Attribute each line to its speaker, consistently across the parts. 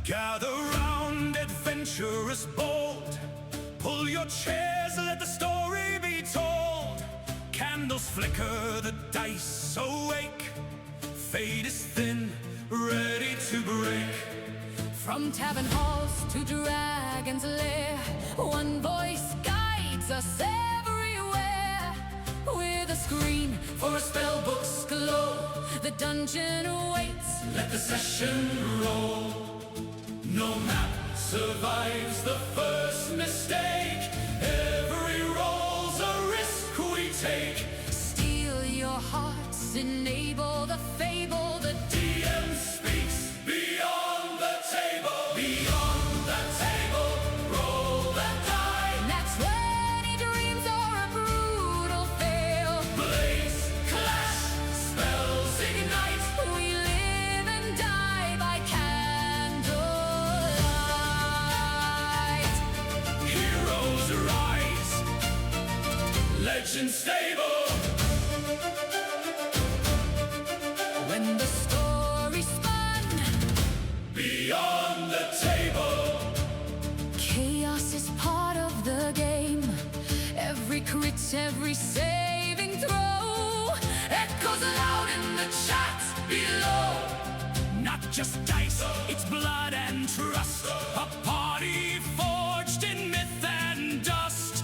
Speaker 1: Gather round, adventurous bold. Pull your chairs, let the story be told. Candles flicker, the dice awake. Fate is thin, ready to break.
Speaker 2: From tavern halls to dragon's lair, one voice guides us everywhere. With a scream for a spell book's glow, the dungeon awaits, let the session roll. No map survives the first mistake. Every roll's a risk we take. Steal your hearts, enable the fable. The DM speaks beyond the table. Beyond the table, roll the die. And that's when he dreams or a brutal fail. Blaze, clash, spells ignite. We live and die by candlelight. Heroes rise, legends stable. When the story spun beyond the table, chaos is part of the game. Every crit, every saving throw echoes loud in the chat below. Not just dice, it's blood and trust. A party forged in myth and dust.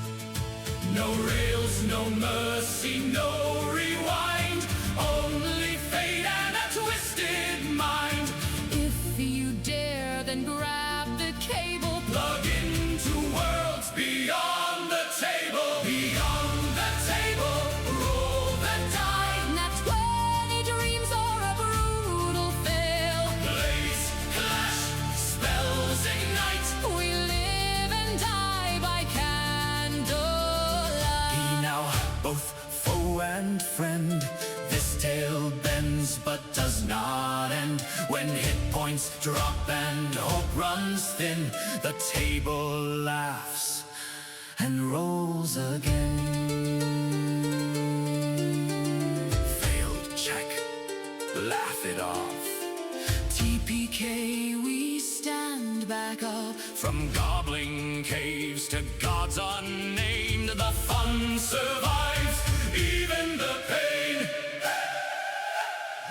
Speaker 2: No rails, no mercy, no rewind. Only fate and a twisted mind. If you dare, then grab the cable. Plug into worlds beyond the table. Beyond the table, roll the die. And that's when he dreams or a brutal fail. Blaze, clash, spells ignite. We live and die by candlelight. Be now both foe and friend. This tale bends but does not end. When hit points drop and hope runs thin, the table laughs and rolls again. Failed check, laugh it off. TPK, we stand back up. From gobbling caves to gods unnamed, the fun survives, even the pain.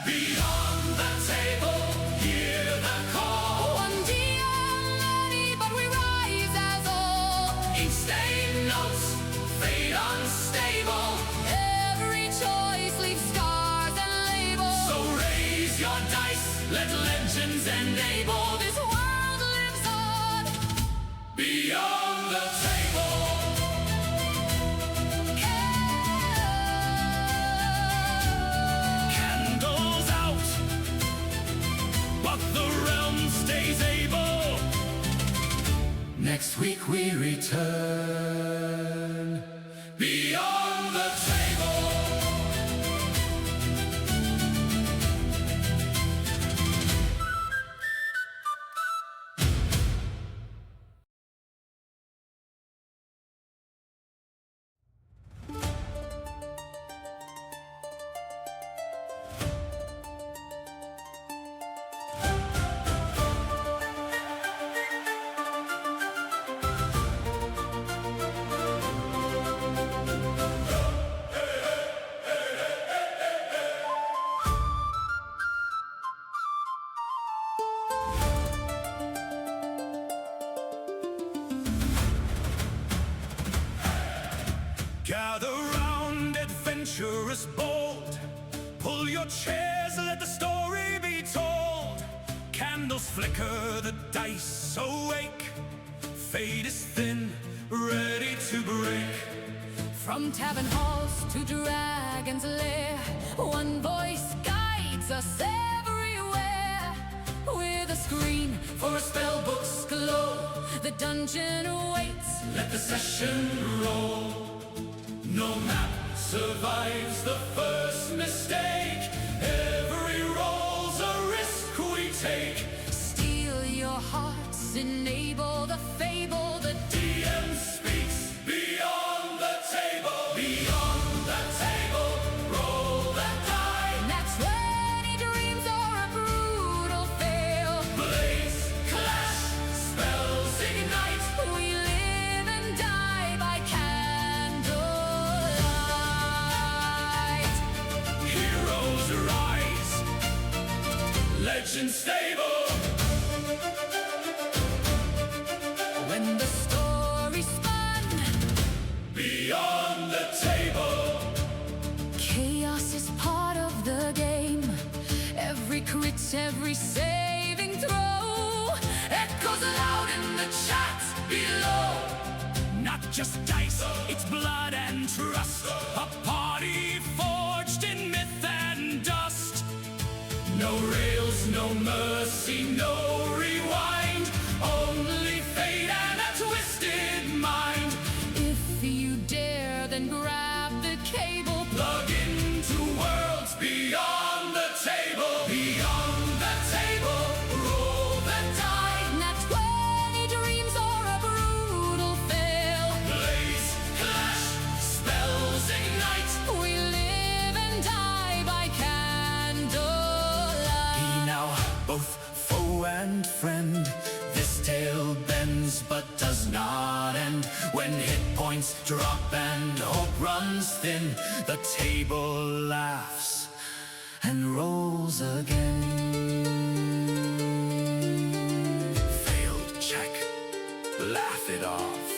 Speaker 2: Beyond the table, hear the call. One DM many, but we rise as all. Ink-stained notes, fate unstable. Every choice leaves scars and labels. So raise your dice, let legends enable. This world lives on beyond the table. Next week we return beyond the table. Gather round, adventurous bold. Pull your chairs, let the story be told. Candles flicker, the dice awake. Fate is thin, ready to break. From tavern halls to dragon's lair, one voice guides us everywhere. With a screen for a spell book's glow, the dungeon awaits, let the session roll. No map survives the first mistake. Every roll's a risk we take. Steal your hearts, enable the fable. The DM speaks beyond the table. Beyond the table, roll the die. And that's when he dreams or a brutal fail. Blaze, clash,
Speaker 1: legend stable.
Speaker 2: When the story spun
Speaker 1: Beyond the table.
Speaker 2: chaos is part of the game. Every crit, every saving throw echoes loud in the chat below.
Speaker 1: Not just dice, it's blood and trust. A party forged in myth and dust. No rails, no mercy, no rewind. Only fate and a twisted mind.
Speaker 2: If you dare, then grab the cable.
Speaker 1: Plug into worlds beyond the table. Beyond the table, roll the die.
Speaker 2: Not 20 dreams or a brutal fail.
Speaker 1: Blaze, clash, spells ignite.
Speaker 2: We live and die by candlelight.
Speaker 1: Be now both foe and friend. This tale bends but does not end. When hit points drop and hope runs thin, the table laughs and rolls again. Failed check, laugh it off.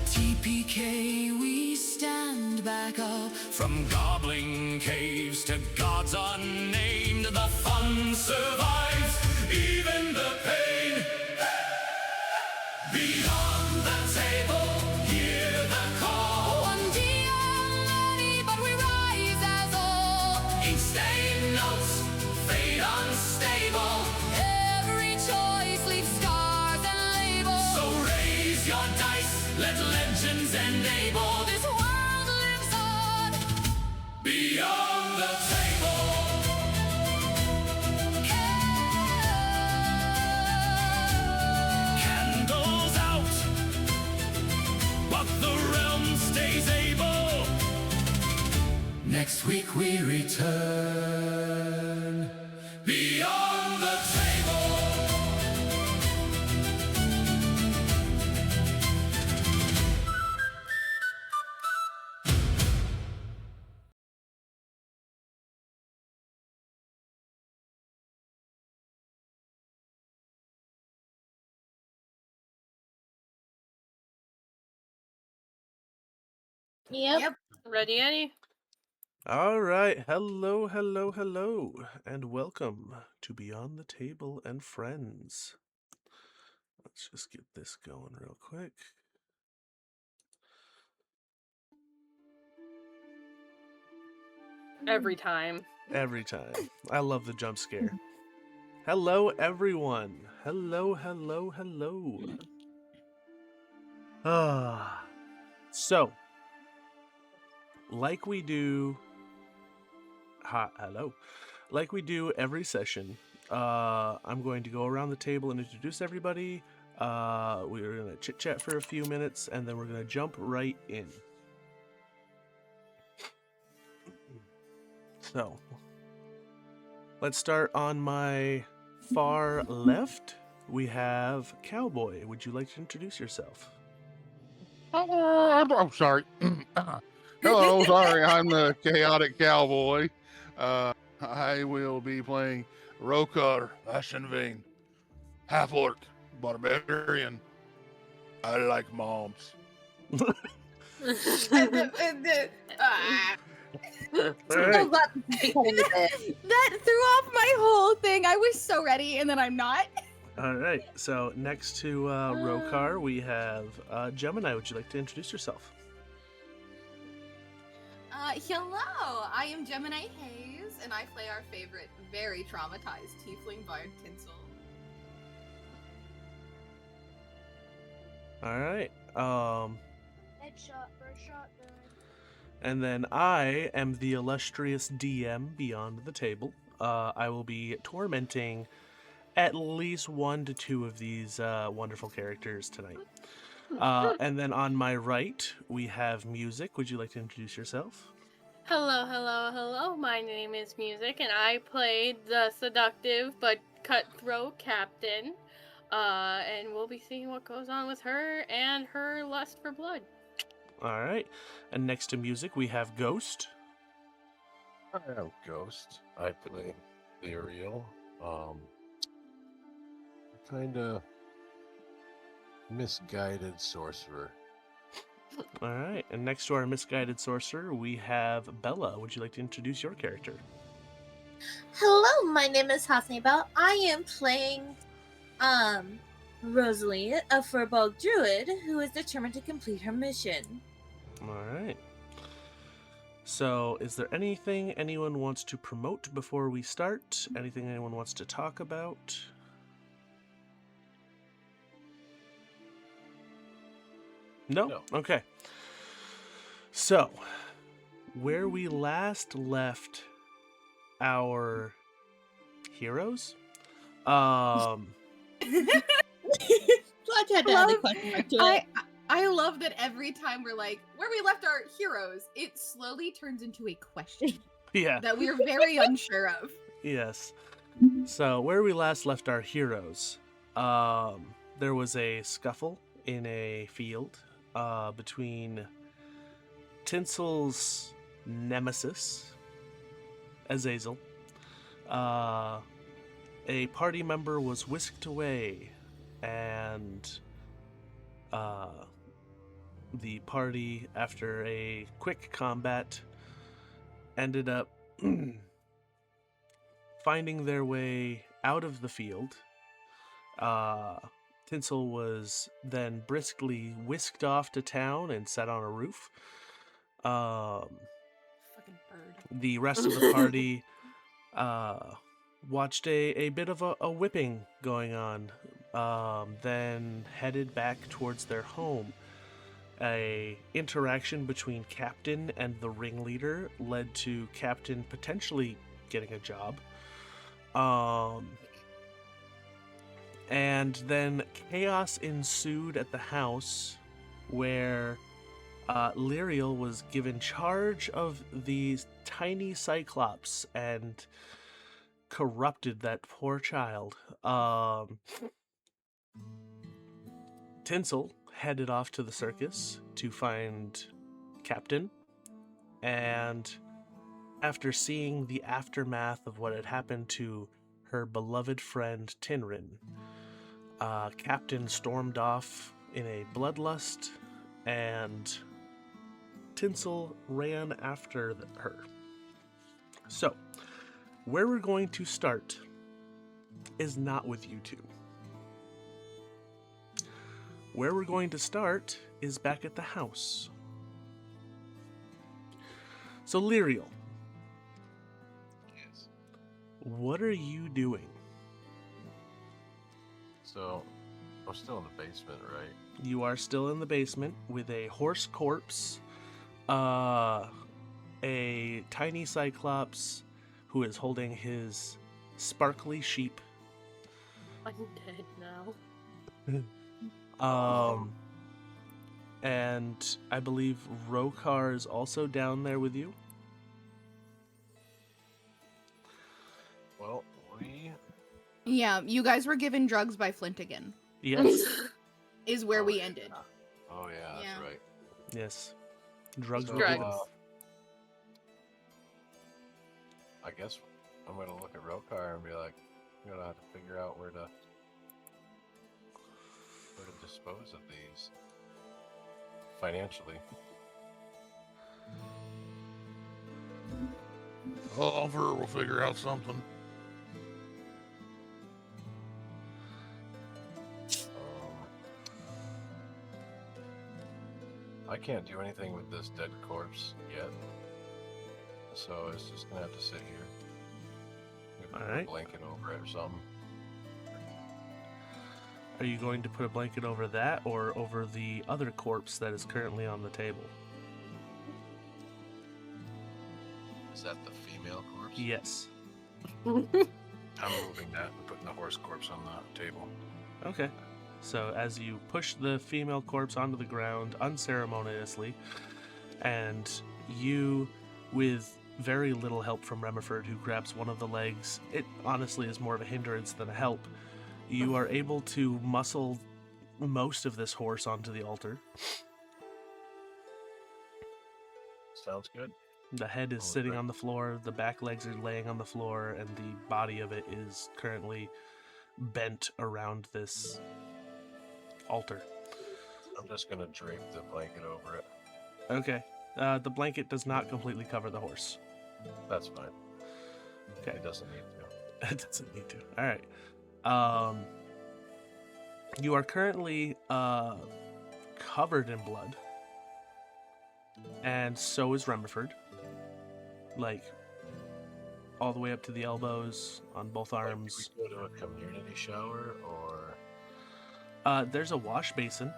Speaker 1: TPK, we stand back up. From goblin caves to gods unnamed, the fun survives, even the pain. Beyond the table, hear the call.
Speaker 2: One DM many, but we rise as all.
Speaker 1: Ink stain notes, fate unstable.
Speaker 2: Every choice leaves scars and labels.
Speaker 1: So raise your dice, let legends enable.
Speaker 2: This world lives on.
Speaker 1: Beyond the table. Candles out, but the realm stays able. Next week we return. Beyond the table.
Speaker 3: Yep. Ready, Eddie?
Speaker 4: All right. Hello, hello, hello, and welcome to Beyond the Table and Friends. Let's just get this going real quick.
Speaker 3: Every time.
Speaker 4: Every time. I love the jump scare. Hello, everyone. Hello, hello, hello. So, like we do... hello. Like we do every session, I'm going to go around the table and introduce everybody. We're going to chit-chat for a few minutes, and then we're going to jump right in. So, let's start on my far left. We have Cowboy. Would you like to introduce yourself?
Speaker 5: I'm sorry. Hello, sorry, I'm the chaotic cowboy. I will be playing Rokar Ashenvane, half orc, barbarian. I like moms.
Speaker 4: All right.
Speaker 6: That threw off my whole thing. I was so ready, and then I'm not.
Speaker 4: All right. So next to Rokar, we have Gemini. Would you like to introduce yourself?
Speaker 6: Hello, I am Gemini Hayes, and I play our favorite, very traumatized tiefling bard Tinsel.
Speaker 4: All right.
Speaker 7: Headshot for a shotgun.
Speaker 4: And then I am the illustrious DM beyond the table. I will be tormenting at least 1 to 2 of these wonderful characters tonight. And then on my right, we have Music. Would you like to introduce yourself?
Speaker 3: Hello, hello, hello. My name is Music, and I played the seductive but cutthroat captain. And we'll be seeing what goes on with her and her lust for blood.
Speaker 4: All right. And next to Music, we have Ghost.
Speaker 8: I am Ghost. I play Uriel, kind of misguided sorcerer.
Speaker 4: All right, and next to our misguided sorcerer, we have Bella. Would you like to introduce your character?
Speaker 7: Hello, my name is Hasni Bell. I am playing Rosalie, a furball druid who is determined to complete her mission.
Speaker 4: All right. So, is there anything anyone wants to promote before we start? Anything anyone wants to talk about? No?
Speaker 8: No.
Speaker 4: Okay. So, where we last left our heroes,
Speaker 7: Glad you had to add the question mark to it.
Speaker 6: I love that every time we're like, where we left our heroes, it slowly turns into a question
Speaker 4: yeah,
Speaker 6: that we're very unsure of.
Speaker 4: yes. So, where we last left our heroes, there was a scuffle in a field between Tinsel's nemesis, Azazel. A party member was whisked away, and the party, after a quick combat, ended up finding their way out of the field. Tinsel was then briskly whisked off to town and set on a roof.
Speaker 6: Fucking bird.
Speaker 4: The rest of the party watched a bit of a whipping going on, then headed back towards their home. A interaction between Captain and the ringleader led to Captain potentially getting a job. And then chaos ensued at the house, where Lyriel was given charge of these tiny cyclops and corrupted that poor child. Tinsel headed off to the circus to find Captain, and after seeing the aftermath of what had happened to her beloved friend Tinrin, Captain stormed off in a bloodlust, and Tinsel ran after her. So, where we're going to start is not with you two. Where we're going to start is back at the house. So, Lyriel,
Speaker 8: Yes.
Speaker 4: what are you doing?
Speaker 8: So, I'm still in the basement, right?
Speaker 4: You are still in the basement with a horse corpse, a tiny cyclops who is holding his sparkly sheep,
Speaker 3: I'm dead now.
Speaker 4: and I believe Rokar is also down there with you.
Speaker 8: Well, we...
Speaker 6: Yeah, you guys were given drugs by Flint again,
Speaker 4: Yes,
Speaker 6: is where
Speaker 8: Oh,
Speaker 6: we
Speaker 8: yeah.
Speaker 6: ended.
Speaker 8: Oh, yeah, that's
Speaker 6: Yeah.
Speaker 8: right.
Speaker 4: yes. Drugs
Speaker 8: So,
Speaker 4: were given.
Speaker 8: I guess I'm gonna look at Rokar and be like, I'm gonna have to figure out where to dispose of these financially.
Speaker 5: Oliver will figure out something.
Speaker 8: I can't do anything with this dead corpse yet, so it's just gonna have to sit here. Maybe put
Speaker 4: Alright.
Speaker 8: a blanket over it or something.
Speaker 4: Are you going to put a blanket over that or over the other corpse that is currently on the table?
Speaker 8: Is that the female corpse?
Speaker 4: Yes.
Speaker 8: I'm moving that and putting the horse corpse on the table.
Speaker 4: Okay. So as you push the female corpse onto the ground unceremoniously, and you, with very little help from Remiford, who grabs one of the legs, it honestly is more of a hindrance than a help, you are able to muscle most of this horse onto the altar.
Speaker 8: Sounds good.
Speaker 4: The head is sitting on the floor, the back legs are laying on the floor, and the body of it is currently bent around this altar.
Speaker 8: I'm just gonna drape the blanket over it.
Speaker 4: Okay. The blanket does not completely cover the horse.
Speaker 8: That's fine.
Speaker 4: Okay.
Speaker 8: It doesn't need to.
Speaker 4: It doesn't need to. All right. You are currently covered in blood, and so is Remmerford. Like, all the way up to the elbows on both arms.
Speaker 8: Do we go to a community shower, or?
Speaker 4: There's a wash basin.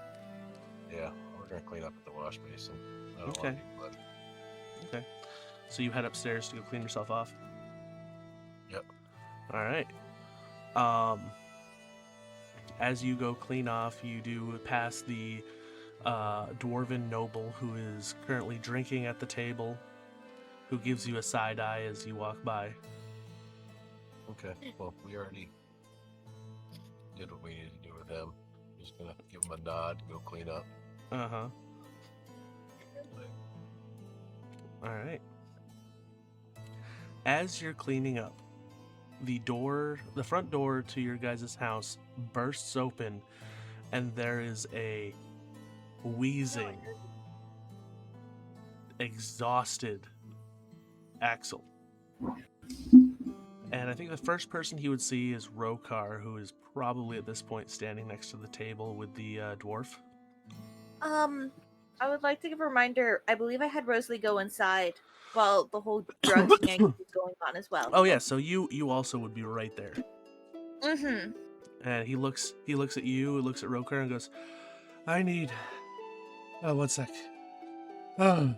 Speaker 8: Yeah, we're gonna clean up at the wash basin. I don't
Speaker 4: Okay.
Speaker 8: want any blood.
Speaker 4: Okay. So you head upstairs to go clean yourself off?
Speaker 8: Yep.
Speaker 4: All right. As you go clean off, you do pass the dwarven noble who is currently drinking at the table, who gives you a side eye as you walk by.
Speaker 8: Okay, well, we already did what we needed to do with him. Just gonna give him a nod, go clean up.
Speaker 4: Uh-huh. All right. As you're cleaning up, the front door to your guys' house bursts open, and there is a wheezing, exhausted Axel. And I think the first person he would see is Rokar, who is probably at this point standing next to the table with the dwarf.
Speaker 9: I would like to give a reminder. I believe I had Rosalie go inside while the whole drug thing was going on as well.
Speaker 4: Oh yeah, so you also would be right there.
Speaker 9: Mm-hmm.
Speaker 4: And he looks at you, looks at Rokar, and goes, "I need. Oh, 1 sec. Oh.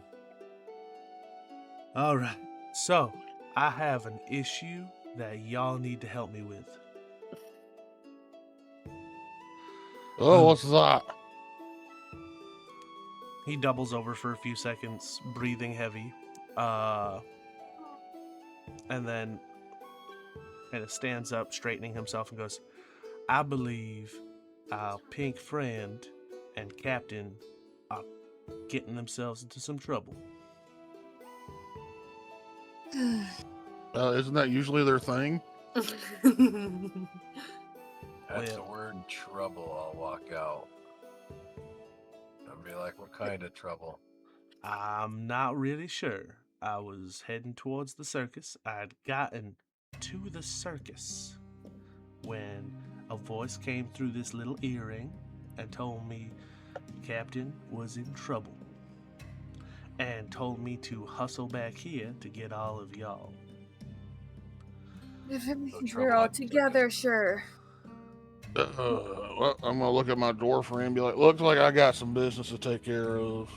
Speaker 4: All right. So I have an issue that y'all need to help me with."
Speaker 5: Oh, what's that?
Speaker 4: He doubles over for a few seconds, breathing heavy, and then kind of stands up, straightening himself, and goes, "I believe our pink friend and captain are getting themselves into some trouble."
Speaker 5: Isn't that usually their thing?
Speaker 8: That's
Speaker 4: Yeah.
Speaker 8: the word trouble. I'll walk out. I'll be like, what kind of trouble?
Speaker 4: I'm not really sure. I was heading towards the circus. I'd gotten to the circus when a voice came through this little earring and told me the captain was in trouble, and told me to hustle back here to get all of y'all.
Speaker 9: If it means
Speaker 8: trouble
Speaker 9: we're all
Speaker 8: at the
Speaker 9: together, sure.
Speaker 5: Well, I'm gonna look at my dwarf friend and be like, looks like I got some business to take care of.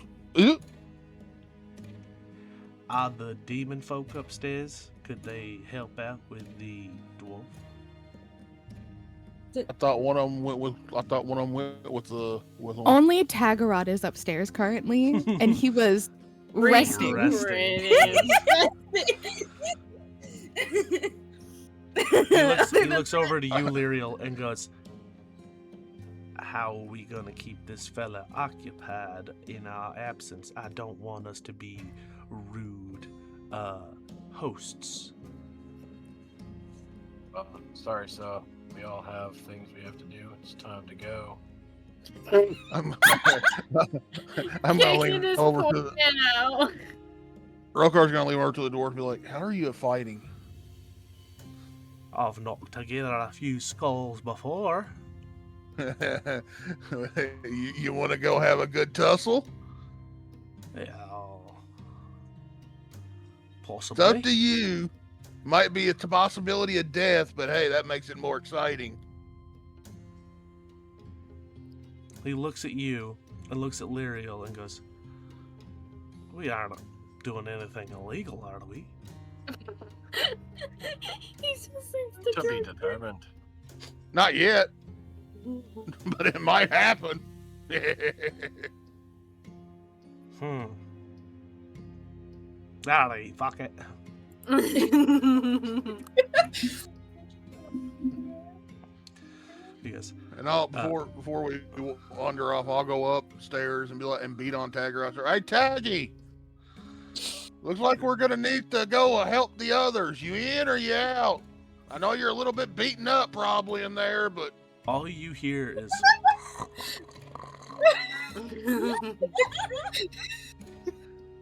Speaker 4: Are the demon folk upstairs? Could they help out with the dwarf?
Speaker 5: I thought one of them went with. With
Speaker 10: Only Tagarot is upstairs currently, and he was resting.
Speaker 4: He looks over to you, Lyriel, and goes, "How are we gonna keep this fella occupied in our absence? I don't want us to be rude hosts."
Speaker 8: Sorry, so we all have things we have to do. It's time to go.
Speaker 5: I'm gonna lean over to the. Rokar's gonna lean over to the dwarf and be like, "How are you at fighting?"
Speaker 4: "I've knocked together a few skulls before."
Speaker 5: You want to go have a good tussle?
Speaker 4: Yeah,
Speaker 5: It's
Speaker 4: possibly.
Speaker 5: up to you. Might be a possibility of death, but hey, that makes it more exciting.
Speaker 4: He looks at you and looks at Lyriel and goes, "We aren't doing anything illegal, are we?"
Speaker 3: He just seems to
Speaker 8: To be determined.
Speaker 5: Not yet, but it might happen.
Speaker 4: Alright, fuck it. Because
Speaker 5: And before we wander off, I'll go upstairs and be like and beat on Tagger. Hey, Taggy! Looks like we're gonna need to go help the others. You in or you out? I know you're a little bit beaten up probably in there, but
Speaker 4: All you hear is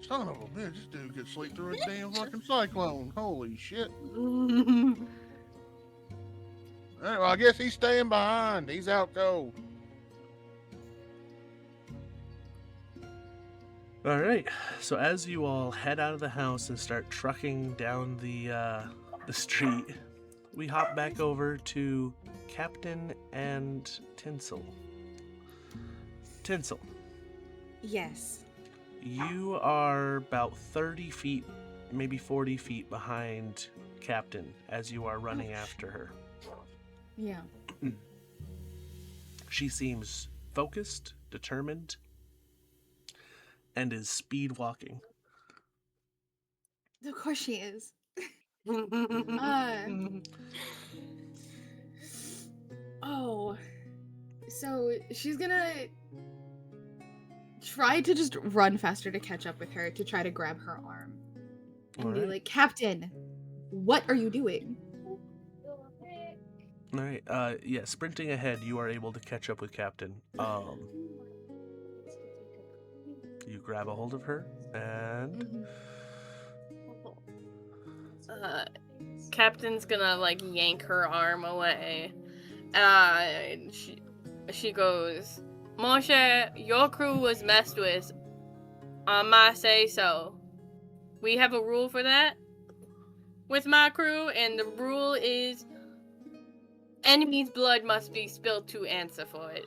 Speaker 5: son of a bitch, this dude could sleep through a damn fucking cyclone. Holy shit. Well, I guess he's staying behind. He's out cold.
Speaker 4: all right. So as you all head out of the house and start trucking down the street, we hop back over to Captain and Tinsel. Tinsel,
Speaker 10: Yes.
Speaker 4: you are about 30 feet, maybe 40 feet behind Captain as you are running after her.
Speaker 10: Yeah.
Speaker 4: She seems focused, determined, and is speed walking.
Speaker 10: Of course she is. Oh. So she's gonna try to just run faster to catch up with her to try to grab her arm. And be
Speaker 4: Alright.
Speaker 10: like, Captain, what are you doing?
Speaker 4: All right. Yeah. Sprinting ahead, you are able to catch up with Captain. You grab a hold of her, and
Speaker 3: Captain's gonna like yank her arm away. She goes, Moshe, your crew was messed with. On my say so. We have a rule for that with my crew, and the rule is enemy's blood must be spilled to answer for it.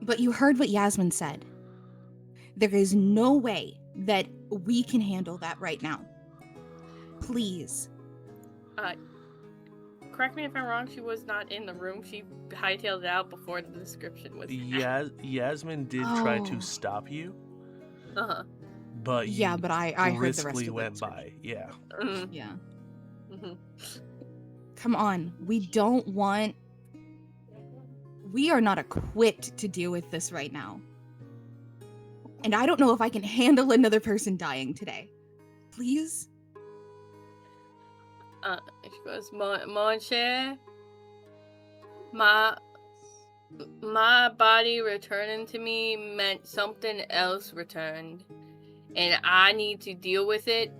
Speaker 10: But you heard what Yasmin said. There is no way that we can handle that right now. Please.
Speaker 3: Correct me if I'm wrong, she was not in the room. She hightailed it out before the description was.
Speaker 4: Yasmin did try to
Speaker 10: Oh.
Speaker 4: stop you,
Speaker 3: Uh-huh.
Speaker 4: but
Speaker 10: Yeah,
Speaker 4: you
Speaker 10: but I heard the rest
Speaker 4: briskly
Speaker 10: of
Speaker 4: went
Speaker 10: it.
Speaker 4: by. Yeah.
Speaker 3: Mhm.
Speaker 10: Yeah.
Speaker 3: Mhm.
Speaker 10: Come on. We are not equipped to deal with this right now. And I don't know if I can handle another person dying today. Please?
Speaker 3: She goes, Mon cher, my body returning to me meant something else returned, and I need to deal with it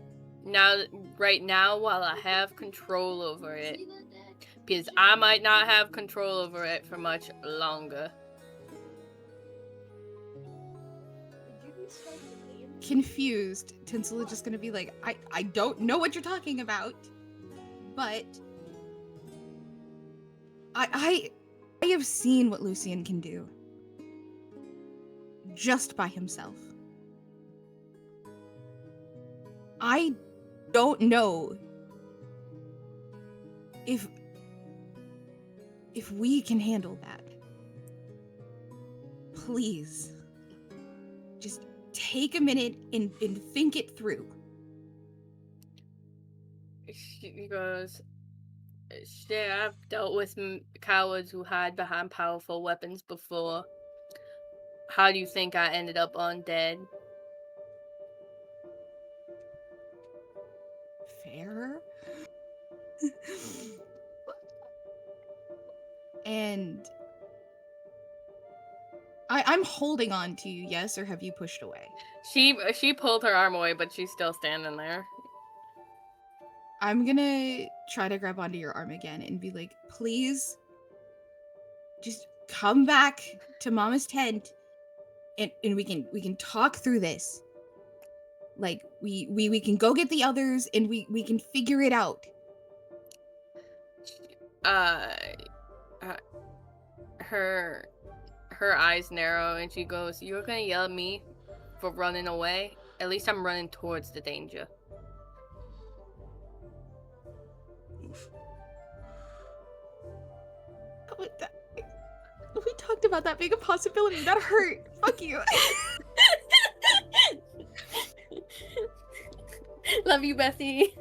Speaker 3: right now while I have control over it, because I might not have control over it for much longer.
Speaker 10: Confused, Tinsel is just gonna be like, I don't know what you're talking about, but I have seen what Lucian can do just by himself. I don't know if we can handle that. Please, just take a minute and think it through.
Speaker 3: She goes, shit, I've dealt with cowards who hide behind powerful weapons before. How do you think I ended up undead?
Speaker 10: Fair. And I'm holding on to you, yes, or have you pushed away?
Speaker 3: She pulled her arm away, but she's still standing there.
Speaker 10: I'm gonna try to grab onto your arm again and be like, please, just come back to Mama's tent, and we can talk through this. Like we can go get the others, and we can figure it out.
Speaker 3: Her eyes narrow, and she goes, "You're gonna yell at me for running away? At least I'm running towards the danger."
Speaker 4: Oof.
Speaker 10: We talked about that being a possibility. That hurt. Fuck you.
Speaker 3: Love you, Bessie.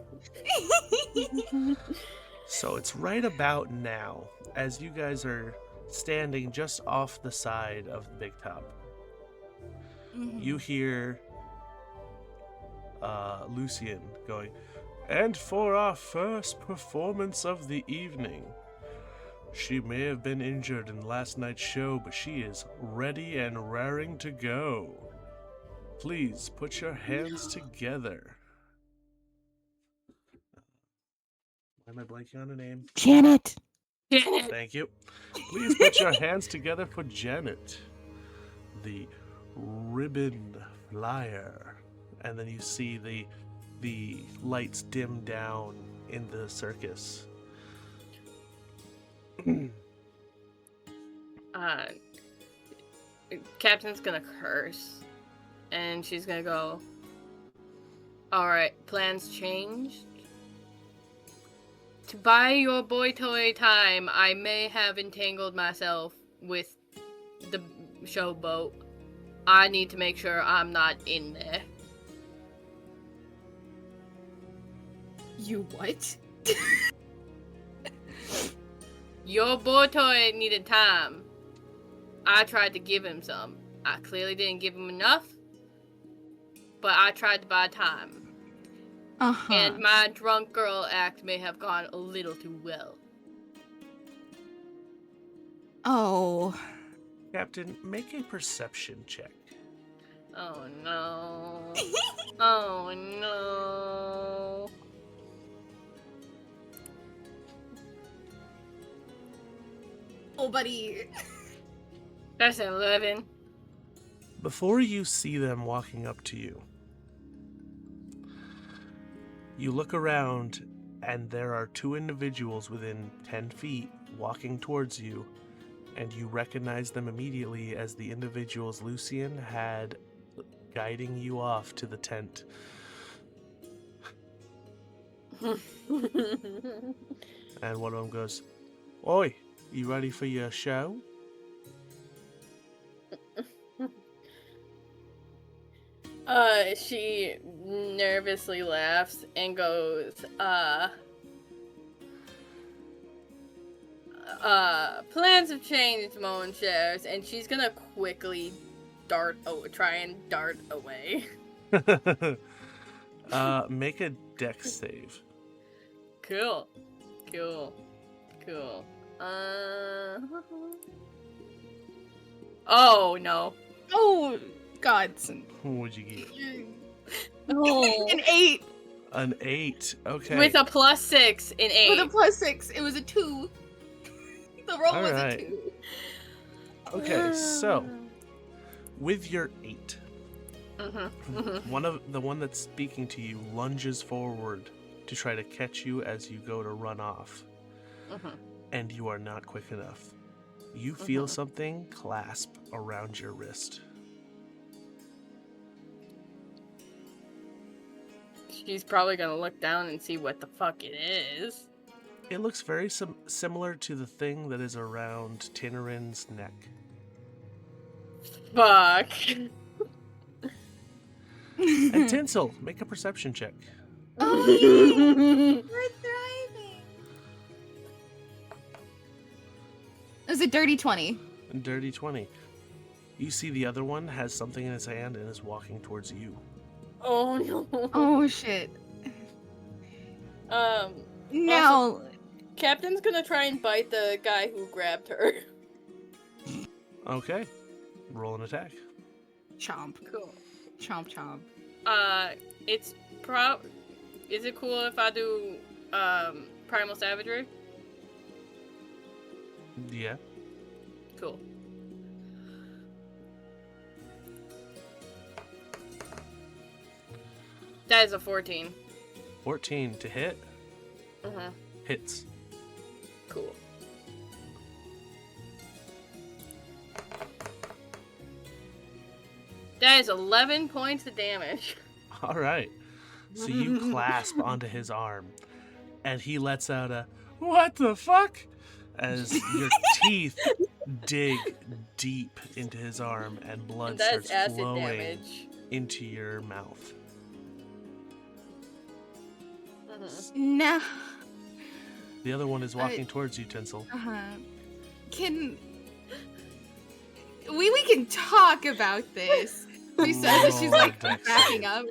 Speaker 4: So it's right about now, as you guys are standing just off the side of the big top. You hear Lucian, going, "And for our first performance of the evening. She may have been injured in last night's show, but she is ready and raring to go. Please put your hands together." Why am I blanking on a name?
Speaker 10: Janet.
Speaker 3: Janet.
Speaker 4: Thank you. Please put your hands together for Janet, the ribbon flyer. And then you see the lights dim down in the circus.
Speaker 3: Captain's gonna curse, and she's gonna go, "Alright, plans changed? To buy your boy toy time, I may have entangled myself with the showboat. I need to make sure I'm not in there."
Speaker 10: You what?
Speaker 3: Your boy toy needed time. I tried to give him some. I clearly didn't give him enough, but I tried to buy time.
Speaker 10: Uh-huh.
Speaker 3: And my drunk girl act may have gone a little too well.
Speaker 10: Oh.
Speaker 4: Captain, make a perception check.
Speaker 3: Oh no. Oh no.
Speaker 6: Oh, buddy.
Speaker 3: That's 11.
Speaker 4: Before you see them walking up to you, you look around and there are two individuals within 10 feet walking towards you, and you recognize them immediately as the individuals Lucian had guiding you off to the tent. And one of them goes, "Oi, you ready for your show?"
Speaker 3: She nervously laughs and goes, plans have changed, Moan shares, and she's gonna quickly try and dart away.
Speaker 4: Make a dex save.
Speaker 3: Cool. Oh, no.
Speaker 10: Oh, Godson.
Speaker 4: What'd you get?
Speaker 10: Oh. An 8.
Speaker 4: An 8. Okay.
Speaker 3: With a +6 in 8.
Speaker 10: With a +6, it was a 2. The roll was a 2.
Speaker 4: Okay, so with your 8,
Speaker 3: Mm-hmm.
Speaker 4: the one that's speaking to you lunges forward to try to catch you as you go to run off, and you are not quick enough. You feel something clasp around your wrist.
Speaker 3: She's probably gonna look down and see what the fuck it is.
Speaker 4: It looks very similar to the thing that is around Tinnarin's neck.
Speaker 3: Fuck.
Speaker 4: And Tinsel, make a perception check.
Speaker 6: Oh, we're thriving.
Speaker 10: It was a dirty 20.
Speaker 4: Dirty 20. You see the other one has something in his hand and is walking towards you.
Speaker 3: Oh no.
Speaker 10: Oh shit.
Speaker 3: Now,
Speaker 10: No.
Speaker 3: Captain's gonna try and bite the guy who grabbed her.
Speaker 4: Okay. Roll an attack.
Speaker 10: Chomp.
Speaker 3: Cool.
Speaker 10: Chomp chomp.
Speaker 3: Is it cool if I do Primal Savagery?
Speaker 4: Yeah.
Speaker 3: Cool. That is a 14.
Speaker 4: 14 to hit.
Speaker 3: Uh-huh.
Speaker 4: Hits.
Speaker 3: Cool. That is 11 points of damage.
Speaker 4: All right. So you clasp onto his arm, and he lets out a "What the fuck?" as your teeth dig deep into his arm, and blood
Speaker 3: That's
Speaker 4: starts
Speaker 3: acid
Speaker 4: flowing
Speaker 3: damage.
Speaker 4: into your mouth.
Speaker 10: No.
Speaker 4: The other one is walking towards you, Tinsel.
Speaker 10: Can we can talk about this. She says that she's like
Speaker 4: Dex.
Speaker 10: backing up.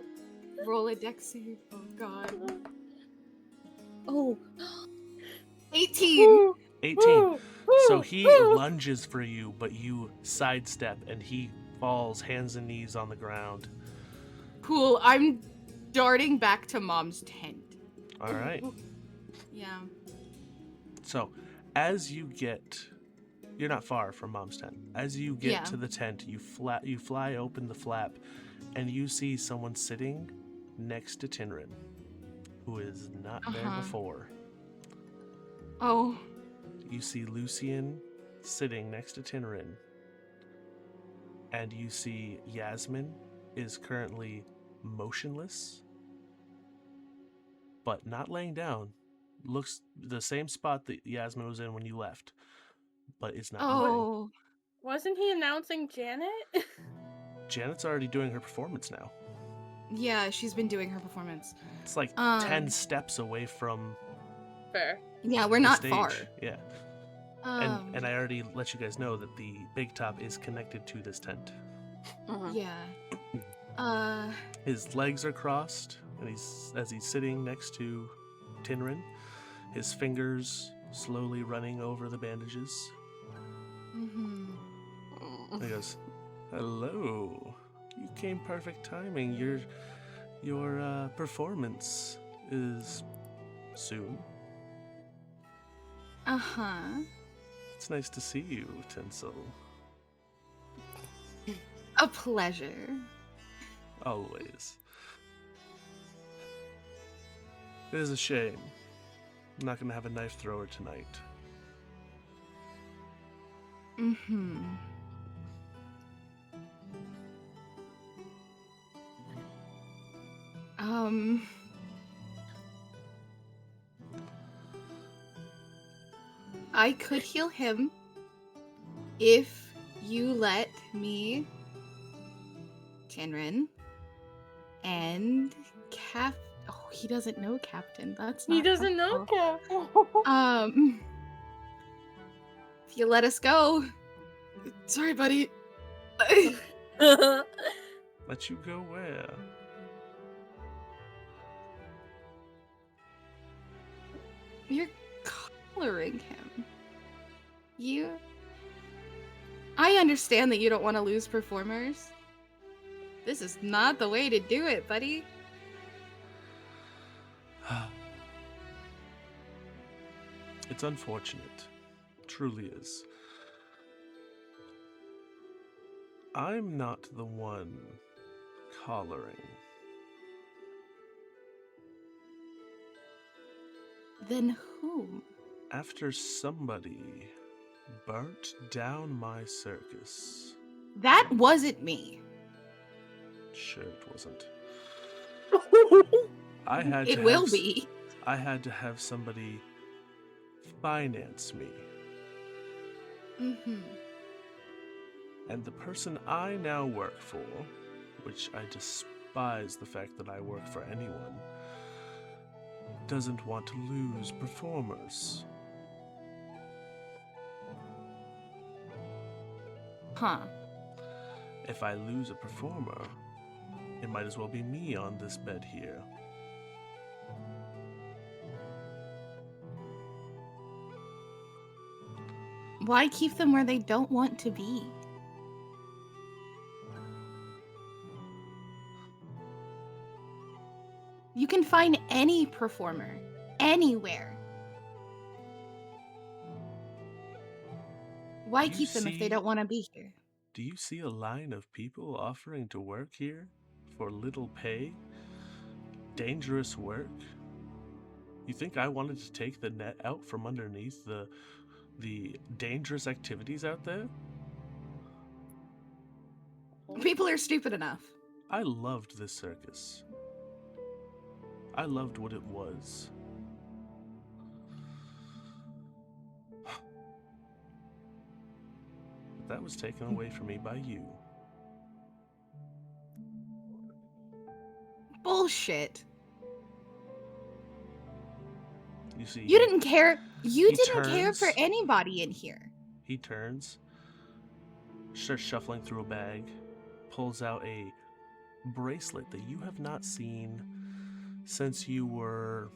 Speaker 10: Roll a dex save. Oh god.
Speaker 9: Oh,
Speaker 10: 18.
Speaker 4: 18. So he lunges for you, but you sidestep and he falls hands and knees on the ground.
Speaker 10: Cool. I'm darting back to Mom's tent.
Speaker 4: All right.
Speaker 10: Yeah.
Speaker 4: So, as you get, you're not far from Mom's tent. As you get
Speaker 10: Yeah.
Speaker 4: to the tent, you fly open the flap, and you see someone sitting next to Tinrin, who is not there before.
Speaker 10: Oh.
Speaker 4: You see Lucian sitting next to Tinrin, and you see Yasmin is currently motionless, but not laying down. Looks the same spot that Yasmin was in when you left, but it's not moving.
Speaker 10: Oh.
Speaker 3: Wasn't he announcing Janet?
Speaker 4: Janet's already doing her performance now.
Speaker 10: Yeah, she's been doing her performance.
Speaker 4: It's like 10 steps away from
Speaker 3: Fair.
Speaker 10: Yeah, we're
Speaker 4: the
Speaker 10: not
Speaker 4: stage.
Speaker 10: far.
Speaker 4: Yeah. And I already let you guys know that the big top is connected to this tent.
Speaker 10: Yeah.
Speaker 4: His legs are crossed, and as he's sitting next to Tinrin, his fingers slowly running over the bandages.
Speaker 10: Mm-hmm.
Speaker 4: And he goes, "Hello. You came perfect timing. Your performance is soon.
Speaker 10: Uh-huh.
Speaker 4: It's nice to see you, Tinsel.
Speaker 10: A pleasure.
Speaker 4: Always. It is a shame. I'm not gonna have a knife thrower tonight."
Speaker 10: Mm-hmm. I could heal him if you let me, Tinrin, and Oh, he doesn't know Captain. That's not
Speaker 3: He doesn't know
Speaker 10: helpful.
Speaker 3: Captain.
Speaker 10: If you let us go. Sorry, buddy.
Speaker 4: Let you go where?
Speaker 10: You're collaring him. I understand that you don't want to lose performers. This is not the way to do it, buddy.
Speaker 4: It's unfortunate. Truly is. I'm not the one collaring.
Speaker 10: Then whom?
Speaker 4: After somebody burnt down my circus.
Speaker 10: That wasn't me.
Speaker 4: Sure it wasn't. I had
Speaker 10: It
Speaker 4: to
Speaker 10: will
Speaker 4: have
Speaker 10: be.
Speaker 4: I had to have somebody finance me.
Speaker 10: Mm-hmm.
Speaker 4: And the person I now work for, which I despise the fact that I work for anyone, doesn't want to lose performers.
Speaker 10: Huh.
Speaker 4: If I lose a performer, it might as well be me on this bed here.
Speaker 10: Why keep them where they don't want to be? You can find any performer, anywhere. Why keep them if they don't want to be here?
Speaker 4: Do you see a line of people offering to work here for little pay? Dangerous work? You think I wanted to take the net out from underneath the dangerous activities out there?
Speaker 10: People are stupid enough.
Speaker 4: I loved this circus. I loved what it was. But that was taken away from me by you.
Speaker 10: Bullshit.
Speaker 4: You see,
Speaker 10: You didn't care. You
Speaker 4: he
Speaker 10: didn't care for
Speaker 4: turns-
Speaker 10: anybody in here.
Speaker 4: he turns, starts shuffling through a bag, pulls out a bracelet that you have not seen since you were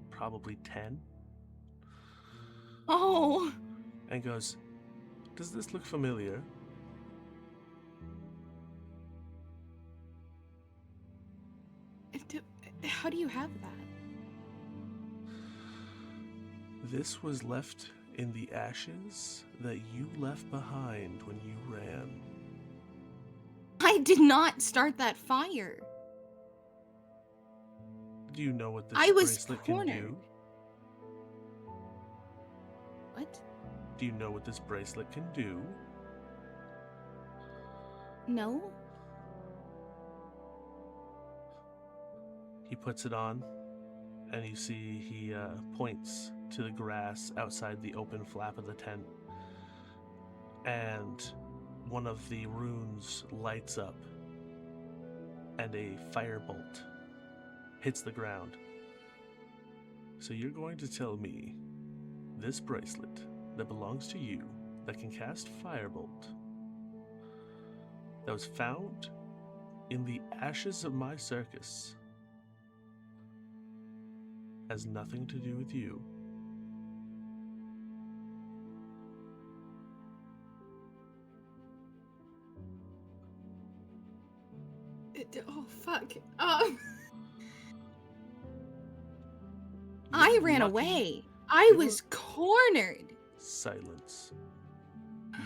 Speaker 4: probably 10.
Speaker 10: Oh.
Speaker 4: And goes, "Does this look familiar?"
Speaker 10: How do you have that?
Speaker 4: This was left in the ashes that you left behind when you ran.
Speaker 10: I did not start that fire.
Speaker 4: Do you know what this
Speaker 10: I was
Speaker 4: bracelet can
Speaker 10: cornered.
Speaker 4: do?
Speaker 10: What?
Speaker 4: Do you know what this bracelet can do?
Speaker 10: No?
Speaker 4: He puts it on, and you see he points to the grass outside the open flap of the tent. And one of the runes lights up, and a firebolt hits the ground. So you're going to tell me this bracelet that belongs to you, that can cast firebolt, that was found in the ashes of my circus, has nothing to do with you.
Speaker 10: Oh, fuck. I
Speaker 4: You're
Speaker 10: ran
Speaker 4: lucky.
Speaker 10: away. I
Speaker 4: You're-
Speaker 10: was cornered.
Speaker 4: Silence.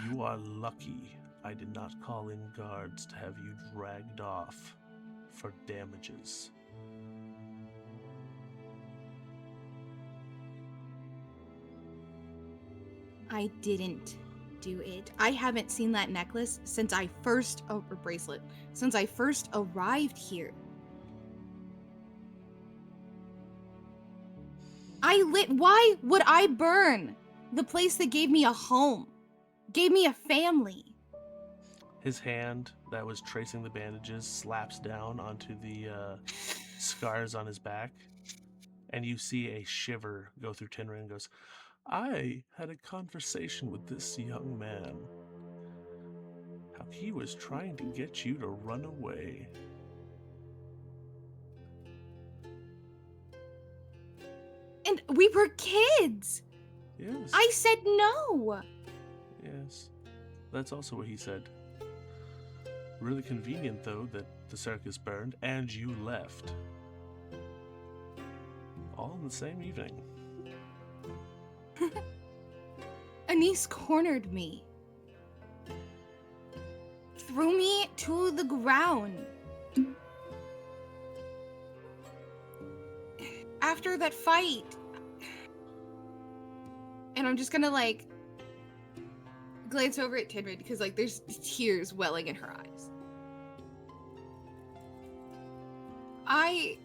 Speaker 4: You are lucky I did not call in guards to have you dragged off for damages.
Speaker 10: I didn't do it. I haven't seen that necklace since I first, or bracelet, since I first arrived here. Why would I burn the place that gave me a home, gave me a family?
Speaker 4: His hand that was tracing the bandages slaps down onto the scars on his back, and you see a shiver go through Tinrin and goes, "I had a conversation with this young man. How he was trying to get you to run away."
Speaker 10: And we were kids.
Speaker 4: Yes.
Speaker 10: I said no.
Speaker 4: Yes. That's also what he said. Really convenient, though, that the circus burned and you left. All in the same evening.
Speaker 10: Anise cornered me. Threw me to the ground. After that fight. And I'm just gonna, like, glance over at Tinrid because, like, there's tears welling in her eyes. I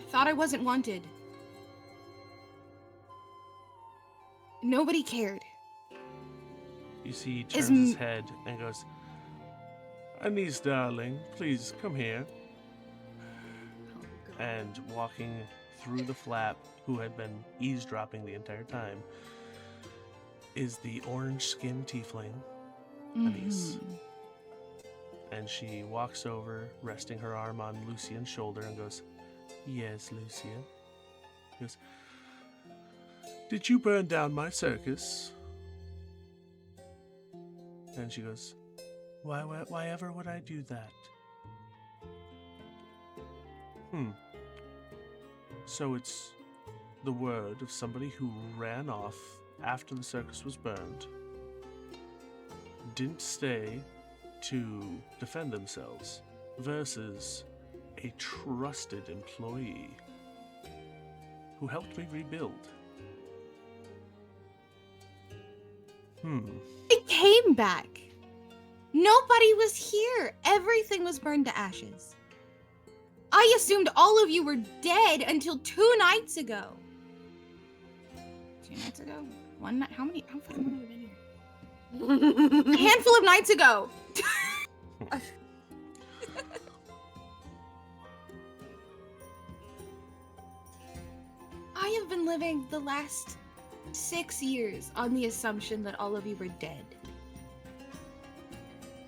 Speaker 10: thought I wasn't wanted. Nobody cared.
Speaker 4: You see, he
Speaker 10: Is
Speaker 4: turns his
Speaker 10: m-
Speaker 4: head and goes, "Anise, darling, please come here." And walking through the flap, who had been eavesdropping the entire time, is the orange-skinned tiefling, Anise. And she walks over, resting her arm on Lucian's shoulder, and goes, "Yes, Lucia." He goes, "Did you burn down my circus?" And she goes, why ever would I do that?" So it's the word of somebody who ran off after the circus was burned, didn't stay to defend themselves, versus a trusted employee who helped me rebuild.
Speaker 10: I came back. Nobody was here. Everything was burned to ashes. I assumed all of you were dead until 2 nights ago. 2 nights ago? One night? How fucking long have I been here? A handful of nights ago. I have been living the last 6 years on the assumption that all of you were dead.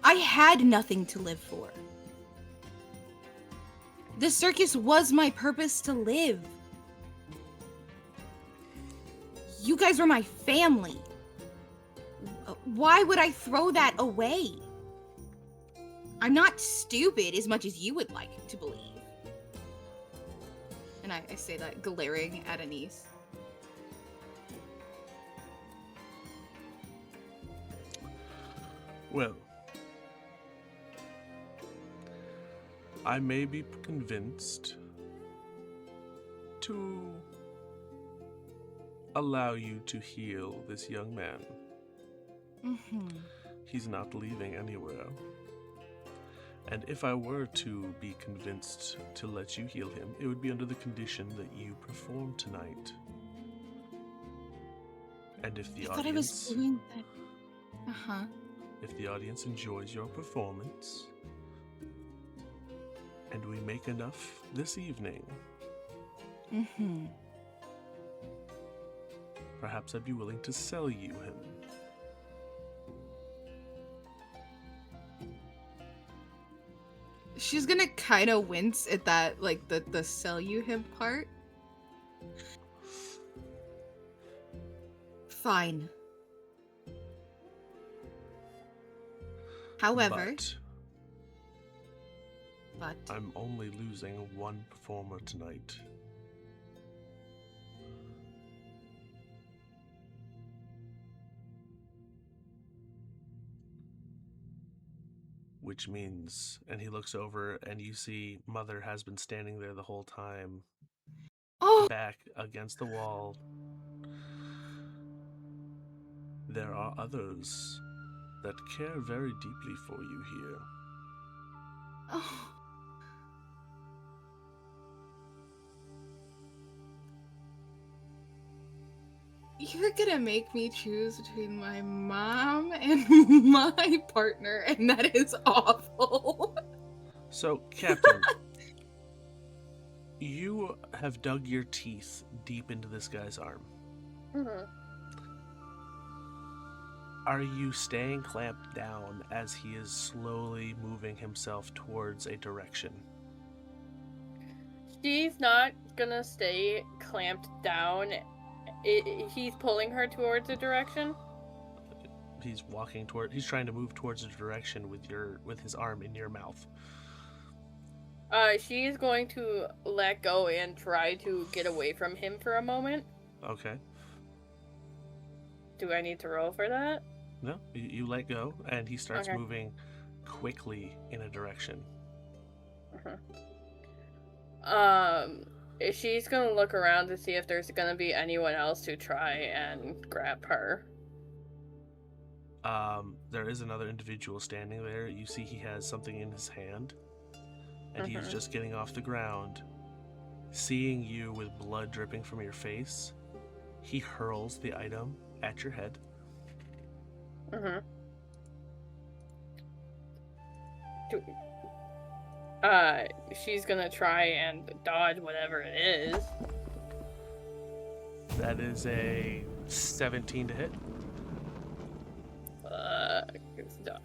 Speaker 10: I had nothing to live for. The circus was my purpose to live. You guys were my family. Why would I throw that away? I'm not stupid as much as you would like to believe. And I say that glaring at Anise.
Speaker 4: Well, I may be convinced to allow you to heal this young man.
Speaker 10: Mm-hmm.
Speaker 4: He's not leaving anywhere. And if I were to be convinced to let you heal him, it would be under the condition that you perform tonight. And if the
Speaker 10: I thought I was doing that. Uh-huh.
Speaker 4: If the audience enjoys your performance, and we make enough this evening,
Speaker 10: Mm-hmm.
Speaker 4: perhaps I'd be willing to sell you him.
Speaker 10: She's gonna kind of wince at that, like, the sell you him part. Fine. However, but
Speaker 4: I'm only losing one performer tonight. Which means, and he looks over and you see Mother has been standing there the whole time,
Speaker 10: oh,
Speaker 4: back against the wall. There are others that care very deeply for you here.
Speaker 10: oh. You're gonna make me choose between my mom and my partner, and that is awful.
Speaker 4: So, Captain, you have dug your teeth deep into this guy's arm.
Speaker 3: Mm-hmm.
Speaker 4: Are you staying clamped down as he is slowly moving himself towards a direction?
Speaker 3: She's not gonna stay clamped down. He's pulling her towards a direction.
Speaker 4: He's walking toward. He's trying to move towards a direction with his arm in your mouth.
Speaker 3: She's going to let go and try to get away from him for a moment.
Speaker 4: Okay.
Speaker 3: Do I need to roll for that?
Speaker 4: No, you let go, and he starts
Speaker 3: Okay.
Speaker 4: moving quickly in a direction.
Speaker 3: She's gonna look around to see if there's gonna be anyone else to try and grab her.
Speaker 4: There is another individual standing there. You see he has something in his hand, and he's just getting off the ground. Seeing you with blood dripping from your face, he hurls the item at your head.
Speaker 3: She's gonna try and dodge whatever it is.
Speaker 4: That is a 17 to hit.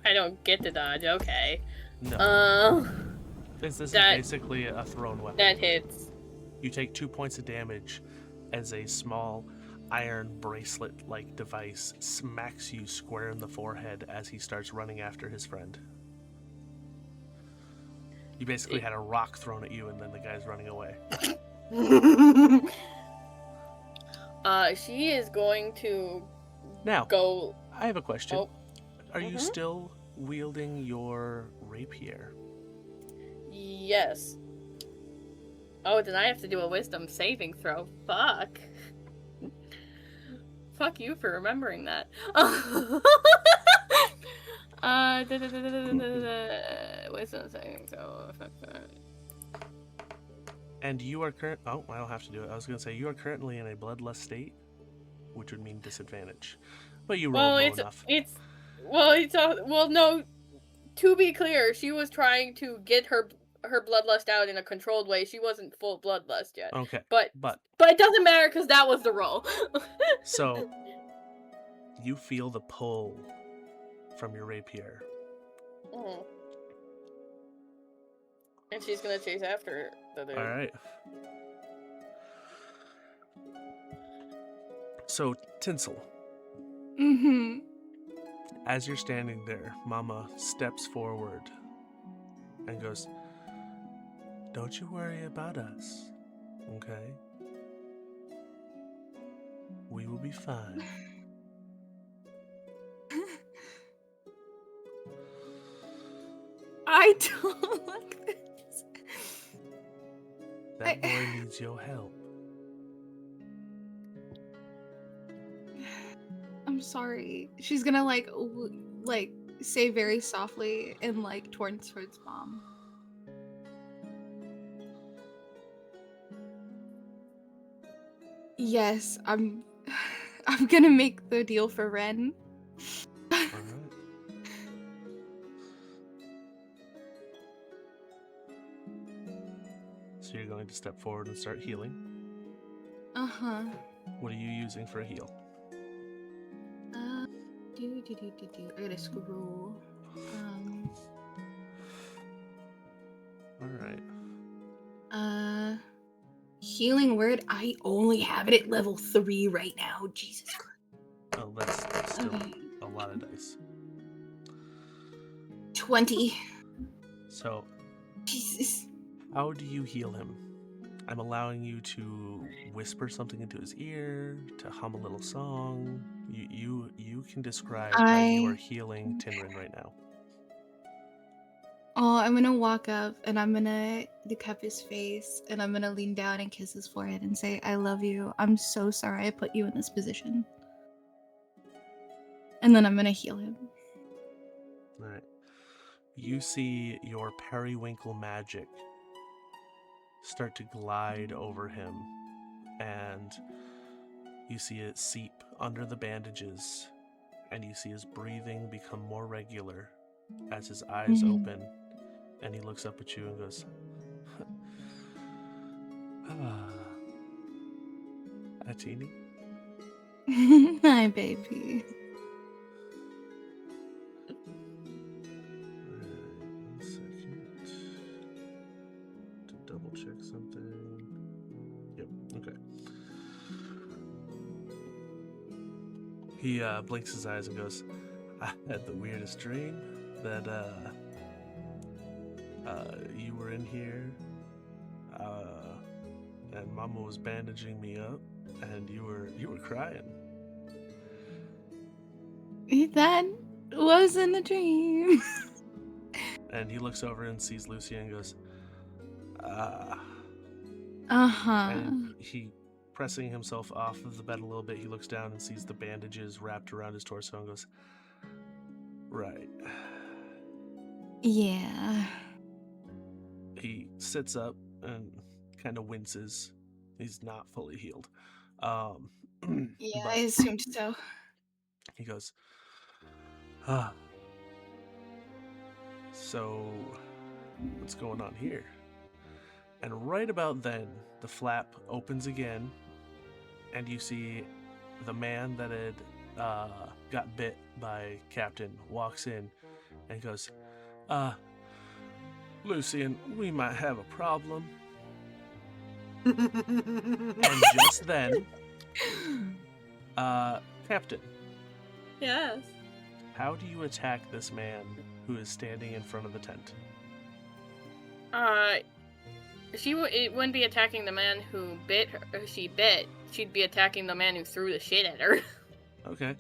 Speaker 3: I don't get to dodge, okay.
Speaker 4: No. This is basically a thrown weapon.
Speaker 3: That hits.
Speaker 4: You take 2 points of damage as a small iron bracelet-like device smacks you square in the forehead as he starts running after his friend. You basically had a rock thrown at you and then the guy's running away.
Speaker 3: She is going to
Speaker 4: Now,
Speaker 3: go...
Speaker 4: I have a question.
Speaker 3: Oh.
Speaker 4: Are you still wielding your rapier?
Speaker 3: Yes. Oh, then I have to do a wisdom saving throw. Fuck. Fuck you for remembering that. Wisdom saving throw. Fuck that.
Speaker 4: And you are Oh, I don't have to do it. I was going to say you are currently in a bloodlust state, which would mean disadvantage. But you rolled low enough.
Speaker 3: No. To be clear, she was trying to get her her bloodlust out in a controlled way. She wasn't full bloodlust yet.
Speaker 4: Okay.
Speaker 3: But
Speaker 4: But
Speaker 3: it doesn't matter because that was the roll.
Speaker 4: so you feel the pull from your rapier.
Speaker 3: Mhm. And she's gonna chase after the dude.
Speaker 4: All right. So Tinsel,
Speaker 10: Mm-hmm.
Speaker 4: as you're standing there, Mama steps forward and goes, "Don't you worry about us, okay? We will be fine."
Speaker 10: I don't like this.
Speaker 4: That boy needs your help.
Speaker 10: I'm sorry. She's gonna like say very softly and like towards mom. Yes, I'm gonna make the deal for Ren.
Speaker 4: All right. So you're going to step forward and start healing.
Speaker 10: Uh-huh.
Speaker 4: What are you using for a heal?
Speaker 10: I gotta scroll.
Speaker 4: All right.
Speaker 10: Healing word. I only have it at level 3 right now. Jesus Christ.
Speaker 4: Oh, that's still
Speaker 10: Okay.
Speaker 4: a lot of dice.
Speaker 10: 20.
Speaker 4: So,
Speaker 10: Jesus.
Speaker 4: how do you heal him? I'm allowing you to whisper something into his ear, to hum a little song. You can describe how you are healing Tinrin right now.
Speaker 10: Oh, I'm gonna walk up and I'm gonna cup his face and I'm gonna lean down and kiss his forehead and say, "I love you. I'm so sorry I put you in this position." And then I'm gonna heal him.
Speaker 4: All right. You see your periwinkle magic start to glide over him, and you see it seep under the bandages, and you see his breathing become more regular as his eyes open, and he looks up at you and goes, Atini?
Speaker 10: Hi, baby.
Speaker 4: One second. To double check something. Yep, okay. He blinks his eyes and goes, "I had the weirdest dream that you were in here, and Mama was bandaging me up, and you were crying."
Speaker 10: That wasn't a dream.
Speaker 4: And he looks over and sees Lucia and goes,
Speaker 10: Uh-huh.
Speaker 4: And he, pressing himself off of the bed a little bit, he looks down and sees the bandages wrapped around his torso and goes, "Right."
Speaker 10: Yeah.
Speaker 4: He sits up and kind of winces. He's not fully healed.
Speaker 10: Yeah,
Speaker 4: but
Speaker 10: I assumed so.
Speaker 4: he goes, "So, what's going on here?" And right about then, the flap opens again, and you see the man that had got bit by Captain walks in and goes, "Lucian, we might have a problem." And just then, Captain,
Speaker 3: Yes.
Speaker 4: how do you attack this man who is standing in front of the tent?
Speaker 3: It wouldn't be attacking the man who bit her. She bit. She'd be attacking the man who threw the shit at her.
Speaker 4: Okay.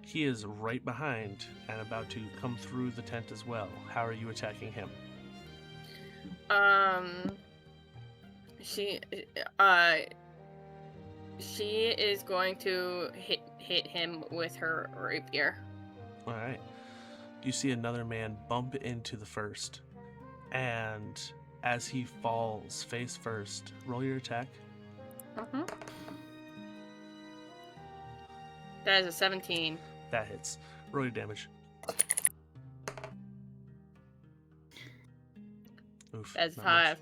Speaker 4: He is right behind and about to come through the tent as well. How are you attacking him?
Speaker 3: She is going to hit him with her rapier.
Speaker 4: All right. You see another man bump into the first, and as he falls face first, roll your attack.
Speaker 3: That is a 17.
Speaker 4: That hits. Roll your damage. Oof. Oof.
Speaker 3: That's
Speaker 4: not much.
Speaker 3: 5.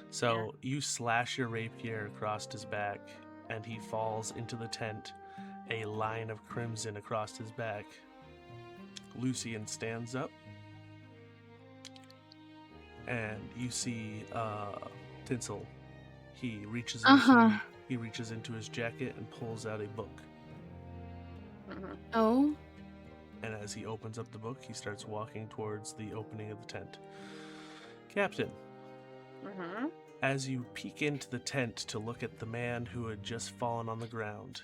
Speaker 4: So you slash your rapier across his back, and he falls into the tent, a line of crimson across his back. Lucian stands up, and you see Tinsel. He reaches into his jacket and pulls out a book.
Speaker 10: Oh.
Speaker 4: And as he opens up the book, he starts walking towards the opening of the tent. Captain, as you peek into the tent to look at the man who had just fallen on the ground,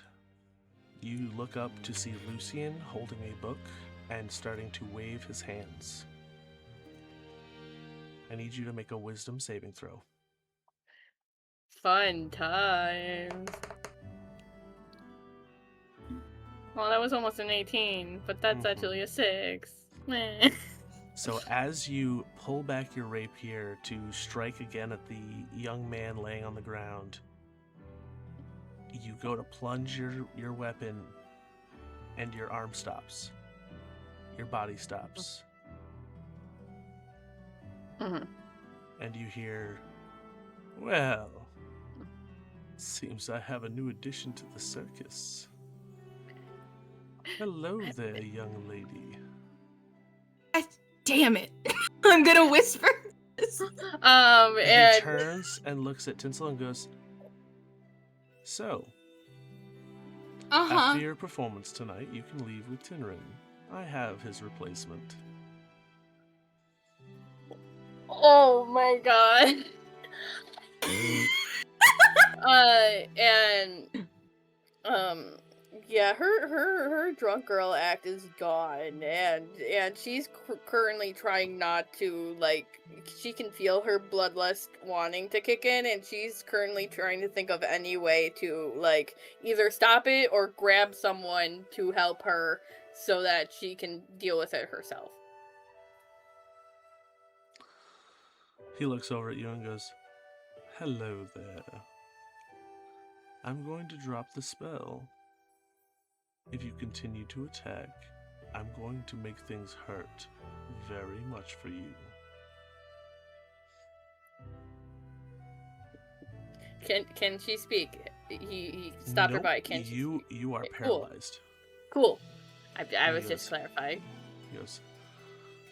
Speaker 4: you look up to see Lucian holding a book and starting to wave his hands. I need you to make a wisdom saving throw.
Speaker 3: Fun times. Well, that was almost an 18, but that's actually a 6. Meh.
Speaker 4: So as you pull back your rapier to strike again at the young man laying on the ground, you go to plunge your weapon, and your arm stops. Your body stops. And you hear, "Well, seems I have a new addition to the circus. Hello there, young lady."
Speaker 10: Damn it. I'm gonna whisper this.
Speaker 4: And
Speaker 3: and
Speaker 4: he turns and looks at Tinsel and goes, "So, after your performance tonight, you can leave with Tinrin. I have his replacement."
Speaker 3: oh my god. Yeah, her drunk girl act is gone, and she's currently trying not to, like, she can feel her bloodlust wanting to kick in, and she's currently trying to think of any way to, like, either stop it or grab someone to help her so that she can deal with it herself.
Speaker 4: He looks over at you and goes, "Hello there. I'm going to drop the spell. If you continue to attack, I'm going to make things hurt very much for you."
Speaker 3: Can she speak? He stopped her
Speaker 4: Nope,
Speaker 3: by. Can she?
Speaker 4: you are
Speaker 3: Okay,
Speaker 4: paralyzed.
Speaker 3: Cool. I was
Speaker 4: He
Speaker 3: just
Speaker 4: goes-
Speaker 3: clarifying.
Speaker 4: He goes,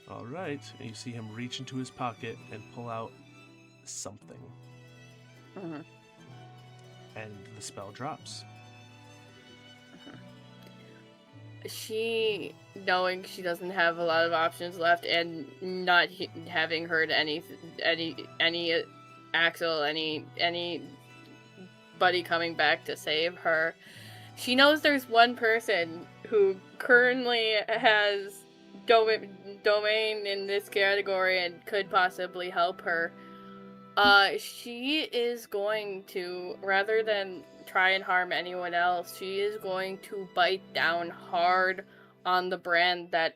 Speaker 4: "All right," and you see him reach into his pocket and pull out something, and the spell drops.
Speaker 3: She, knowing she doesn't have a lot of options left, and not having heard any Axel, anybody coming back to save her, she knows there's one person who currently has domain in this category and could possibly help her. She is going to, rather than try and harm anyone else, she is going to bite down hard on the brand that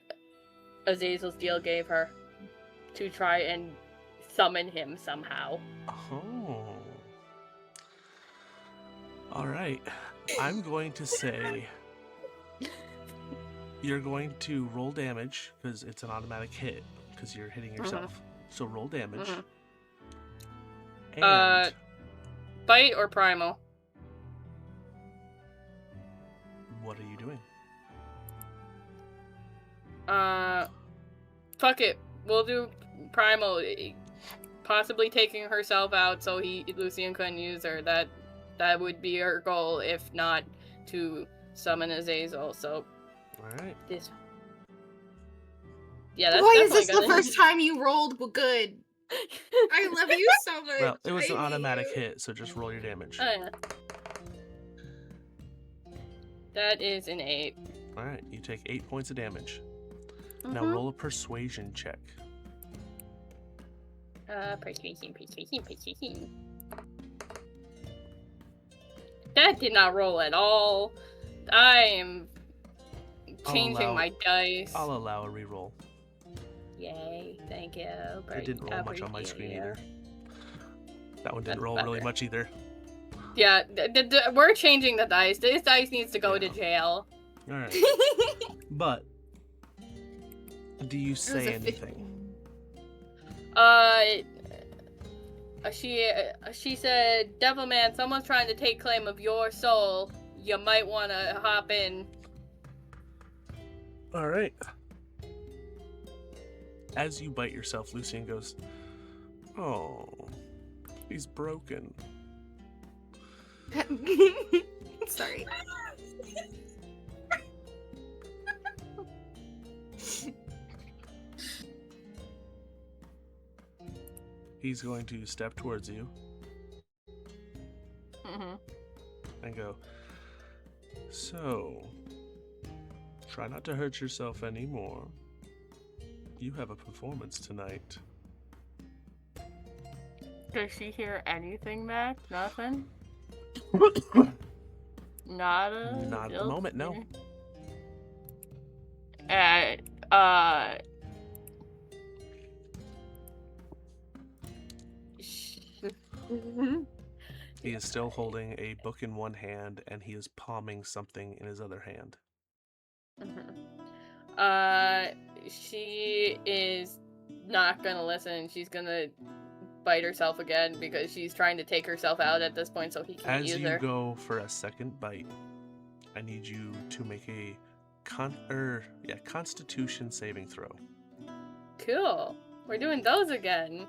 Speaker 3: Azazel's deal gave her to try and summon him somehow.
Speaker 4: Oh. All right. I'm going to say you're going to roll damage because it's an automatic hit because you're hitting yourself. So roll damage. And
Speaker 3: Bite or primal?
Speaker 4: what are you doing?
Speaker 3: Fuck it. We'll do primal. Possibly taking herself out so Lucian couldn't use her. That would be her goal, if not to summon Azazel. So,
Speaker 4: Alright.
Speaker 3: this. Yeah, that's
Speaker 10: Why is
Speaker 3: definitely
Speaker 10: this the
Speaker 3: gonna-
Speaker 10: first time you rolled good? I love you so much.
Speaker 4: Well, it was an
Speaker 10: I hate
Speaker 4: automatic
Speaker 10: you.
Speaker 4: hit, so just roll your damage.
Speaker 3: Oh, yeah. That is an 8.
Speaker 4: Alright, you take 8 points of damage. Now roll a persuasion check.
Speaker 3: Persuasion. That did not roll at all. I am changing my dice.
Speaker 4: I'll allow a reroll.
Speaker 3: Yay, thank you.
Speaker 4: It didn't roll much on my screen
Speaker 3: Appreciate
Speaker 4: either. That one didn't
Speaker 3: That's
Speaker 4: roll really
Speaker 3: better.
Speaker 4: much either.
Speaker 3: Yeah, we're changing the dice. This dice needs to go to jail.
Speaker 4: Alright. But, do you say
Speaker 10: a
Speaker 4: anything?
Speaker 3: She said, Devil Man, someone's trying to take claim of your soul. You might want to hop in.
Speaker 4: All right. As you bite yourself, Lucian goes, "Oh, he's broken."
Speaker 10: Sorry.
Speaker 4: He's going to step towards you
Speaker 3: Mm-hmm.
Speaker 4: and go, "So, try not to hurt yourself anymore. You have a performance tonight."
Speaker 3: Does she hear anything, Mac? Nothing? Not
Speaker 4: at the moment, no. He is still holding a book in one hand, and he is palming something in his other hand.
Speaker 3: She is not gonna listen. She's gonna bite herself again because she's trying to take herself out at this point so he can use
Speaker 4: As
Speaker 3: her.
Speaker 4: you go for a second bite, I need you to make a Constitution saving throw.
Speaker 3: Cool. We're doing those again.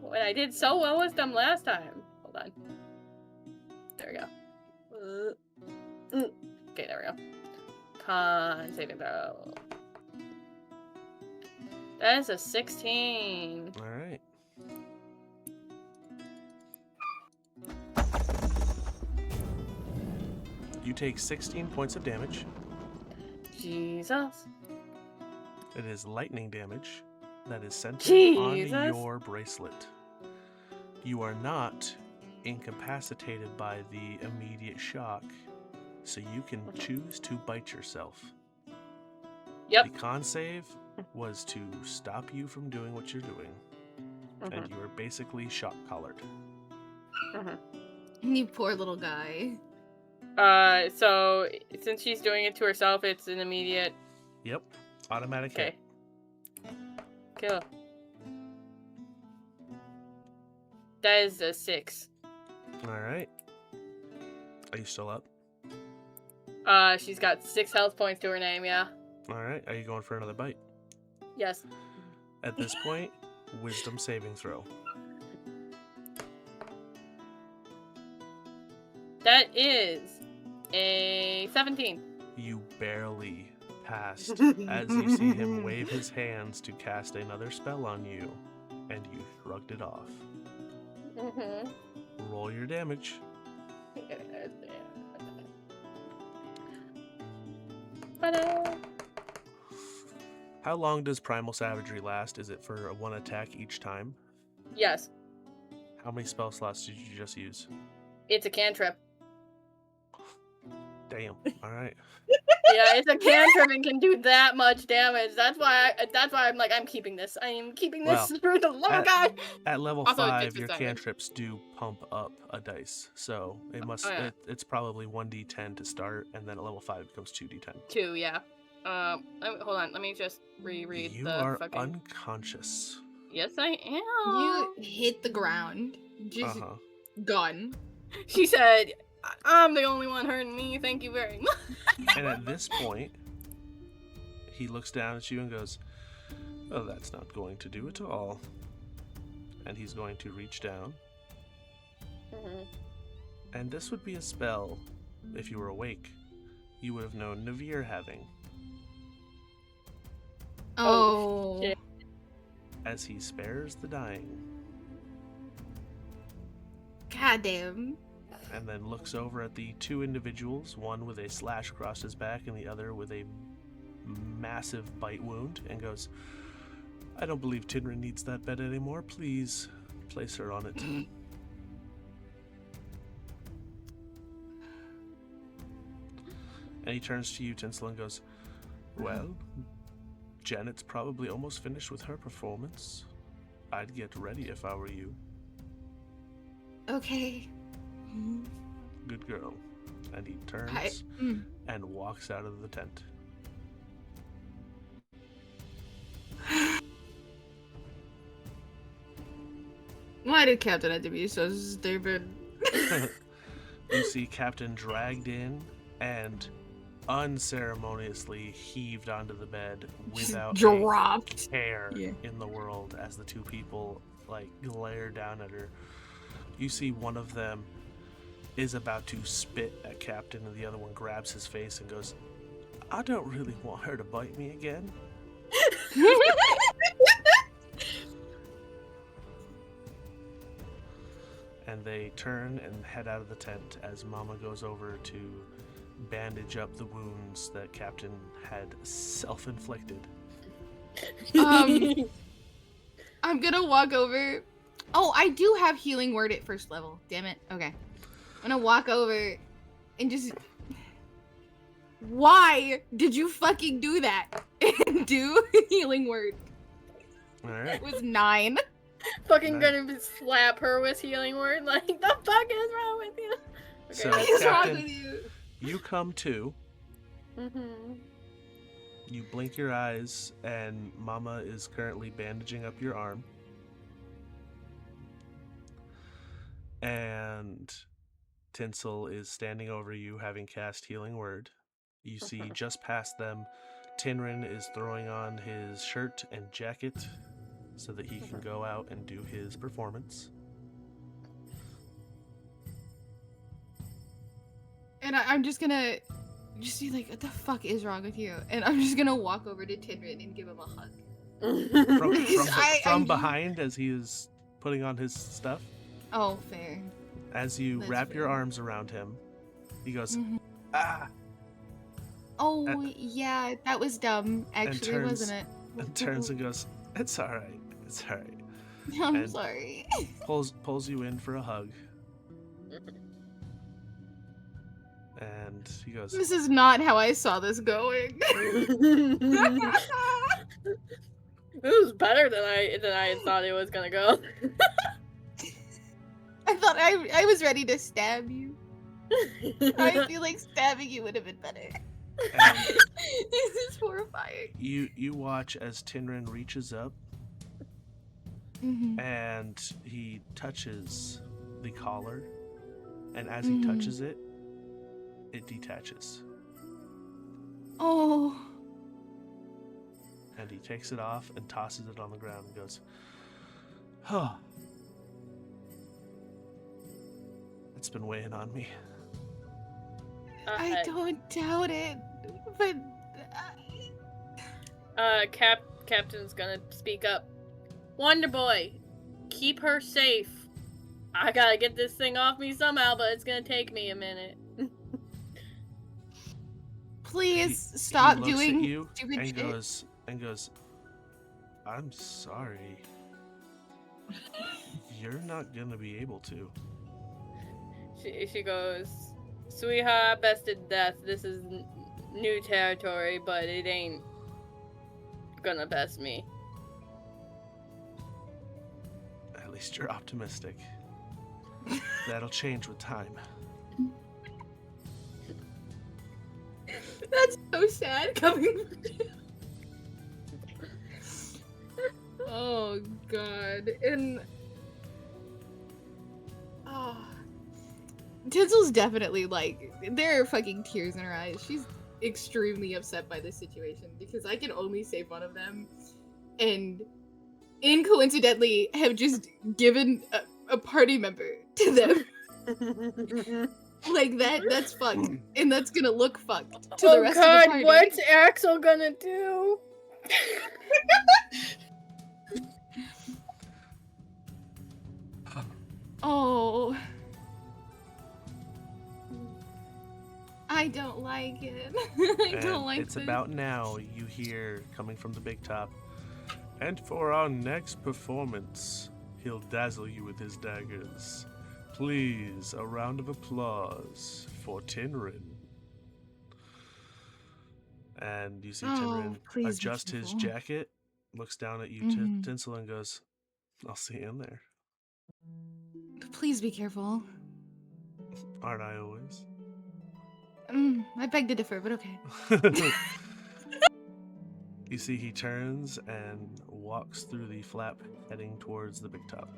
Speaker 3: When I did so well with them last time. Hold on. There we go. Okay, there we go. Con saving throw. That is a 16.
Speaker 4: All right. You take 16 points of damage.
Speaker 3: Jesus.
Speaker 4: It is lightning damage that is centered
Speaker 3: Jesus.
Speaker 4: on your bracelet. You are not incapacitated by the immediate shock, so you can choose to bite yourself.
Speaker 3: Yep.
Speaker 4: The con save was to stop you from doing what you're doing, and you are basically shock collared.
Speaker 10: You poor little guy.
Speaker 3: So since she's doing it to herself, it's an immediate.
Speaker 4: Yep, automatic
Speaker 3: Okay.
Speaker 4: hit.
Speaker 3: Cool. That is a 6.
Speaker 4: All right. Are you still up?
Speaker 3: She's got 6 health points to her name. Yeah.
Speaker 4: All right. Are you going for another bite?
Speaker 3: Yes.
Speaker 4: At this point, wisdom saving throw.
Speaker 3: That is a 17.
Speaker 4: You barely passed as you see him wave his hands to cast another spell on you, and you shrugged it off. Roll your damage. How long does Primal Savagery last? Is it for one attack each time?
Speaker 3: Yes.
Speaker 4: How many spell slots did you just use?
Speaker 3: It's a cantrip.
Speaker 4: Damn. All right.
Speaker 3: Yeah, it's a cantrip and can do that much damage. That's why I'm like, I'm keeping this. I am keeping this for the little guy.
Speaker 4: At level
Speaker 3: Also, it
Speaker 4: 5,
Speaker 3: takes
Speaker 4: your
Speaker 3: its damage.
Speaker 4: cantrips do pump up a dice, so it must.
Speaker 3: Oh, yeah.
Speaker 4: It's probably 1d10 to start, and then at level 5 it becomes 2d10.
Speaker 3: 2, yeah. Hold on. Let me just reread
Speaker 4: You
Speaker 3: the
Speaker 4: are
Speaker 3: fucking.
Speaker 4: unconscious.
Speaker 3: Yes, I am.
Speaker 10: You hit the ground. Just gone.
Speaker 3: She said, I'm the only one hurting me. Thank you very much.
Speaker 4: And at this point, he looks down at you and goes, "Oh, that's not going to do it at all." And he's going to reach down. And this would be a spell, if you were awake, you would have known Navir having.
Speaker 10: Oh.
Speaker 3: shit.
Speaker 4: As he spares the dying,
Speaker 10: Goddamn.
Speaker 4: and then looks over at the two individuals, one with a slash across his back and the other with a massive bite wound, and goes, "I don't believe Tinrin needs that bed anymore. Please place her on it." And he turns to you, Tinsel, and goes, "Well, Janet's probably almost finished with her performance. I'd get ready if I were you."
Speaker 10: Okay.
Speaker 4: Good girl. And he turns and walks out of the tent.
Speaker 10: What? Why did Captain have to be so stupid?
Speaker 4: You see Captain dragged in and unceremoniously heaved onto the bed without
Speaker 10: dropped.
Speaker 4: a care
Speaker 10: Yeah.
Speaker 4: in the world as the two people like glare down at her. You see one of them is about to spit at Captain and the other one grabs his face and goes, I don't really want her to bite me again. And they turn and head out of the tent as Mama goes over to bandage up the wounds that Captain had self-inflicted.
Speaker 10: I'm gonna walk over. Oh, I do have healing word at first level. Damn it. Okay. I'm gonna walk over and just... Why did you fucking do that? And do healing word.
Speaker 4: Alright.
Speaker 10: It was 9.
Speaker 3: Fucking
Speaker 4: Nice.
Speaker 3: gonna slap her with healing word. Like, the fuck is wrong with you? Okay.
Speaker 4: So,
Speaker 10: What is wrong
Speaker 4: Captain,
Speaker 10: with you?
Speaker 4: you come to,
Speaker 3: Mm-hmm.
Speaker 4: you blink your eyes, and Mama is currently bandaging up your arm. And Tinsel is standing over you, having cast Healing Word. You see just past them, Tinrin is throwing on his shirt and jacket so that he can go out and do his performance.
Speaker 10: And I'm just gonna just be like, what the fuck is wrong with you? And I'm just gonna walk over to Tinrin and give him a hug.
Speaker 4: From behind as he is putting on his stuff.
Speaker 10: Oh, fair.
Speaker 4: As you
Speaker 10: That's
Speaker 4: wrap your
Speaker 10: fair.
Speaker 4: arms around him, he goes,
Speaker 10: Mhm.
Speaker 4: ah,
Speaker 10: Oh,
Speaker 4: Uh,
Speaker 10: yeah, that was dumb, actually,
Speaker 4: turns-
Speaker 10: wasn't it?
Speaker 4: and turns and goes, it's alright, it's alright.
Speaker 10: I'm
Speaker 4: and-
Speaker 10: sorry.
Speaker 4: Pulls you in for a hug. And he goes,
Speaker 10: This is not how I saw this going.
Speaker 3: It was better than I thought it was gonna go.
Speaker 10: I thought I was ready to stab you. I feel like stabbing you would have been better.
Speaker 4: and
Speaker 10: This is horrifying.
Speaker 4: you watch as Tinrin reaches up
Speaker 10: Mhm.
Speaker 4: and he touches the collar, and as he
Speaker 10: Mhm.
Speaker 4: touches it, it detaches.
Speaker 10: Oh.
Speaker 4: And he takes it off and tosses it on the ground and goes, oh, it's been weighing on me.
Speaker 10: I don't doubt it, but
Speaker 3: Captain's gonna speak up. Wonder Boy, keep her safe. I gotta get this thing off me somehow, but it's gonna take me a minute.
Speaker 10: please
Speaker 4: He
Speaker 10: stop
Speaker 4: looks
Speaker 10: doing
Speaker 4: at you
Speaker 10: stupid
Speaker 4: and
Speaker 10: shit.
Speaker 4: goes, I'm sorry. You're not gonna be able to.
Speaker 3: She goes, sweetheart, bested death. This is new territory, but it ain't gonna best me.
Speaker 4: At least you're optimistic. That'll change with time.
Speaker 10: That's so sad coming from you. Oh god. And Tinsel's definitely like, there are fucking tears in her eyes. She's extremely upset by this situation because I can only save one of them and coincidentally have just given a party member to them. Like that's fucked. And that's gonna look fucked to the rest of the party.
Speaker 3: What's Axel gonna do?
Speaker 10: Oh. I don't like it. I don't
Speaker 4: And
Speaker 10: like
Speaker 4: it's
Speaker 10: this.
Speaker 4: about now you hear coming from the big top. And for our next performance, he'll dazzle you with his daggers. Please, a round of applause for Tinrin. And you see
Speaker 10: Oh,
Speaker 4: Tinrin
Speaker 10: please be
Speaker 4: adjust his
Speaker 10: careful.
Speaker 4: jacket, looks down at you,
Speaker 10: Mhm.
Speaker 4: Tinsel, and goes, I'll see you in there.
Speaker 10: Please be careful.
Speaker 4: Aren't I always?
Speaker 10: I beg to differ, but okay.
Speaker 4: You see he turns and walks through the flap, heading towards the big top.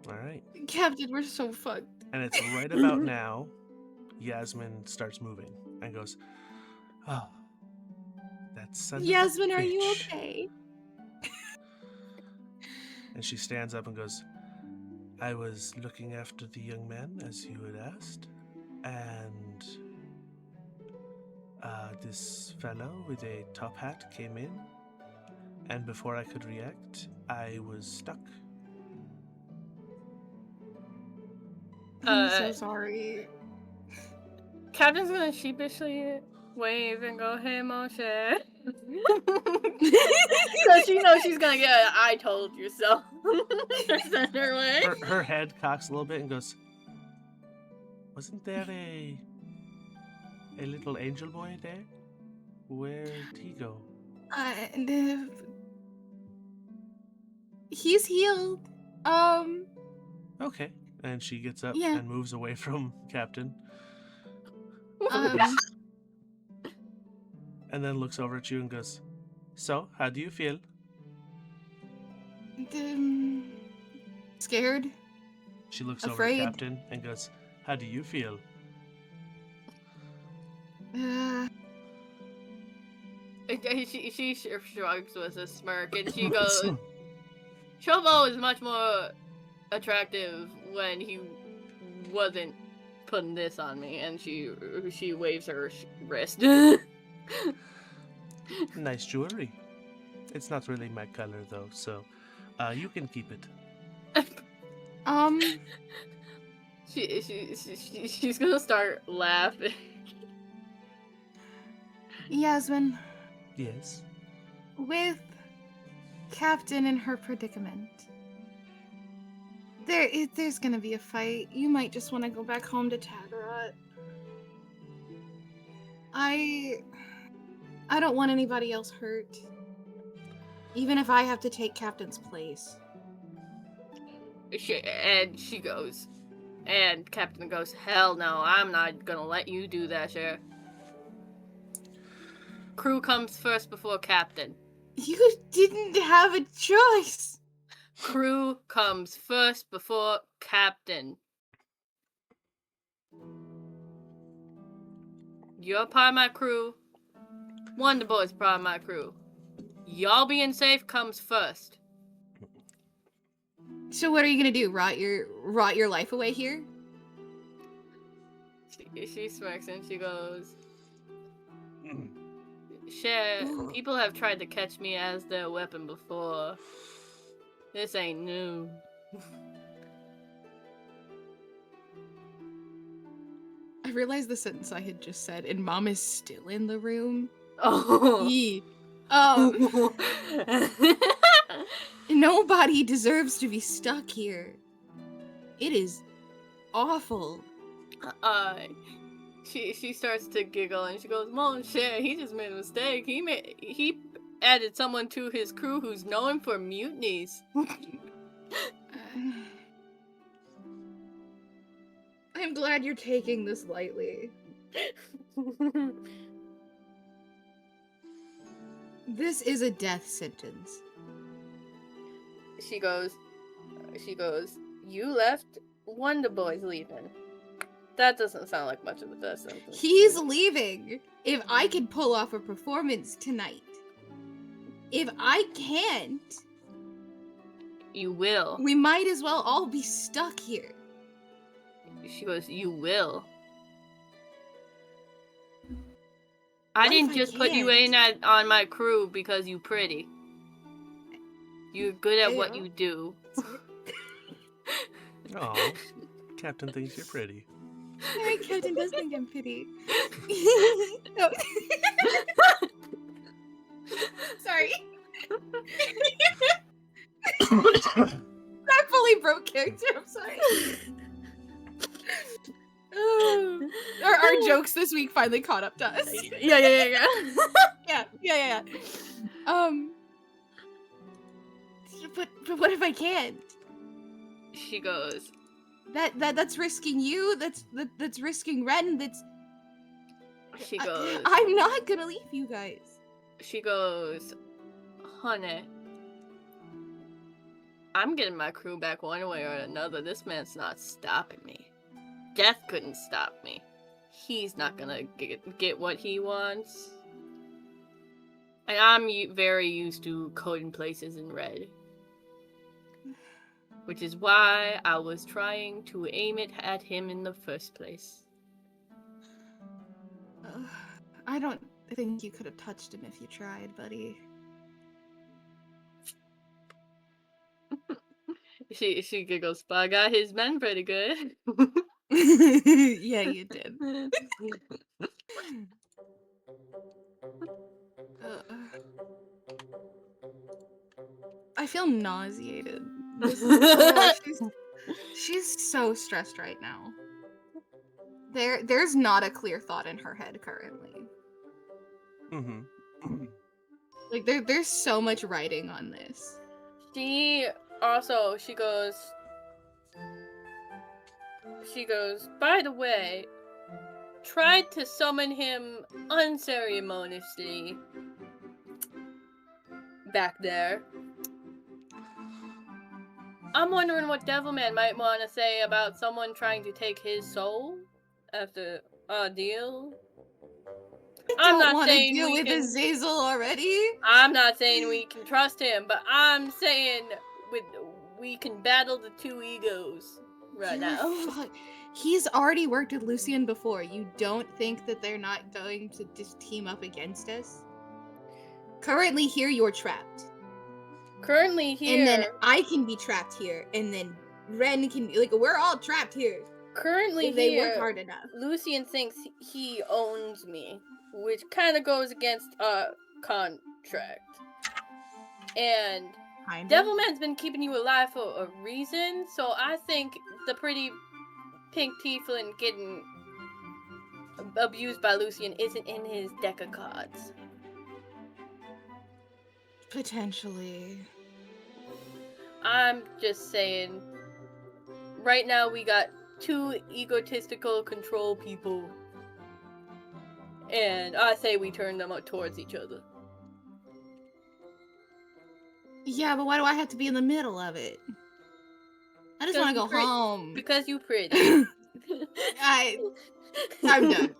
Speaker 4: All right.
Speaker 10: Captain, we're so fucked.
Speaker 4: And it's right about now, Yasmin starts moving and goes, "Oh, that son of a
Speaker 10: Yasmin, are you
Speaker 4: bitch."
Speaker 10: okay?
Speaker 4: And she stands up and goes, "I was looking after the young man as you had asked, and this fellow with a top hat came in, and before I could react, I was stuck."
Speaker 10: I'm so sorry.
Speaker 3: Captain's gonna sheepishly wave and go, "Hey, Moshe." So she knows she's gonna get a "I told you so" sent her way.
Speaker 4: Her head cocks a little bit and goes, "Wasn't there a little angel boy there? Where'd he go?"
Speaker 10: He's healed.
Speaker 4: Okay. And she gets up
Speaker 10: Yeah.
Speaker 4: and moves away from Captain.
Speaker 10: Um,
Speaker 4: And then looks over at you and goes, "So, how do you feel?"
Speaker 10: Scared.
Speaker 4: She looks
Speaker 10: Afraid.
Speaker 4: over at Captain and goes, "How do you feel?"
Speaker 3: She shrugs with a smirk and she goes, "Chobo is much more attractive when he wasn't putting this on me," and she waves her wrist.
Speaker 4: Nice jewelry. It's not really my color though, so you can keep it.
Speaker 3: She's gonna start laughing.
Speaker 10: Yasmin,
Speaker 4: Yes.
Speaker 10: with Captain in her predicament, there's gonna be a fight. You might just want to go back home to Tagarat. I don't want anybody else hurt, even if I have to take Captain's place.
Speaker 3: She goes, and Captain goes, "Hell no, I'm not gonna let you do that, sir. Crew comes first before Captain.
Speaker 10: You didn't have a choice."
Speaker 3: Crew comes first before Captain. You're part of my crew. Wonder Boy's part of my crew. Y'all being safe comes first."
Speaker 10: So what are you gonna do? Rot your life away here?
Speaker 3: She smirks and she goes, "Shit, people have tried to catch me as their weapon before. This ain't new."
Speaker 10: I realized the sentence I had just said, and Mom is still in the room.
Speaker 3: Oh.
Speaker 10: Yee. Nobody deserves to be stuck here. It is awful.
Speaker 3: She starts to giggle and she goes, "Mom, shit, he just made a mistake. He added someone to his crew who's known for mutinies."
Speaker 10: I'm glad you're taking this lightly. This is a death sentence.
Speaker 3: She goes, "You left, Wonder Boy's leaving." That doesn't sound like much of a death sentence.
Speaker 10: He's leaving. If I can pull off a performance tonight. If I can't,
Speaker 3: You will.
Speaker 10: we might as well all be stuck here.
Speaker 3: She goes, "You will. I
Speaker 10: What if
Speaker 3: didn't
Speaker 10: I
Speaker 3: just put you
Speaker 10: can't?
Speaker 3: on my crew because you pretty. You're good at what
Speaker 10: Yeah.
Speaker 3: you do."
Speaker 4: Oh, Captain thinks you're pretty.
Speaker 10: My Captain does think I'm pretty. No. Sorry. I fully broke character. I'm sorry. Our jokes this week finally caught up to us.
Speaker 3: Yeah.
Speaker 10: Yeah. But what if I can't?
Speaker 3: She goes,
Speaker 10: That's risking you. That's risking Ren.
Speaker 3: she goes,
Speaker 10: I'm not gonna leave you guys.
Speaker 3: she goes, "Honey, I'm getting my crew back one way or another. This man's not stopping me. Death couldn't stop me. He's not gonna get what he wants. And I'm very used to coding places in red. Which is why I was trying to aim it at him in the first place.
Speaker 10: I don't think you could have touched him if you tried, buddy.
Speaker 3: She giggles, but I got his men pretty good.
Speaker 10: Yeah, you did. I feel nauseated. She's so stressed right now. There's not a clear thought in her head currently.
Speaker 4: Mm-hmm.
Speaker 10: Like there's so much writing on this.
Speaker 3: She goes, by the way, tried to summon him unceremoniously back there. I'm wondering what Devilman might want to say about someone trying to take his soul after a deal. I'm not saying
Speaker 10: deal
Speaker 3: we
Speaker 10: with
Speaker 3: can
Speaker 10: Azazel already.
Speaker 3: I'm not saying we can trust him, but I'm saying we can battle the two egos right now.
Speaker 10: He's already worked with Lucian before. You don't think that they're not going to just team up against us? Currently here, you're trapped.
Speaker 3: Currently here.
Speaker 10: And then I can be trapped here. And then Ren can be, like, we're all trapped here.
Speaker 3: Currently
Speaker 10: if they
Speaker 3: here,
Speaker 10: work hard enough.
Speaker 3: Lucian thinks he owns me, which kind of goes against a contract. And Devilman's been keeping you alive for a reason, so I think the pretty pink tiefling getting abused by Lucian isn't in his deck of cards.
Speaker 10: Potentially.
Speaker 3: I'm just saying, right now we got two egotistical control people, and I say we turn them out towards each other.
Speaker 10: Yeah, but why do I have to be in the middle of it? I just want to go home.
Speaker 3: Because you pretty.
Speaker 10: I'm done.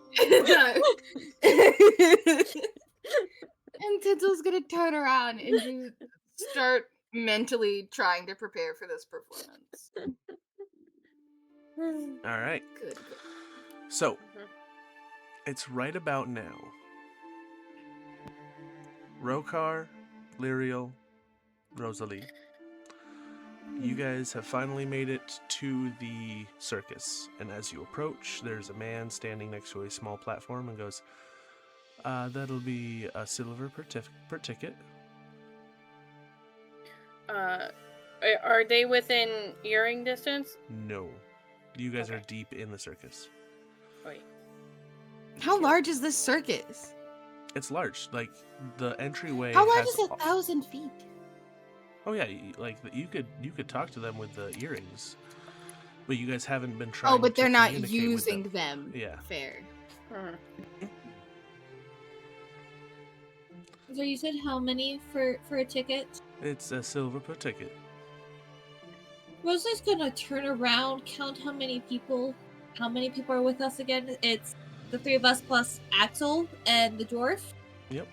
Speaker 10: And Tinsel's gonna turn around and just start mentally trying to prepare for this performance.
Speaker 4: All right.
Speaker 10: Good.
Speaker 4: So, it's right about now. Rokar, Lyriel, Rosalie, you guys have finally made it to the circus. And as you approach, there's a man standing next to a small platform and goes, that'll be a silver per ticket.
Speaker 3: Are they within earring distance?
Speaker 4: No. You guys are deep in the circus.
Speaker 3: Wait.
Speaker 10: How large is this circus?
Speaker 4: It's large. Like, the entryway
Speaker 10: How large
Speaker 4: has
Speaker 10: is 1,000 feet?
Speaker 4: Oh yeah, like you could talk to them with the earrings, but you guys haven't been trying.
Speaker 10: Oh, but they're not
Speaker 4: communicate
Speaker 10: using
Speaker 4: with
Speaker 10: them.
Speaker 4: Yeah.
Speaker 10: Fair.
Speaker 11: So you said how many for a ticket?
Speaker 4: It's a silver per ticket.
Speaker 11: Rosalie's gonna turn around, count how many people are with us again. It's the three of us plus Axel and the dwarf.
Speaker 4: Yep.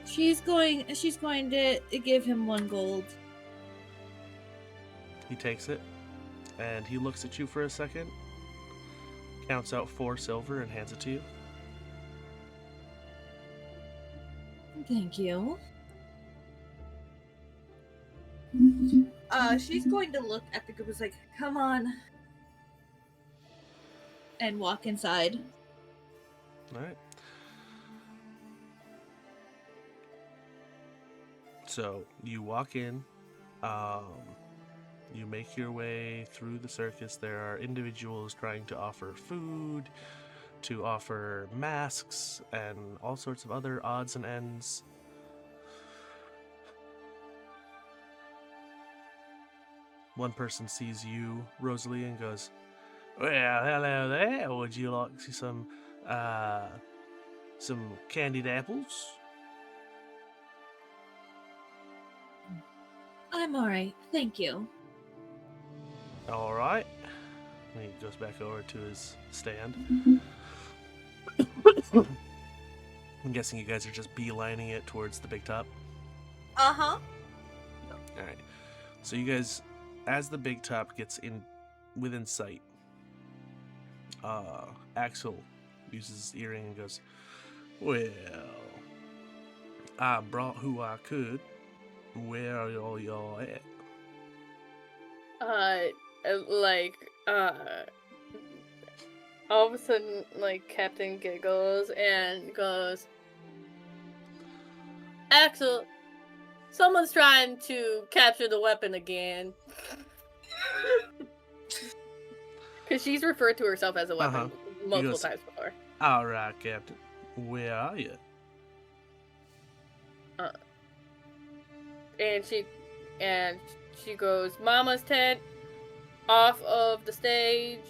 Speaker 11: She's going to give him 1 gold.
Speaker 4: He takes it, and he looks at you for a second, counts out 4 silver, and hands it to you.
Speaker 11: Thank you. She's going to look at the group as like, come on, and walk inside.
Speaker 4: All right. So you walk in, you make your way through the circus. There are individuals trying to offer food, to offer masks, and all sorts of other odds and ends. One person sees you, Rosalie, and goes, "Well, hello there. Would you like some candied apples?"
Speaker 11: I'm alright, thank you.
Speaker 4: All right. And he goes back over to his stand. I'm guessing you guys are just beelining it towards the big top.
Speaker 9: Uh-huh.
Speaker 4: All right. So you guys, as the big top gets in within sight, Axel uses his earring and goes, "Well, I brought who I could. Where are all y'all at?"
Speaker 3: All of a sudden, like, Captain giggles and goes, "Axel, someone's trying to capture the weapon again." Because she's referred to herself as a weapon multiple times before.
Speaker 4: "All right, Captain. Where are you?"
Speaker 3: And she goes, "Mama's tent, off of the stage.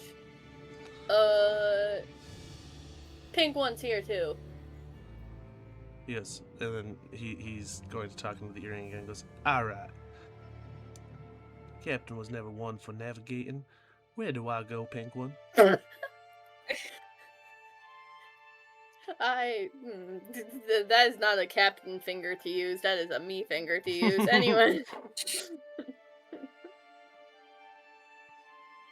Speaker 3: Pink one's here too."
Speaker 4: Yes, and then he's going to talk into the earring again and goes, "All right. Captain was never one for navigating. Where do I go, Pink One?"
Speaker 3: That is not a captain finger to use. That is a me finger to use. Anyway.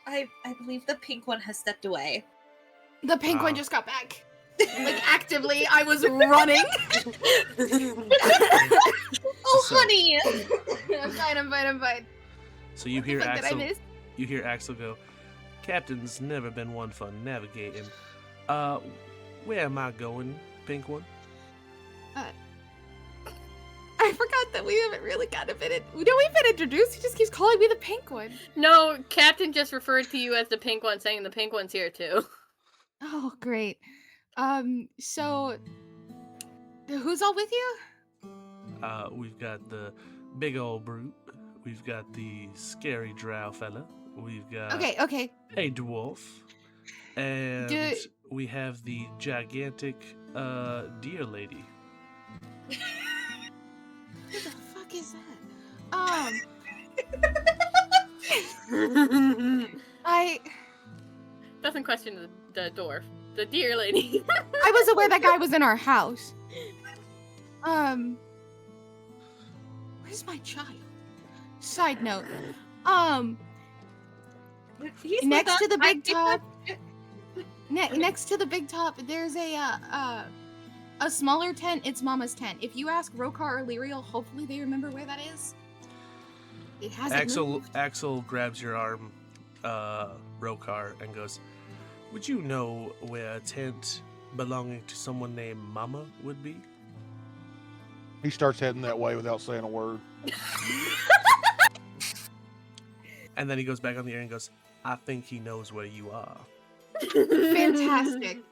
Speaker 11: I believe the pink one has stepped away.
Speaker 10: The pink one just got back. Like, actively, I was running.
Speaker 11: Oh, honey!
Speaker 10: I'm fine.
Speaker 4: So you hear
Speaker 10: What the fuck did I
Speaker 4: Axel.
Speaker 10: miss?
Speaker 4: You hear Axel go, "Captain's never been one for navigating. Where am I going, Pink One?"
Speaker 10: I forgot that we haven't really gotten a bit. We've been introduced. He just keeps calling me the pink one.
Speaker 3: No, Captain just referred to you as the pink one, saying the pink one's here too.
Speaker 10: Oh, great. So who's all with you?
Speaker 4: We've got the big old brute. We've got the scary drow fella. We've got
Speaker 10: Okay.
Speaker 4: a dwarf. And we have the gigantic deer lady.
Speaker 10: Who the fuck is that? I
Speaker 3: Doesn't question the dwarf. The deer lady.
Speaker 10: I was aware that guy was in our house. Where's my child? Side note.
Speaker 11: He's
Speaker 10: Next to the big top. Next to the big top, there's a smaller tent. It's Mama's tent. If you ask Rokar or Lyriel, hopefully they remember where that is. It hasn't moved.
Speaker 4: Axel grabs your arm, Rokar, and goes, "Would you know where a tent belonging to someone named Mama would be?"
Speaker 5: He starts heading that way without saying a word.
Speaker 4: And then he goes back on the air and goes, "I think he knows where you are."
Speaker 10: Fantastic.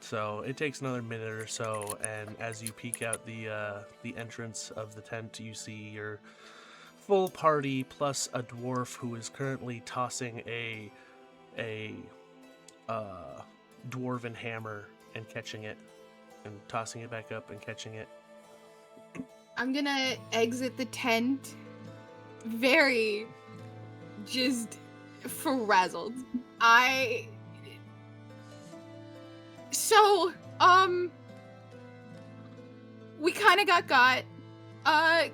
Speaker 4: So it takes another minute or so, and as you peek out the entrance of the tent, you see your full party plus a dwarf who is currently tossing a dwarven hammer and catching it, and tossing it back up and catching it.
Speaker 10: I'm gonna exit the tent very just frazzled. We kind of got.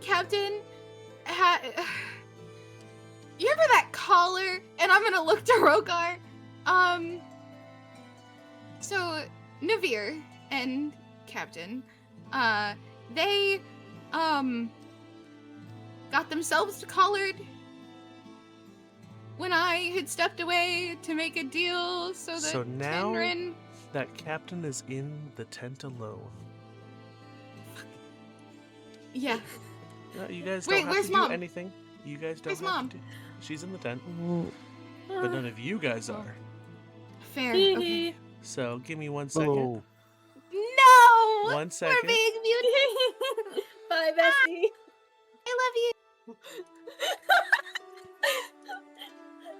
Speaker 10: Captain, you remember that collar? And I'm gonna look to Rokar. So Navir and Captain, they, got themselves collared when I had stepped away to make a deal so that
Speaker 4: So now
Speaker 10: Tenrin...
Speaker 4: that Captain is in the tent alone.
Speaker 10: Yeah.
Speaker 4: You guys
Speaker 10: Wait,
Speaker 4: don't have
Speaker 10: where's
Speaker 4: to do
Speaker 10: Mom?
Speaker 4: anything. You guys don't
Speaker 10: Where's
Speaker 4: have
Speaker 10: Mom?
Speaker 4: to do. She's in the tent, but none of you guys are.
Speaker 10: Fair. Okay.
Speaker 4: So give me 1 second.
Speaker 5: Oh.
Speaker 10: No!
Speaker 4: 1 second.
Speaker 10: We're being muted.
Speaker 3: Bye, Bessie.
Speaker 10: I love you.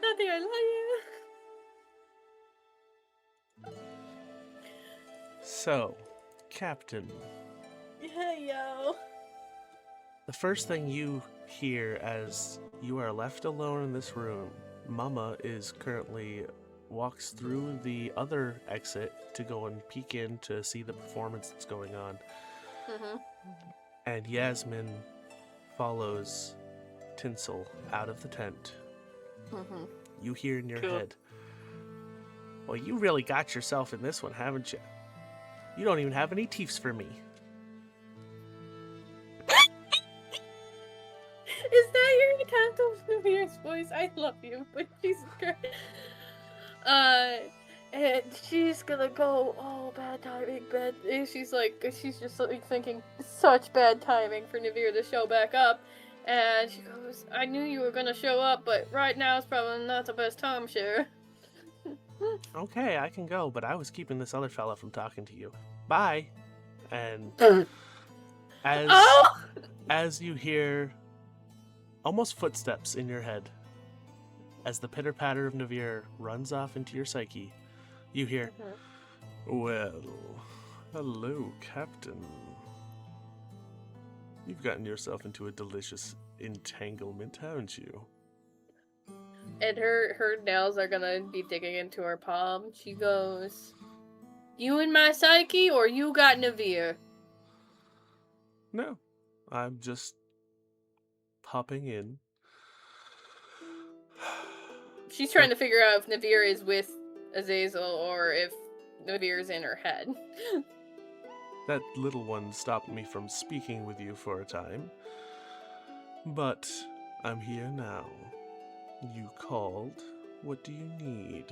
Speaker 3: Nothing, I love you.
Speaker 4: So, Captain,
Speaker 3: Hey, yo.
Speaker 4: The first thing you hear as you are left alone in this room, Mama is currently walks through the other exit to go and peek in to see the performance that's going on.
Speaker 3: Mm-hmm.
Speaker 4: And Yasmin follows Tinsel out of the tent.
Speaker 3: Mm-hmm.
Speaker 4: You hear in your
Speaker 3: Cool.
Speaker 4: head, well, you really got yourself in this one, haven't you? You don't even have any teeths for me.
Speaker 3: Is that your attempt of Navir's voice? I love you, but Jesus Christ. And she's gonna go, oh, bad timing, bad. And she's just like thinking, such bad timing for Navir to show back up. And she goes, I knew you were gonna show up, but right now is probably not the best time, Cher.
Speaker 4: Okay, I can go, but I was keeping this other fella from talking to you. Bye. And as you hear almost footsteps in your head, as the pitter-patter of Navir runs off into your psyche, you hear, well, hello, Captain. You've gotten yourself into a delicious entanglement, haven't you?
Speaker 3: And her nails are gonna be digging into her palm. She goes, you in my psyche, or you got Navir?
Speaker 4: No, I'm just popping in.
Speaker 3: She's trying to figure out if Navir is with Azazel or if Navir is in her head.
Speaker 4: That little one stopped me from speaking with you for a time. But I'm here now. You called. What do you need?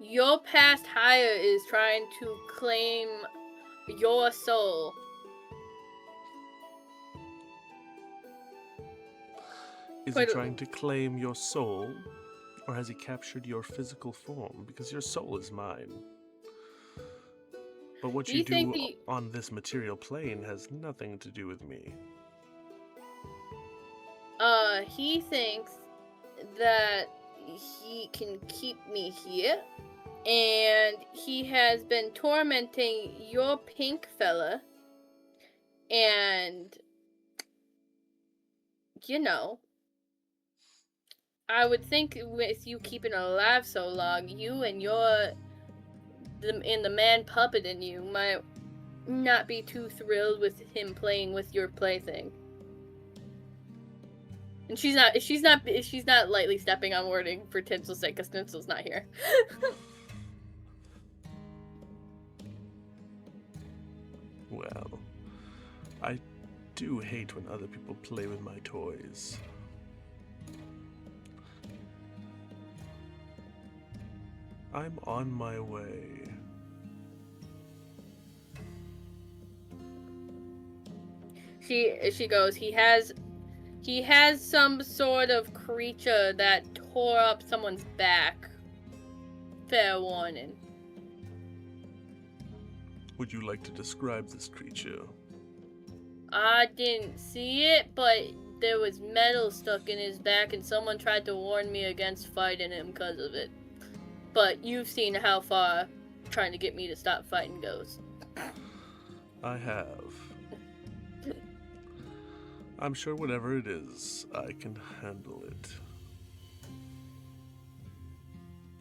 Speaker 3: Your past hire is trying to claim your soul.
Speaker 4: Is he trying to claim your soul? Or has he captured your physical form? Because your soul is mine. But what you do on this material plane has nothing to do with me.
Speaker 3: He thinks that he can keep me here, and he has been tormenting your pink fella, and, you know, I would think with you keeping alive so long, you and the man puppet in you might not be too thrilled with him playing with your plaything. And she's not lightly stepping on wording for Tinsel's sake, because Tinsel's not here.
Speaker 4: Well, I do hate when other people play with my toys. I'm on my way.
Speaker 3: She goes, he has some sort of creature that tore up someone's back. Fair warning.
Speaker 4: Would you like to describe this creature?
Speaker 3: I didn't see it, but there was metal stuck in his back and someone tried to warn me against fighting him because of it. But you've seen how far trying to get me to stop fighting goes.
Speaker 4: I have. I'm sure whatever it is, I can handle it.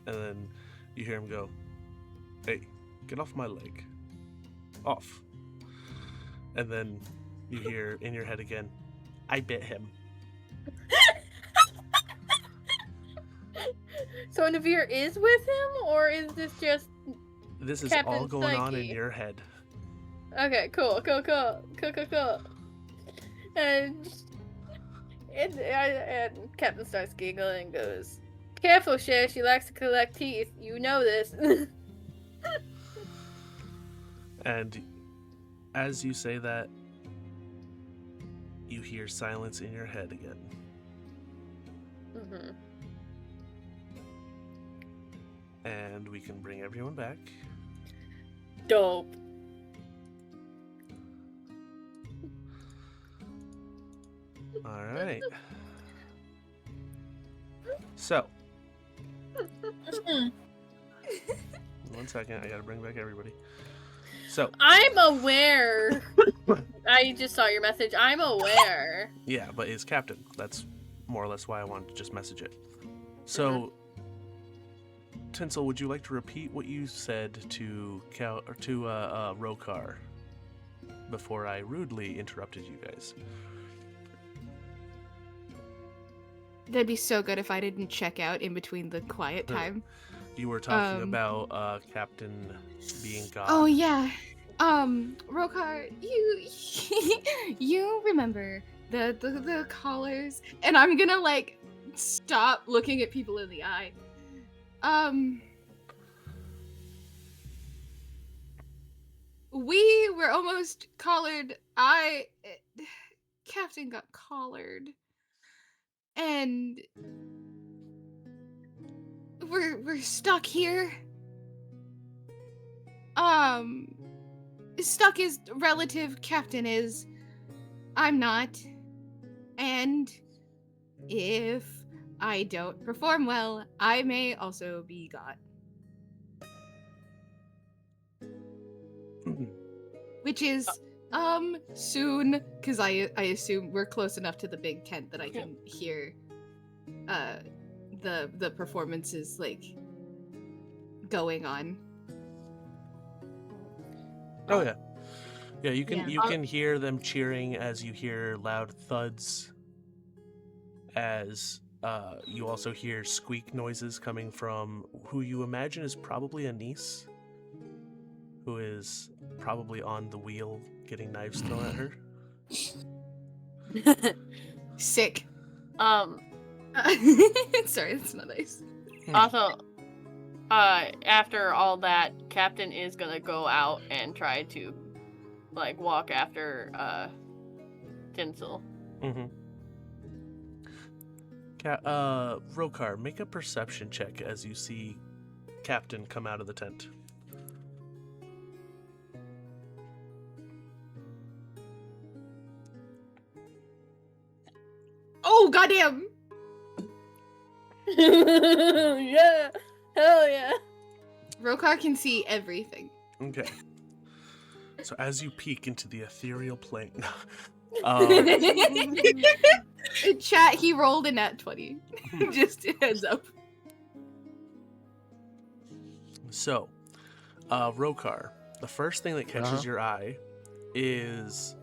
Speaker 4: And then you hear him go, hey, get off my leg. Off. And then you hear in your head again, I bit him.
Speaker 3: So Navir is with him, or is this just
Speaker 4: This is
Speaker 3: Captain
Speaker 4: all going on in
Speaker 3: Psyche?
Speaker 4: your head.
Speaker 3: Okay, cool. And Captain starts giggling and goes, careful, Cher, she likes to collect teeth. You know this.
Speaker 4: And as you say that, you hear silence in your head again.
Speaker 3: Mm-hmm.
Speaker 4: And we can bring everyone back.
Speaker 3: Dope.
Speaker 4: All right. So, one second, I gotta bring back everybody. So
Speaker 3: I'm aware. I just saw your message. I'm aware.
Speaker 4: yeah, but is Captain. That's more or less why I wanted to just message it. So, Tinsel, would you like to repeat what you said to Rokar before I rudely interrupted you guys?
Speaker 10: That'd be so good if I didn't check out in between the quiet time.
Speaker 4: You were talking about Captain being God.
Speaker 10: Oh yeah. Rokar, you remember the collars, and I'm gonna like stop looking at people in the eye. We were almost collared. Captain got collared. And we're stuck here. Stuck is relative, Captain is. I'm not. And if I don't perform well, I may also be got. Which is soon, because I assume we're close enough to the big tent that I can hear the performances like going on.
Speaker 4: Oh yeah. Yeah, you can hear them cheering as you hear loud thuds, as you also hear squeak noises coming from who you imagine is probably a niece, who is probably on the wheel getting knives thrown at her.
Speaker 10: Sick. Sorry, that's not nice.
Speaker 3: Also, after all that, Captain is gonna go out and try to, like, walk after, Tinsel.
Speaker 4: Mm-hmm. Rokar, make a perception check as you see Captain come out of the tent.
Speaker 10: Oh, goddamn!
Speaker 3: Yeah! Hell yeah!
Speaker 10: Rokar can see everything.
Speaker 4: Okay. So as you peek into the ethereal plane,
Speaker 10: In chat, he rolled a nat 20. Just a heads up.
Speaker 4: So, Rokar, the first thing that catches your eye is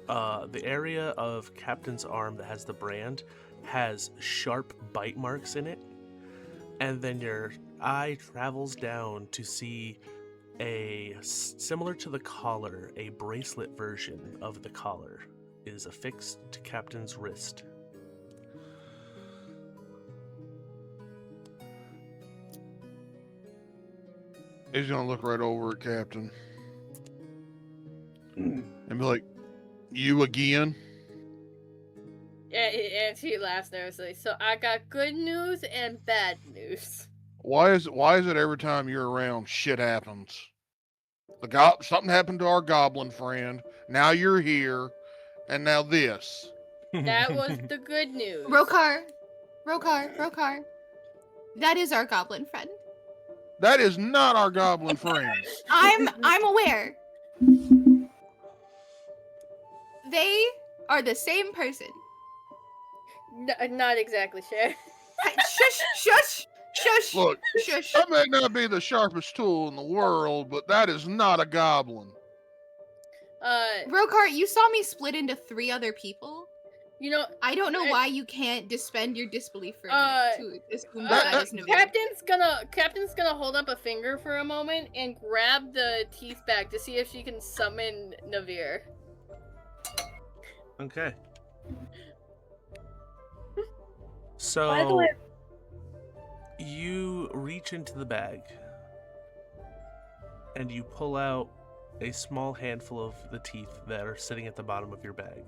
Speaker 4: the area of Captain's arm that has the brand has sharp bite marks in it, and then your eye travels down to see similar to the collar, a bracelet version of the collar is affixed to Captain's wrist.
Speaker 5: He's gonna look right over at Captain and be like, "You again?"
Speaker 3: And she laughs nervously. So I got good news and bad news.
Speaker 5: Why is it every time you're around, shit happens? Something happened to our goblin friend. Now you're here, and now this.
Speaker 3: That was the good news.
Speaker 10: Rokar. That is our goblin friend.
Speaker 5: That is not our goblin friend.
Speaker 10: I'm aware. They are the same person.
Speaker 3: Not exactly sure.
Speaker 10: Shush.
Speaker 5: Look,
Speaker 10: Shush.
Speaker 5: that may not be the sharpest tool in the world, but that is not a goblin.
Speaker 10: Rokar, you saw me split into 3 other people.
Speaker 3: You know,
Speaker 10: I don't know why you can't suspend your disbelief for a minute to assume that is Naveer.
Speaker 3: Captain's gonna hold up a finger for a moment and grab the teeth back to see if she can summon Naveer.
Speaker 4: Okay. So,
Speaker 9: By the way,
Speaker 4: you reach into the bag and you pull out a small handful of the teeth that are sitting at the bottom of your bag.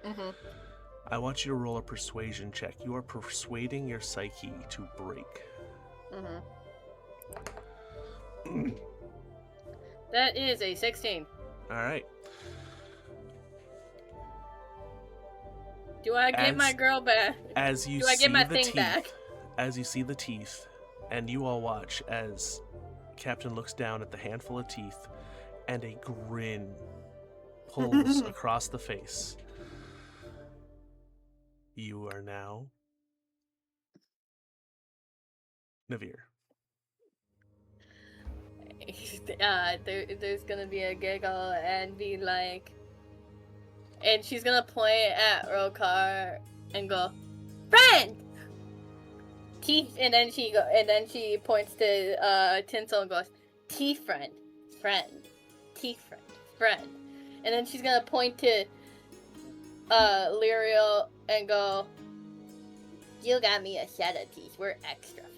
Speaker 3: Mm-hmm.
Speaker 4: I want you to roll a persuasion check. You are persuading your psyche to break.
Speaker 3: Mm-hmm. That is a 16.
Speaker 4: All right.
Speaker 3: Do I get my girl back?
Speaker 4: As you
Speaker 3: Do I
Speaker 4: see
Speaker 3: get my
Speaker 4: the
Speaker 3: thing
Speaker 4: teeth,
Speaker 3: back?
Speaker 4: as you see the teeth, and you all watch as Captain looks down at the handful of teeth, and a grin pulls across the face. You are now Navir.
Speaker 3: There's gonna be a giggle and be like, and she's gonna point at Rokar and go, friend. Teeth, and then she points to Tinsel and goes, T friend, T friend, and then she's gonna point to Lyriel and go, you got me a set of teeth. We're extra friends.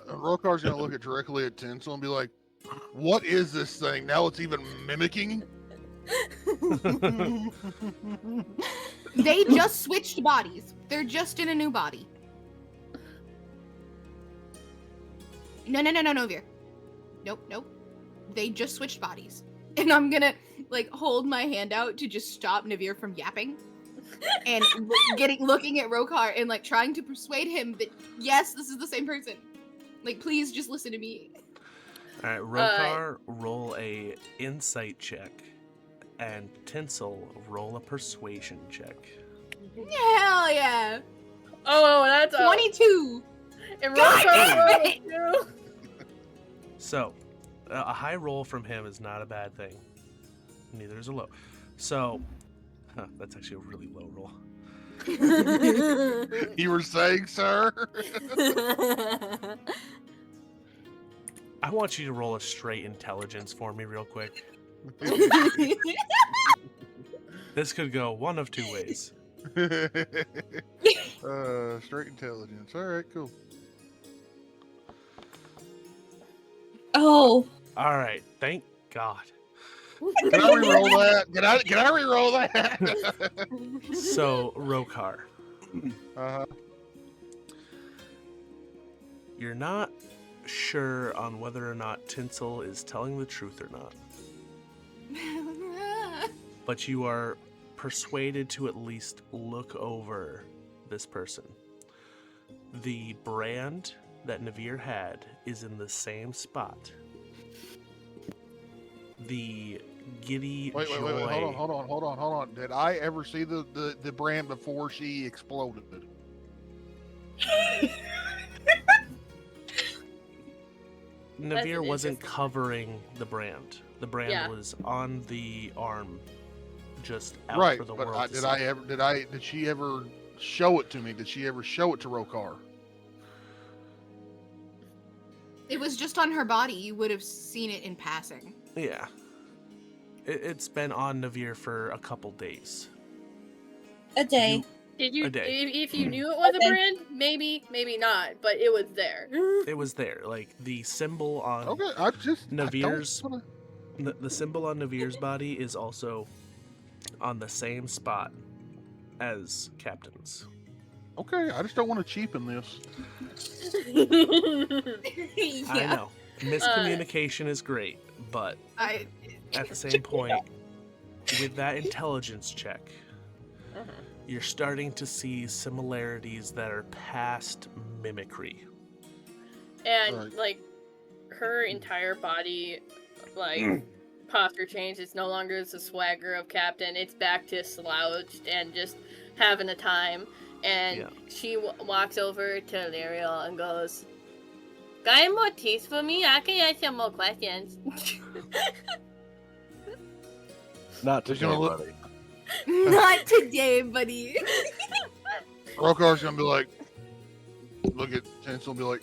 Speaker 5: Rokar's gonna look directly at Tinsel and be like, "What is this thing? Now it's even mimicking."
Speaker 10: They just switched bodies. They're just in a new body. No, Vir. Nope. They just switched bodies. And I'm gonna, like, hold my hand out to just stop Navir from yapping. And looking at Rokar and, like, trying to persuade him that, yes, this is the same person. Like, please just listen to me.
Speaker 4: Alright, Rokar, roll a insight check. And Tinsel, roll a persuasion check.
Speaker 10: Hell yeah.
Speaker 3: Oh, that's
Speaker 10: 22.
Speaker 3: And
Speaker 10: God
Speaker 3: Rokar
Speaker 10: damn it.
Speaker 3: rolled 2.
Speaker 4: So, a high roll from him is not a bad thing. Neither is a low. So, that's actually a really low roll.
Speaker 5: You were saying, sir?
Speaker 4: I want you to roll a straight intelligence for me real quick. This could go one of two ways.
Speaker 5: Straight intelligence. All right, cool.
Speaker 11: Oh.
Speaker 4: All right, thank God.
Speaker 5: Can I re-roll that? Can I re-roll that?
Speaker 4: So, Rokar,
Speaker 5: Uh-huh.
Speaker 4: you're not sure on whether or not Tinsel is telling the truth or not, but you are persuaded to at least look over this person. The brand that Navir had is in the same spot. The giddy
Speaker 5: Wait,
Speaker 4: joy.
Speaker 5: hold on. Did I ever see the brand before she exploded?
Speaker 4: Navir wasn't covering the brand. The brand was on the arm, just out
Speaker 5: Right,
Speaker 4: for the
Speaker 5: but
Speaker 4: world to see.
Speaker 5: did she ever show it to me? Did she ever show it to Rokar?
Speaker 10: It was just on her body. You would have seen it in passing.
Speaker 4: Yeah. It's been on Navir for a couple days.
Speaker 11: A day.
Speaker 3: Did you?
Speaker 4: A day.
Speaker 3: If you knew it was a brand, maybe not, but it was there.
Speaker 4: It was there, like the symbol on
Speaker 5: Okay,
Speaker 4: Navir's. The symbol on Navir's body is also on the same spot as Captain's.
Speaker 5: Okay, I just don't want to cheapen this.
Speaker 4: I know. Miscommunication is great, but at the same point, with that intelligence check, you're starting to see similarities that are past mimicry.
Speaker 3: And like her entire body, like posture changed. It's no longer the swagger of Captain. It's back to slouched and just having a time. And she walks over to Lyriel and goes, "Got any more teeth for me? I can ask some more questions."
Speaker 8: Not today, buddy.
Speaker 10: Not today, buddy.
Speaker 5: Rokar's gonna be like, look at Tinsel and be like,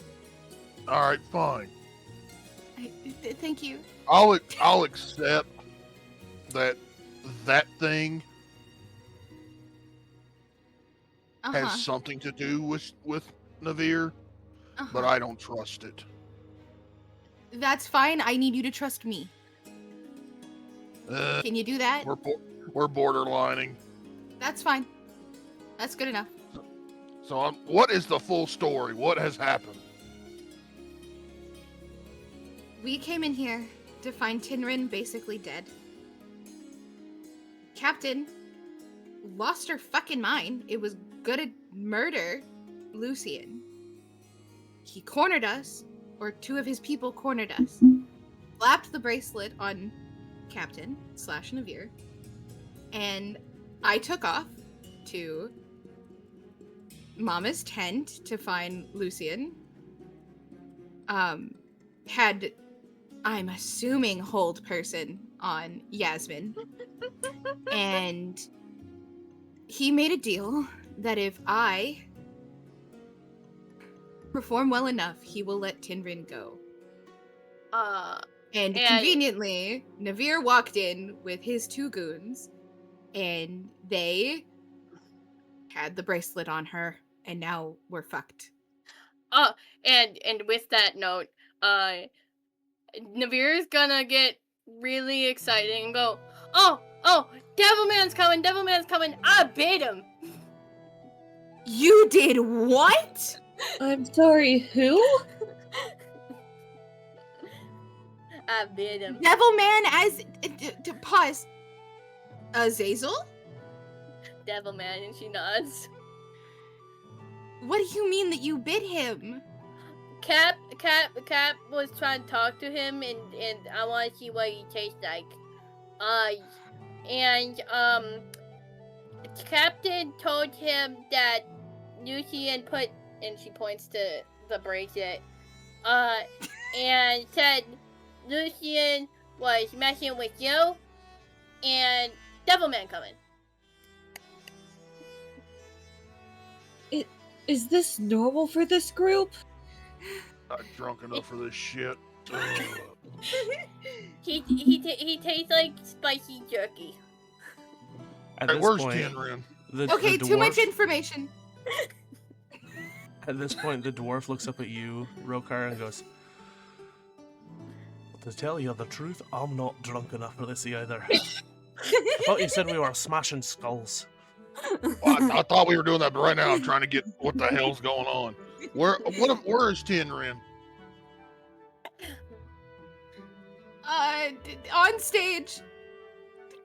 Speaker 5: all right, fine.
Speaker 10: Thank you.
Speaker 5: I'll accept that thing has something to do with Navir, but I don't trust it.
Speaker 10: That's fine. I need you to trust me. Can you do that?
Speaker 5: We're borderlining.
Speaker 10: That's fine. That's good enough.
Speaker 5: So what is the full story? What has happened?
Speaker 10: We came in here to find Tinrin basically dead. Captain lost her fucking mind. It was gonna murder Lucian. He cornered us, or two of his people cornered us. slapped the bracelet on Captain / Navir, and I took off to Mama's tent to find Lucian. Had, I'm assuming, hold person on Yasmin. And he made a deal that if I perform well enough, he will let Tinrin go. And conveniently, Navir walked in with his 2 goons, and they had the bracelet on her, and now we're fucked.
Speaker 3: And with that note, Navir's gonna get really excited and go, oh, Devilman's coming, I bit him.
Speaker 10: You did what?
Speaker 11: I'm sorry, who?
Speaker 3: I bit him.
Speaker 10: Devilman as, pause, Azazel?
Speaker 3: Devilman, and she nods.
Speaker 10: What do you mean that you bit him?
Speaker 3: Cap was trying to talk to him, and I want to see what he tastes like. Captain told him that Lucian put, and she points to the bracelet, and said Lucian was messing with you, and Devilman coming.
Speaker 11: Is this normal for this group?
Speaker 5: Not drunk enough for this shit.
Speaker 3: He tastes like spicy jerky.
Speaker 4: At
Speaker 5: Hey,
Speaker 4: this
Speaker 5: where's
Speaker 4: point,
Speaker 5: Tinrin?
Speaker 10: Okay,
Speaker 4: the
Speaker 10: too much
Speaker 4: dwarf-
Speaker 10: information.
Speaker 4: At this point, the dwarf looks up at you, Rokar, and goes, "To tell you the truth, I'm not drunk enough for this either. I thought you said we were smashing skulls."
Speaker 5: Well, I thought we were doing that, but right now I'm trying to get what the hell's going on. Where is Tinrin?
Speaker 10: On stage.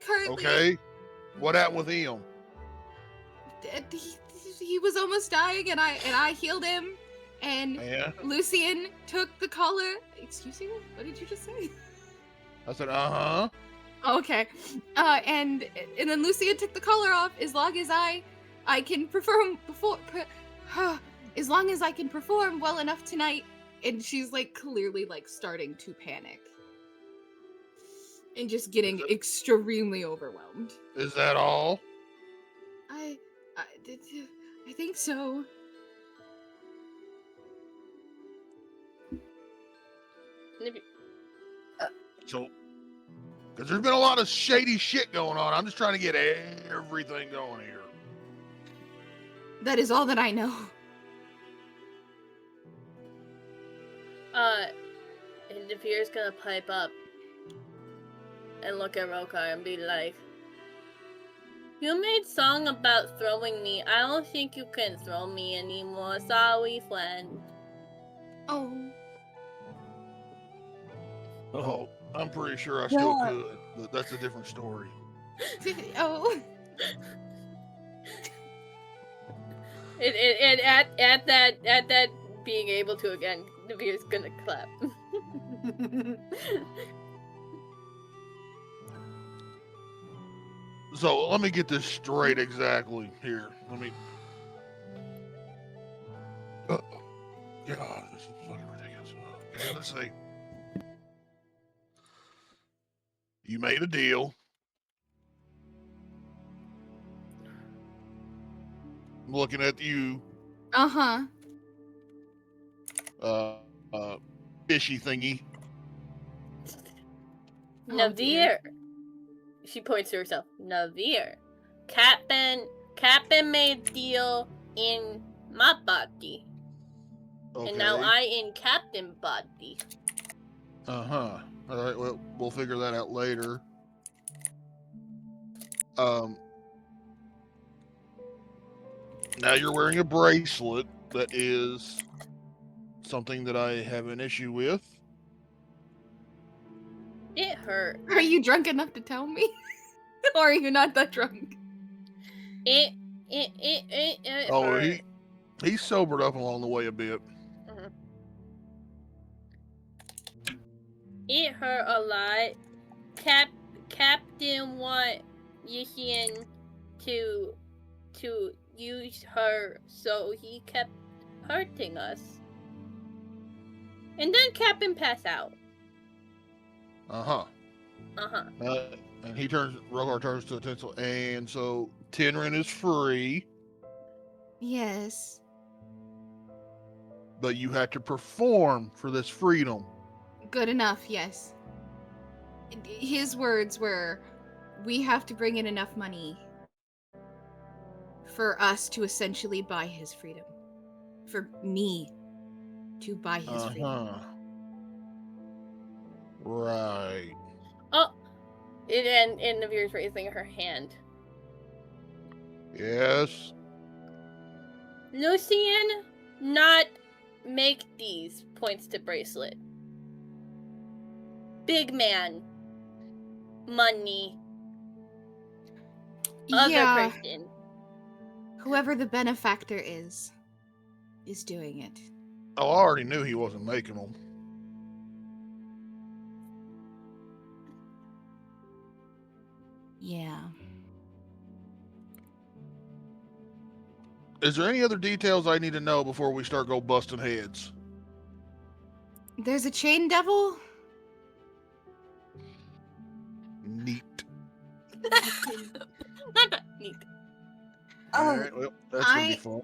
Speaker 10: Currently.
Speaker 5: Okay. What happened with him?
Speaker 10: He was almost dying, and I healed him. And
Speaker 5: Yeah.
Speaker 10: Lucian took the collar. Excuse me? What did you just say?
Speaker 5: I said, uh-huh.
Speaker 10: Okay. And then Lucian took the collar off. As long as I can perform as long as I can perform well enough tonight. And she's like clearly like starting to panic. And just getting extremely overwhelmed.
Speaker 5: Is that all?
Speaker 10: I think so.
Speaker 5: So, because there's been a lot of shady shit going on. I'm just trying to get everything going here.
Speaker 10: That is all that I know.
Speaker 3: And Navir's gonna pipe up and look at Rokar and be like, "You made song about throwing me. I don't think you can throw me anymore. Sorry, friend."
Speaker 10: Oh.
Speaker 5: Oh, I'm pretty sure I still could, but that's a different story.
Speaker 10: Oh.
Speaker 3: And at that being able to again, Navir's gonna clap.
Speaker 5: So let me get this straight exactly here. God, this is fucking ridiculous. Okay, let's see. You made a deal. I'm looking at you.
Speaker 10: Uh-huh.
Speaker 5: Fishy thingy.
Speaker 3: Navir. She points to herself. Navir. Captain made deal in my body.
Speaker 5: Okay.
Speaker 3: And now I in Captain body.
Speaker 5: Uh-huh. All right, well, we'll figure that out later. Now you're wearing a bracelet that is something that I have an issue with.
Speaker 3: It hurt.
Speaker 10: Are you drunk enough to tell me? Or are you not that drunk?
Speaker 3: It
Speaker 5: Oh,
Speaker 3: hurt.
Speaker 5: he sobered up along the way a bit.
Speaker 3: eat her a lot. Captain want Yishian to use her, so he kept hurting us. And then Captain pass out.
Speaker 5: Uh-huh.
Speaker 3: Uh-huh.
Speaker 5: And Rogar turns to Tinsel, and so Tinrin is free,
Speaker 10: Yes.
Speaker 5: but you had to perform for this freedom.
Speaker 10: Good enough, yes. His words were, we have to bring in enough money for us to essentially buy his freedom. For me to buy his freedom.
Speaker 5: Right.
Speaker 3: Oh, and Naveer's raising her hand.
Speaker 5: Yes.
Speaker 3: Lucian, not make these points to bracelet. Big man. Money. Other person.
Speaker 10: Whoever the benefactor is doing it.
Speaker 5: Oh, I already knew he wasn't making them.
Speaker 10: Yeah.
Speaker 5: Is there any other details I need to know before we start go busting heads?
Speaker 10: There's a chain devil.
Speaker 5: Neat.
Speaker 3: Not that neat.
Speaker 5: All right, well, that's gonna be fun.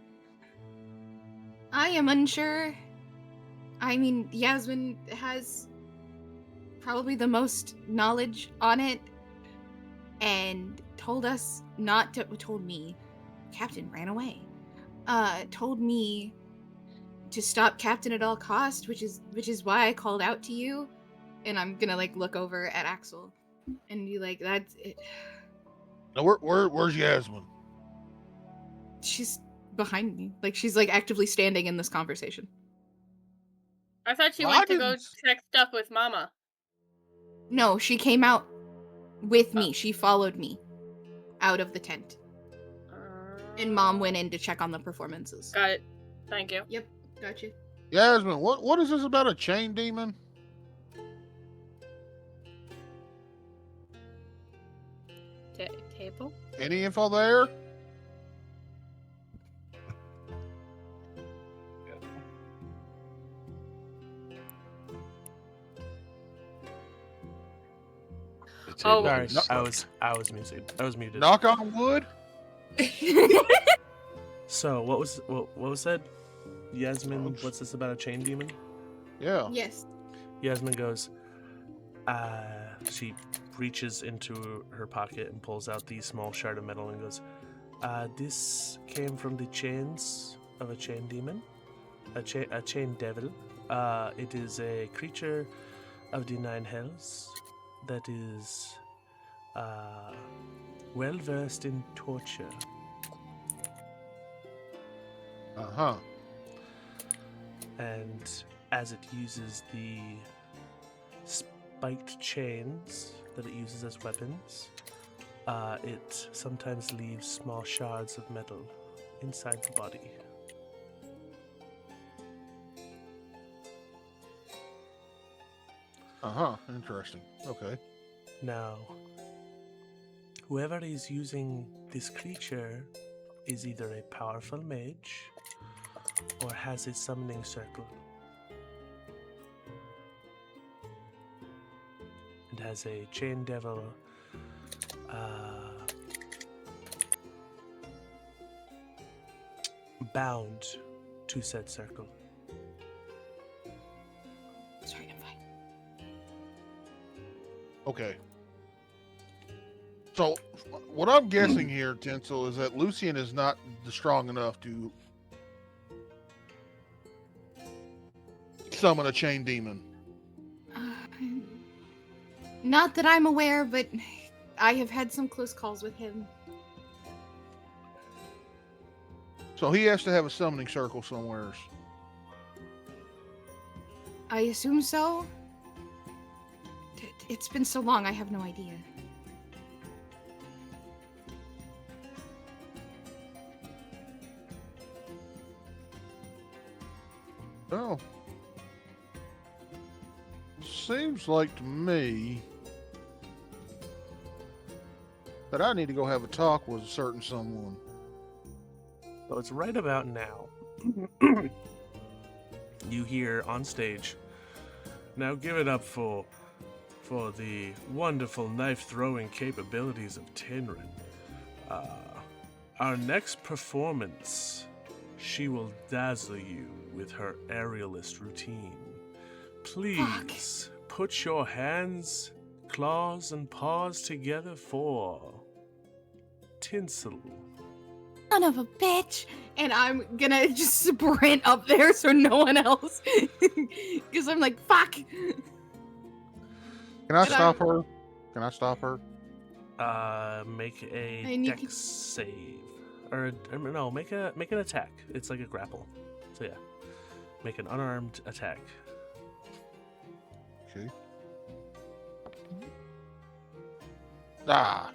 Speaker 10: I am unsure. I mean, Yasmin has probably the most knowledge on it and told us not to, told me, Captain ran away, told me to stop Captain at all cost, which is why I called out to you. And I'm gonna like look over at Axel and be like, that's it.
Speaker 5: Now, where's Yasmin?
Speaker 10: She's behind me. Like she's like actively standing in this conversation.
Speaker 3: I thought she went to go check stuff with Mama.
Speaker 10: No, she came out with me. She followed me out of the tent. And Mom went in to check on the performances.
Speaker 3: Got it. Thank you.
Speaker 10: Yep, got you.
Speaker 5: Yasmin, what is this about a chain demon?
Speaker 3: Table?
Speaker 5: Any info there?
Speaker 3: Oh,
Speaker 4: sorry, I was muted.
Speaker 5: Knock on wood.
Speaker 4: So what was said? Yasmin, what's this about a chain demon?
Speaker 5: Yeah.
Speaker 10: Yes.
Speaker 4: Yasmin goes, she reaches into her pocket and pulls out the small shard of metal and goes, this came from the chains of a chain demon, a chain devil. It is a creature of the nine hells that is well versed in torture.
Speaker 5: Uh-huh.
Speaker 4: And as it uses the spiked chains that it uses as weapons, it sometimes leaves small shards of metal inside the body.
Speaker 5: Uh-huh. Interesting. Okay.
Speaker 4: Now, whoever is using this creature is either a powerful mage or has a summoning circle and has a chain devil bound to said circle.
Speaker 10: Sorry, I'm fine.
Speaker 5: Okay. So, what I'm guessing here, Tinsel, is that Lucian is not strong enough to summon a chain demon.
Speaker 10: Not that I'm aware, but I have had some close calls with him.
Speaker 5: So he has to have a summoning circle somewhere.
Speaker 10: I assume so. It's been so long, I have no idea.
Speaker 5: Oh. seems like to me that I need to go have a talk with a certain someone.
Speaker 4: So it's right about now. You hear on stage, "Now give it up for the wonderful knife-throwing capabilities of Tinrin. Our next performance, she will dazzle you with her aerialist routine. Please put your hands, claws, and paws together for Tinsel."
Speaker 10: Son of a bitch. And I'm gonna just sprint up there so no one else. Because I'm like, fuck.
Speaker 5: Can I stop her? Can I stop her?
Speaker 4: Make
Speaker 10: I
Speaker 4: a
Speaker 10: need
Speaker 4: dex
Speaker 10: to-
Speaker 4: save. Or no, make an attack. It's like a grapple. So yeah. Make an unarmed attack.
Speaker 5: Okay. Ah.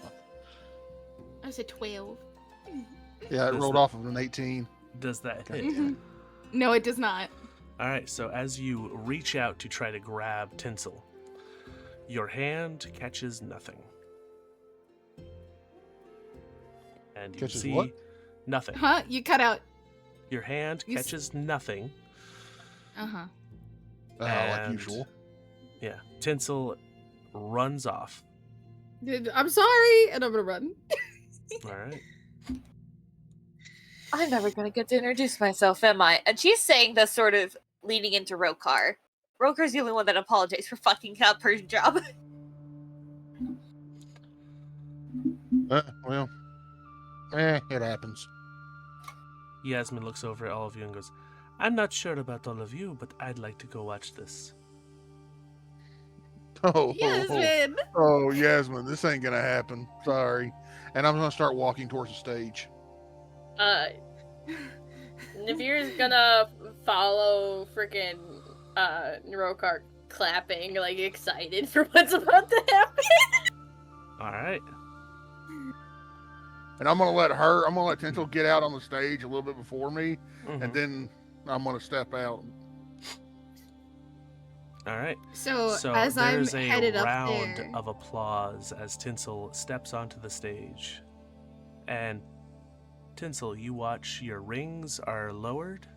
Speaker 10: I said 12.
Speaker 5: Yeah, it
Speaker 4: Does
Speaker 5: rolled
Speaker 4: that-
Speaker 5: off of an 18.
Speaker 4: Does that
Speaker 5: God
Speaker 4: hit?
Speaker 5: damn it.
Speaker 10: No, it does not.
Speaker 4: Alright, so as you reach out to try to grab Tinsel, your hand catches nothing. And you
Speaker 5: Catches
Speaker 4: see
Speaker 5: what?
Speaker 4: nothing.
Speaker 10: Huh? You cut out.
Speaker 4: Your hand
Speaker 10: You s-
Speaker 4: catches nothing.
Speaker 10: Uh-huh.
Speaker 5: Like
Speaker 4: and-
Speaker 5: usual.
Speaker 4: Yeah. Tinsel runs off.
Speaker 10: I'm sorry, and I'm gonna run.
Speaker 4: Alright.
Speaker 11: I'm never gonna get to introduce myself, am I? And she's saying this sort of leaning into Rokar. Rokar's the only one that apologized for fucking up her job.
Speaker 5: Well, it happens.
Speaker 4: Yasmin looks over at all of you and goes, "I'm not sure about all of you, but I'd like to go watch this."
Speaker 10: Yasmin!
Speaker 5: Oh, Yasmin, this ain't gonna happen. Sorry. And I'm gonna start walking towards the stage.
Speaker 3: Navir's gonna follow freaking Rokar clapping, like excited for what's about to happen.
Speaker 4: Alright.
Speaker 5: And I'm gonna let Tinsel get out on the stage a little bit before me,
Speaker 4: Mhm.
Speaker 5: and then I'm gonna step out.
Speaker 4: Alright.
Speaker 10: So,
Speaker 4: So
Speaker 10: as I'm
Speaker 4: there's a
Speaker 10: headed up
Speaker 4: round
Speaker 10: there,
Speaker 4: of applause as Tinsel steps onto the stage. And Tinsel, you watch your rings are lowered.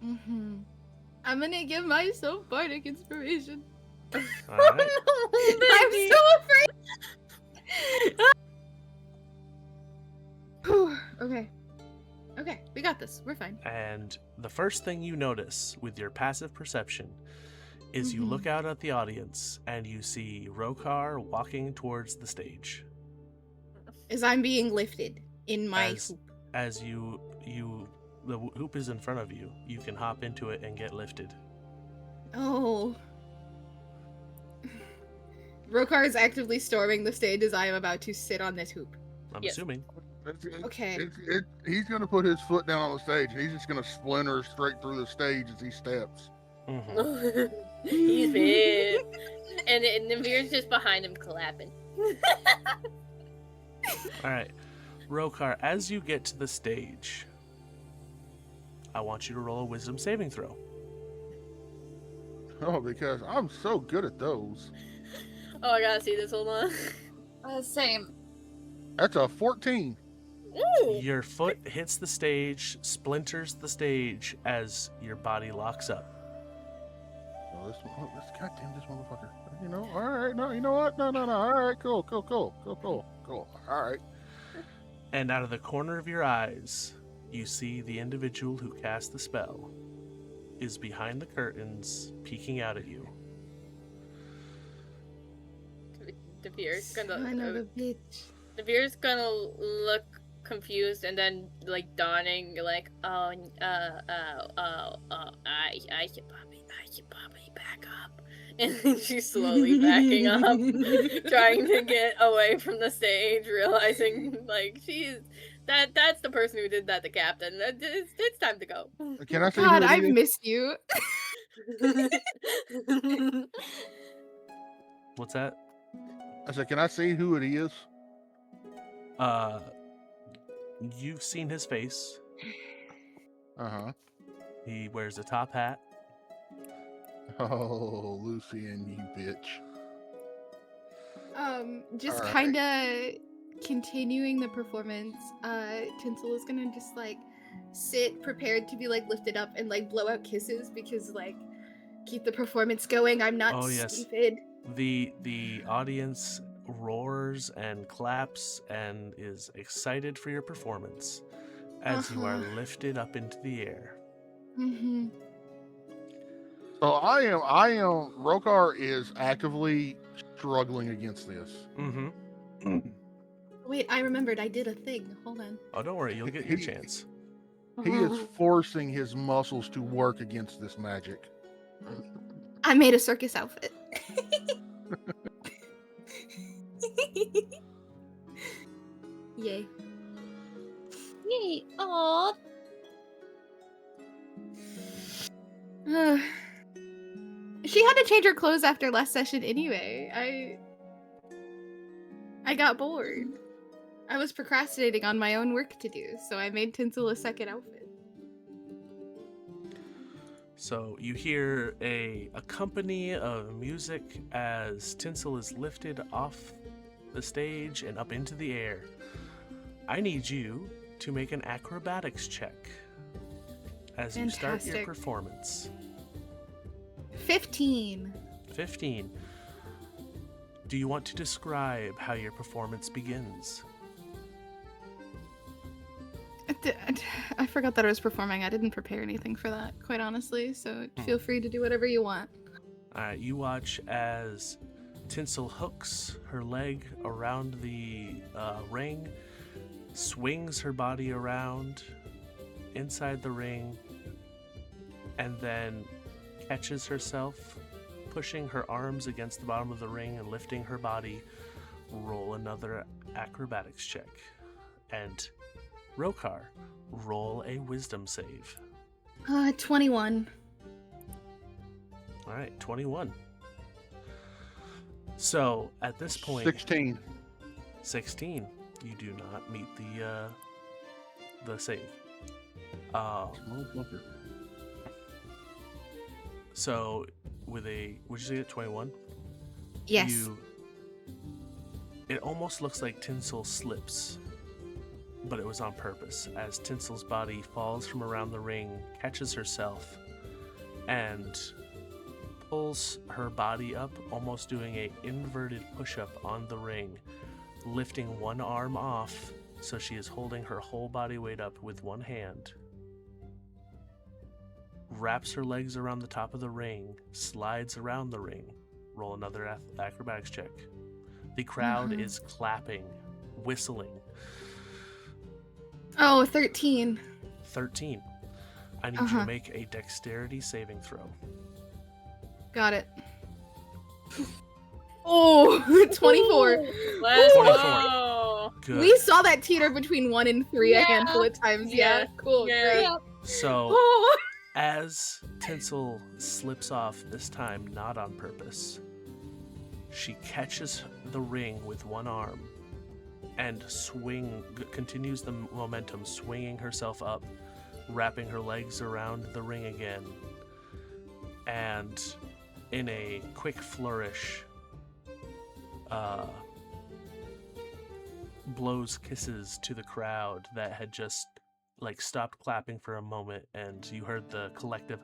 Speaker 10: I'm gonna give myself bardic inspiration.
Speaker 4: Alright.
Speaker 10: I'm so afraid. Whew, okay. Okay, we got this. We're fine.
Speaker 4: And the first thing you notice with your passive perception is you
Speaker 10: Mhm.
Speaker 4: look out at the audience and you see Rokar walking towards the stage.
Speaker 10: As I'm being lifted in my
Speaker 4: As-
Speaker 10: hoop.
Speaker 4: As the hoop is in front of you, you can hop into it and get lifted.
Speaker 10: Oh. Rokar is actively storming the stage as I am about to sit on this hoop.
Speaker 4: I'm
Speaker 3: Yes.
Speaker 4: assuming.
Speaker 10: Okay.
Speaker 5: He's gonna put his foot down on the stage, and he's just gonna splinter straight through the stage as he steps.
Speaker 4: Mhm.
Speaker 3: He's pissed. And Navir's just behind him clapping.
Speaker 4: Alright. Rokar, as you get to the stage, I want you to roll a wisdom saving throw.
Speaker 5: Oh, because I'm so good at those.
Speaker 3: Oh, I gotta see this. Hold on.
Speaker 11: Same.
Speaker 5: That's a 14.
Speaker 3: Ooh.
Speaker 4: Your foot hits the stage, splinters the stage as your body locks up.
Speaker 5: Oh, goddamn this motherfucker. You know, all right, no, you know what? No. All right, cool. All right.
Speaker 4: And out of the corner of your eyes, you see the individual who cast the spell is behind the curtains, peeking out at you.
Speaker 3: Navir's gonna.
Speaker 10: Son of a bitch.
Speaker 3: Navir's gonna look confused and then like dawning, like, I should probably back up. And then she's slowly backing up, trying to get away from the stage, realizing like that's the person who did that to Captain. It's time to go.
Speaker 5: Can I see
Speaker 10: God,
Speaker 5: who it
Speaker 10: I've
Speaker 5: is?
Speaker 10: missed you.
Speaker 4: What's that?
Speaker 5: I said, can I see who it is?
Speaker 4: You've seen his face.
Speaker 5: Uh-huh.
Speaker 4: He wears a top hat.
Speaker 5: Oh, Lucian, you bitch.
Speaker 10: Just
Speaker 5: Alright.
Speaker 10: kind of continuing the performance. Tinsel is gonna just like sit prepared to be like lifted up and like blow out kisses because like keep the performance going. I'm not
Speaker 4: Oh, yes.
Speaker 10: stupid.
Speaker 4: The audience roars and claps and is excited for your performance as you are lifted up into the air.
Speaker 10: Mm-hmm.
Speaker 5: So Rokar is actively struggling against this.
Speaker 4: Mm-hmm.
Speaker 10: Wait, I remembered. I did a thing. Hold on.
Speaker 4: Oh, don't worry. You'll get your chance.
Speaker 5: He is forcing his muscles to work against this magic.
Speaker 10: I made a circus outfit. Yay.
Speaker 11: Yay! Aw.
Speaker 10: She had to change her clothes after last session anyway. I got bored. I was procrastinating on my own work to do, so I made Tinsel a second outfit.
Speaker 4: So you hear a company of music as Tinsel is lifted off the stage and up into the air. I need you to make an acrobatics check as you start your
Speaker 10: Fantastic.
Speaker 4: performance.
Speaker 10: 15.
Speaker 4: 15. Do you want to describe how your performance begins?
Speaker 10: I forgot that I was performing. I didn't prepare anything for that, quite honestly, so feel free to do whatever you want.
Speaker 4: Alright, you watch as Tinsel hooks her leg around the ring, swings her body around inside the ring, and then catches herself, pushing her arms against the bottom of the ring and lifting her body. Roll another acrobatics check. And Rokar, roll a wisdom save.
Speaker 10: 21.
Speaker 4: Alright, 21. So, at this point...
Speaker 5: 16.
Speaker 4: 16. You do not meet the save. So, with a... Would you say it 21?
Speaker 10: Yes.
Speaker 4: It almost looks like Tinsel slips, but it was on purpose, as Tinsel's body falls from around the ring, catches herself, and pulls her body up, almost doing a inverted push-up on the ring, lifting one arm off, so she is holding her whole body weight up with one hand, wraps her legs around the top of the ring, slides around the ring. Roll another acrobatics check. The crowd is clapping, whistling.
Speaker 10: Oh, 13.
Speaker 4: 13. I need you to make a dexterity saving throw.
Speaker 10: Got it. Oh, 24.
Speaker 3: Let's
Speaker 4: 24.
Speaker 3: go.
Speaker 4: Good.
Speaker 10: We saw that teeter between 1 and 3 a handful of times. Yeah, cool.
Speaker 3: Yeah.
Speaker 10: Great.
Speaker 4: So,
Speaker 10: Oh.
Speaker 4: as Tinsel slips off, this time not on purpose, she catches the ring with one arm and continues the momentum, swinging herself up, wrapping her legs around the ring again, and in a quick flourish, blows kisses to the crowd that had just stopped clapping for a moment, and you heard the collective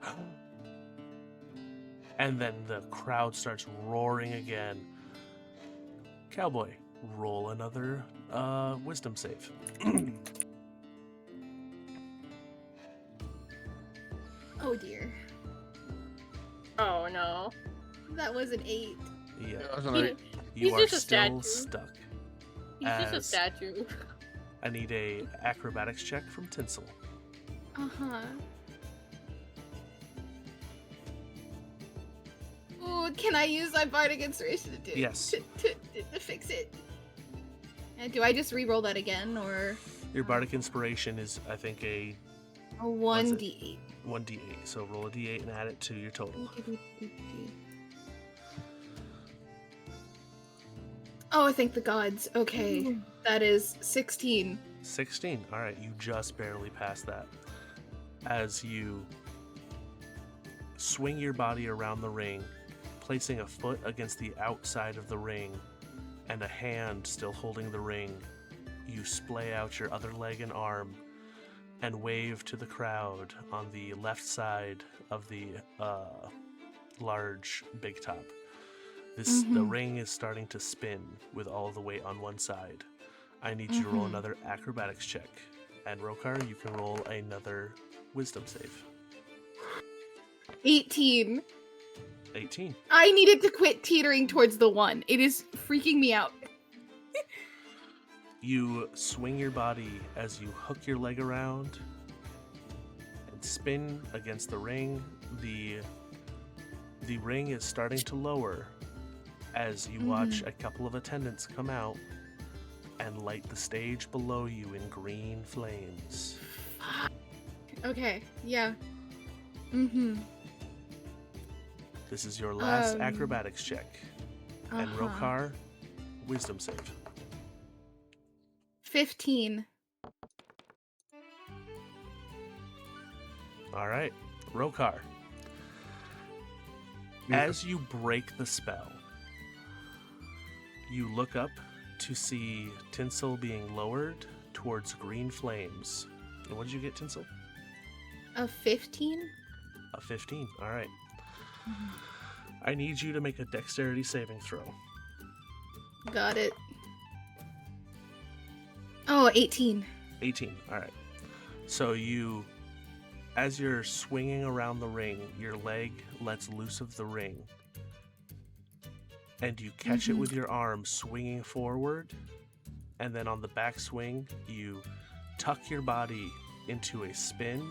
Speaker 4: and then the crowd starts roaring again. Cowboy, roll another wisdom save.
Speaker 10: Oh dear.
Speaker 3: Oh no.
Speaker 10: That was an 8.
Speaker 4: Yeah,
Speaker 5: That was an 8.
Speaker 4: you
Speaker 3: he's
Speaker 4: are
Speaker 3: just a
Speaker 4: still
Speaker 3: statue.
Speaker 4: stuck.
Speaker 3: He's just a
Speaker 4: As-
Speaker 3: statue.
Speaker 4: I need a acrobatics check from Tinsel.
Speaker 10: Ooh, can I use my bardic inspiration to do
Speaker 4: Yes.
Speaker 10: to fix it? And do I just re-roll that again, or
Speaker 4: Your bardic inspiration is, I think, a
Speaker 10: a 1d8?
Speaker 4: 1d8. So roll a d8 and add it to your total.
Speaker 10: Oh, thank the gods. Okay, that is 16.
Speaker 4: 16. All right, you just barely passed that. As you swing your body around the ring, placing a foot against the outside of the ring and a hand still holding the ring. You splay out your other leg and arm and wave to the crowd on the left side of the large big top. The ring is starting to spin with all the weight on one side. I need you to roll another acrobatics check. And Rokar, you can roll another wisdom save.
Speaker 10: 18.
Speaker 4: 18.
Speaker 10: I needed to quit teetering towards the 1. It is freaking me out.
Speaker 4: You swing your body as you hook your leg around and spin against the ring. The ring is starting to lower as you watch a couple of attendants come out and light the stage below you in green flames.
Speaker 10: Okay, yeah.
Speaker 4: This is your last acrobatics check. And Rokar, wisdom save.
Speaker 10: 15.
Speaker 4: All right, Rokar. As you break the spell, you look up to see Tinsel being lowered towards green flames. And what did you get, Tinsel?
Speaker 10: A 15?
Speaker 4: A 15, all right. I need you to make a dexterity saving throw.
Speaker 10: Got it. Oh, 18.
Speaker 4: 18, all right. So as you're swinging around the ring, your leg lets loose of the ring. And you catch it with your arm swinging forward. And then on the back swing, you tuck your body into a spin.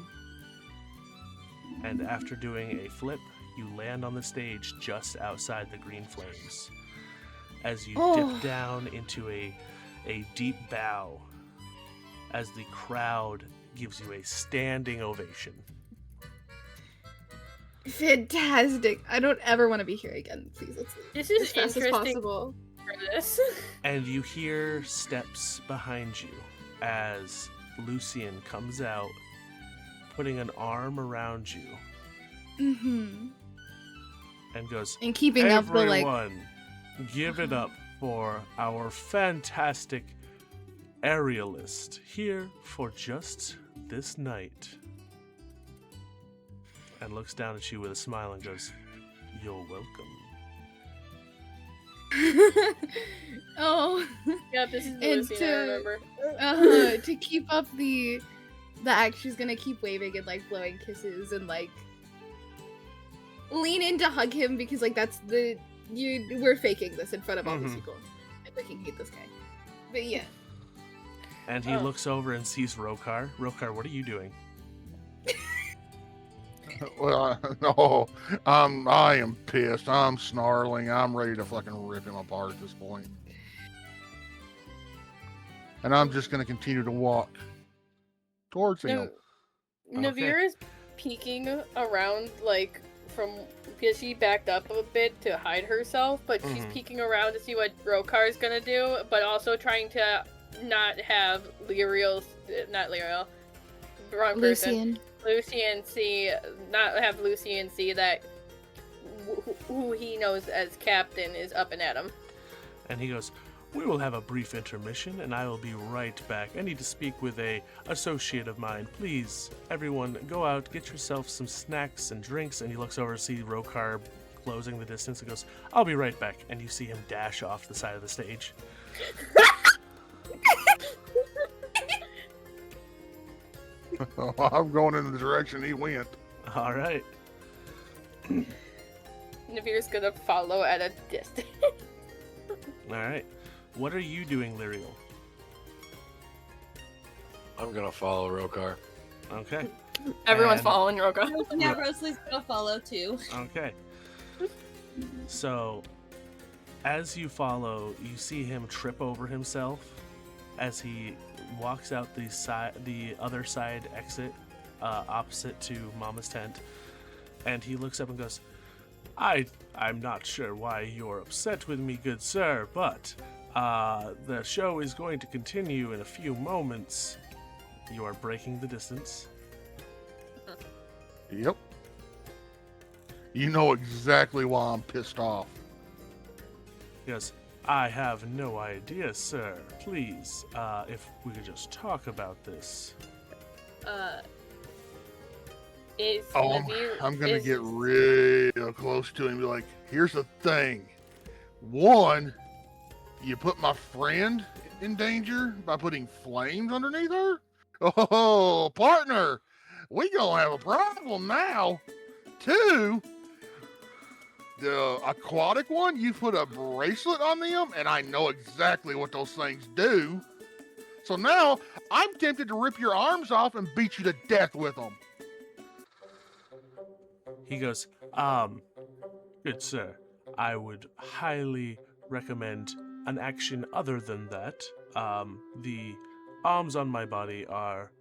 Speaker 4: And after doing a flip, you land on the stage just outside the green flames. As you dip down into a deep bow, as the crowd gives you a standing ovation.
Speaker 10: Fantastic. I don't ever want to be here again. Please, let's leave.
Speaker 3: This is
Speaker 10: as fast as
Speaker 3: interesting
Speaker 10: possible.
Speaker 3: for this.
Speaker 4: And you hear steps behind you as Lucian comes out, putting an arm around you. And goes,
Speaker 10: And keeping up the, like...
Speaker 4: Everyone, give it up for our fantastic aerialist here for just this night. And looks down at you with a smile and goes, "You're welcome."
Speaker 10: Oh.
Speaker 3: Yeah, this is
Speaker 10: And
Speaker 3: Lucy, I remember.
Speaker 10: To keep up the act, she's gonna keep waving and, like, blowing kisses and, like, lean in to hug him because, like, that's we're faking this in front of all these people. I fucking hate this guy. But yeah.
Speaker 4: And he looks over and sees Rokar. Rokar, what are you doing?
Speaker 5: Well, no, I am pissed. I'm snarling. I'm ready to fucking rip him apart at this point. And I'm just going to continue to walk towards him.
Speaker 3: Navir is peeking around, like, because she backed up a bit to hide herself, but she's peeking around to see what Rokar is gonna do, but also trying to not have Lucian see that who he knows as Captain is up and at him.
Speaker 4: And he goes, "We will have a brief intermission, and I will be right back. I need to speak with a associate of mine. Please, everyone, go out, get yourself some snacks and drinks." And he looks over to see Rokar closing the distance and goes, "I'll be right back." And you see him dash off the side of the stage.
Speaker 5: I'm going in the direction he went.
Speaker 4: All right.
Speaker 3: Navir's gonna follow at a distance.
Speaker 4: All right. What are you doing, Lyriel?
Speaker 8: I'm gonna follow Rokar.
Speaker 4: Okay.
Speaker 3: Everyone's
Speaker 4: And-
Speaker 3: following Rokar.
Speaker 11: Yeah, Rosalie's gonna follow too.
Speaker 4: Okay. So, as you follow, you see him trip over himself as he walks out the other side exit, opposite to Mama's tent, and he looks up and goes, I'm not sure why you're upset with me, good sir, but the show is going to continue in a few moments. You are breaking the distance.
Speaker 5: Yep. You know exactly why I'm pissed off.
Speaker 4: He goes, I have no idea, sir. Please, if we could just talk about this.
Speaker 3: Is
Speaker 5: Oh,
Speaker 3: Levere,
Speaker 5: I'm gonna
Speaker 3: is-
Speaker 5: get real close to him and be like, here's the thing. One, you put my friend in danger by putting flames underneath her? Oh, partner, we gonna have a problem now. Two, the aquatic one, you put a bracelet on them, and I know exactly what those things do. So now, I'm tempted to rip your arms off and beat you to death with them.
Speaker 4: He goes, good sir, I would highly recommend an action other than that. The arms on my body are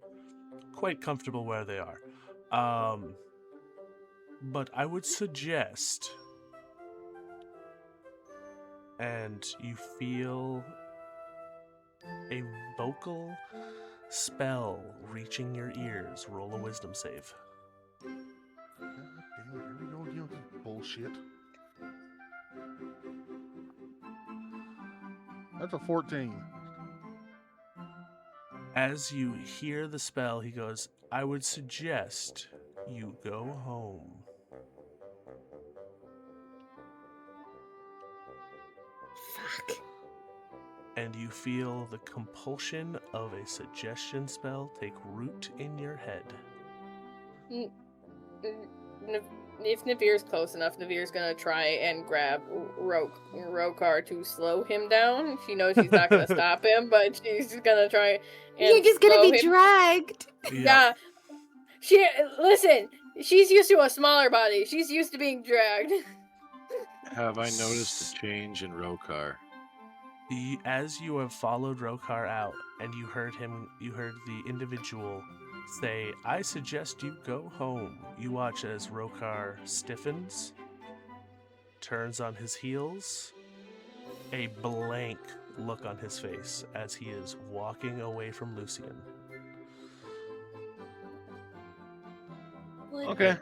Speaker 4: quite comfortable where they are. But I would suggest, and you feel a vocal spell reaching your ears. Roll a wisdom save.
Speaker 5: God damn it, here we go again with this bullshit. That's a 14.
Speaker 4: As you hear the spell, he goes, I would suggest you go home.
Speaker 10: Fuck.
Speaker 4: And you feel the compulsion of a suggestion spell take root in your head.
Speaker 3: If Naveer's close enough, Naveer's gonna try and grab Rokar to slow him down. She knows she's not gonna stop him, but she's gonna try and
Speaker 10: You're just gonna
Speaker 3: slow
Speaker 10: be
Speaker 3: him.
Speaker 10: dragged.
Speaker 3: Yeah. Listen, she's used to a smaller body. She's used to being dragged.
Speaker 8: Have I noticed a change in Rokar?
Speaker 4: As you have followed Rokar out, and you heard the individual say, I suggest you go home. You watch as Rokar stiffens, turns on his heels, a blank look on his face as he is walking away from Lucian.
Speaker 8: Okay.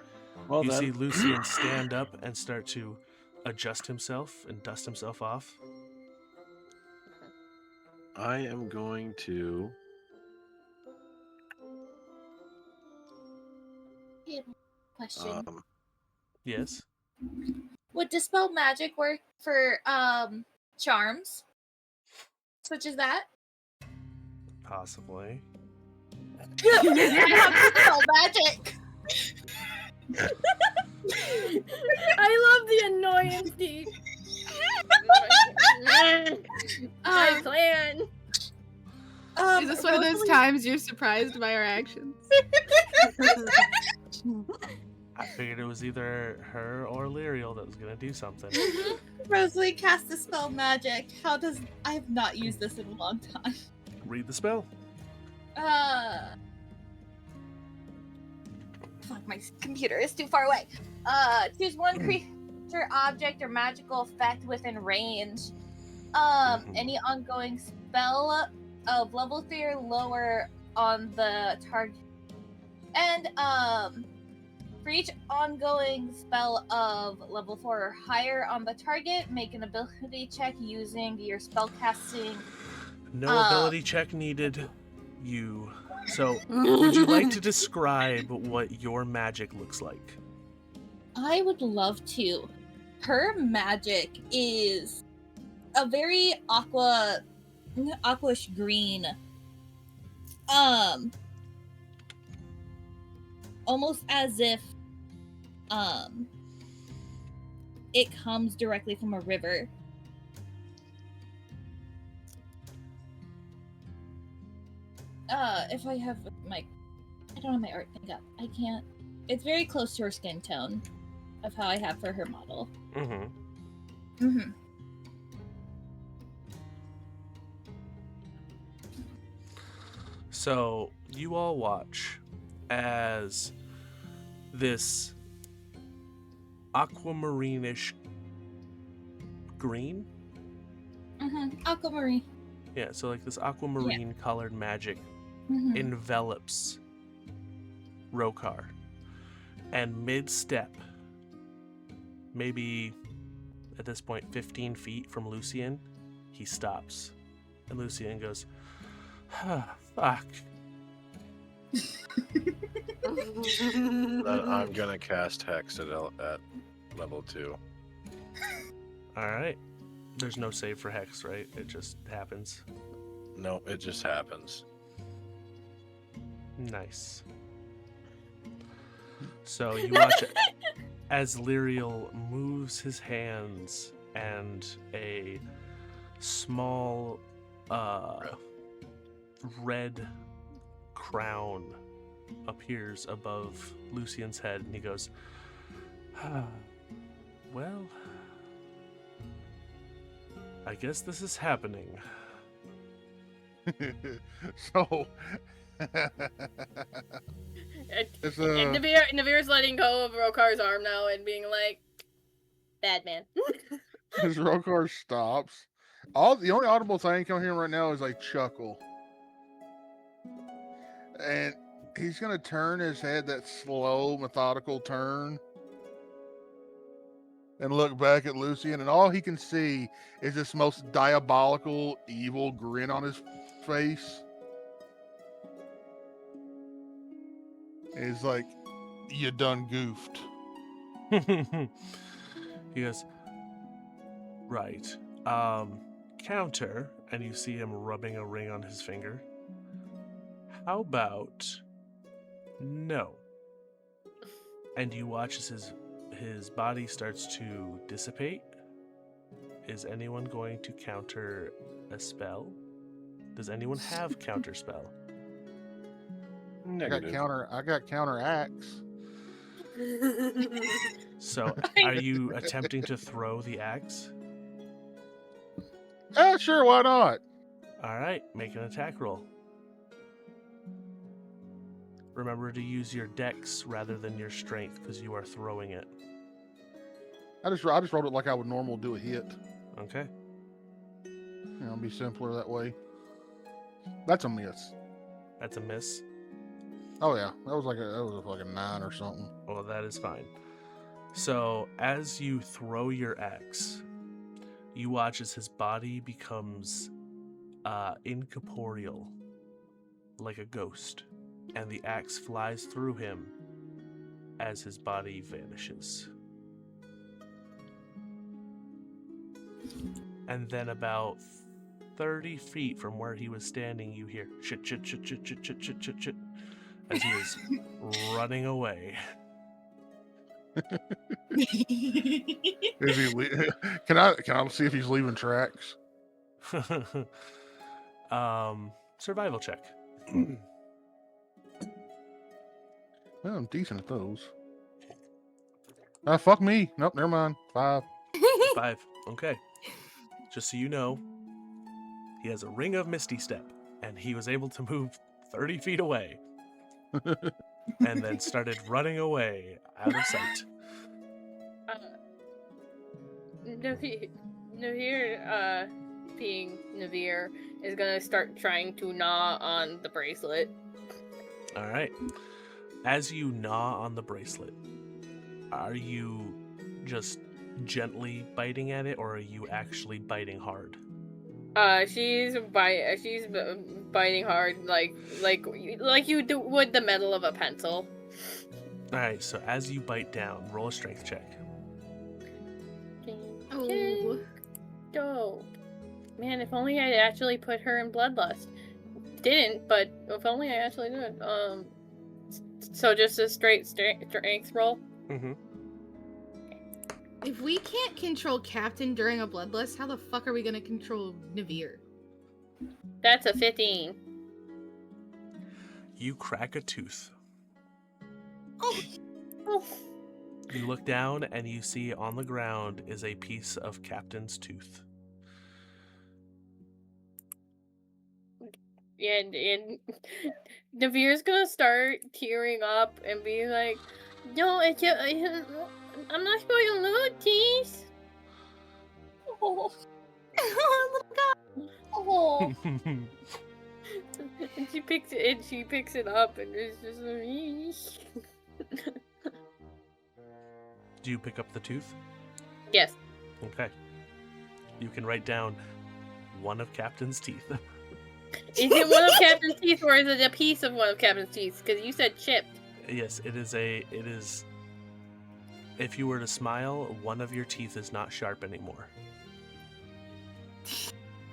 Speaker 8: Well
Speaker 4: You
Speaker 8: then.
Speaker 4: see Lucian stand up and start to adjust himself and dust himself off.
Speaker 8: I am going to.
Speaker 11: Question.
Speaker 4: Yes.
Speaker 11: Would Dispel Magic work for charms? Such as that?
Speaker 4: Possibly.
Speaker 11: Dispel Magic!
Speaker 3: I love the annoyance, Dee. My plan.
Speaker 10: Is this one of those
Speaker 11: Rosalie-
Speaker 10: times you're surprised by our actions?
Speaker 4: I figured it was either her or Lyriel that was gonna do something.
Speaker 11: Rosalie cast Dispel Magic. How does... I have not used this in a long time.
Speaker 4: Read the spell.
Speaker 9: Fuck, my computer is too far away. Choose one creature, object, or magical effect within range. Any ongoing spell of level 3 or lower on the target. And, for each ongoing spell of level 4 or higher on the target, make an ability check using your spellcasting.
Speaker 4: No ability check needed. So, would you like to describe what your magic looks like?
Speaker 11: I would love to. Her magic is a very aquish green. Almost as if it comes directly from a river. If I have I don't have my art thing up. I can't. It's very close to her skin tone of how I have for her model.
Speaker 4: Mm-hmm. So, you all watch as this aquamarine-ish green?
Speaker 11: Aquamarine.
Speaker 4: Yeah, so like this aquamarine colored magic
Speaker 11: Mhm.
Speaker 4: envelops Rokar. And mid-step, maybe at this point 15 feet from Lucian, he stops. And Lucian goes, fuck.
Speaker 8: Then I'm gonna cast Hex at level 2.
Speaker 4: Alright. There's no save for Hex, right? It just happens.
Speaker 8: No, it just happens.
Speaker 4: Nice. So you watch as Lyriel moves his hands and a small red crown appears above Lucian's head, and he goes, well, I guess this is happening.
Speaker 5: So it's
Speaker 3: And Navir's letting go of Rokar's arm now and being like, bad man.
Speaker 5: as Rokar stops, the only audible thing I'm hearing right now is like chuckle. And he's gonna turn his head, that slow, methodical turn, and look back at Lucian, and all he can see is this most diabolical, evil grin on his face. It's like, you done goofed.
Speaker 4: He goes, right. Counter, and you see him rubbing a ring on his finger. How about no? And you watch as his body starts to dissipate. Is anyone going to counter a spell? Does anyone have counter spell?
Speaker 8: Negative.
Speaker 5: I got counter axe.
Speaker 4: So, are you attempting to throw the axe?
Speaker 5: Sure, why not?
Speaker 4: All right, make an attack roll. Remember to use your dex rather than your strength because you are throwing it.
Speaker 5: I just rolled it like I would normally do a hit.
Speaker 4: Okay.
Speaker 5: It'll be simpler that way. That's a miss.
Speaker 4: That's a miss.
Speaker 5: Oh yeah, that was like a 9 or something.
Speaker 4: Well, that is fine. So, as you throw your axe, you watch as his body becomes incorporeal, like a ghost, and the axe flies through him as his body vanishes. And then about 30 feet from where he was standing, you hear shit, shit, shit, shit, shit, shit, shit, shit, shit, as he is running away.
Speaker 5: Is he? Can I see if he's leaving tracks?
Speaker 4: Survival check.
Speaker 5: Well, I'm decent at those. Fuck me. Nope, never mind. 5.
Speaker 4: 5. Okay. Just so you know, he has a ring of Misty Step, and he was able to move 30 feet away. And then started running away out of sight.
Speaker 3: Navir, being Navir, is gonna start trying to gnaw on the bracelet.
Speaker 4: All right. As you gnaw on the bracelet, are you just gently biting at it, or are you actually biting hard?
Speaker 3: She's biting hard, like you would the metal of a pencil.
Speaker 4: All right. So as you bite down, roll a strength check.
Speaker 10: Oh.
Speaker 3: Dope. Man, if only I actually put her in Bloodlust. Didn't, but if only I actually did. So just a straight strength roll.
Speaker 4: Mm-hmm.
Speaker 10: If we can't control Captain during a bloodlust, how the fuck are we gonna control Navir?
Speaker 3: That's a 15.
Speaker 4: You crack a tooth.
Speaker 3: Oh.
Speaker 4: You look down and you see on the ground is a piece of Captain's tooth.
Speaker 3: And Navir's gonna start tearing up and be like, "No, I'm not supposed to lose teeth."
Speaker 9: Oh, little guy. Oh.
Speaker 3: And she picks it up and it's just like,
Speaker 4: Do you pick up the tooth?
Speaker 3: Yes.
Speaker 4: Okay. You can write down one of Captain's teeth.
Speaker 3: Is it one of Captain's teeth or is it a piece of one of Captain's teeth? Because you said chipped.
Speaker 4: Yes, it is. If you were to smile, one of your teeth is not sharp anymore.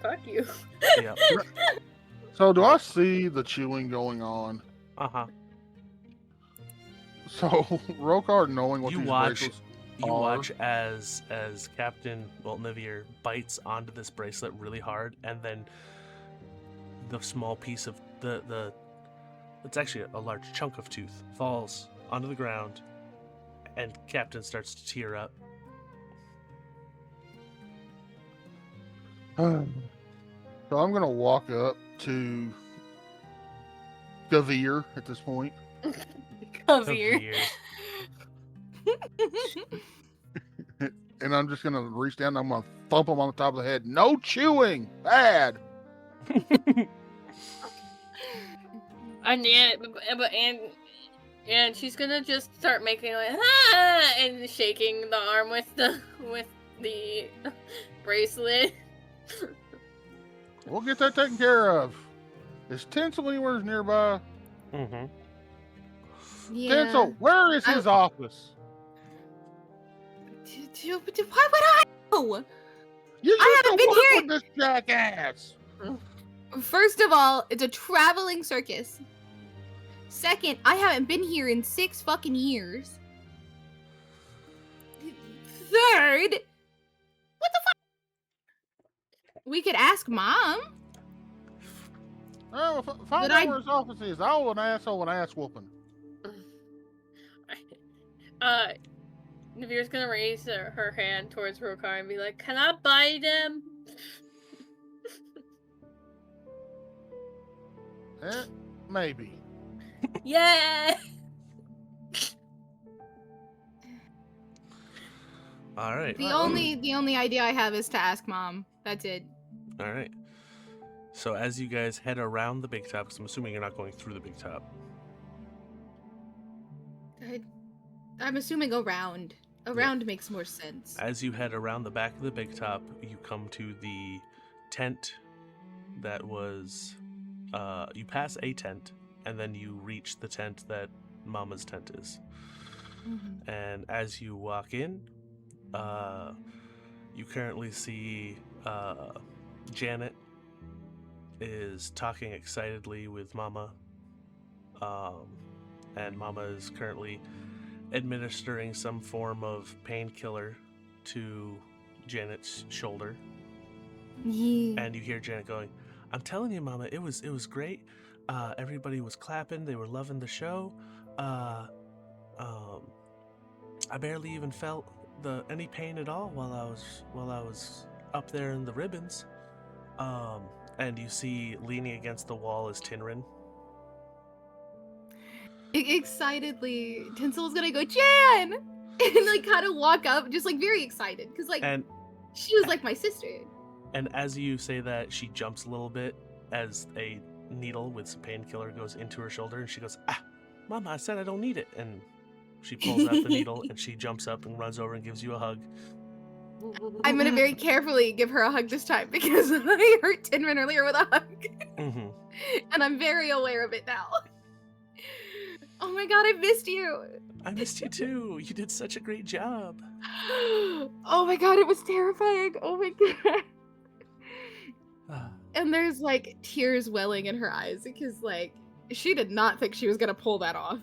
Speaker 3: Fuck you.
Speaker 4: Yep.
Speaker 5: So do I see the chewing going on?
Speaker 4: Uh-huh.
Speaker 5: So Rokar, knowing what
Speaker 4: You
Speaker 5: these
Speaker 4: watch
Speaker 5: bracelets
Speaker 4: You
Speaker 5: are,
Speaker 4: watch as Captain Nivir bites onto this bracelet really hard, and then the small piece of the it's actually a large chunk of tooth falls onto the ground, and Captain starts to tear up.
Speaker 5: So I'm gonna walk up to Gavir at this point.
Speaker 3: Kavir.
Speaker 5: And I'm just gonna reach down and I'm gonna thump him on the top of the head. No chewing! Bad!
Speaker 3: And she's gonna just start making like ah! And shaking the arm with the bracelet.
Speaker 5: We'll get that taken care of. Is Tinsel anywhere nearby?
Speaker 4: Mm-hmm.
Speaker 10: Yeah.
Speaker 5: Tinsel, where is his office?
Speaker 10: Why would I know?
Speaker 5: You
Speaker 10: I
Speaker 5: used
Speaker 10: haven't
Speaker 5: to
Speaker 10: been
Speaker 5: work
Speaker 10: here-
Speaker 5: with this jackass.
Speaker 10: First of all, it's a traveling circus. Second, I haven't been here in 6 fucking years. Third, what the fuck? We could ask Mom.
Speaker 5: Oh, well, find
Speaker 10: But
Speaker 5: out
Speaker 10: I-
Speaker 5: where his office is. I owe an asshole an ass whooping.
Speaker 3: Navir's gonna raise her hand towards Rokar and be like, "Can I buy them?"
Speaker 5: Maybe.
Speaker 3: Yeah.
Speaker 4: All right.
Speaker 10: The only idea I have is to ask Mom. That's it.
Speaker 4: All right. So as you guys head around the big top, because I'm assuming you're not going through the big top.
Speaker 10: I'm assuming around. Around makes more sense.
Speaker 4: As you head around the back of the big top, you come to the tent that was, you pass a tent, and then you reach the tent that Mama's tent is.
Speaker 10: Mhm.
Speaker 4: And as you walk in, you currently see Janet is talking excitedly with Mama. And Mama is currently administering some form of painkiller to Janet's shoulder.
Speaker 10: Yeah.
Speaker 4: And you hear Janet going, "I'm telling you, Mama, it was great. Everybody was clapping. They were loving the show. I barely even felt any pain at all while I was up there in the ribbons." And you see leaning against the wall is Tinrin.
Speaker 10: Excitedly, Tinsel's gonna go, Jan! And like kind of walk up, just like very excited. Because like,
Speaker 4: And
Speaker 10: she was like my sister.
Speaker 4: And as you say that, she jumps a little bit as a needle with some painkiller goes into her shoulder, and she goes, "Ah, Mama, I said I don't need it." And she pulls out the needle, and she jumps up and runs over and gives you a hug.
Speaker 10: I'm gonna very carefully give her a hug this time because I hurt Tinrin earlier with a hug.
Speaker 4: Mm-hmm.
Speaker 10: And I'm very aware of it now. Oh my god, I missed you.
Speaker 4: I missed you too. You did such a great job.
Speaker 10: Oh my god, it was terrifying. Oh my god. And there's like tears welling in her eyes because like she did not think she was gonna pull that off.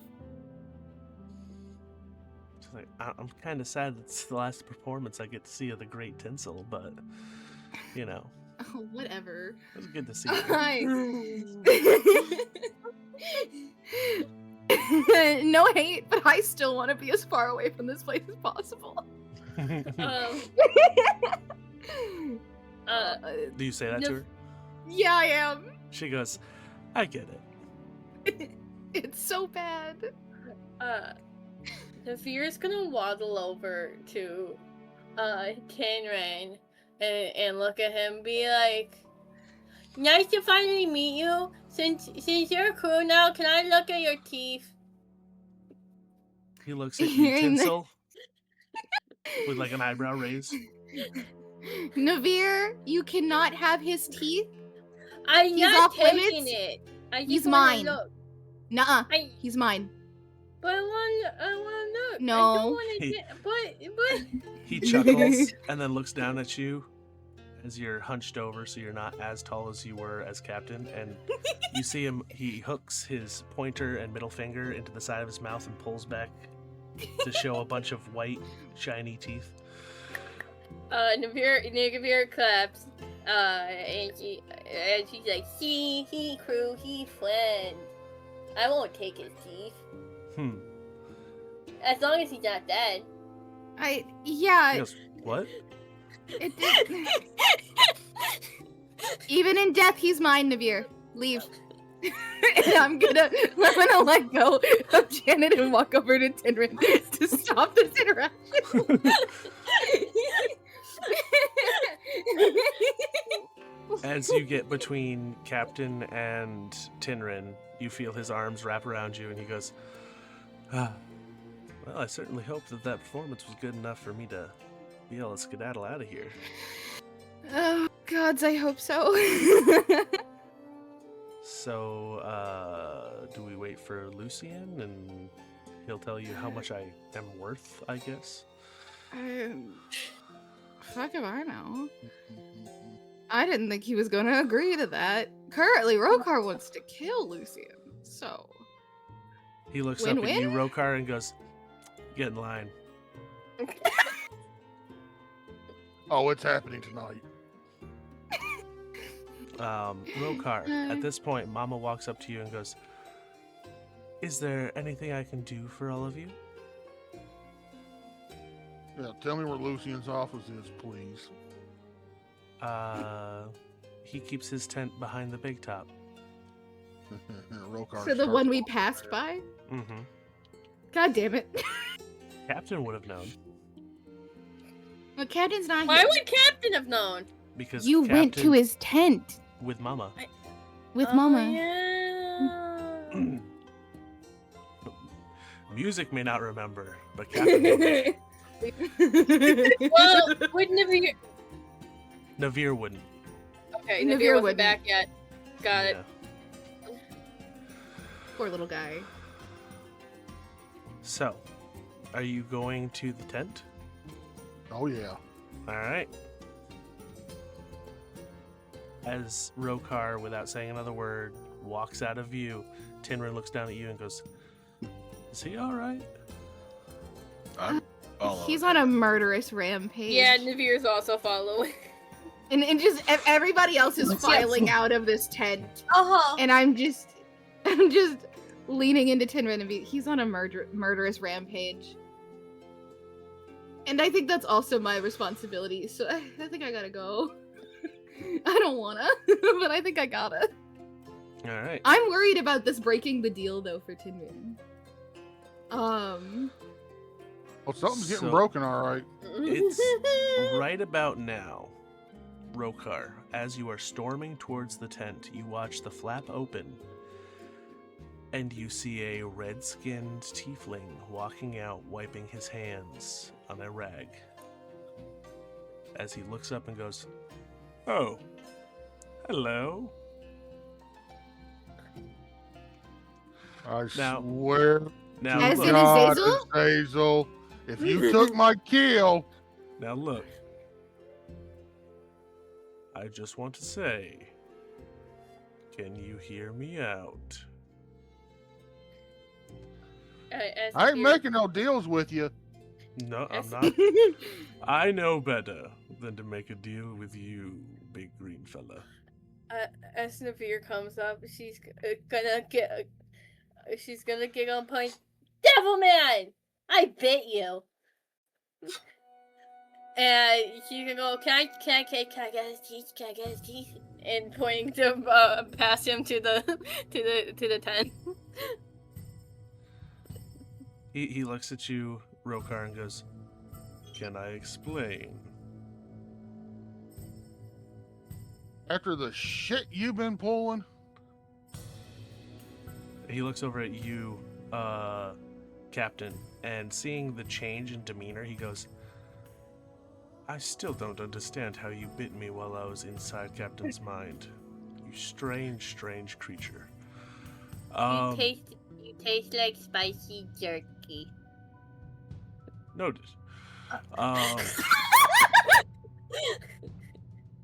Speaker 4: She's like, I'm kind of sad it's the last performance I get to see of the great Tinsel, but you know,
Speaker 10: Oh, whatever.
Speaker 4: it was good to see you.
Speaker 10: No hate, but I still want to be as far away from this place as possible.
Speaker 4: Do you say that to her?
Speaker 10: Yeah, I am.
Speaker 4: She goes, "I get it."
Speaker 10: It's so bad.
Speaker 3: Navir's gonna waddle over to Tinrin and look at him and be like, "Nice to finally meet you. Since you're a crew now, can I look at your teeth?"
Speaker 4: He looks at you,
Speaker 10: You're in the-
Speaker 4: Tinsel. with like an eyebrow raise.
Speaker 10: Navir, you cannot have his teeth.
Speaker 3: I'm
Speaker 10: He's
Speaker 3: not
Speaker 10: off
Speaker 3: taking
Speaker 10: limits.
Speaker 3: it. I just
Speaker 10: He's
Speaker 3: wanna
Speaker 10: mine.
Speaker 3: look.
Speaker 10: Nuh-uh.
Speaker 3: I-
Speaker 10: He's mine.
Speaker 3: But I want to look.
Speaker 10: No.
Speaker 3: I don't want to
Speaker 4: He-
Speaker 3: get. But.
Speaker 4: He chuckles and then looks down at you as you're hunched over, so you're not as tall as you were as captain. And you see him. He hooks his pointer and middle finger into the side of his mouth and pulls back to show a bunch of white, shiny teeth.
Speaker 3: Navir claps. And she's like, he crew, he friend. I won't take his teeth. As long as he's not dead.
Speaker 10: Yeah.
Speaker 4: He goes, what?
Speaker 10: Even in death, he's mine, Navir. Leave. And I'm gonna let go of Janet and walk over to Tinrin to stop this interaction.
Speaker 4: As you get between Captain and Tinrin, you feel his arms wrap around you, and he goes, well, I certainly hope that performance was good enough for me to be able to skedaddle out of here.
Speaker 10: Oh, gods, I hope so.
Speaker 4: So, do we wait for Lucien, and he'll tell you how much I am worth, I guess?
Speaker 10: Fuck if I know. I didn't think he was going to agree to that. Currently, Rokar wants to kill Lucien, so...
Speaker 4: He looks up at
Speaker 10: Win-win?
Speaker 4: you, Rokar, and goes, get in line.
Speaker 5: Oh, it's happening tonight.
Speaker 4: Rokar, at this point, Mama walks up to you and goes, is there anything I can do for all of you?
Speaker 5: Yeah, tell me where Lucian's office is, please.
Speaker 4: He keeps his tent behind the big top.
Speaker 5: Rokar
Speaker 10: So the
Speaker 5: starts
Speaker 10: one we
Speaker 5: walking
Speaker 10: passed
Speaker 5: there.
Speaker 10: by?
Speaker 4: Mm-hmm.
Speaker 10: God damn it.
Speaker 4: Captain would have known.
Speaker 10: Well, Captain's not
Speaker 3: Why
Speaker 10: here.
Speaker 3: would Captain have known?
Speaker 4: Because
Speaker 10: You went to
Speaker 4: Captain-
Speaker 10: his tent
Speaker 4: with Mama.
Speaker 10: with
Speaker 3: Oh,
Speaker 10: Mama.
Speaker 3: Yeah.
Speaker 4: Music may not remember, but Captain will.
Speaker 3: Well, would Navir.
Speaker 4: Navir wouldn't.
Speaker 3: Okay,
Speaker 10: Navir
Speaker 3: Navir wasn't
Speaker 10: wouldn't.
Speaker 3: back yet. Got it.
Speaker 4: Yeah.
Speaker 10: Poor little guy.
Speaker 4: So, are you going to the tent?
Speaker 5: Oh, yeah.
Speaker 4: All right. As Rokar, without saying another word, walks out of view, Tinrin looks down at you and goes, is he all right?
Speaker 8: I'm following.
Speaker 10: He's on a murderous rampage.
Speaker 3: Yeah, Navir's also following.
Speaker 10: And just everybody else is filing out of this tent.
Speaker 9: Uh-huh.
Speaker 10: And I'm just leaning into Tinrin and he's on a murderous rampage. And I think that's also my responsibility, so I think I gotta go. I don't wanna, but I think I gotta.
Speaker 4: All right.
Speaker 10: I'm worried about this breaking the deal, though, for Tinrin.
Speaker 5: Well, something's getting
Speaker 4: So-
Speaker 5: broken, all right.
Speaker 4: It's right about now, Rokar, as you are storming towards the tent, you watch the flap open, and you see a red-skinned tiefling walking out, wiping his hands on a rag. As he looks up and goes, oh, hello.
Speaker 5: I
Speaker 4: Now-
Speaker 5: swear
Speaker 4: Now
Speaker 5: to
Speaker 10: As in
Speaker 4: look,
Speaker 5: God,
Speaker 10: Azazel?
Speaker 5: it's Azazel, if you took my kill,
Speaker 4: now look. I just want to say, can you hear me out?
Speaker 3: As
Speaker 5: I ain't
Speaker 3: Navir-
Speaker 5: making no deals with you.
Speaker 4: No, I'm
Speaker 3: As-
Speaker 4: not. I know better than to make a deal with you, big green fella.
Speaker 3: As Navir comes up, she's gonna get on point. Devil man, I bit you. And she's gonna go. Can I get his teeth? Can I get his teeth? And pointing to pass him to the tent.
Speaker 4: He looks at you, Rokar, and goes, can I explain?
Speaker 5: After the shit you've been pulling,
Speaker 4: He looks over at you, Captain, and seeing the change in demeanor, he goes, I still don't understand how you bit me while I was inside Captain's mind. You strange, strange creature.
Speaker 3: You taste like spicy jerky.
Speaker 4: Noted.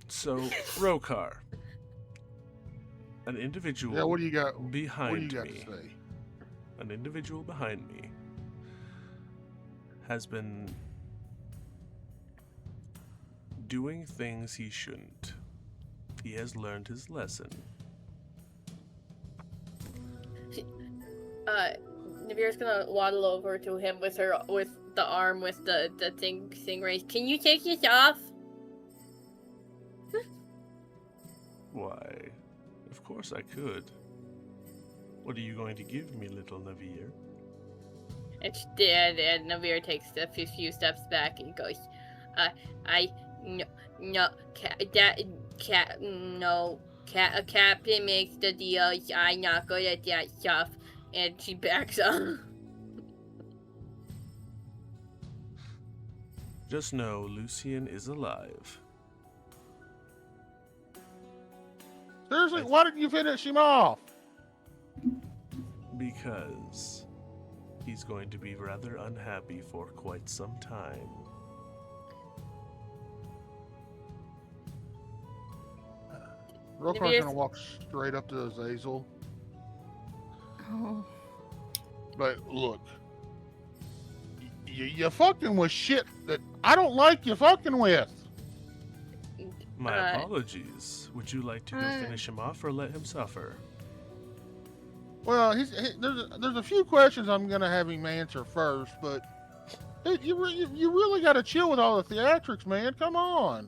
Speaker 4: So, Rokar. An individual
Speaker 5: Yeah, what do you got?
Speaker 4: behind
Speaker 5: What do you got
Speaker 4: me.
Speaker 5: to say?
Speaker 4: An individual behind me has been doing things he shouldn't. He has learned his lesson.
Speaker 3: Navira's gonna waddle over to him with the arm with the thing raised. Can you take this off?
Speaker 4: Why, of course I could. What are you going to give me, little Navir?
Speaker 3: And Navir takes a few steps back and goes, Captain makes the deals. I'm not good at that stuff. And she backs up.
Speaker 4: Just know Lucian is alive.
Speaker 5: Seriously, why didn't you finish him off?
Speaker 4: Because he's going to be rather unhappy for quite some time.
Speaker 5: Rokar's gonna walk straight up to Azazel.
Speaker 10: Oh.
Speaker 5: But look, you fucking with shit that I don't like you fucking with.
Speaker 4: My apologies. Would you like to go finish him off or let him suffer?
Speaker 5: Well, there's a few questions I'm gonna have him answer first, but you really got to chill with all the theatrics, man. Come on.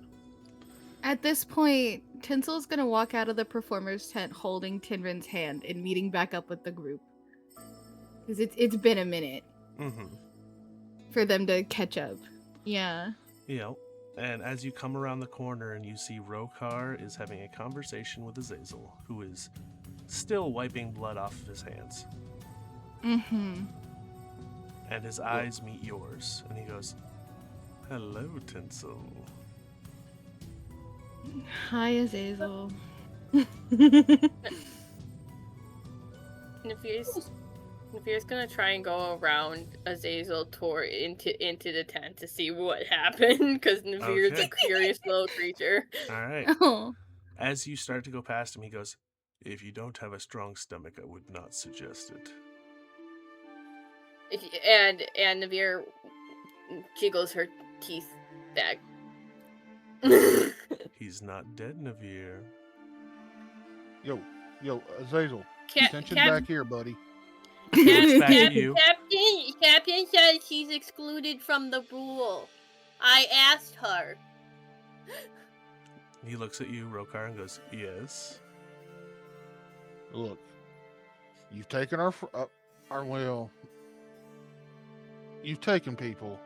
Speaker 10: At this point, Tinsel's gonna walk out of the performer's tent holding Tinrin's hand and meeting back up with the group. Because it's been a minute for them to catch up. Yeah.
Speaker 4: Yep. And as you come around the corner and you see Rokar is having a conversation with Azazel, who is still wiping blood off of his hands. And his eyes meet yours, and he goes, "Hello, Tinsel."
Speaker 10: Hi, Azazel.
Speaker 3: Navir's gonna try and go around Azazel toward into the tent to see what happened, because Navir's a curious little creature.
Speaker 4: Alright.
Speaker 10: Oh.
Speaker 4: As you start to go past him, he goes, "If you don't have a strong stomach, I would not suggest it."
Speaker 3: And Navir jiggles her teeth back.
Speaker 4: He's not dead, Navir.
Speaker 5: Yo, Azazel. Attention back here, buddy.
Speaker 3: Captain says she's excluded from the rule. I asked her.
Speaker 4: He looks at you, Rokar, and goes, "Yes."
Speaker 5: Look, you've taken you've taken people.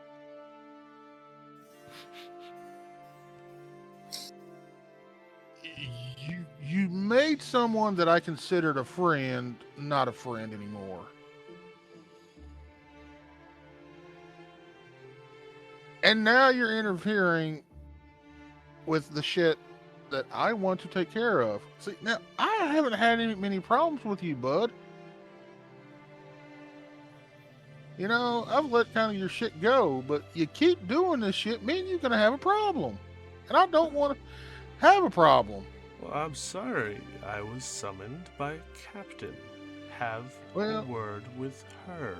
Speaker 5: You made someone that I considered a friend not a friend anymore. And now you're interfering with the shit that I want to take care of. See, now I haven't had many problems with you, bud. You know, I've let kind of your shit go, but you keep doing this shit, me and you're gonna have a problem. And I don't want to have a problem.
Speaker 4: Well, I'm sorry. I was summoned by Captain. Have a word with her.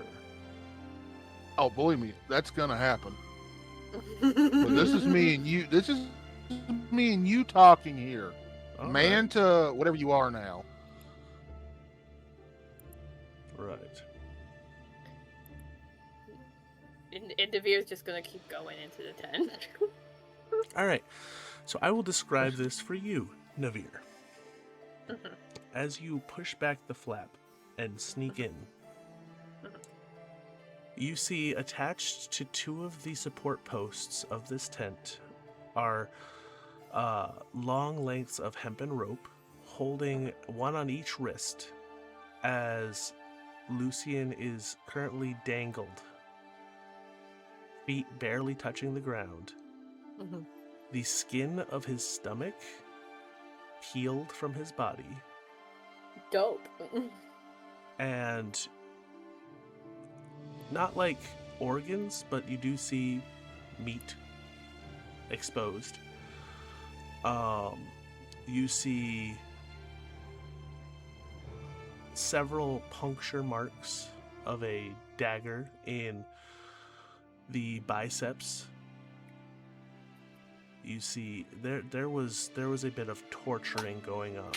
Speaker 5: Oh, believe me, that's gonna happen. But this is me and you. This is me and you talking here.
Speaker 4: All
Speaker 5: Man
Speaker 4: right.
Speaker 5: to whatever you are now.
Speaker 4: Right.
Speaker 3: And Navir's just gonna keep going into the tent.
Speaker 4: All right. So I will describe this for you, Navir. As you push back the flap and sneak in, you see attached to two of the support posts of this tent are long lengths of hempen rope, holding one on each wrist, as Lucian is currently dangled, feet barely touching the ground, The skin of his stomach peeled from his body,
Speaker 3: Dope.
Speaker 4: and not like organs, but you do see meat exposed. You see several puncture marks of a dagger in the biceps. You see there was a bit of torturing going on.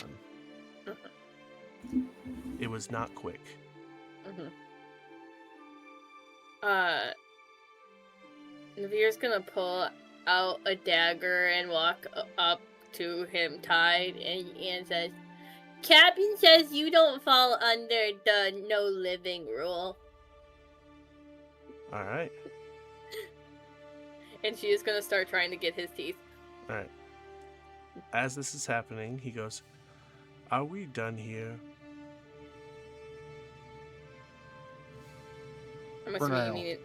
Speaker 4: It was not quick.
Speaker 3: Naveer's gonna pull out a dagger and walk up to him tied and says, Captain says you don't fall under the no living rule.
Speaker 4: Alright.
Speaker 3: And she is gonna start trying to get his teeth.
Speaker 4: Alright. As this is happening, he goes, "Are we done here?"
Speaker 3: I'm
Speaker 5: For
Speaker 3: assuming
Speaker 5: now.
Speaker 3: you need it.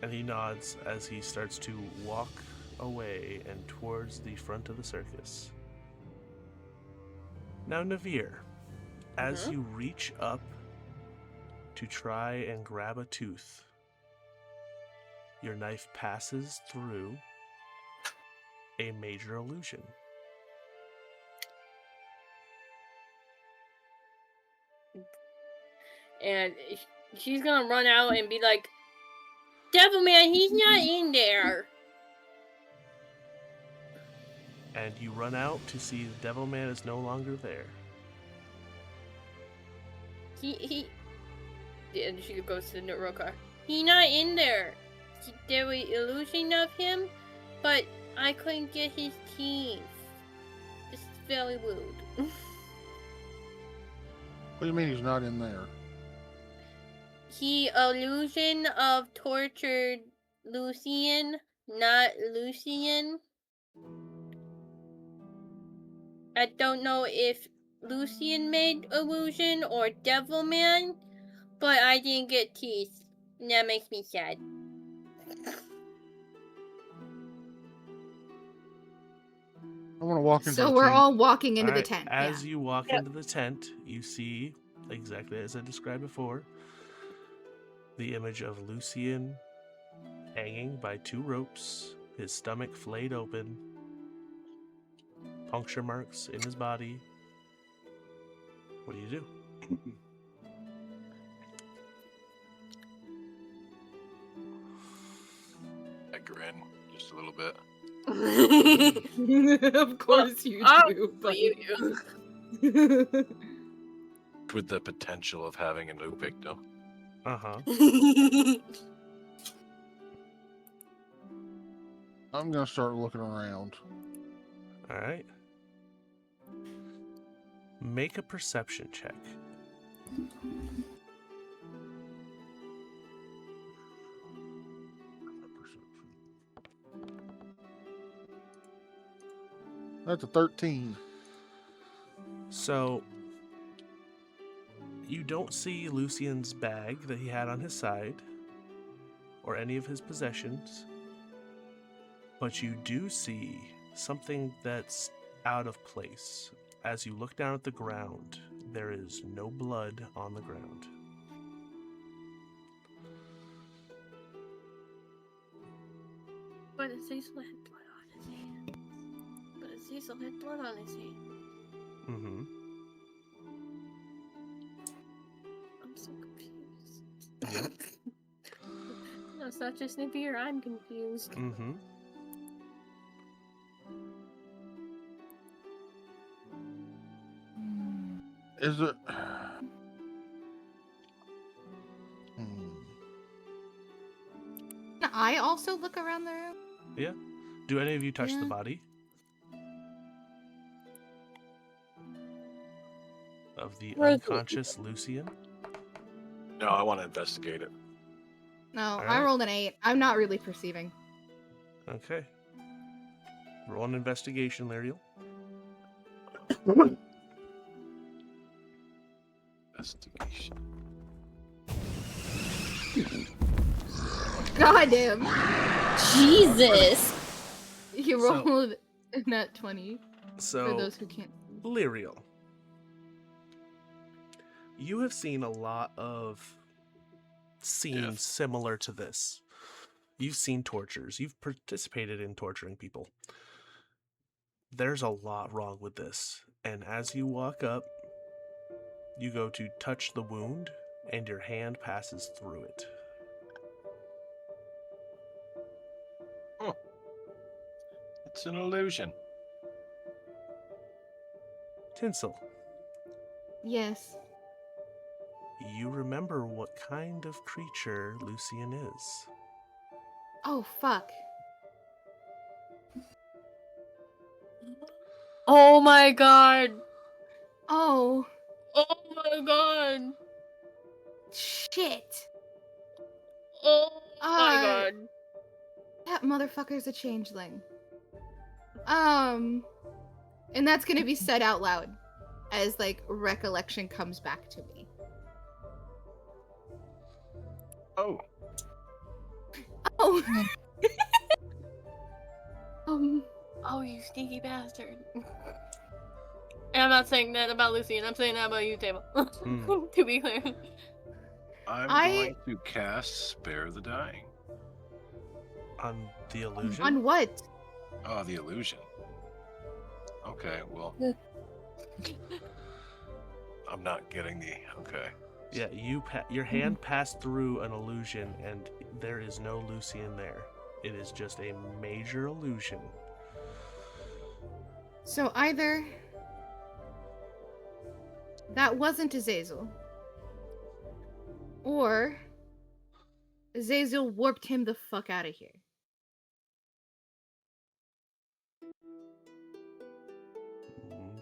Speaker 4: And he nods as he starts to walk away and towards the front of the circus. Now, Naveer, as you reach up to try and grab a tooth, your knife passes through a major illusion.
Speaker 3: And she's gonna run out and be like, Devil Man, he's not in there.
Speaker 4: And you run out to see the Devil Man is no longer there.
Speaker 3: He and she goes to Naroka. He's not in there. There was illusion of him, but I couldn't get his teeth. It's very rude.
Speaker 5: What do you mean he's not in there?
Speaker 3: He illusion of tortured Lucian, not Lucian. I don't know if Lucian made illusion or Devilman, but I didn't get teeth. And that makes me sad.
Speaker 5: I want to walk into
Speaker 10: So
Speaker 5: the
Speaker 10: we're
Speaker 5: tent.
Speaker 10: all walking into the
Speaker 4: Alright,
Speaker 10: tent.
Speaker 4: As
Speaker 10: yeah.
Speaker 4: you walk into the tent, you see, exactly as I described before, the image of Lucian hanging by two ropes, his stomach flayed open, puncture marks in his body. What do you do?
Speaker 8: I grin just a little bit.
Speaker 10: Of course you do, but
Speaker 3: you do.
Speaker 8: With the potential of having a new victim.
Speaker 4: Uh-huh.
Speaker 5: I'm gonna start looking around.
Speaker 4: Alright. Make a perception check.
Speaker 5: That's a 13.
Speaker 4: So, you don't see Lucian's bag that he had on his side, or any of his possessions, but you do see something that's out of place. As you look down at the ground, there is no blood on the ground.
Speaker 3: But Azazel had blood on his hand. But Azazel had blood on his hand.
Speaker 4: Mm-hmm.
Speaker 3: I'm so confused. No, it's not just Naveer, I'm confused.
Speaker 4: Mm-hmm.
Speaker 5: Is it?
Speaker 10: Can I also look around the room?
Speaker 4: Yeah. Do any of you touch the
Speaker 10: Yeah.
Speaker 4: body? Of the
Speaker 11: Where's it?
Speaker 4: unconscious Lucian?
Speaker 8: No, I want to investigate it.
Speaker 10: No, I
Speaker 4: Alright.
Speaker 10: rolled an 8. I'm not really perceiving.
Speaker 4: Okay. Roll an investigation, Lariel.
Speaker 8: Investigation.
Speaker 10: God damn.
Speaker 11: Jesus!
Speaker 10: You
Speaker 4: So-
Speaker 10: rolled nat 20 for
Speaker 4: So,
Speaker 10: those who can't.
Speaker 4: Lyriel, you have seen a lot of scenes
Speaker 8: Death.
Speaker 4: similar to this. You've seen tortures. You've participated in torturing people. There's a lot wrong with this. And as you walk up, you go to touch the wound, and your hand passes through it.
Speaker 8: It's an illusion.
Speaker 4: Tinsel,
Speaker 10: Yes.
Speaker 4: you remember what kind of creature Lucian is.
Speaker 10: Oh, fuck.
Speaker 3: Oh my god.
Speaker 10: Oh,
Speaker 3: Oh my god.
Speaker 10: shit.
Speaker 3: Oh my
Speaker 10: Uh,
Speaker 3: god.
Speaker 10: That motherfucker's a changeling. And that's gonna be said out loud as, like, recollection comes back to me.
Speaker 8: Oh,
Speaker 10: Oh.
Speaker 3: Oh, you sneaky bastard. And I'm not saying that about Lucian, I'm saying that about you, Table. To be clear.
Speaker 8: I'm going to cast Spare the Dying.
Speaker 4: On the illusion?
Speaker 10: On what?
Speaker 8: Oh, the illusion. Okay, well. I'm not getting the. Okay.
Speaker 4: Yeah, your hand passed through an illusion, and there is no Lucian there. It is just a major illusion.
Speaker 10: So either that wasn't Azazel, or Azazel warped him the fuck out of here.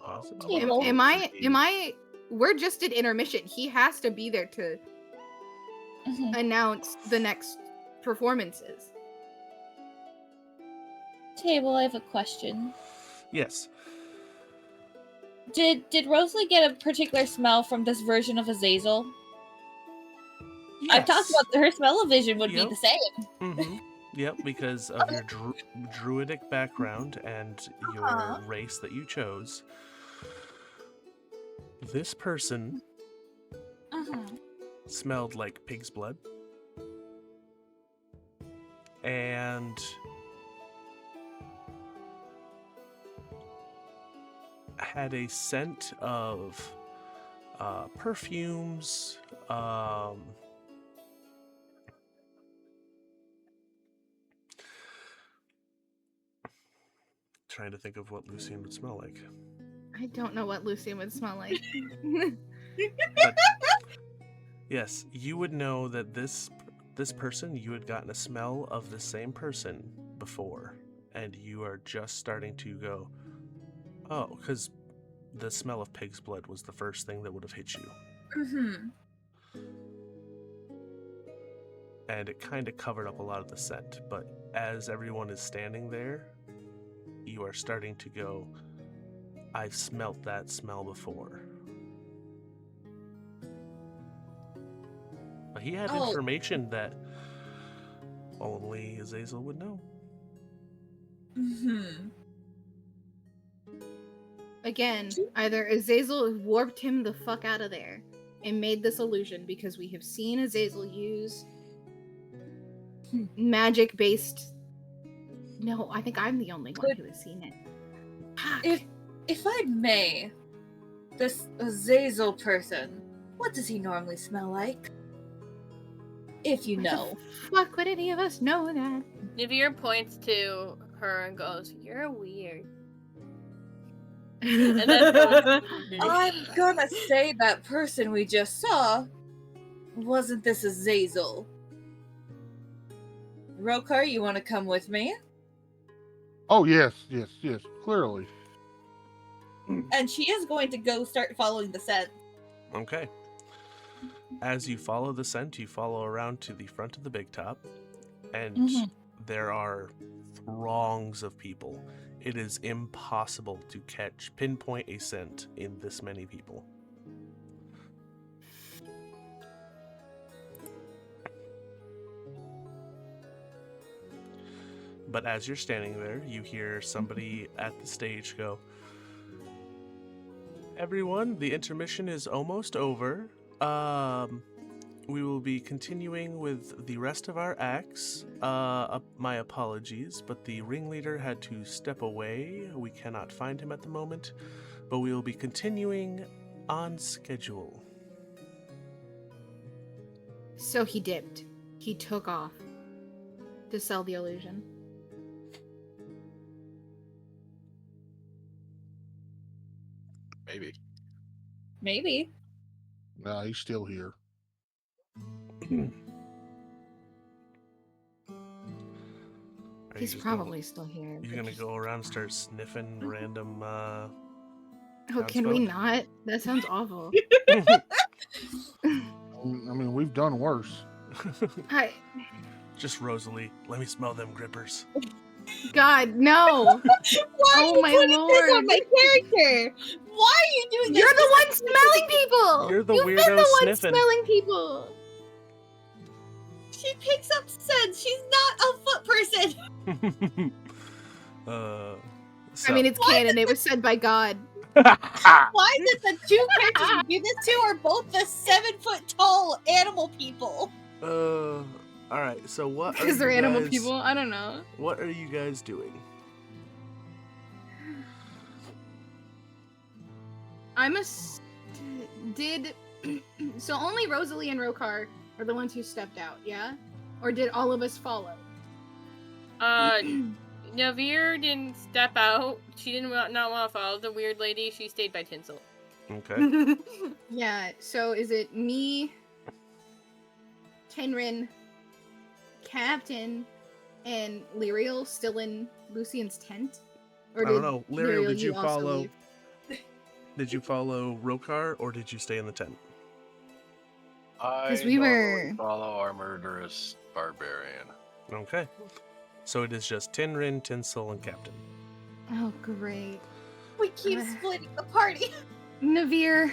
Speaker 4: Possibly.
Speaker 10: Am I? We're just at intermission. He has to be there to announce the next performances.
Speaker 11: Table, I have a question.
Speaker 4: Yes.
Speaker 11: Did Rosalie get a particular smell from this version of Azazel? I've talked about her smell-o-vision would be the same.
Speaker 4: Mm-hmm. Yep, because of your druidic background and your race that you chose. This person smelled like pig's blood. And had a scent of perfumes, trying to think of what Lucian would smell like.
Speaker 10: I don't know what Lucian would smell like.
Speaker 4: But yes, you would know that this person, you had gotten a smell of the same person before, and you are just starting to go, oh, because the smell of pig's blood was the first thing that would have hit you. And it kind of covered up a lot of the scent, but as everyone is standing there, you are starting to go, I've smelt that smell before. But he had information that only Azazel would know.
Speaker 10: Again, either Azazel warped him the fuck out of there and made this illusion, because we have seen Azazel use magic-based... No, I think I'm the only one who has seen it. Fuck.
Speaker 11: If I may, this Azazel person, what does he normally smell like? If you know.
Speaker 10: Fuck, would any of us know that?
Speaker 3: Nivir points to her and goes, "You're weird."
Speaker 11: And I'm gonna say that person we just saw wasn't this Azazel. Rokar, you want to come with me?
Speaker 5: Oh, yes, clearly.
Speaker 11: And she is going to go start following the scent.
Speaker 4: Okay. As you follow the scent, you follow around to the front of the big top, and there are throngs of people. It is impossible to pinpoint a scent in this many people. But as you're standing there, you hear somebody at the stage go, "Everyone, the intermission is almost over. We will be continuing with the rest of our acts. My apologies, but the ringleader had to step away. We cannot find him at the moment, but we will be continuing on schedule."
Speaker 10: So he dipped. He took off to sell the illusion.
Speaker 8: Maybe.
Speaker 11: Maybe.
Speaker 5: Nah, he's still here.
Speaker 4: Are
Speaker 10: He's
Speaker 4: you just
Speaker 10: probably still here.
Speaker 4: You're
Speaker 10: but
Speaker 4: gonna
Speaker 10: just-
Speaker 4: go around and start sniffing random,
Speaker 10: Oh, can we
Speaker 4: townsfolk?
Speaker 10: not? That sounds awful.
Speaker 5: I mean, we've done worse.
Speaker 10: I,
Speaker 4: Just Rosalie, let me smell them grippers.
Speaker 10: God, no!
Speaker 11: Why are
Speaker 10: Oh
Speaker 11: you
Speaker 10: my
Speaker 11: putting this
Speaker 10: lord.
Speaker 11: on my character? Why are you doing this?
Speaker 10: You're the one smelling people!
Speaker 4: You're the
Speaker 10: You've been
Speaker 4: weirdo
Speaker 10: the one
Speaker 4: sniffing.
Speaker 10: smelling people!
Speaker 11: She picks up scents. She's not a foot person.
Speaker 10: I mean, it's canon. It was said by God.
Speaker 11: Why is it the two characters you do this to are both the 7-foot-tall animal people?
Speaker 4: All right. So what?
Speaker 10: Because
Speaker 4: are
Speaker 10: they're
Speaker 4: you
Speaker 10: animal
Speaker 4: guys-
Speaker 10: people. I don't know.
Speaker 4: What are you guys doing?
Speaker 10: Did so only Rosalie and Rokar are the ones who stepped out, yeah? Or did all of us follow?
Speaker 3: Navir didn't step out. She didn't not want to follow the weird lady. She stayed by Tinsel.
Speaker 4: Okay.
Speaker 10: Yeah, so is it me, Tenrin, Captain, and Lyriel still in Lucian's tent? Or
Speaker 4: I don't know. Lyriel, did you
Speaker 10: also
Speaker 4: follow?
Speaker 10: leave?
Speaker 4: Did you follow Rokar or did you stay in the tent?
Speaker 8: I
Speaker 10: 'Cause we
Speaker 8: normally
Speaker 10: were-
Speaker 8: follow our murderous barbarian.
Speaker 4: Okay. So it is just Tinrin, Tinsel, and Captain.
Speaker 10: Oh, great.
Speaker 11: We keep splitting the party.
Speaker 10: Navir,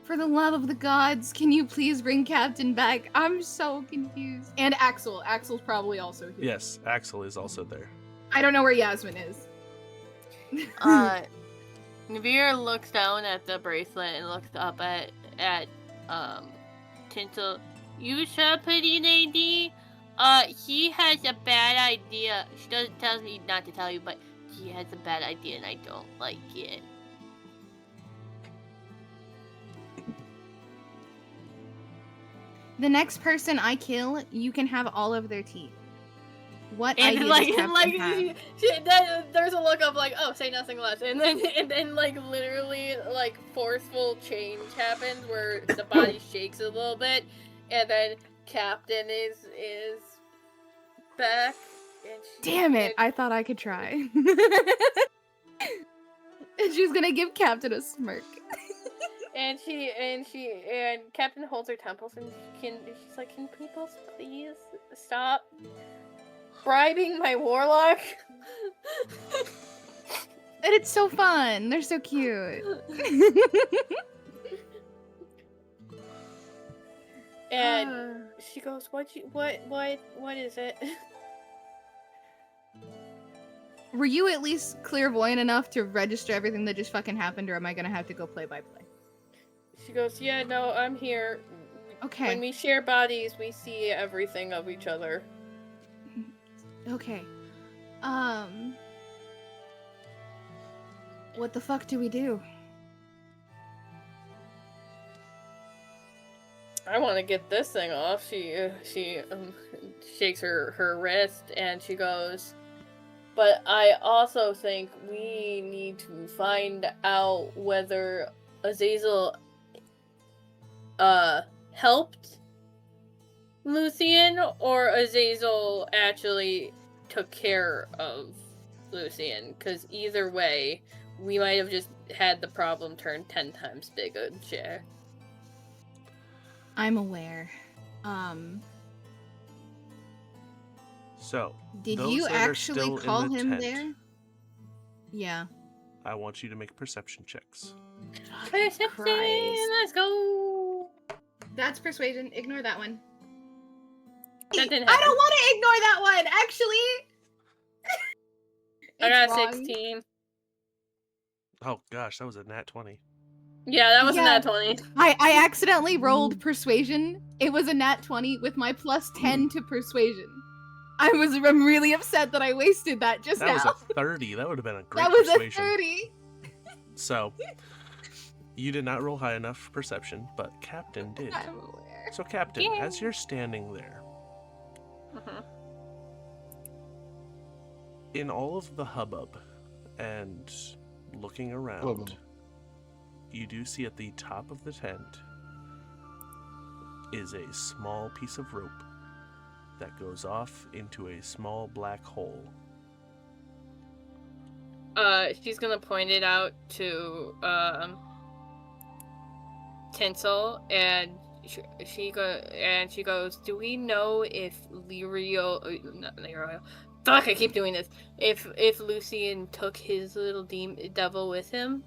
Speaker 10: for the love of the gods, can you please bring Captain back? I'm so confused. And Axel. Axel's probably also here.
Speaker 4: Yes, Axel is also there.
Speaker 10: I don't know where Yasmin is.
Speaker 3: Navir looks down at the bracelet and looks up at Tinsel. You sure put in AD? He has a bad idea. She tells me not to tell you, but he has a bad idea and I don't like it.
Speaker 10: The next person I kill, you can have all of their teeth. What
Speaker 3: And
Speaker 10: idea
Speaker 3: like,
Speaker 10: does
Speaker 3: and
Speaker 10: Captain
Speaker 3: like,
Speaker 10: have?
Speaker 3: there's a look of like, oh, say nothing less, and then like literally like forceful change happens where the body shakes a little bit, and then Captain is back. And
Speaker 10: Damn it! I thought I could try. And she's gonna give Captain a smirk.
Speaker 3: And Captain holds her temples and she's like, can people please stop bribing my warlock?
Speaker 10: And it's so fun. They're so cute.
Speaker 3: And she goes, what is it?
Speaker 10: Were you at least clairvoyant enough to register everything that just fucking happened, or am I gonna have to go play by play?
Speaker 3: She goes, yeah, no, I'm here.
Speaker 10: Okay.
Speaker 3: When we share bodies, we see everything of each other.
Speaker 10: Okay. What the fuck do we do?
Speaker 3: I want to get this thing off. She shakes her wrist and she goes, but I also think we need to find out whether Azazel helped Lucian or Azazel actually took care of Lucian, because either way we might have just had the problem turned 10 times bigger. Share.
Speaker 10: I'm aware.
Speaker 4: So,
Speaker 10: Did
Speaker 4: those
Speaker 10: you
Speaker 4: that are
Speaker 10: actually
Speaker 4: still in
Speaker 10: call
Speaker 4: the
Speaker 10: him
Speaker 4: tent,
Speaker 10: there? Yeah.
Speaker 4: I want you to make perception checks.
Speaker 3: Perception,
Speaker 10: Christ.
Speaker 3: let's go.
Speaker 10: That's persuasion. Ignore that one.
Speaker 3: That didn't
Speaker 10: I
Speaker 3: happen.
Speaker 10: don't want to ignore that one, actually.
Speaker 3: I got
Speaker 10: It's
Speaker 3: a
Speaker 10: wrong.
Speaker 3: 16.
Speaker 4: Oh gosh, that was a nat 20.
Speaker 3: Yeah, that wasn't
Speaker 10: Yeah.
Speaker 3: that 20.
Speaker 10: I accidentally rolled persuasion. It was a nat 20 with my plus 10 to persuasion. I'm really upset that I wasted that just
Speaker 4: That
Speaker 10: now.
Speaker 4: was a 30. That would have been a great
Speaker 10: That was
Speaker 4: persuasion.
Speaker 10: a 30.
Speaker 4: So, you did not roll high enough for perception, but Captain did.
Speaker 10: I'm aware.
Speaker 4: So, Captain,
Speaker 3: Yay.
Speaker 4: as you're standing there, in all of the hubbub and looking around,
Speaker 8: Hubbub.
Speaker 4: you do see at the top of the tent is a small piece of rope that goes off into a small black hole.
Speaker 3: She's gonna point it out to Tinsel, and she goes, do we know if not Lerio, fuck, I keep doing this. If Lucian took his little devil with him?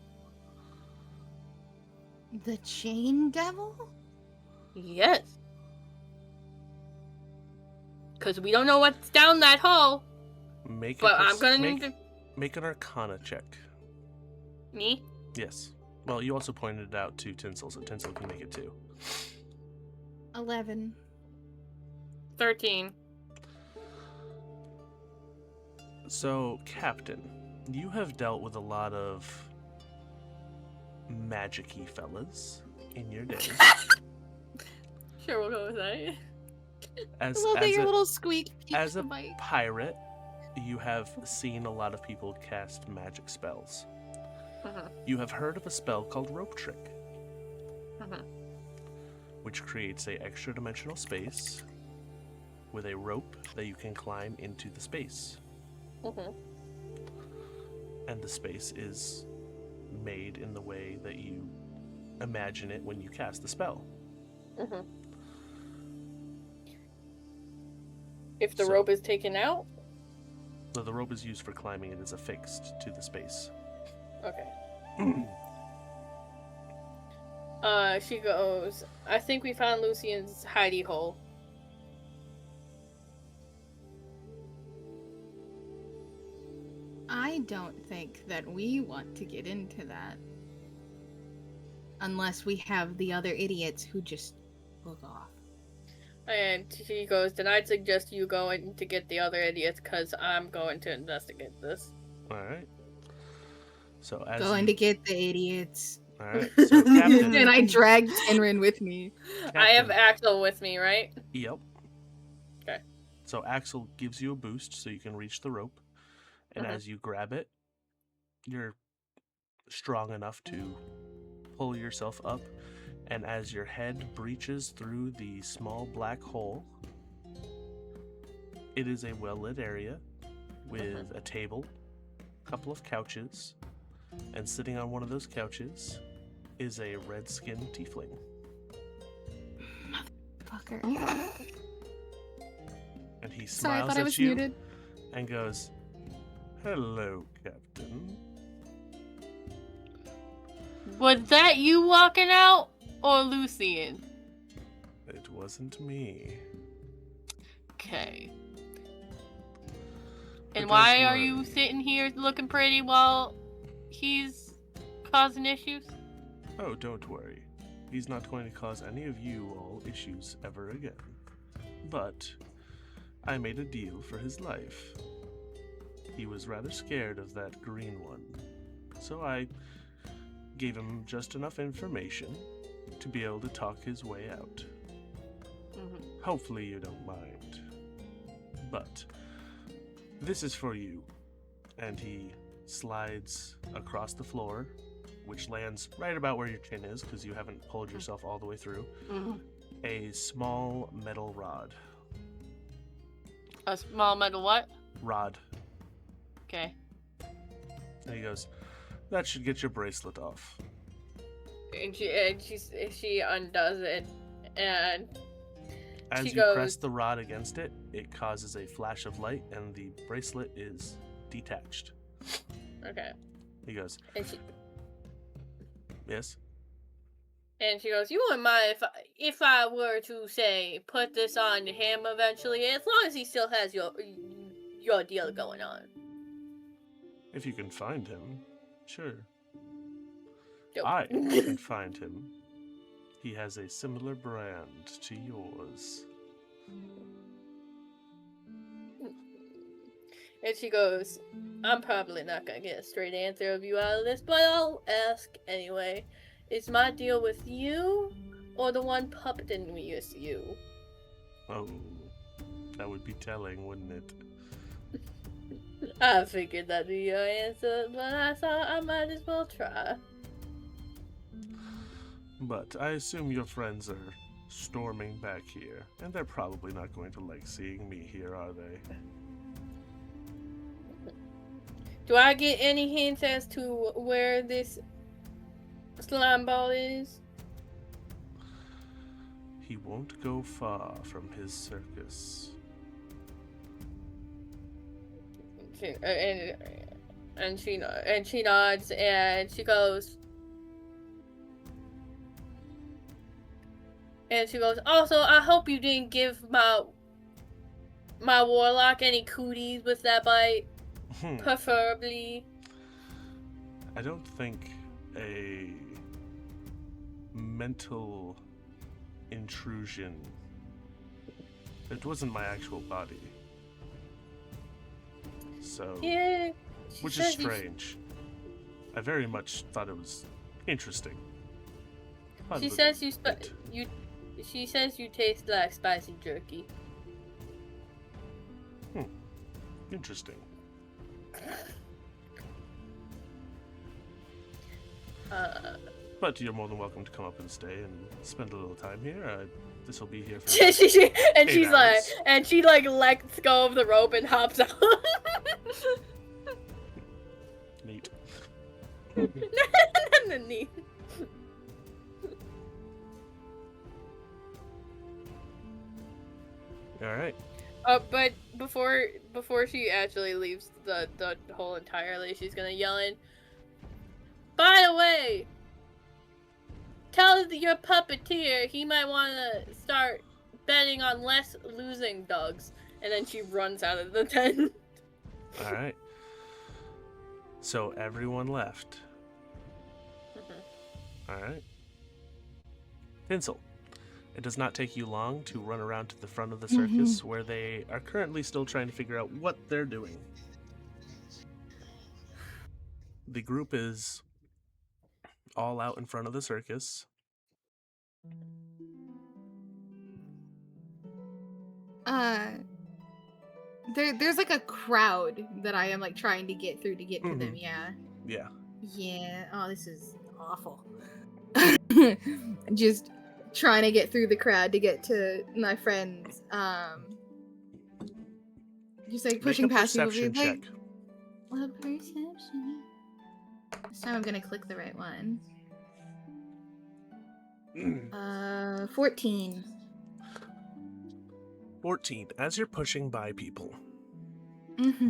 Speaker 10: The chain devil?
Speaker 3: Yes. Because we don't know what's down that hole.
Speaker 4: Make
Speaker 3: But
Speaker 4: a
Speaker 3: I'm gonna need to...
Speaker 4: make an Arcana check.
Speaker 3: Me?
Speaker 4: Yes. Well, you also pointed it out to Tinsel, so Tinsel can make it too.
Speaker 10: 11.
Speaker 3: 13.
Speaker 4: So, Captain, you have dealt with a lot of magic-y fellas in your day.
Speaker 3: Sure, we'll go with that.
Speaker 10: I love that your little squeak
Speaker 4: as
Speaker 10: peeks
Speaker 4: a
Speaker 10: the bite.
Speaker 4: pirate, you have seen a lot of people cast magic spells. You have heard of a spell called Rope Trick, which creates a extra dimensional space with a rope that you can climb into the space. And the space is made in the way that you imagine it when you cast the spell.
Speaker 3: If the rope is taken out?
Speaker 4: So the rope is used for climbing. It is affixed to the space.
Speaker 3: Okay. She goes, I think we found Lucian's hidey hole.
Speaker 10: I don't think that we want to get into that. Unless we have the other idiots who just look off.
Speaker 3: And she goes, then I'd suggest you go in to get the other idiots, because I'm going to investigate this.
Speaker 4: Alright. So as
Speaker 10: Going to get the idiots.
Speaker 4: Alright, so Captain...
Speaker 10: And I dragged Tenrin with me.
Speaker 3: I have Axel with me, right?
Speaker 4: Yep.
Speaker 3: Okay.
Speaker 4: So Axel gives you a boost so you can reach the rope. And as you grab it, you're strong enough to pull yourself up. And as your head breaches through the small black hole, it is a well-lit area with a table, a couple of couches, and sitting on one of those couches is a red-skinned tiefling.
Speaker 10: Fucker.
Speaker 4: And he
Speaker 10: Sorry, I
Speaker 4: smiles
Speaker 10: thought I
Speaker 4: at
Speaker 10: was
Speaker 4: you
Speaker 10: muted.
Speaker 4: and goes, "Hello, Captain."
Speaker 3: Was that you walking out, or Lucian?
Speaker 4: It wasn't me.
Speaker 3: Okay.
Speaker 4: But
Speaker 3: And why
Speaker 4: don't
Speaker 3: are you
Speaker 4: worry.
Speaker 3: sitting here looking pretty while he's causing issues?
Speaker 4: Oh, don't worry. He's not going to cause any of you all issues ever again. But I made a deal for his life. He was rather scared of that green one, so I gave him just enough information to be able to talk his way out. Hopefully you don't mind. But this is for you. And he slides across the floor, which lands right about where your chin is because you haven't pulled yourself all the way through. A small metal rod.
Speaker 3: A small metal what?
Speaker 4: Rod.
Speaker 3: Okay.
Speaker 4: And he goes, that should get your bracelet off.
Speaker 3: And she undoes it, and
Speaker 4: As
Speaker 3: she
Speaker 4: you
Speaker 3: goes,
Speaker 4: press the rod against it, it causes a flash of light and the bracelet is detached.
Speaker 3: okay.
Speaker 4: He goes,
Speaker 3: And
Speaker 4: yes?
Speaker 3: she goes, you wouldn't mind if I were to say put this on him eventually, as long as he still has your deal going on.
Speaker 4: If you can find him, sure.
Speaker 3: Nope.
Speaker 4: I can find him. He has a similar brand to yours.
Speaker 3: And she goes, I'm probably not gonna get a straight answer of you out of this, but I'll ask anyway. Is my deal with you, or the one puppeting me is you?
Speaker 4: Oh, that would be telling, wouldn't it?
Speaker 3: I figured that'd be your answer, but I thought I might as well try.
Speaker 4: But I assume your friends are storming back here, and they're probably not going to like seeing me here, are they?
Speaker 3: Do I get any hints as to where this slime ball is?
Speaker 4: He won't go far from his circus.
Speaker 3: And she nods and she goes. And she goes, also, I hope you didn't give my warlock any cooties with that bite. Preferably.
Speaker 4: I don't think a mental intrusion. It wasn't my actual body. So,
Speaker 3: yeah,
Speaker 4: which is strange. I very much thought it was interesting.
Speaker 3: She says she says you taste like spicy jerky.
Speaker 4: Interesting. But you're more than welcome to come up and stay and spend a little time here. This will be here for
Speaker 3: she's
Speaker 4: 8
Speaker 3: like, and she like lets go of the rope and hops out.
Speaker 4: Neat.
Speaker 3: Neat.
Speaker 4: All right.
Speaker 3: But before she actually leaves the hole entirely, she's gonna yell in. By the way, tell your puppeteer he might want to start betting on less losing dogs. And then she runs out of the tent.
Speaker 4: All right. So everyone left. All right. Pinsel. It does not take you long to run around to the front of the circus where they are currently still trying to figure out what they're doing. The group is all out in front of the circus.
Speaker 10: There's like a crowd that I am like trying to get through to get to them, yeah.
Speaker 4: Yeah.
Speaker 10: Yeah. Oh, this is awful. Just trying to get through the crowd to get to my friends. Just like pushing past people.
Speaker 4: Perception check.
Speaker 10: A perception. This time I'm gonna click the right one. 14.
Speaker 4: 14. As you're pushing by people,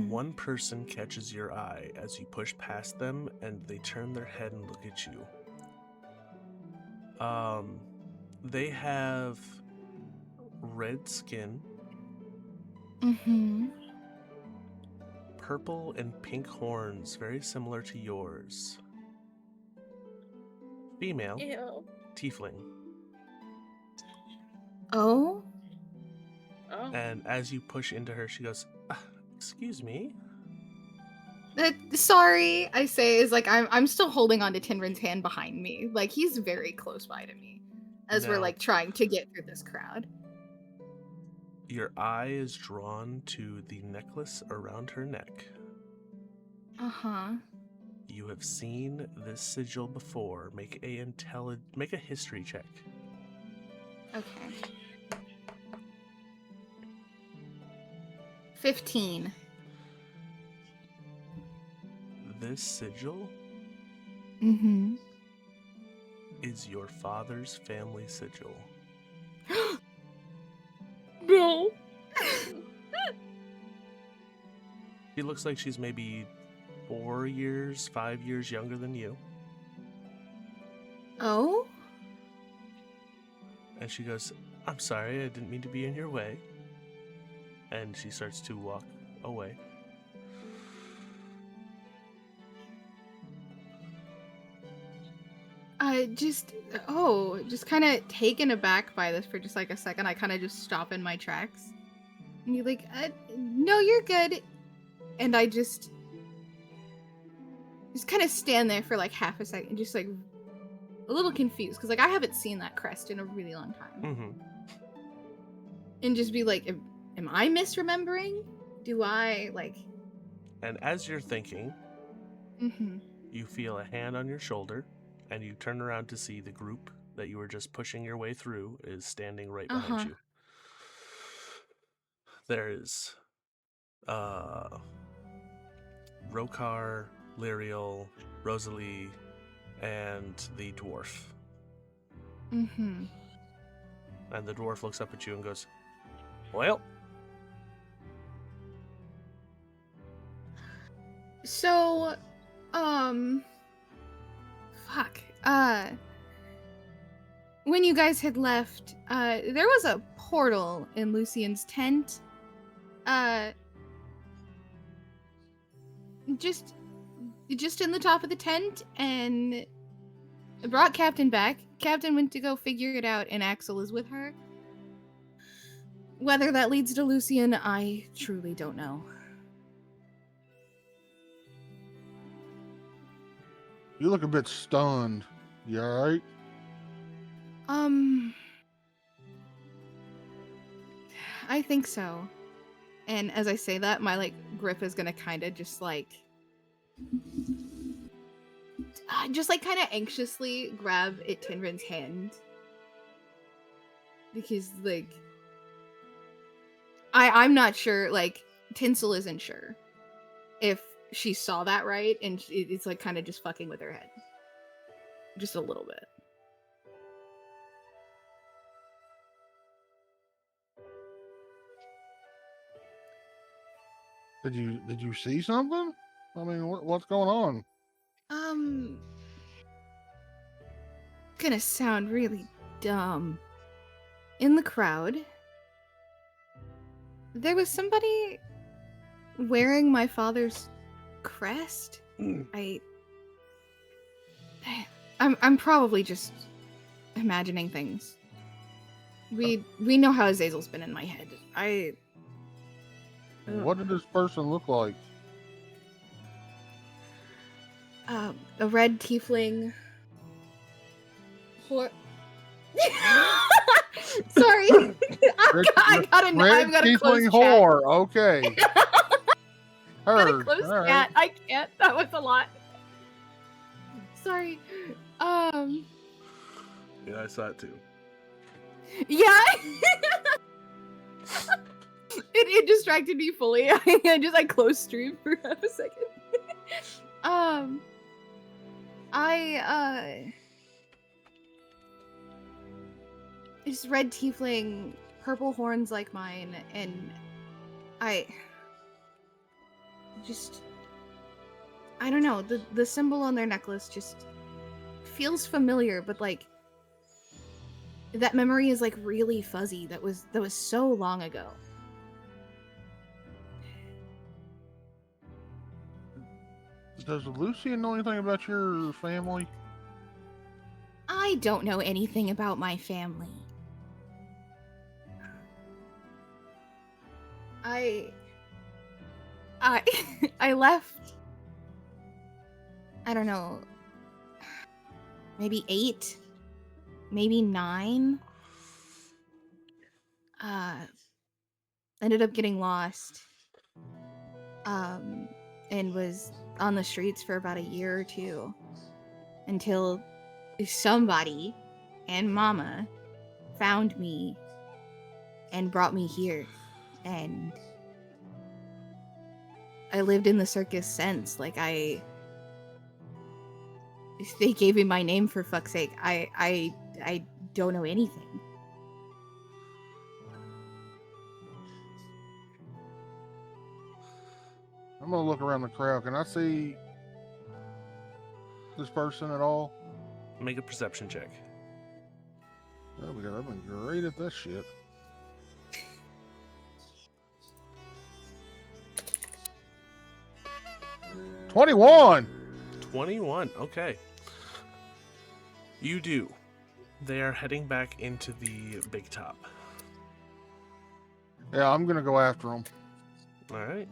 Speaker 4: one person catches your eye as you push past them, and they turn their head and look at you. They have red skin, purple and pink horns, very similar to yours. Female,
Speaker 3: Ew.
Speaker 4: tiefling.
Speaker 10: Oh?
Speaker 4: And as you push into her, she goes, excuse me?
Speaker 10: Sorry, I say, is like I'm still holding on to Tinrin's hand behind me. Like he's very close by to me as we're like trying to get through this crowd.
Speaker 4: Your eye is drawn to the necklace around her neck. You have seen this sigil before. Make a history check.
Speaker 10: Okay. 15.
Speaker 4: This sigil is your father's family sigil.
Speaker 3: No.
Speaker 4: She looks like she's maybe 5 years younger than you.
Speaker 10: Oh?
Speaker 4: And she goes, I'm sorry, I didn't mean to be in your way. And she starts to walk away.
Speaker 10: just kind of taken aback by this for just like a second. I kind of just stop in my tracks. And you're like, no, you're good. And I just kind of stand there for like half a second, just like a little confused, because like I haven't seen that crest in a really long time.
Speaker 4: Mm-hmm.
Speaker 10: And just be like, am I misremembering? Do I like?
Speaker 4: And as you're thinking,
Speaker 10: Mm-hmm.
Speaker 4: you feel a hand on your shoulder, and you turn around to see the group that you were just pushing your way through is standing right behind you. There's Rokar, Lyriel, Rosalie, and the dwarf.
Speaker 10: Mm-hmm.
Speaker 4: And the dwarf looks up at you and goes, "Well."
Speaker 10: So, when you guys had left, there was a portal in Lucian's tent. Just in the top of the tent, and it brought Captain back. Captain went to go figure it out, and Axel is with her. Whether that leads to Lucian, I truly don't know.
Speaker 5: You look a bit stunned. You alright?
Speaker 10: I think so. And as I say that, my like grip is gonna kind of just like kind of anxiously grab at Tinrin's hand, because like I'm not sure. Like Tinsel isn't sure if she saw that right, and it's like kind of just fucking with her head, just a little bit.
Speaker 5: Did you see something? I mean, what's going on?
Speaker 10: Gonna sound really dumb. In the crowd, there was somebody wearing my father's crest. I'm probably just imagining things. We know how Azazel's been in my head.
Speaker 5: What did this person look like?
Speaker 10: A red tiefling. Sorry. I gotta know. I've got a close
Speaker 5: tiefling
Speaker 10: chat.
Speaker 5: whore. Okay.
Speaker 10: Got a
Speaker 5: Heard.
Speaker 10: close
Speaker 5: All right.
Speaker 10: chat. I can't. That was a lot. Sorry.
Speaker 4: Yeah, I saw it too.
Speaker 10: Yeah. It distracted me fully. I closed stream for half a second. It's red tiefling, purple horns like mine, and I don't know, the symbol on their necklace just feels familiar, but like that memory is like really fuzzy. That was so long ago.
Speaker 5: Does Lucian know anything about your family?
Speaker 10: I don't know anything about my family. I left, I don't know, maybe 8, maybe 9. Ended up getting lost. And was on the streets for about a year or two until somebody and Mama found me and brought me here, and I lived in the circus since. Like they gave me my name, for fuck's sake. I don't know anything.
Speaker 5: I'm gonna look around the crowd. Can I see this person at all?
Speaker 4: Make a perception check.
Speaker 5: Oh, because I've been great at this shit. '21.
Speaker 4: 21. Okay. You do. They are heading back into the big top.
Speaker 5: Yeah, I'm gonna go after them.
Speaker 4: All right.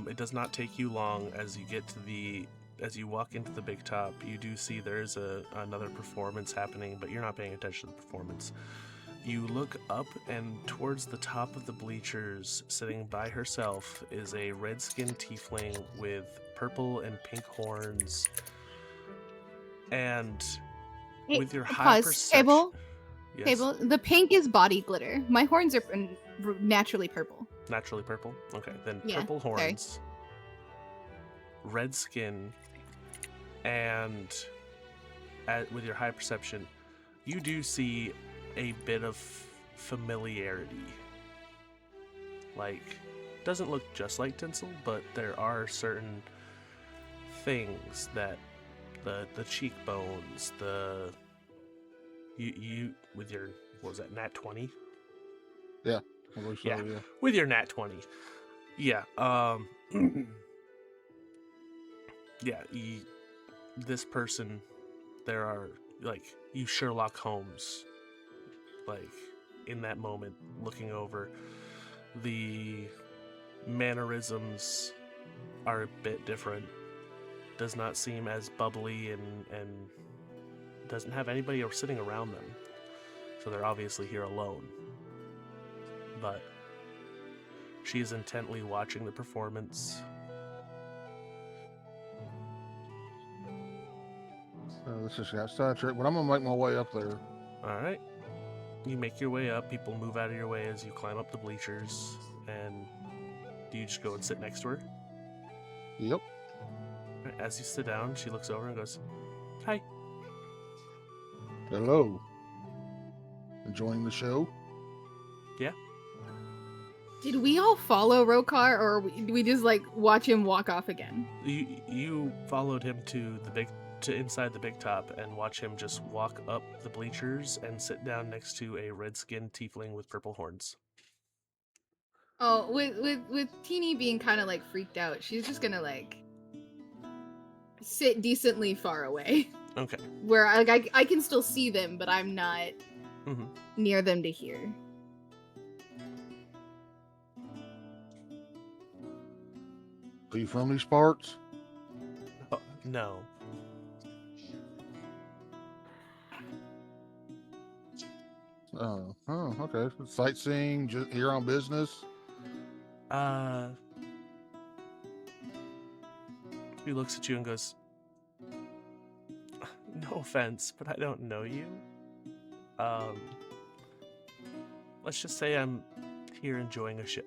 Speaker 4: It does not take you long as you get to as you walk into the big top. You do see there's another performance happening, but you're not paying attention to the performance. You look up, and towards the top of the bleachers, sitting by herself, is a red-skinned tiefling with purple and pink horns. And with your high perception...
Speaker 10: Table.
Speaker 4: Yes.
Speaker 10: Table. The pink is body glitter. My horns are naturally purple.
Speaker 4: Naturally purple? Okay, then
Speaker 10: Yeah,
Speaker 4: purple
Speaker 10: sorry.
Speaker 4: horns, red skin, and with your high perception, you do see a bit of familiarity. Like, doesn't look just like tinsel, but there are certain things that the cheekbones, you with your, what was that, nat 20?
Speaker 5: Yeah. I believe so,
Speaker 4: Yeah.
Speaker 5: yeah.
Speaker 4: With your nat 20. Yeah, yeah, this person, there are, like, you Sherlock Holmes, like, in that moment, looking over. The mannerisms are a bit different. Does not seem as bubbly and doesn't have anybody sitting around them. So they're obviously here alone. But she is intently watching the performance.
Speaker 5: This just got sidetracked, but I'm gonna make my way up there.
Speaker 4: Alright. You make your way up, people move out of your way as you climb up the bleachers, and do you just go and sit next to her?
Speaker 5: Yep.
Speaker 4: Alright, as you sit down, she looks over and goes, "Hi."
Speaker 5: Hello. Enjoying the show?
Speaker 4: Yeah.
Speaker 10: Did we all follow Rokar, or did we just like watch him walk off again?
Speaker 4: You followed him to inside the big top and watch him just walk up the bleachers and sit down next to a red-skinned tiefling with purple horns.
Speaker 10: Oh, with Teeny being kind of like freaked out, she's just gonna like sit decently far away,
Speaker 4: Okay.
Speaker 10: where I can still see them, but I'm not
Speaker 4: Mm-hmm.
Speaker 10: near them to hear.
Speaker 5: Are you from these parts?
Speaker 4: Oh, no.
Speaker 5: Oh, okay. Sightseeing, just here on business?
Speaker 4: He looks at you and goes, "No offense, but I don't know you. Let's just say I'm here enjoying a show."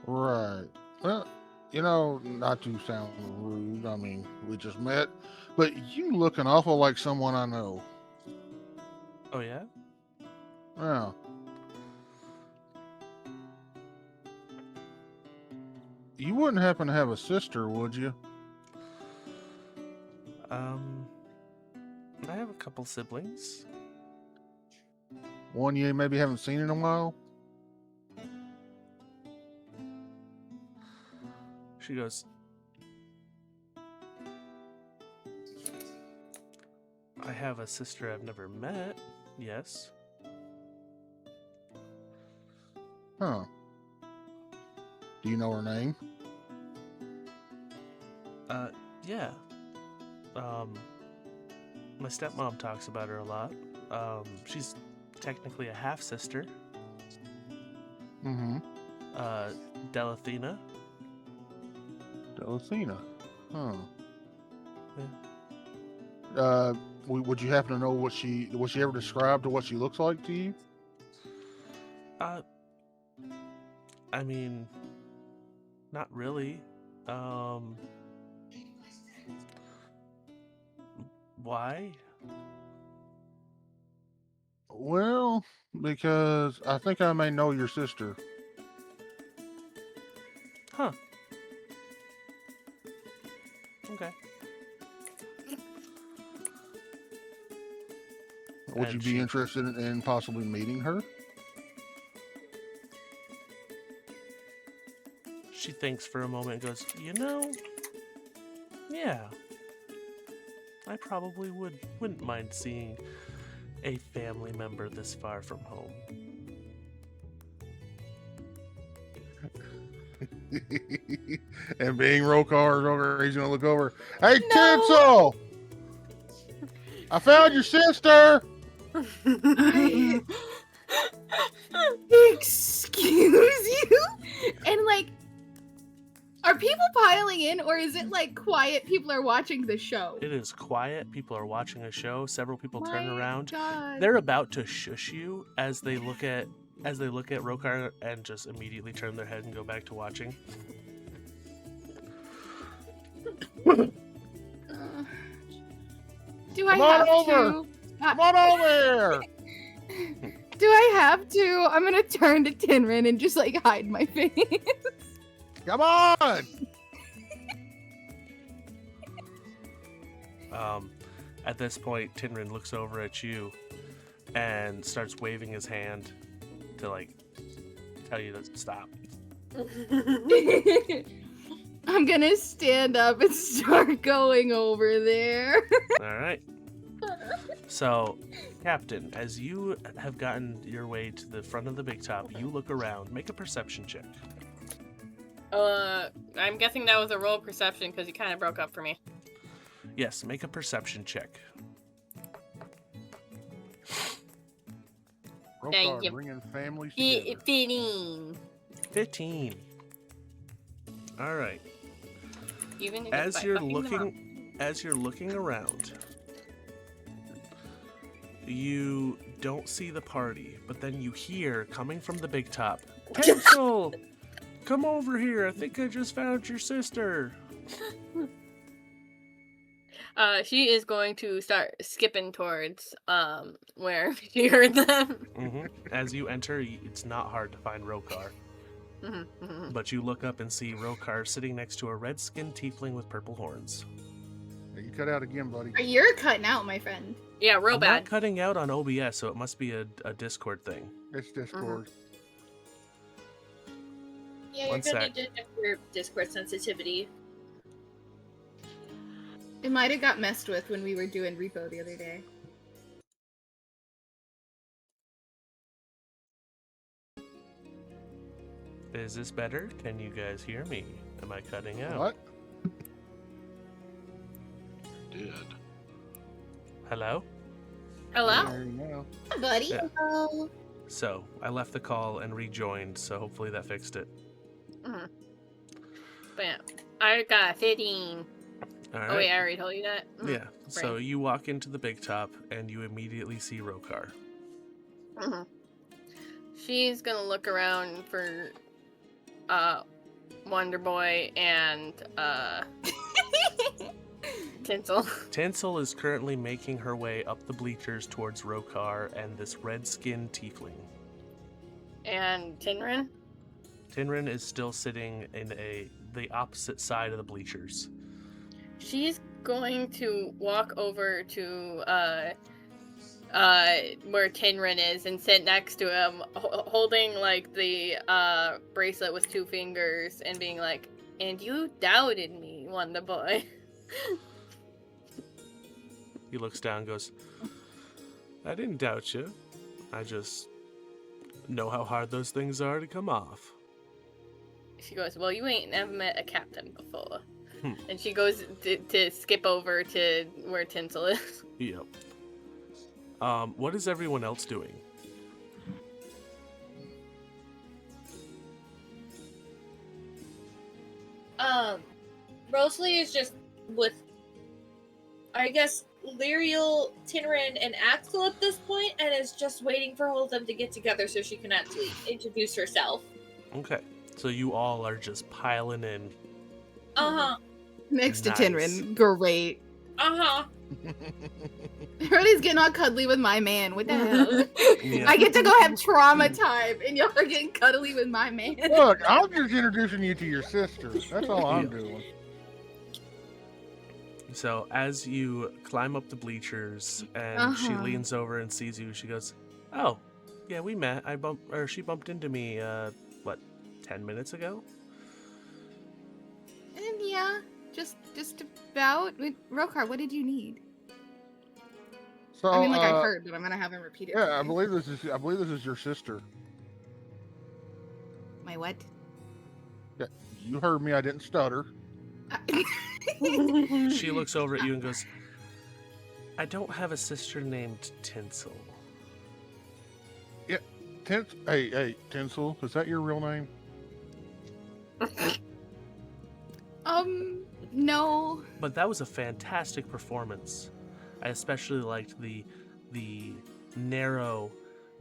Speaker 5: Right. Well, not to sound rude, I mean, we just met, but you look an awful like someone I know.
Speaker 4: Oh, yeah?
Speaker 5: Yeah. You wouldn't happen to have a sister, would you?
Speaker 4: I have a couple siblings.
Speaker 5: One you maybe haven't seen in a while?
Speaker 4: She goes, "I have a sister I've never met, yes."
Speaker 5: Huh. Do you know her name?
Speaker 4: Yeah. My stepmom talks about her a lot. She's technically a half-sister.
Speaker 5: Mm-hmm.
Speaker 4: Delathena.
Speaker 5: Delathena. Huh.
Speaker 4: Yeah.
Speaker 5: Would you happen to know was she ever described or what she looks like to you?
Speaker 4: I mean, not really. Why?
Speaker 5: Well, because I think I may know your sister.
Speaker 4: Huh. Okay.
Speaker 5: Would
Speaker 4: And
Speaker 5: you
Speaker 4: she-
Speaker 5: be interested in possibly meeting her?
Speaker 4: She thinks for a moment and goes, you know, yeah, I probably wouldn't mind seeing a family member this far from home.
Speaker 5: And being Rokar, he's gonna look over. Hey, Tinsel! I found your sister!
Speaker 10: Excuse you? And like, are people piling in, or is it like quiet? People are watching the show.
Speaker 4: It is quiet. People are watching a show. Several people turn
Speaker 10: My
Speaker 4: around.
Speaker 10: God.
Speaker 4: They're about to shush you as they look at Rokar and just immediately turn their head and go back to watching.
Speaker 10: Do I
Speaker 5: Come on
Speaker 10: have
Speaker 5: over.
Speaker 10: to?
Speaker 5: Come on over here!
Speaker 10: Do I have to? I'm gonna turn to Tinrin and just like hide my face.
Speaker 5: Come on!
Speaker 4: At this point, Tinrin looks over at you and starts waving his hand to like tell you to stop.
Speaker 10: I'm gonna stand up and start going over there.
Speaker 4: All right. So, Captain, as you have gotten your way to the front of the big top, you look around. Make a perception check.
Speaker 3: I'm guessing that was a roll perception because you kind of broke up for me.
Speaker 4: Yes, make a perception check.
Speaker 5: Rokar, bringing families together.
Speaker 3: 15.
Speaker 4: 15. All right.
Speaker 3: Even if
Speaker 4: As
Speaker 3: it's by
Speaker 4: you're
Speaker 3: fucking them up.
Speaker 4: looking around, you don't see the party, but then you hear coming from the big top, Tinsel, come over here. I think I just found your sister.
Speaker 3: She is going to start skipping towards where she heard them.
Speaker 4: As you enter, it's not hard to find Rokar. But you look up and see Rokar sitting next to a red-skinned tiefling with purple horns.
Speaker 5: Hey, you cut out again, buddy.
Speaker 10: You're cutting out, my friend.
Speaker 3: Yeah, real
Speaker 4: I'm
Speaker 3: bad.
Speaker 4: not cutting out on OBS, so it must be a Discord thing.
Speaker 5: It's Discord.
Speaker 11: Yeah, you're
Speaker 4: One
Speaker 11: gonna
Speaker 4: sec.
Speaker 11: need to check your Discord sensitivity.
Speaker 10: It might have got messed with when we were doing repo the other day.
Speaker 4: Is this better? Can you guys hear me? Am I cutting out?
Speaker 5: What?
Speaker 8: Did.
Speaker 4: Hello?
Speaker 3: Hello?
Speaker 5: There you go.
Speaker 10: Hi, buddy.
Speaker 4: Yeah.
Speaker 10: Hello.
Speaker 4: So, I left the call and rejoined, so hopefully that fixed it.
Speaker 3: But yeah, I got 15.
Speaker 4: All right.
Speaker 3: Oh wait, I already told you that.
Speaker 4: Yeah, so you walk into the big top and you immediately see Rokar.
Speaker 3: She's gonna look around for Wonder Boy and Tinsel.
Speaker 4: Tinsel is currently making her way up the bleachers towards Rokar and this red-skinned tiefling.
Speaker 3: And Tinrin?
Speaker 4: Tinrin is still sitting in the opposite side of the bleachers.
Speaker 3: She's going to walk over to where Tinrin is and sit next to him, holding like the bracelet with 2 fingers and being like, "And you doubted me, Wonder Boy."
Speaker 4: He looks down and goes, I didn't doubt you. I just know how hard those things are to come off.
Speaker 3: She goes, "Well, you ain't never met a captain before." And she goes to skip over to where Tinsel is.
Speaker 4: Yep. What is everyone else doing?
Speaker 11: Rosalie is just with, I guess, Lyriel, Tinrin, and Axel at this point, and is just waiting for all of them to get together so she can actually introduce herself.
Speaker 4: Okay. So you all are just piling in.
Speaker 11: Uh-huh.
Speaker 10: Next
Speaker 4: Nice.
Speaker 10: to Tinrin. Great.
Speaker 11: Uh-huh.
Speaker 10: Everybody's getting all cuddly with my man. What the hell?
Speaker 4: Yeah.
Speaker 10: I get to go have trauma time, and y'all are getting cuddly with my man.
Speaker 5: Look, I'm just introducing you to your sister. That's all I'm doing.
Speaker 4: So as you climb up the bleachers and she leans over and sees you, she goes, "Oh, yeah, we met. She bumped into me 10 minutes ago?"
Speaker 10: Yeah, just about. Rokar, what did you need?
Speaker 5: So
Speaker 10: I mean, like I heard, but I'm gonna have him repeat it.
Speaker 5: yeah,
Speaker 10: to
Speaker 5: I
Speaker 10: me.
Speaker 5: believe this is your sister.
Speaker 10: My what?
Speaker 5: Yeah, you heard me. I didn't stutter.
Speaker 4: She looks over at you and goes, I don't have a sister named Tinsel.
Speaker 5: Yeah, hey, Tinsel, is that your real name?
Speaker 10: No.
Speaker 4: But that was a fantastic performance. I especially liked the narrow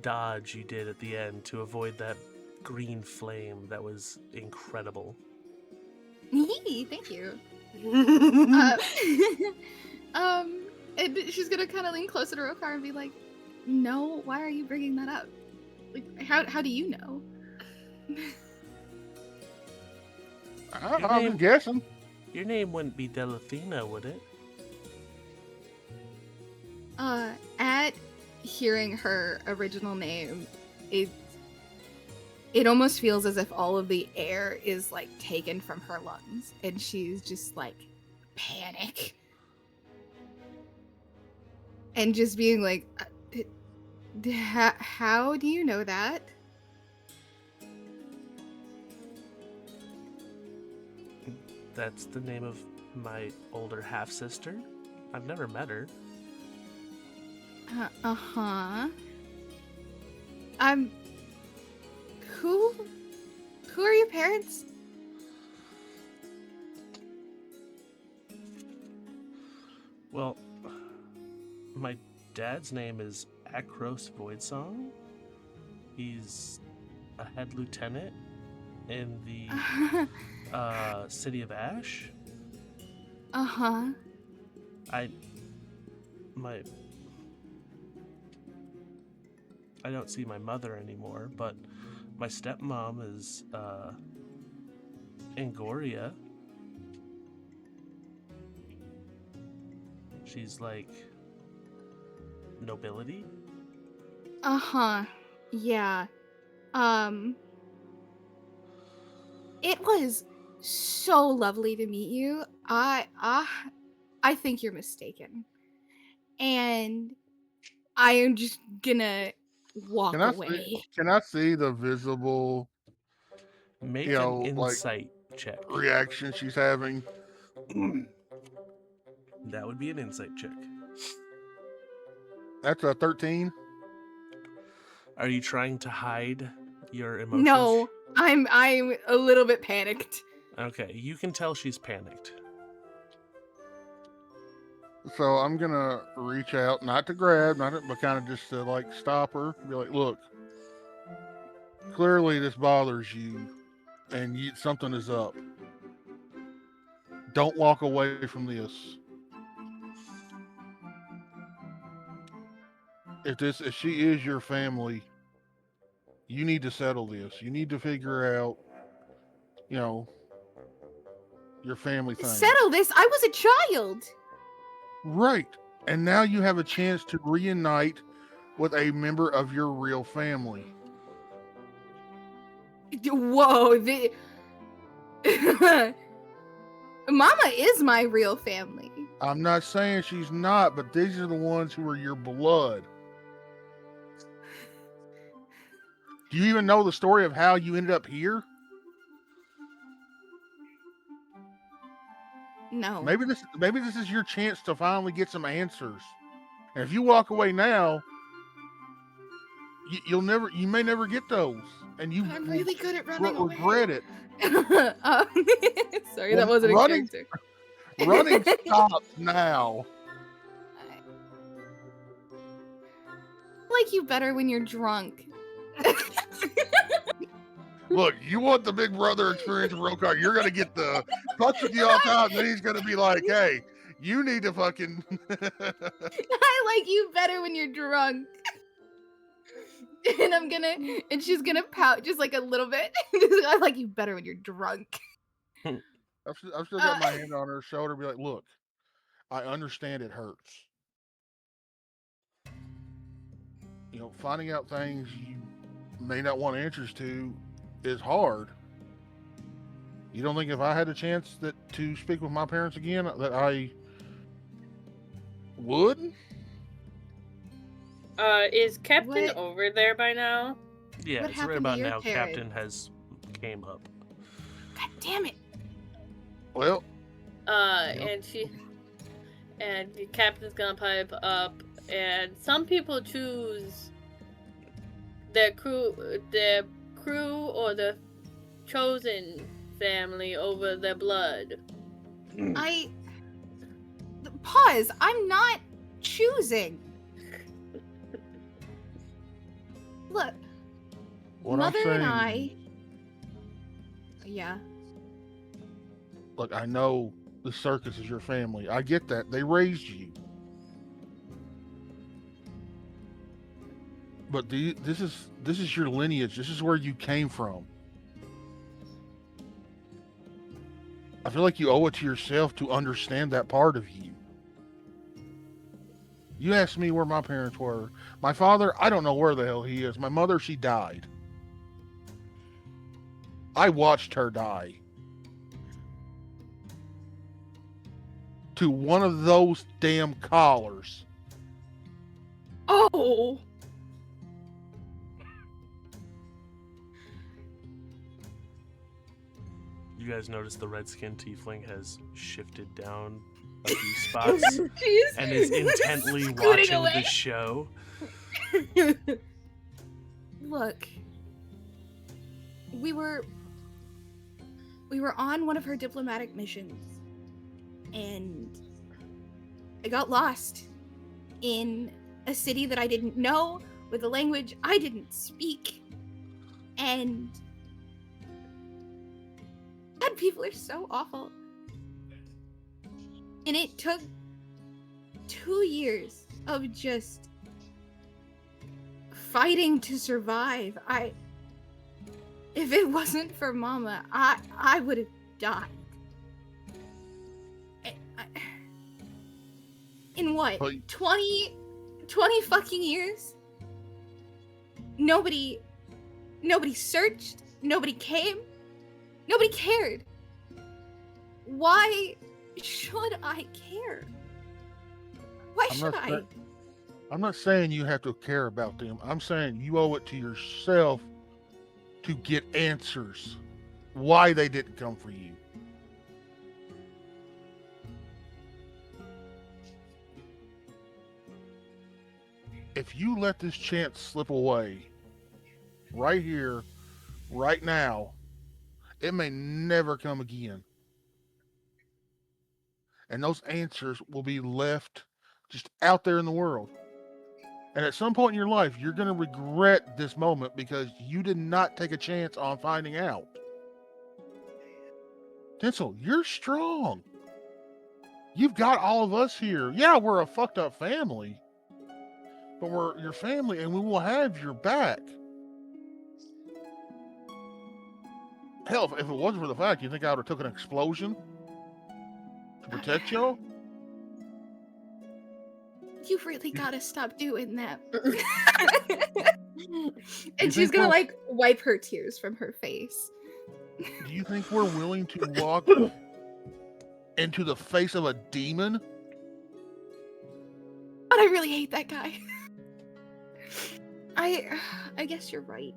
Speaker 4: dodge you did at the end to avoid that green flame. That was incredible.
Speaker 10: Thank you. And she's gonna kind of lean closer to Rokar and be like, "No, why are you bringing that up? Like, how do you know?"
Speaker 5: I'm guessing.
Speaker 4: Your name wouldn't be Delafina, would it?
Speaker 10: At hearing her original name, it almost feels as if all of the air is like taken from her lungs, and she's just like panic, and just being like, "How do you know that?"
Speaker 4: That's the name of my older half-sister. I've never met her.
Speaker 10: Uh-huh. Who are your parents?
Speaker 4: Well, my dad's name is Akros Voidsong. He's a head lieutenant in the city of Ash.
Speaker 10: Uh-huh.
Speaker 4: I don't see my mother anymore, but my stepmom is Angoria. She's like nobility.
Speaker 10: Uh-huh. Yeah. It was so lovely to meet you. I think you're mistaken. And I am just gonna walk away.
Speaker 5: Can I see the visible,
Speaker 4: Make
Speaker 5: you know,
Speaker 4: an
Speaker 5: like
Speaker 4: insight check.
Speaker 5: reaction she's having?
Speaker 4: That would be an insight check.
Speaker 5: That's a 13.
Speaker 4: Are you trying to hide your emotions?
Speaker 10: No, I'm a little bit panicked.
Speaker 4: Okay, you can tell she's panicked.
Speaker 5: So I'm gonna reach out, not to grab, but kind of just to like stop her. Be like, look, clearly this bothers you, and something is up. Don't walk away from this. If she is your family, you need to settle this. You need to figure out, you know, your family thing.
Speaker 10: Settle this. I was a child.
Speaker 5: Right. And now you have a chance to reunite with a member of your real family.
Speaker 10: Whoa, Mama is my real family.
Speaker 5: I'm not saying she's not, but these are the ones who are your blood. Do you even know the story of how you ended up here?
Speaker 10: No.
Speaker 5: Maybe this is your chance to finally get some answers. And if you walk away now, you may never get those, and you
Speaker 10: I'm really good at running away.
Speaker 5: regret it.
Speaker 10: Sorry, that wasn't a character.
Speaker 5: Running stops now.
Speaker 10: I like you better when you're drunk.
Speaker 5: Look, you want the big brother experience of Rokar, you're going to get the fuck with you all the time, and then he's going to be like, hey, you need to fucking...
Speaker 10: I like you better when you're drunk. And she's gonna pout just like a little bit. I like you better when you're drunk.
Speaker 5: I've still got my hand on her shoulder, be like, look, I understand it hurts. You know, finding out things you may not want answers to is hard. You don't think if I had a chance to speak with my parents again that I would?
Speaker 3: Is Captain
Speaker 10: What-
Speaker 3: over there by now?
Speaker 4: Yeah,
Speaker 10: What
Speaker 4: it's right
Speaker 10: happened to
Speaker 4: about
Speaker 10: your
Speaker 4: now.
Speaker 10: parents?
Speaker 4: Captain has came up.
Speaker 10: God damn it!
Speaker 5: Well,
Speaker 3: And the captain's gonna pipe up, and some people choose their crew or the chosen family over their blood.
Speaker 10: Pause. I'm not choosing. Look,
Speaker 5: what
Speaker 10: Mother
Speaker 5: I'm saying,
Speaker 10: and I. Yeah.
Speaker 5: look, I know the circus is your family. I get that. They raised you. But this is your lineage. This is where you came from. I feel like you owe it to yourself to understand that part of you. You asked me where my parents were. My father, I don't know where the hell he is. My mother, she died. I watched her die. To one of those damn collars.
Speaker 10: Oh.
Speaker 4: You guys notice the red-skinned tiefling has shifted down a few spots and is intently watching
Speaker 10: away.
Speaker 4: the show.
Speaker 10: Look, we were on one of her diplomatic missions, and I got lost in a city that I didn't know, with a language I didn't speak, and God, people are so awful. And it took 2 years of just fighting to survive. If it wasn't for Mama, I would have died. In what?
Speaker 5: But-
Speaker 10: 20 fucking years? Nobody searched, nobody came, nobody cared. Why should I care? Why should I?
Speaker 5: I'm not saying you have to care about them. I'm saying you owe it to yourself to get answers. Why they didn't come for you. If you let this chance slip away, right here, right now, it may never come again. And those answers will be left just out there in the world. And at some point in your life, you're going to regret this moment because you did not take a chance on finding out. Tinsel, you're strong. You've got all of us here. Yeah, we're a fucked up family, but we're your family and we will have your back. Hell, if it wasn't for the fact, you think I would have took an explosion to protect y'all?
Speaker 10: You really gotta stop doing that.
Speaker 5: You
Speaker 10: And she's
Speaker 5: think
Speaker 10: gonna
Speaker 5: we're-
Speaker 10: like wipe her tears from her face.
Speaker 5: Do you think we're willing to walk into the face of a demon?
Speaker 10: But I really hate that guy. I guess you're right.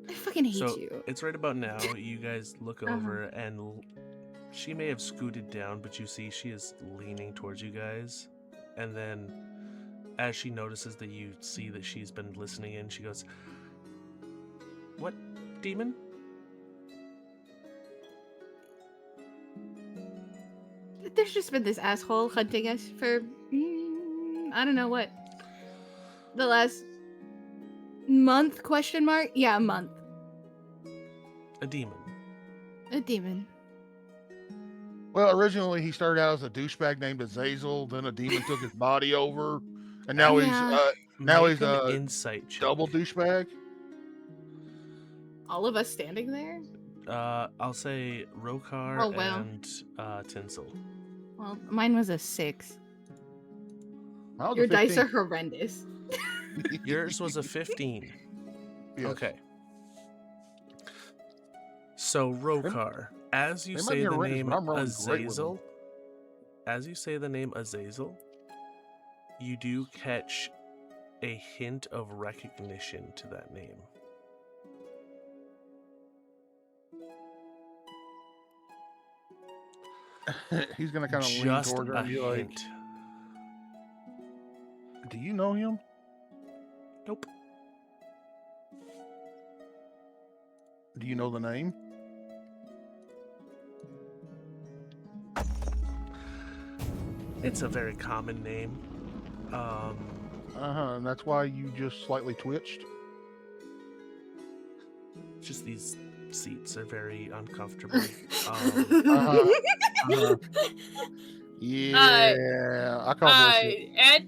Speaker 10: I fucking hate
Speaker 4: So
Speaker 10: you.
Speaker 4: it's right about now. You guys look
Speaker 10: Uh-huh.
Speaker 4: over and she may have scooted down, but you see she is leaning towards you guys. And then as she notices that you see that she's been listening in, she goes, "What demon?"
Speaker 10: There's just been this asshole hunting us for I don't know what. The last month, question mark? Yeah, a month.
Speaker 4: A demon.
Speaker 10: A demon.
Speaker 5: Well, originally he started out as a douchebag named Azazel, then a demon took his body over, and now
Speaker 10: Yeah.
Speaker 5: Now
Speaker 4: Make
Speaker 5: he's
Speaker 4: an
Speaker 5: a
Speaker 4: insight check.
Speaker 5: double douchebag.
Speaker 10: All of us standing there?
Speaker 4: I'll say Rokar
Speaker 10: Oh, wow.
Speaker 4: and Tinsel.
Speaker 10: Well, mine was a 6.
Speaker 5: I was a
Speaker 10: Your dice
Speaker 5: 15.
Speaker 10: are horrendous.
Speaker 4: Yours was a 15.
Speaker 5: Yes.
Speaker 4: Okay. So Rokar, as you
Speaker 5: They might
Speaker 4: say
Speaker 5: be
Speaker 4: the
Speaker 5: horrendous,
Speaker 4: name
Speaker 5: but I'm rolling great with them.
Speaker 4: Azazel, you do catch a hint of recognition to that name.
Speaker 5: He's gonna kind of lean
Speaker 4: Just
Speaker 5: towards her
Speaker 4: a
Speaker 5: and be like,
Speaker 4: hint.
Speaker 5: "Do you know him?"
Speaker 4: Nope.
Speaker 5: Do you know the name?
Speaker 4: It's a very common name.
Speaker 5: And that's why you just slightly twitched.
Speaker 4: Just these seats are very uncomfortable.
Speaker 5: Yeah, I call bullshit.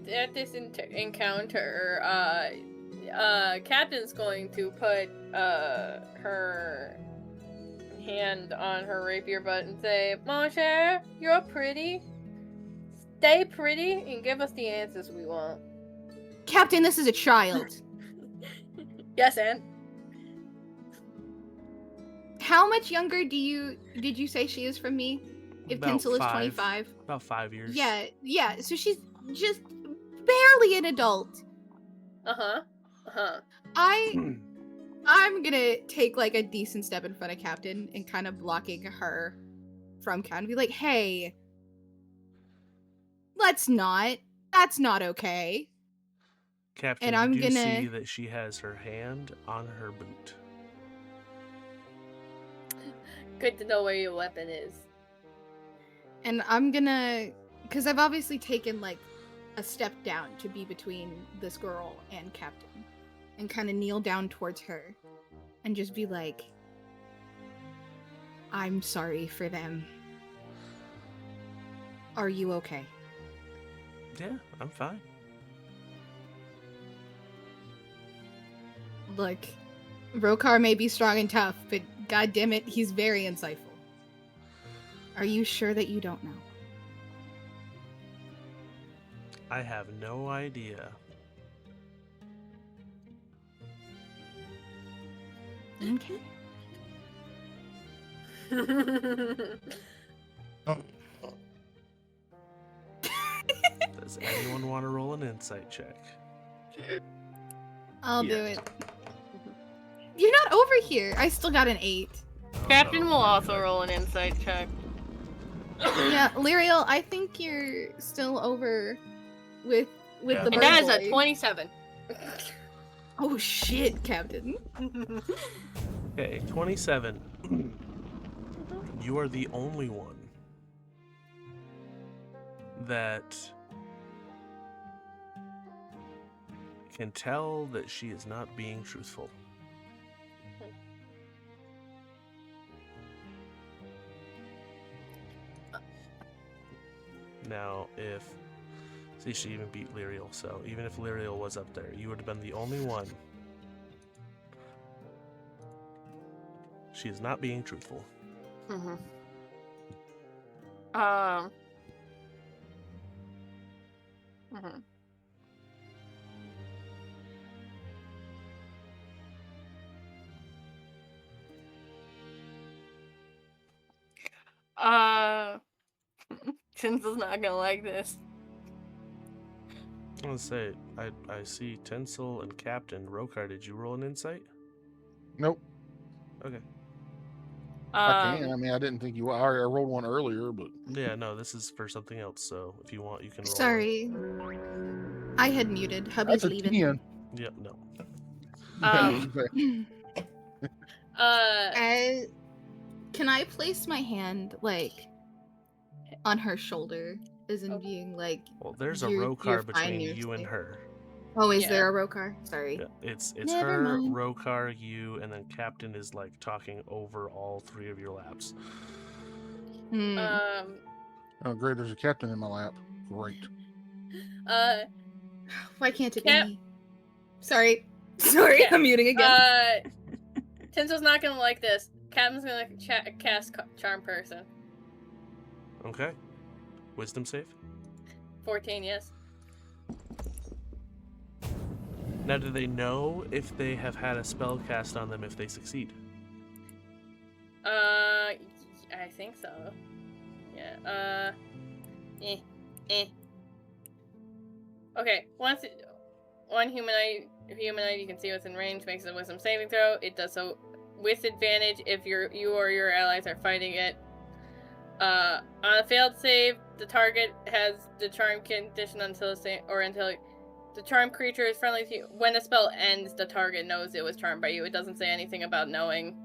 Speaker 3: At this encounter, Captain's going to put her hand on her rapier butt and say, "Mon cher, you're pretty. Stay pretty and give us the answers we want."
Speaker 10: Captain, this is a child.
Speaker 3: Yes, and
Speaker 10: How much younger did you say she is from me? If
Speaker 4: About
Speaker 10: Tinsel is
Speaker 4: 5.
Speaker 10: 25.
Speaker 4: About 5 years.
Speaker 10: Yeah. So she's just barely an adult. I'm gonna take like a decent step in front of Captain and kind of blocking her from Captain and be like, "Hey, let's not. That's not okay."
Speaker 4: Captain,
Speaker 10: And I'm
Speaker 4: you do
Speaker 10: gonna-
Speaker 4: see that she has her hand on her boot.
Speaker 3: good to know where your weapon is.
Speaker 10: And I'm gonna, because I've obviously taken like a step down to be between this girl and Captain, and kind of kneel down towards her and just be like, "I'm sorry for them. Are you okay?"
Speaker 4: Yeah, I'm fine.
Speaker 10: Look, Rokar may be strong and tough, but goddammit, he's very insightful. Are you sure that you don't know?
Speaker 4: I have no idea.
Speaker 10: Okay.
Speaker 4: Does anyone want to roll an insight check?
Speaker 10: I'll do it. You're not over here. I still got an 8.
Speaker 3: Captain will also roll an insight check.
Speaker 10: Yeah, Lyriel, I think you're still over with
Speaker 4: Yeah.
Speaker 10: the
Speaker 3: And that is
Speaker 10: bird
Speaker 3: a
Speaker 10: boy.
Speaker 3: 27.
Speaker 10: Oh shit, Captain.
Speaker 4: Okay, 27. You are the only one that can tell that she is not being truthful. Now, see, she even beat Lyriel, so even if Lyriel was up there, you would have been the only one. She is not being truthful.
Speaker 3: Mm-hmm. Tinsel's not gonna like this.
Speaker 4: I was gonna say, I see Tinsel and Captain. Rokar, did you roll an insight?
Speaker 5: Nope.
Speaker 4: Okay.
Speaker 5: I can. I mean, I didn't think you. I rolled one earlier, but
Speaker 4: Yeah, no, this is for something else, so if you want, you can roll.
Speaker 10: Sorry. I had muted. Hubby's
Speaker 5: that's a
Speaker 10: leaving.
Speaker 5: 10.
Speaker 4: One. Yep, no.
Speaker 10: Can I place my hand like on her shoulder, as in being like,
Speaker 4: Well, there's a
Speaker 10: you're
Speaker 4: Rokar
Speaker 10: fine,
Speaker 4: between
Speaker 10: you're
Speaker 4: you and
Speaker 10: safe.
Speaker 4: her.
Speaker 10: Oh, is
Speaker 3: Yeah.
Speaker 10: there a Rokar? Sorry.
Speaker 4: Yeah, it's
Speaker 10: Never
Speaker 4: her,
Speaker 10: mind.
Speaker 4: Rokar, you, and then Captain is like talking over all 3 of your laps.
Speaker 10: Hmm.
Speaker 5: Oh, great! There's a captain in my lap. Great.
Speaker 10: Why can't it
Speaker 3: Cap-
Speaker 10: be me? Sorry. Sorry,
Speaker 3: Yeah.
Speaker 10: I'm muting again.
Speaker 3: Tinsel's not gonna like this. Captain's gonna cast Charm Person.
Speaker 4: Okay. Wisdom save?
Speaker 3: 14, yes.
Speaker 4: Now, do they know if they have had a spell cast on them if they succeed?
Speaker 3: I think so. Yeah. Okay. One humanoid you can see within range makes a wisdom saving throw. It does so with advantage if you or your allies are fighting it. On a failed save, the target has the charm condition until the charmed creature is friendly to you. When the spell ends, the target knows it was charmed by you. It doesn't say anything about knowing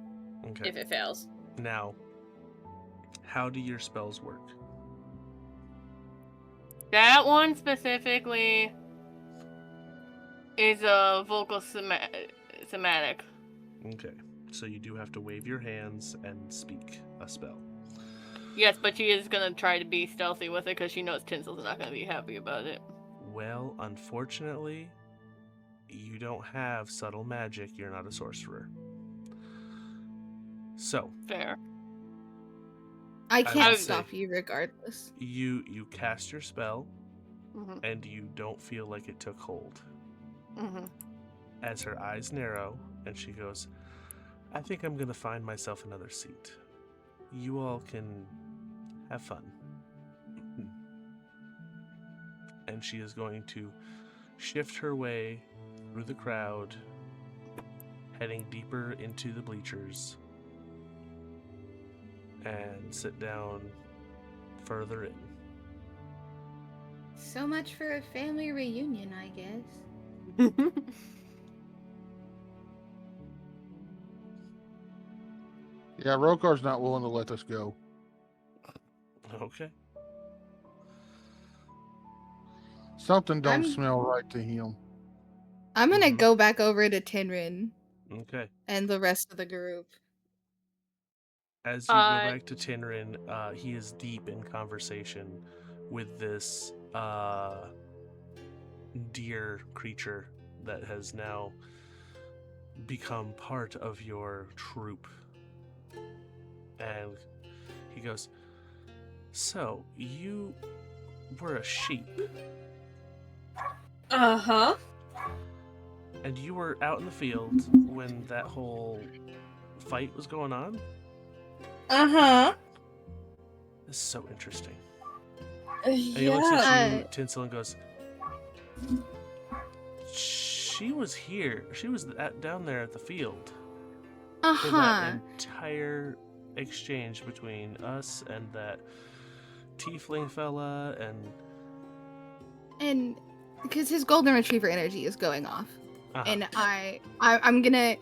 Speaker 3: if it fails.
Speaker 4: Now, how do your spells work?
Speaker 3: That one specifically is a vocal somatic.
Speaker 4: Okay, so you do have to wave your hands and speak a spell.
Speaker 3: Yes, but she is gonna try to be stealthy with it because she knows Tinsel's not gonna be happy about it.
Speaker 4: Well, unfortunately, you don't have subtle magic. You're not a sorcerer. So.
Speaker 3: Fair.
Speaker 10: I can't stop you regardless.
Speaker 4: You cast your spell,
Speaker 3: Mm-hmm.
Speaker 4: and you don't feel like it took hold.
Speaker 3: Mm-hmm.
Speaker 4: As her eyes narrow, and she goes, I think I'm going to find myself another seat. You all can have fun. And she is going to shift her way through the crowd, heading deeper into the bleachers, and sit down further in.
Speaker 10: So much for a family reunion, I guess.
Speaker 5: Yeah, Rokar's not willing to let us go.
Speaker 4: Okay.
Speaker 5: Something don't smell right to him.
Speaker 10: I'm gonna go back over to Tinrin.
Speaker 4: Okay.
Speaker 10: And the rest of the group.
Speaker 4: As you go back to Tinrin, he is deep in conversation with this deer creature that has now become part of your troop. And he goes, so, you were a sheep.
Speaker 11: Uh-huh.
Speaker 4: And you were out in the field when that whole fight was going on?
Speaker 11: Uh-huh.
Speaker 4: This is so interesting. And he looks at you, Tinsel, and goes, she was here. She was down there at the field. For that entire exchange between us and that tiefling fella
Speaker 10: and because his golden retriever energy is going off. And I'm gonna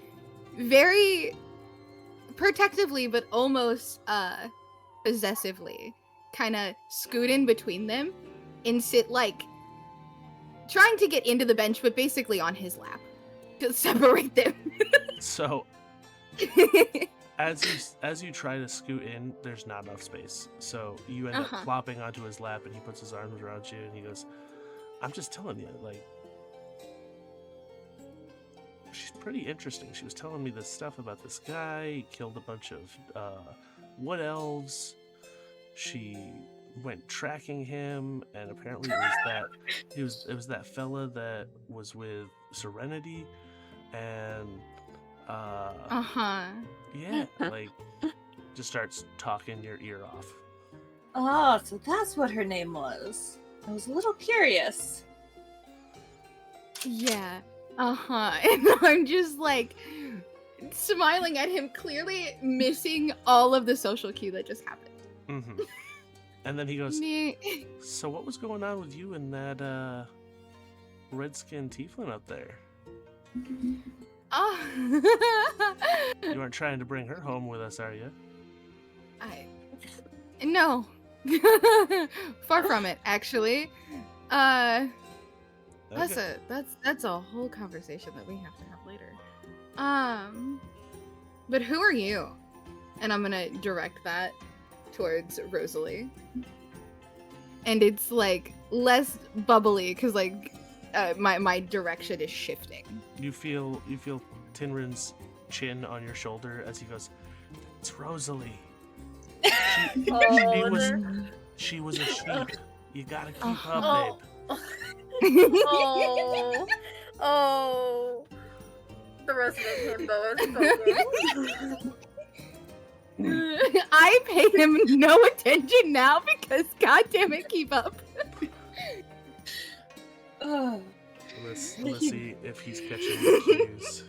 Speaker 10: very protectively but almost possessively kind of scoot in between them and sit like trying to get into the bench but basically on his lap to separate them.
Speaker 4: So as you try to scoot in, there's not enough space, so you end up plopping onto his lap, and he puts his arms around you and he goes, I'm just telling you, like, she's pretty interesting. She was telling me this stuff about this guy. He killed a bunch of wood elves. She went tracking him, and apparently it was that fella that was with Serenity, and yeah, like, just starts talking your ear off.
Speaker 11: Oh, so that's what her name was. I was a little curious.
Speaker 10: Yeah. And I'm just like smiling at him, clearly missing all of the social cue that just happened.
Speaker 4: And then he goes, so what was going on with you and that red-skinned tiefling up there? You aren't trying to bring her home with us, are you?
Speaker 10: No. Far from it, actually. That's a whole conversation that we have to have later. But who are you? And I'm gonna direct that towards Rosalie. And it's like less bubbly because like my direction is shifting.
Speaker 4: You feel Tinrin's chin on your shoulder as he goes, it's Rosalie. She was a sheep. You gotta keep up, babe.
Speaker 3: The rest of himbo is so good.
Speaker 10: I pay him no attention now because goddamn it, keep up.
Speaker 11: Oh.
Speaker 4: Let's see if he's catching the cues.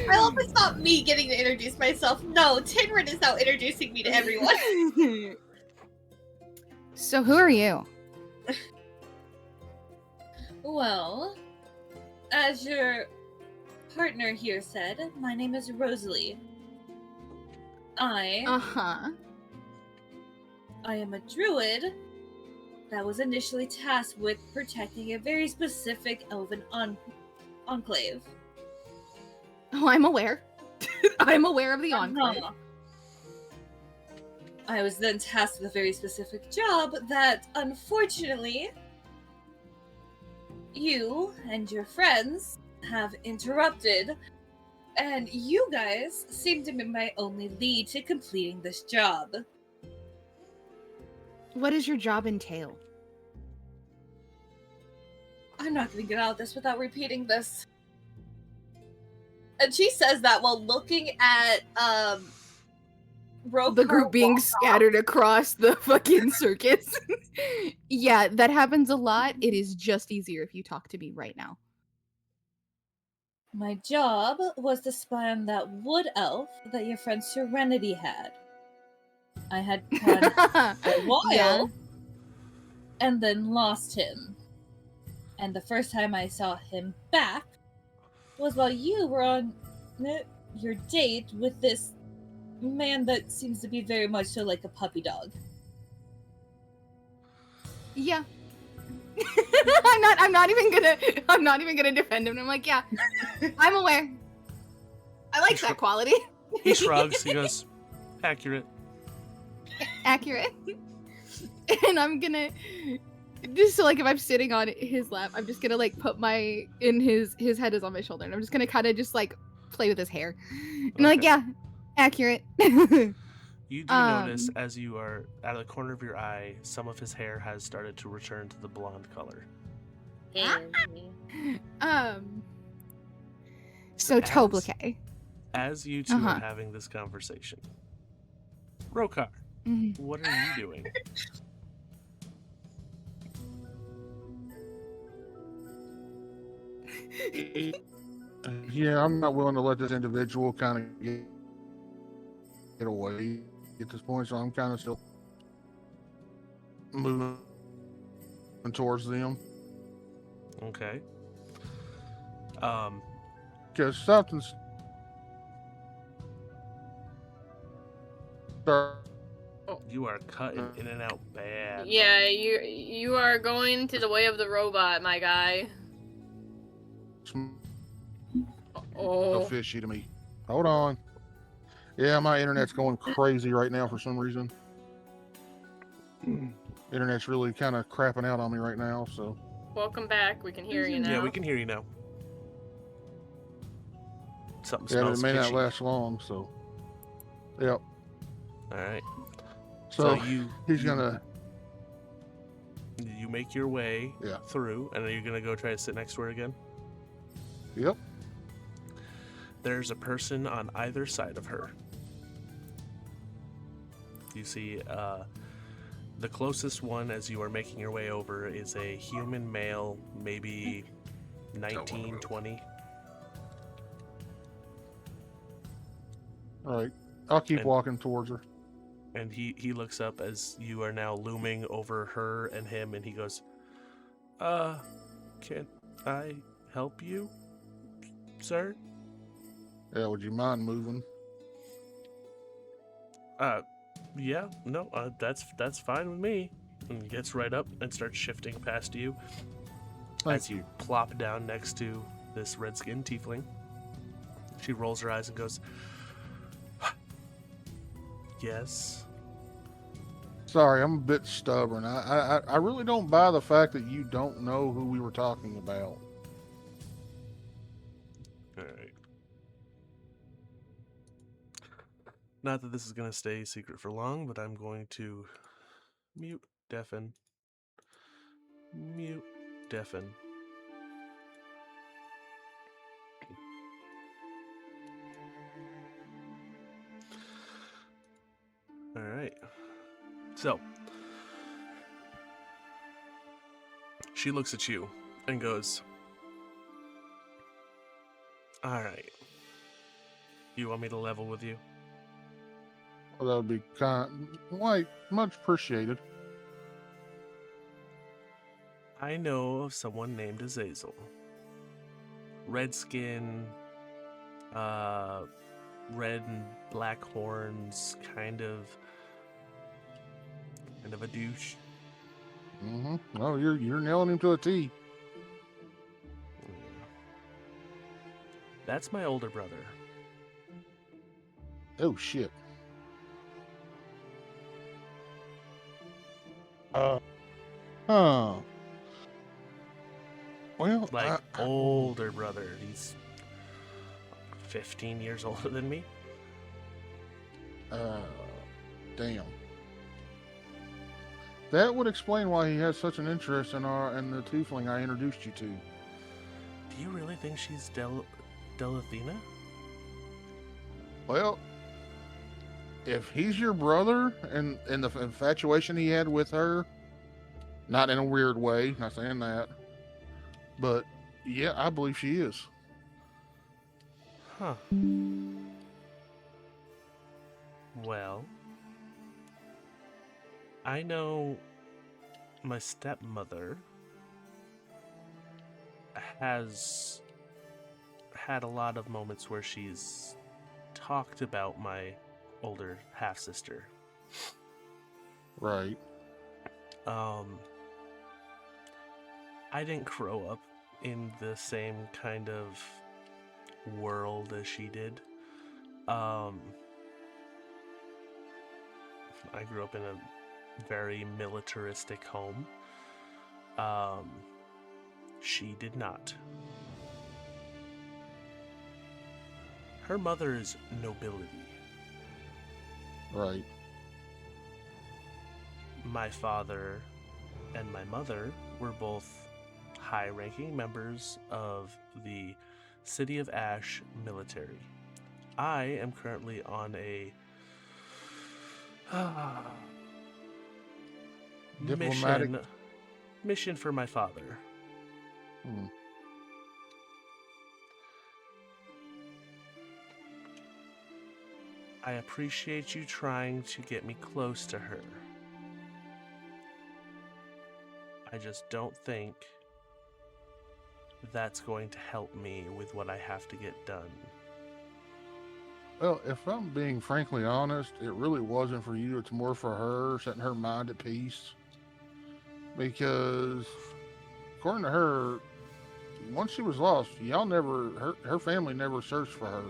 Speaker 11: I hope it's not me getting to introduce myself. No, Tinrin is now introducing me to everyone.
Speaker 10: So who are you?
Speaker 11: Well, as your partner here said, my name is Rosalie. I am a druid that was initially tasked with protecting a very specific elven enclave.
Speaker 10: Oh, I'm aware. I'm aware of the enclave.
Speaker 11: I was then tasked with a very specific job that, unfortunately, you and your friends have interrupted, and you guys seem to be my only lead to completing this job.
Speaker 10: What does your job entail?
Speaker 11: I'm not going to get out of this without repeating this. And she says that while looking at
Speaker 10: The group being scattered across the fucking circus. Yeah, that happens a lot. It is just easier if you talk to me right now.
Speaker 11: My job was to spy on that wood elf that your friend Serenity had. I had had for a while, and then lost him. And the first time I saw him back was while you were on your date with this man that seems to be very much so like a puppy dog.
Speaker 10: Yeah. I'm not even gonna defend him. I'm like, yeah, I'm aware. I like that quality.
Speaker 4: He shrugs. He goes, accurate.
Speaker 10: Accurate. And I'm gonna just so like if I'm sitting on his lap, I'm just gonna like put his head is on my shoulder, and I'm just gonna kind of just like play with his hair. And I'm like, yeah, accurate.
Speaker 4: You do notice as you are out of the corner of your eye, some of his hair has started to return to the blonde color.
Speaker 10: So Toblique.
Speaker 4: As you two are having this conversation, Rokar, what are you doing?
Speaker 5: Yeah, I'm not willing to let this individual kind of get away at this point, so I'm kind of still moving towards them.
Speaker 4: Okay.
Speaker 5: Because something's
Speaker 4: you are cutting in and out bad.
Speaker 3: Yeah, you are going to the way of the robot, my guy.
Speaker 5: so fishy to me. Hold on. Yeah, my internet's going crazy right now for some reason. Internet's really kind of crapping out on me right now, so.
Speaker 3: Welcome back. We can hear you now.
Speaker 4: Yeah, we can hear you now. Something
Speaker 5: Yeah,
Speaker 4: smells
Speaker 5: it may
Speaker 4: fishy.
Speaker 5: not last long, so. Yep.
Speaker 4: All right.
Speaker 5: So he's
Speaker 4: you
Speaker 5: gonna.
Speaker 4: You make your way through, and are you gonna go try to sit next to her again?
Speaker 5: Yep.
Speaker 4: There's a person on either side of her. You see, the closest one as you are making your way over is a human male, maybe 19, 20.
Speaker 5: All right. I'll keep walking towards her.
Speaker 4: And he looks up as you are now looming over her and him, and he goes, can I help you, sir?
Speaker 5: Yeah, would you mind moving?
Speaker 4: Yeah, no, that's fine with me. And he gets right up and starts shifting past you. As you plop down next to this red-skinned tiefling. She rolls her eyes and goes, yes.
Speaker 5: Sorry, I'm a bit stubborn. I really don't buy the fact that you don't know who we were talking about.
Speaker 4: Alright. Not that this is going to stay secret for long, but I'm going to mute, deafen, mute, deafen. So, she looks at you and goes, "Alright. You want me to level with you?"
Speaker 5: Well, that would be much appreciated.
Speaker 4: I know of someone named Azazel. Red skin, red and black horns, kind of a douche.
Speaker 5: Mm-hmm. Oh, you're nailing him to a T.
Speaker 4: Yeah. That's my older brother.
Speaker 5: Oh shit. Huh. Well,
Speaker 4: Like, older brother. He's 15 years older than me.
Speaker 5: Damn. That would explain why he has such an interest in the tiefling I introduced you to.
Speaker 4: Do you really think she's Delathena?
Speaker 5: Well, if he's your brother and the infatuation he had with her, not in a weird way, not saying that, but yeah, I believe she is.
Speaker 4: Huh. Well, I know my stepmother has had a lot of moments where she's talked about my older half-sister.
Speaker 5: Right.
Speaker 4: I didn't grow up in the same kind of world as she did. I grew up in a very militaristic home. She did not. Her mother is nobility.
Speaker 5: Right.
Speaker 4: My father and my mother were both high-ranking members of the City of Ash military. I am currently on a
Speaker 5: Diplomatic
Speaker 4: mission for my father. I appreciate you trying to get me close to her. I just don't think that's going to help me with what I have to get done.
Speaker 5: Well, if I'm being frankly honest, it really wasn't for you. It's more for her, setting her mind at peace. Because, according to her, once she was lost, her family never searched for her.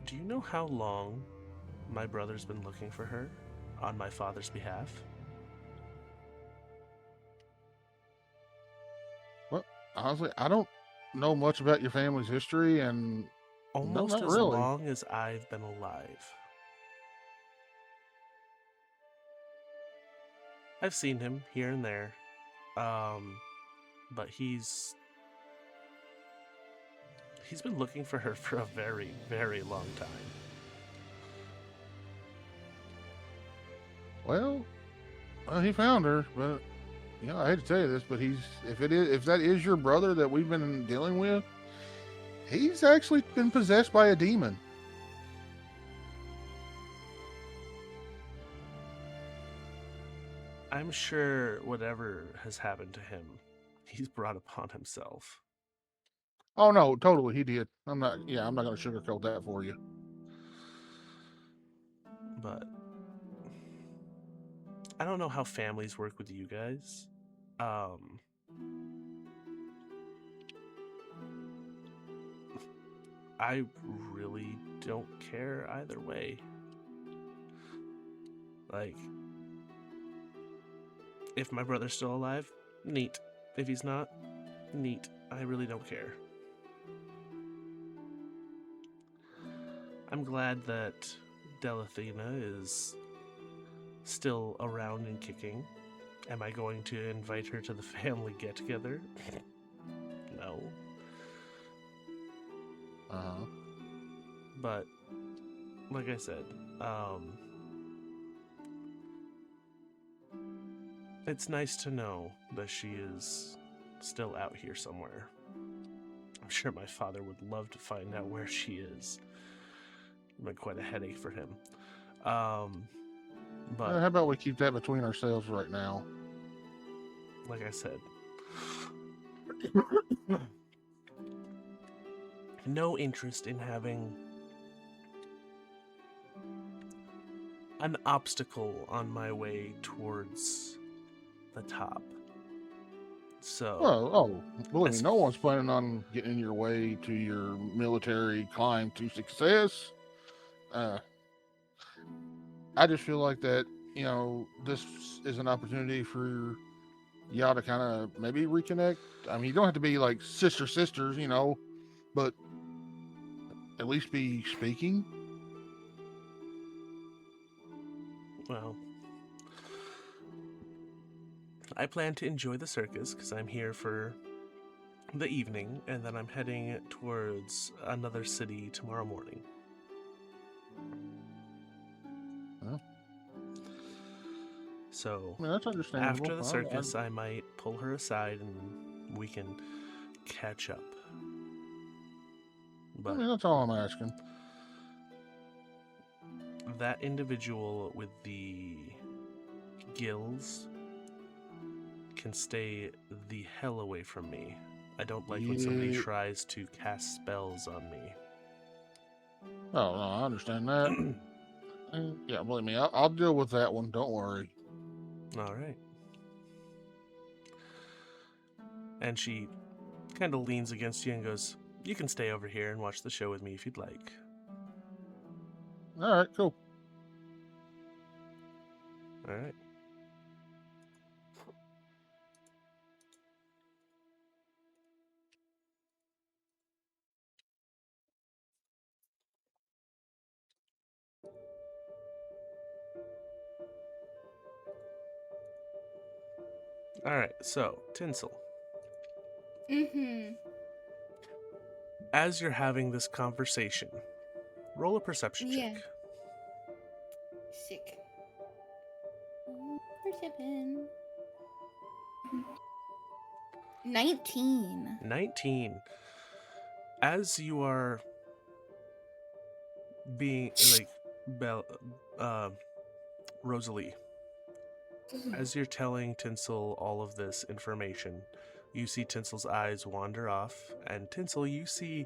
Speaker 4: Do you know how long my brother's been looking for her on my father's behalf?
Speaker 5: Well, honestly, I don't know much about your family's history, and
Speaker 4: Almost
Speaker 5: not
Speaker 4: as
Speaker 5: really.
Speaker 4: long as I've been alive. I've seen him here and there, but he's been looking for her for a very, very long time.
Speaker 5: Well, he found her, but I hate to tell you this, but if that is your brother that we've been dealing with, he's actually been possessed by a demon.
Speaker 4: I'm sure whatever has happened to him, he's brought upon himself.
Speaker 5: Oh no, totally, he did. I'm not going to sugarcoat that for you.
Speaker 4: But I don't know how families work with you guys. I really don't care either way. Like, if my brother's still alive, neat. If he's not, neat. I really don't care. I'm glad that Delathena is still around and kicking. Am I going to invite her to the family get-together? No.
Speaker 5: Uh-huh.
Speaker 4: But like I said, it's nice to know that she is still out here somewhere. I'm sure my father would love to find out where she is. It'd been quite a headache for him. But
Speaker 5: How about we keep that between ourselves right now?
Speaker 4: like I said, no interest in having an obstacle on my way towards the top. So,
Speaker 5: Believe me, no one's planning on getting in your way to your military climb to success. I just feel like that, this is an opportunity for y'all to kind of maybe reconnect. I mean, you don't have to be like sisters, but at least be speaking.
Speaker 4: well, I plan to enjoy the circus because I'm here for the evening, and then I'm heading towards another city tomorrow morning.
Speaker 5: Huh?
Speaker 4: So,
Speaker 5: I mean, that's understandable.
Speaker 4: after the circus, I might pull her aside and we can catch up. But
Speaker 5: I mean, that's all I'm asking.
Speaker 4: that individual with the gills can stay the hell away from me. I don't like when somebody
Speaker 5: Yeah.
Speaker 4: tries to cast spells on me.
Speaker 5: Oh, no, I understand that. Yeah, believe me, I'll deal with that one. Don't worry.
Speaker 4: All right. And she kind of leans against you and goes, "You can stay over here and watch the show with me if you'd like."
Speaker 5: All right, cool.
Speaker 4: All right. All right, so, Tinsel,
Speaker 10: Mm-hmm.
Speaker 4: as you're having this conversation, roll a perception
Speaker 10: Yeah.
Speaker 4: check.
Speaker 10: Sick. Perception. 19.
Speaker 4: 19. As you are being, like, Rosalie, as you're telling Tinsel all of this information, you see Tinsel's eyes wander off, and Tinsel, you see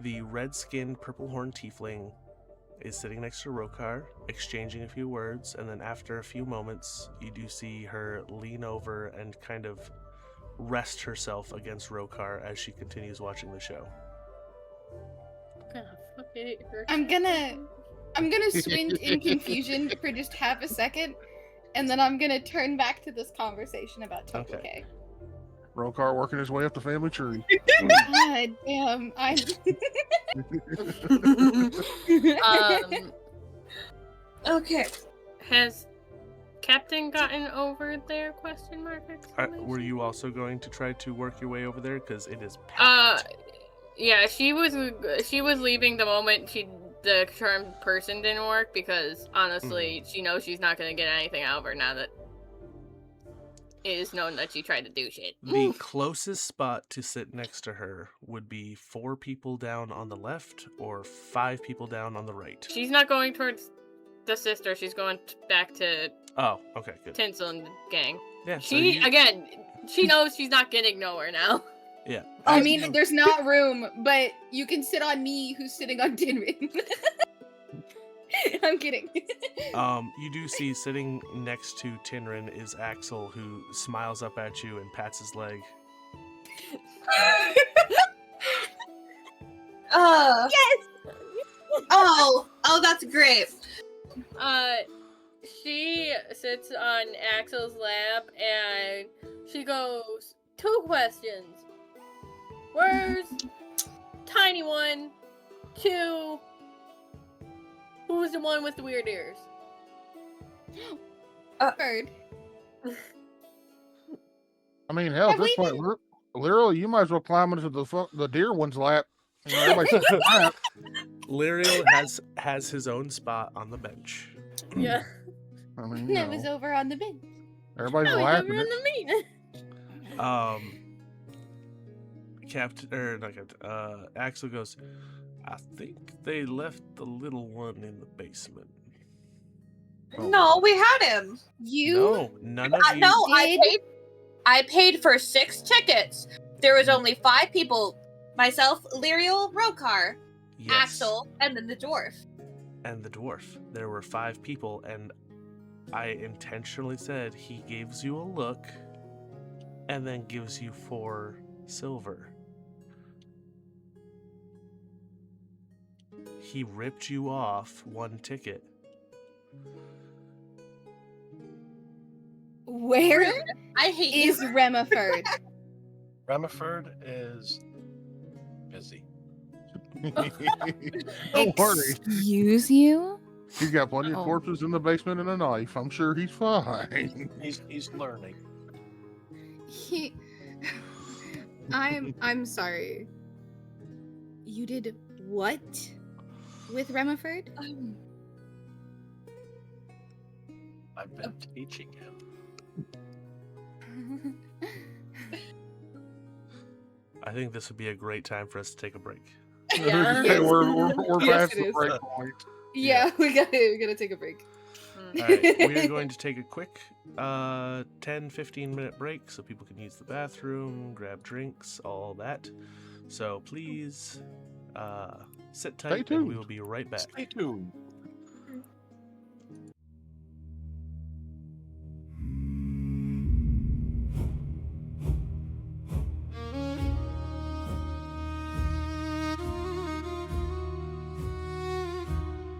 Speaker 4: the red-skinned, purple-horned tiefling is sitting next to Rokar, exchanging a few words, and then after a few moments, you do see her lean over and kind of rest herself against Rokar as she continues watching the show.
Speaker 10: I'm gonna squint in confusion for just half a second, and then I'm gonna turn back to this conversation about Topo
Speaker 4: Okay.
Speaker 10: K.
Speaker 5: Rokar working his way up the family tree.
Speaker 10: God damn, I'm
Speaker 11: Okay.
Speaker 3: Has Captain gotten over there? Question mark.
Speaker 4: Were you also going to try to work your way over there? Because it is packed.
Speaker 3: Yeah, she was leaving the moment the charmed person didn't work, because honestly, she knows she's not gonna get anything out of her now that it is known that she tried to do shit.
Speaker 4: The closest spot to sit next to her would be 4 people down on the left or 5 people down on the right.
Speaker 3: She's not going towards the sister. She's going back to
Speaker 4: Oh, okay, good.
Speaker 3: Tinsel and the gang.
Speaker 4: Yeah, so
Speaker 3: She
Speaker 4: you-
Speaker 3: again, she knows she's not getting nowhere now.
Speaker 4: Yeah.
Speaker 10: I mean, there's not room, but you can sit on me, who's sitting on Dinrin. I'm kidding.
Speaker 4: You do see sitting next to Tinrin is Axel, who smiles up at you and pats his leg.
Speaker 11: Yes. Oh, that's great.
Speaker 3: She sits on Axel's lap and she goes, 2 questions. Where's Tiny One? 2, who's the one with the weird ears?
Speaker 10: Bird.
Speaker 5: I mean, hell, at
Speaker 10: Have
Speaker 5: this
Speaker 10: we
Speaker 5: point, literally, you might as well climb into the deer one's lap. You know, everybody sits in the lap.
Speaker 4: Lyriel has his own spot on the bench.
Speaker 3: Yeah.
Speaker 5: I mean, you
Speaker 10: I was
Speaker 5: know,
Speaker 10: over on the bench.
Speaker 5: everybody's
Speaker 3: Oh, he's
Speaker 5: laughing.
Speaker 3: over on the meat.
Speaker 4: Captain or not Captain. Axel goes, I think they left the little one in the basement.
Speaker 9: No, we had him.
Speaker 4: No, none of you.
Speaker 9: No,
Speaker 10: did?
Speaker 9: I paid for 6 tickets. There was only 5 people. Myself, Lyriel, Rokar,
Speaker 4: Yes.
Speaker 9: Axel, and then the dwarf.
Speaker 4: And the dwarf. There were 5 people, and I intentionally said he gives you a look and then gives you 4 silver. He ripped you off 1 ticket.
Speaker 10: Where
Speaker 9: I hate you.
Speaker 10: is Remiford?
Speaker 8: Ramiford is busy.
Speaker 5: Don't worry.
Speaker 10: Excuse you?
Speaker 5: He's got plenty of
Speaker 10: Oh.
Speaker 5: corpses in the basement and a knife. I'm sure he's fine.
Speaker 8: He's learning.
Speaker 10: He... I'm sorry. You did what with Remiford?
Speaker 8: I've been teaching him.
Speaker 4: I think this would be a great time for us to take a break.
Speaker 3: Yeah.
Speaker 5: Hey, we're
Speaker 10: Yes,
Speaker 5: past
Speaker 10: it
Speaker 5: the
Speaker 10: is.
Speaker 5: break point.
Speaker 10: Yeah, we gotta take a break.
Speaker 4: All right, we are going to take a quick 10-15 minute break so people can use the bathroom, grab drinks, all that. So please sit tight
Speaker 5: Stay
Speaker 4: and we
Speaker 5: tuned.
Speaker 4: will be right back.
Speaker 8: Stay tuned.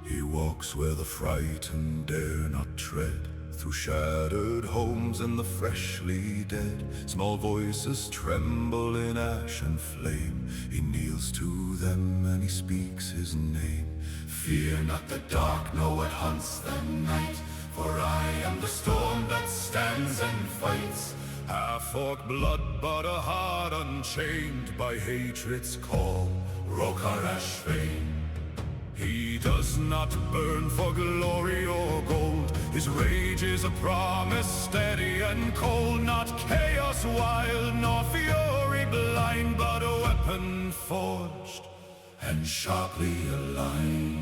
Speaker 1: He walks where the frightened dare not tread, through shattered homes and the freshly dead. Small voices tremble in ash and flame. He kneels to them and he speaks his name. Fear not the dark, no what hunts the night, for I am the storm that stands and fights. Half-orc blood, but a heart unchained by hatred's call. Rokar Ashbane. He does not burn for glory or gold. His rage is a promise steady and cold. Not chaos wild, nor fury blind, but a weapon forged and sharply aligned.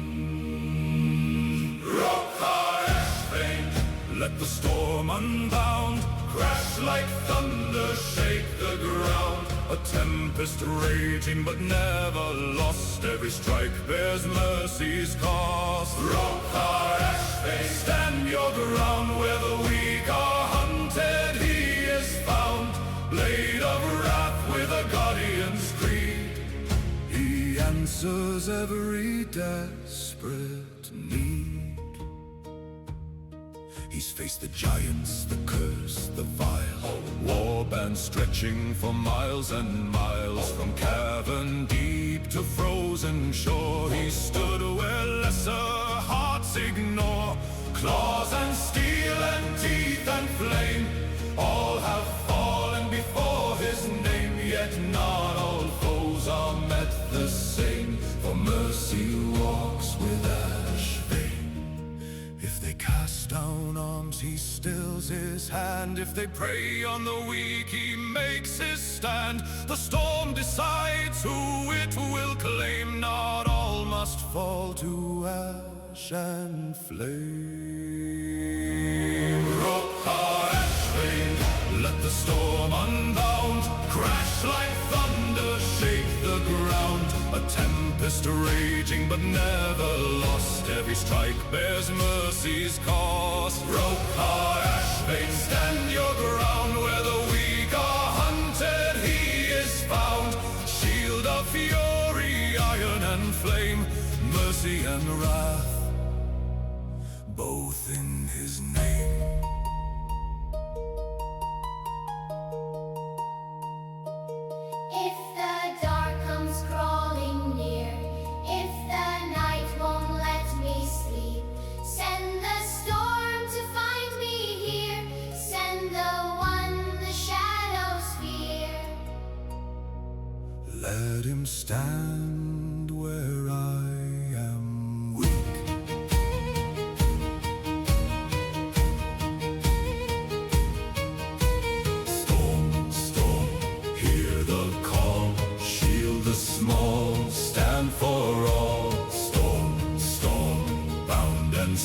Speaker 1: Rokar Ashbane, let the storm unbound, crash like thunder, shake the ground. A tempest raging but never lost. Every strike bears mercy's cost. Rokar Ashbane, stand your ground. Where the weak are hunted, he is found. Blade of wrath with a guardian's creed. He answers every desperate need. He's faced the giants, the curse, the vile. War bands stretching for miles and miles. From cavern deep to frozen shore, he stood where lesser hearts ignore. Claws and steel and teeth and flame, all have fallen before his name. Yet not all foes are met the same, for mercy walks with Ashbane. If they cast down arms, he stills his hand. If they prey on the weak, he makes his stand. The storm decides who it will claim. Not all must fall to ash and flame. Rokar Ashbane, let the storm unbound, crash like thunder, shake the ground. A tempest raging but never lost. Every strike bears mercy's cost. Rokar Ashbane, stand your ground. Where the weak are hunted, he is found. Shield of fury, iron and flame, mercy and wrath, both in his name.
Speaker 2: If the dark comes crawling near, if the night won't let me sleep, send the storm to find me here, send the one the shadows fear.
Speaker 1: Let him stand where I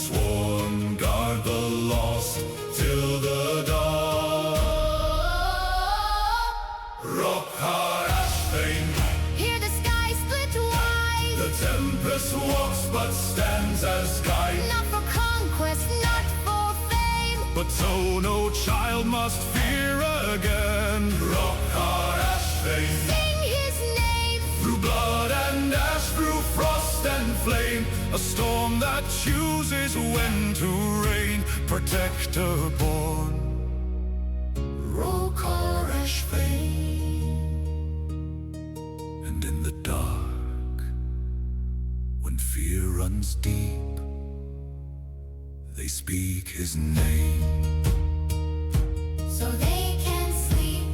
Speaker 1: sworn, guard the lost till the dawn. Rock hard Ashbane,
Speaker 2: Hear the sky split wide.
Speaker 1: the tempest walks but stands as guide.
Speaker 2: Not for conquest, not for fame.
Speaker 1: But so no child must fear again. Rock hard Ashbane,
Speaker 2: Sing his name.
Speaker 1: through blood and ash, through frost and flame, a storm that chooses when to reign. Protector born, Rockar Ashbane. And in the dark, when fear runs deep, they speak his name.
Speaker 2: So they can sleep.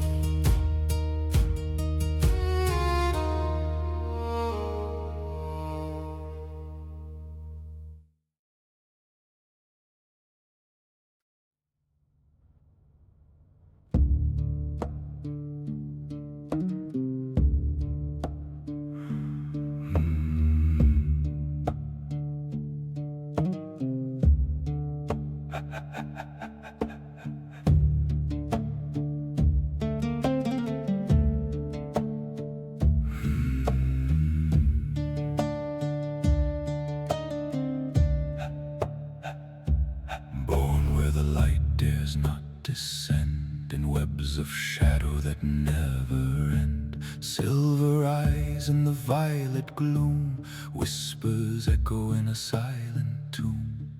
Speaker 1: Born where the light dares not descend, in webs of shadow that never end. Silver eyes in the violet gloom, whispers echo in a silent tomb.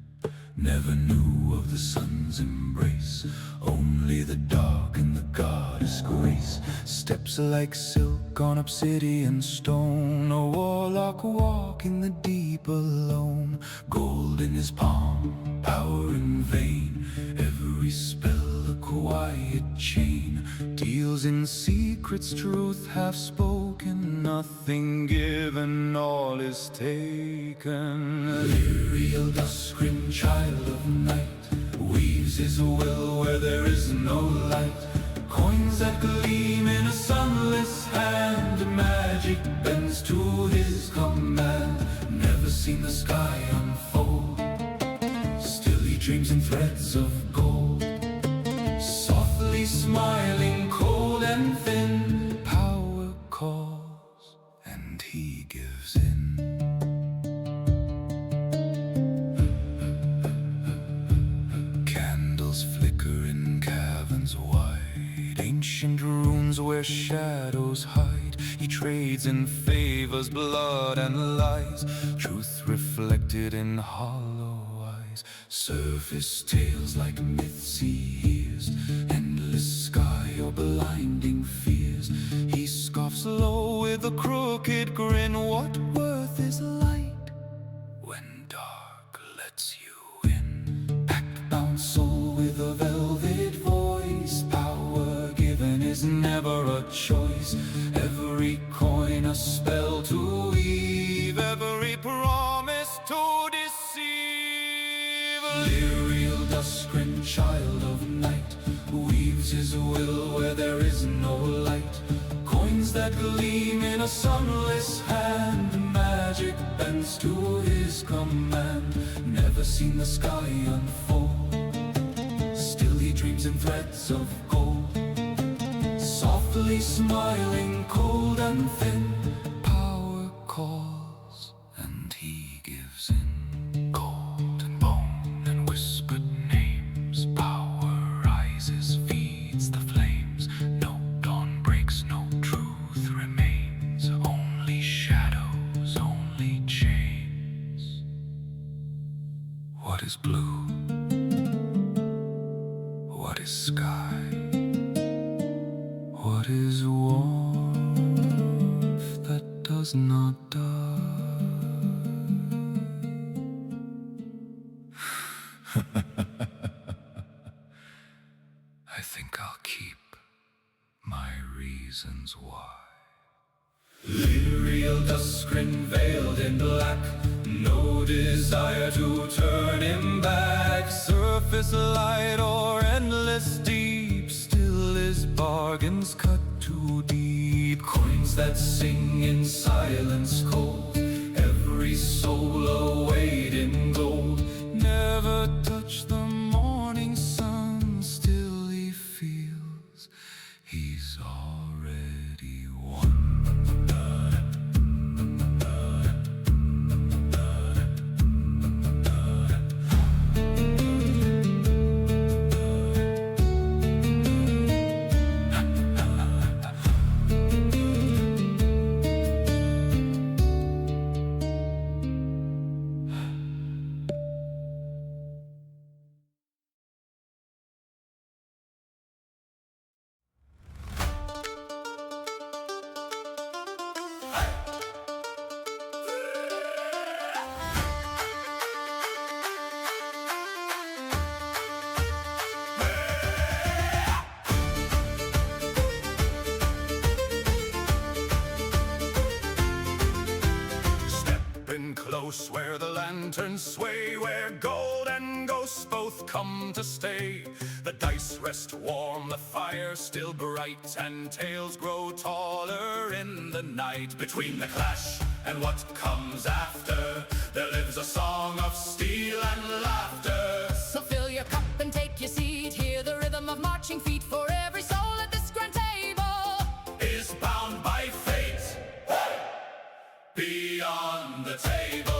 Speaker 1: Never knew of the sun's embrace, only the dark and the goddess grace. Steps like silk on obsidian stone, a warlock walking the deep alone. Gold in his palm, power in vain, every spell a quiet chain. Deals in secrets, truth half spoken, nothing given, all is taken. Ethereal dusk-grim child of night, weaves his will where there is no light. Coins that gleam in a sunless hand, magic bends to his command. Never seen the sky unfold, still he dreams in threads of gold. Softly smiling, cold and thin, power calls and he gives in. Candles flicker in caverns wide, ancient runes where shadows hide. He trades and favors blood and lies, truth reflected in hollow eyes. Surface tales like myths he hears, endless sky or blinding fears. He scoffs low with a crooked grin. What worth is light when dark lets you in? Pact-bound soul with a velvet voice, power given is never a choice. Every coin a spell to weave, every promise to deceive. Ethereal dusk-grim child of night, weaves his will where there is no light. Coins that gleam in a sunless hand, magic bends to his command. Never seen the sky unfold, still he dreams in threads of gold. Softly smiling, cold and thin, power calls and he gives in. Gold and bone and whispered names, power rises, feeds the flames. No dawn breaks, no truth remains, only shadows, only chains. What is blue? What is sky? What is warmth that does not die? I think I'll keep my reasons why. Ethereal dusk-grin veiled in black, no desire to turn him back. Surface light or endless deep, still his bargains cut too deep. Coins that sing in silence cold, every soul await in gold. Never come to stay. The dice rest warm, the fire still bright, and tales grow taller in the night. Between the clash and what comes after, there lives a song of steel and laughter.
Speaker 2: So fill your cup and take your seat. Hear the rhythm of marching feet, for every soul at this grand table
Speaker 1: Is bound by fate. Beyond the table.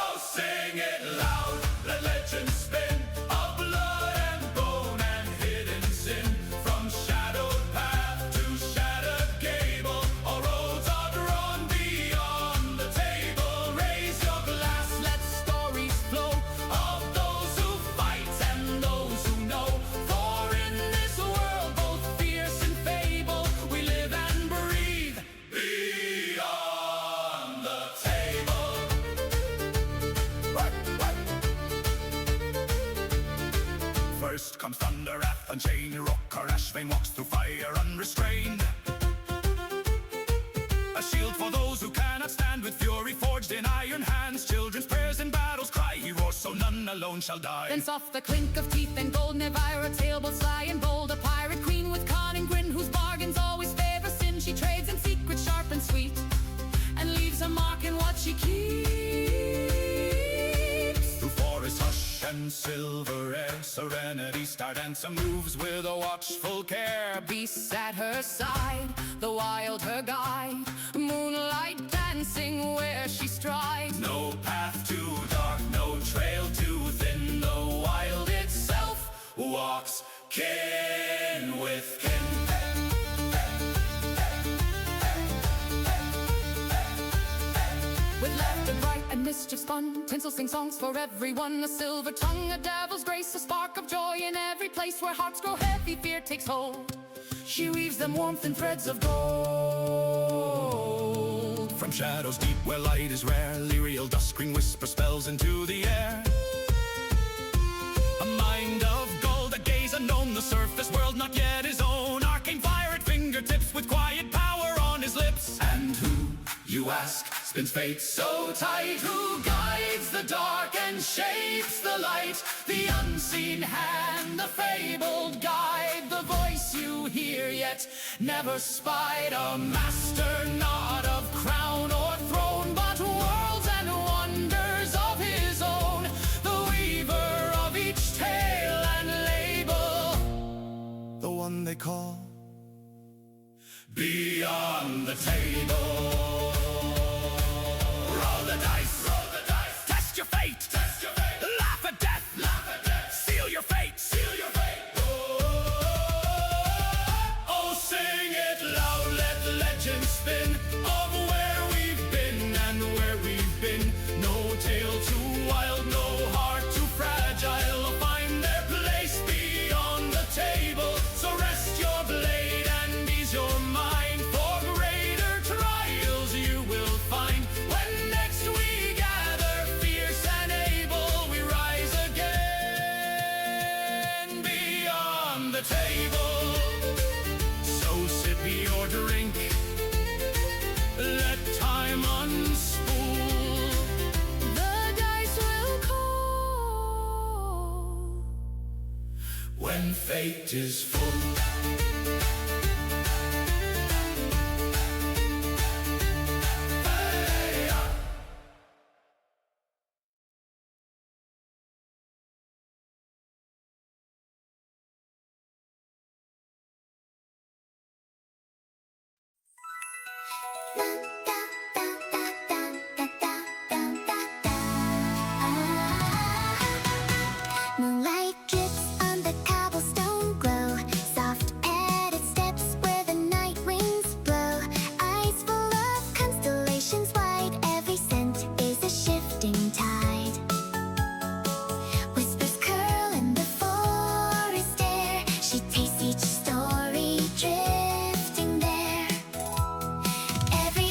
Speaker 1: Oh, sing it loud, let legends spin, of blood and bone and hidden sin. From shadowed path to shattered gable, all roads are drawn beyond the table. Raise your glass, let stories flow of those who fight and those who know. For in this world, both fierce and fable, we live and breathe beyond the table. First comes thunder, wrath, and chain. Rocker Ashvane walks through fire unrestrained. A shield for those who cannot stand, with fury forged in iron hands. Children's prayers in battles cry, he roars so none alone shall die.
Speaker 2: Then soft the clink of teeth and gold, Nevira, tailboat sly and bold. A pirate queen with cunning grin, whose bargains always favor sin. She trades in secret sharp and sweet, and leaves a mark in what she keeps.
Speaker 1: Through forest hush and silver air, Serenity Star Dancer moves with a watchful care.
Speaker 2: Beasts at her side, the wild her guide, moonlight dancing where she strides.
Speaker 1: No path too dark, no trail too thin. The wild itself walks kin with kin.
Speaker 2: With laughter bright and mischief fun, tinsel sing songs for everyone. A silver tongue, a devil's grace, a spark of joy in every place where hearts grow heavy, fear takes hold. She weaves them warmth in threads of gold.
Speaker 1: From shadows deep where light is rare, Lyrial dusk green whisper spells into the air. A mind of gold, a gaze unknown, the surface world not yet his own. Arcane fire at fingertips, with quiet power on his lips. And who, you ask, spins fate so tight? Who guides the dark and shapes the light? The unseen hand, the fabled guide, the voice you hear yet never spied. A master not of crown or throne, but worlds and wonders of his own. The weaver of each tale and label, the one they call Beyond the Table. Roll the dice, test your fate, laugh at death, seal your fate, Oh, sing it loud, let legends spin, of where we've been and where we've been. No tale too wild, no heart too fragile, will find their place beyond the table. So rest your blade and ease your mind, for greater trials you will find. When next we gather, fierce and able, we rise again beyond the table. So sip your drink, let time unspool.
Speaker 2: The dice will call
Speaker 1: When fate is full.
Speaker 12: Moonlight drips on the cobblestone glow. Soft padded steps where the night winds blow. Eyes full of constellations wide. Every scent is a shifting tide. Whispers curl in the forest air. She tastes each story drifting there. Every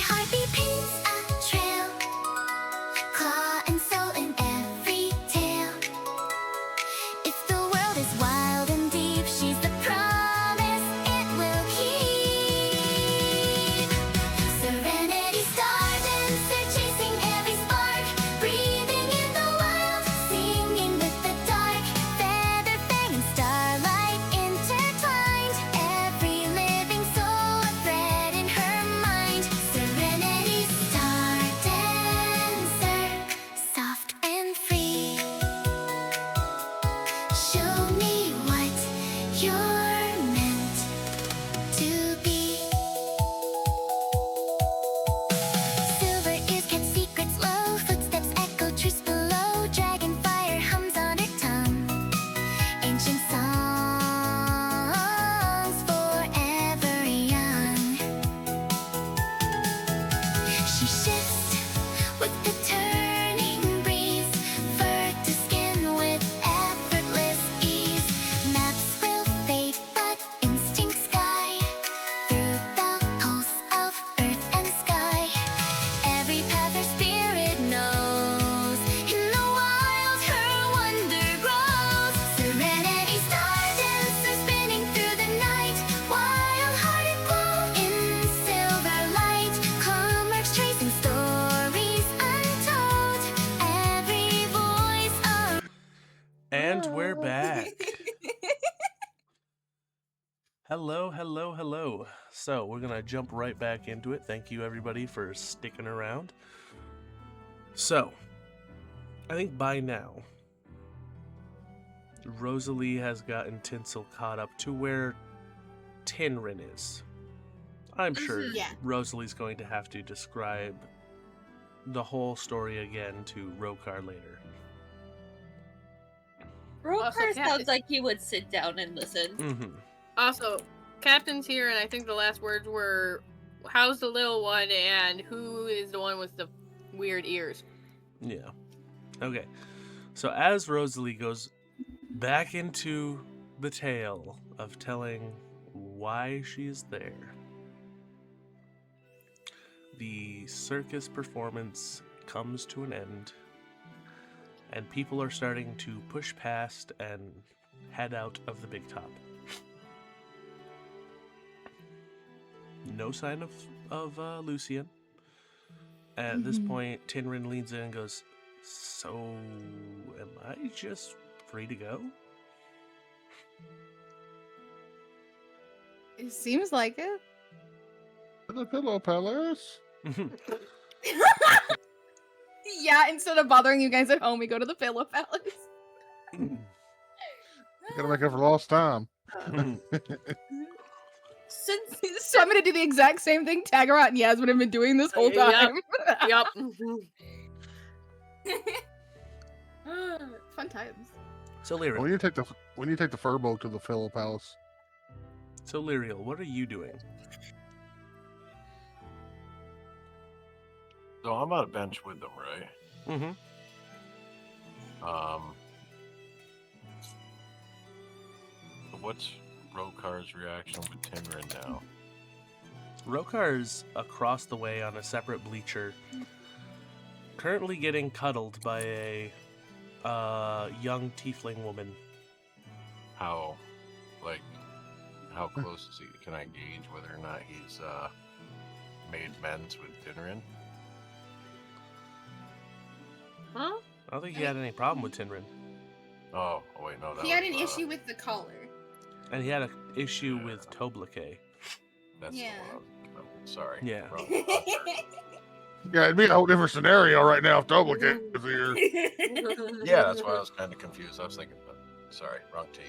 Speaker 4: And we're back. Hello, hello, hello. So we're gonna jump right back into it. Thank you everybody for sticking around. So, I think by now, Rosalie has gotten Tinsel caught up to where Tinrin is. I'm sure
Speaker 10: Yeah.
Speaker 4: Rosalie's going to have to describe the whole story again to Rokar later.
Speaker 3: Also,
Speaker 11: Rokar
Speaker 3: Captain-
Speaker 11: sounds like he would sit down and listen.
Speaker 4: Mm-hmm.
Speaker 3: Also, Captain's here, and I think the last words were, "How's the little one?" and "Who is the one with the weird ears?"
Speaker 4: Yeah. Okay. So as Rosalie goes back into the tale of telling why she's there, the circus performance comes to an end, and people are starting to push past and head out of the big top. No sign of Lucian. At this point, Tinrin leans in and goes, "So, am I just free to go?"
Speaker 10: It seems like it.
Speaker 5: The Pillow Palace.
Speaker 10: Yeah, instead of bothering you guys at home, we go to the Pillow Palace.
Speaker 5: Gotta make up for lost time.
Speaker 10: So I'm gonna do the exact same thing Tagarot and Yasmin have been doing this whole time.
Speaker 3: Yup.
Speaker 10: Fun times.
Speaker 4: So Lyriel,
Speaker 5: When you take the Furbolg to the Pillow Palace.
Speaker 4: What are you doing?
Speaker 8: So I'm on a bench with them, right?
Speaker 4: Mm-hmm.
Speaker 8: What's Rokar's reaction with Tinrin now?
Speaker 4: Rokar's across the way on a separate bleacher, currently getting cuddled by a young tiefling woman.
Speaker 8: How close is he? Can I gauge whether or not he's made amends with Tinrin?
Speaker 3: Huh?
Speaker 4: I don't think he had any problem with Tinrin.
Speaker 8: Oh wait, no. That
Speaker 6: He had
Speaker 8: was,
Speaker 6: an issue with the collar.
Speaker 4: And he had an issue with Toblake.
Speaker 8: That's
Speaker 6: Yeah.
Speaker 8: the one. Oh, sorry.
Speaker 4: Yeah.
Speaker 8: Wrong.
Speaker 5: Yeah, it'd be a whole different scenario right now if Duplicate was here.
Speaker 8: Yeah, that's why I was kind of confused. I was thinking, sorry, wrong T.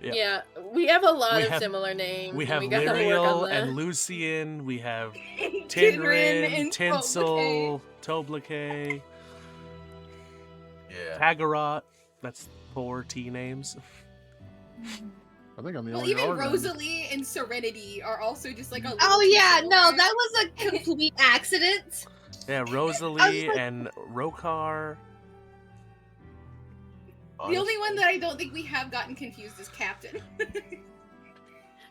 Speaker 4: Yeah.
Speaker 3: We have a lot
Speaker 4: We
Speaker 3: of
Speaker 4: have-
Speaker 3: similar names.
Speaker 4: We
Speaker 3: and
Speaker 4: have
Speaker 3: we gotta work
Speaker 4: Lyriel
Speaker 3: on
Speaker 4: and
Speaker 3: that.
Speaker 4: Lucian. We have
Speaker 10: Tinrin
Speaker 4: Tinrin,
Speaker 10: and
Speaker 4: Tinsel, Toblake,
Speaker 8: Yeah.
Speaker 4: Tagarot. That's 4 T names.
Speaker 5: I think I'm the
Speaker 6: Well,
Speaker 5: only
Speaker 6: even
Speaker 5: Argon.
Speaker 6: Rosalie and Serenity are also just like a.
Speaker 11: Oh
Speaker 6: little
Speaker 11: yeah,
Speaker 6: too
Speaker 11: no,
Speaker 6: short.
Speaker 11: that was a complete accident.
Speaker 4: Yeah,
Speaker 11: I
Speaker 4: Rosalie
Speaker 11: was like-
Speaker 4: and Rokar.
Speaker 6: The only one that I don't think we have gotten confused is Captain.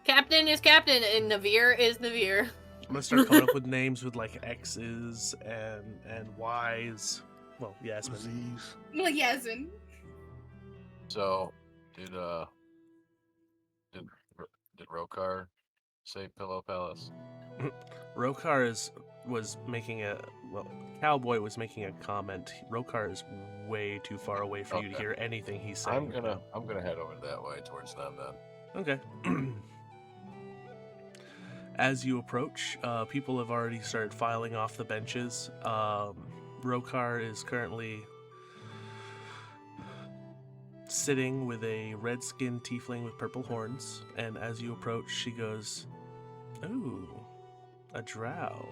Speaker 3: Captain is Captain, and Navir is Navir.
Speaker 4: I'm gonna start coming up with names with like X's and Y's. Well, Yasmin.
Speaker 5: Z's.
Speaker 6: Well, Yasmin.
Speaker 8: So, did Rokar say Pillow Palace?
Speaker 4: Rokar was making Cowboy was making a comment. Rokar is way too far away for you to
Speaker 8: Okay.
Speaker 4: hear anything he's saying.
Speaker 8: I'm gonna head over that way towards them then.
Speaker 4: Okay. As you approach, people have already started filing off the benches. Rokar is currently sitting with a red-skinned tiefling with purple horns, and as you approach, she goes, "Ooh, a drow."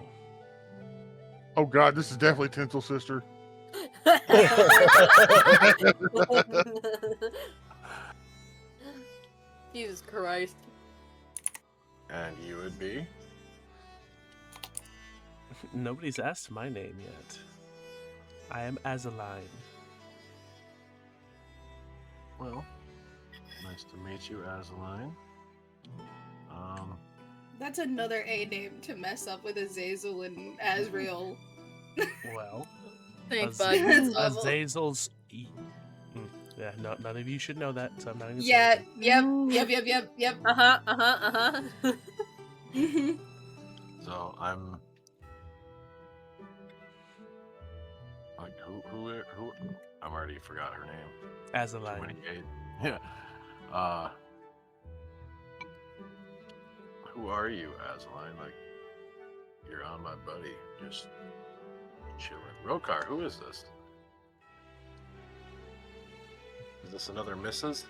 Speaker 5: Oh god, this is definitely Tinsel's sister.
Speaker 3: Jesus Christ.
Speaker 8: And you would be?
Speaker 4: Nobody's asked my name yet. I am Azaline.
Speaker 8: Well, nice to meet you, Azaline.
Speaker 6: That's another A name to mess up with Azazel and Azrael.
Speaker 4: Well,
Speaker 3: Thanks,
Speaker 4: Az-
Speaker 3: bud.
Speaker 6: That's awful.
Speaker 4: Azazel's. Yeah, no, none of you should know that, so I'm not even.
Speaker 6: Yeah, yep.
Speaker 3: Uh-huh.
Speaker 8: So I'm like, who I'm already forgot her name.
Speaker 4: Azaline.
Speaker 8: 28. Yeah. Who are you, Azaline? Like, you're on my buddy, just chilling. Rokar, who is this? Is this another Mrs.?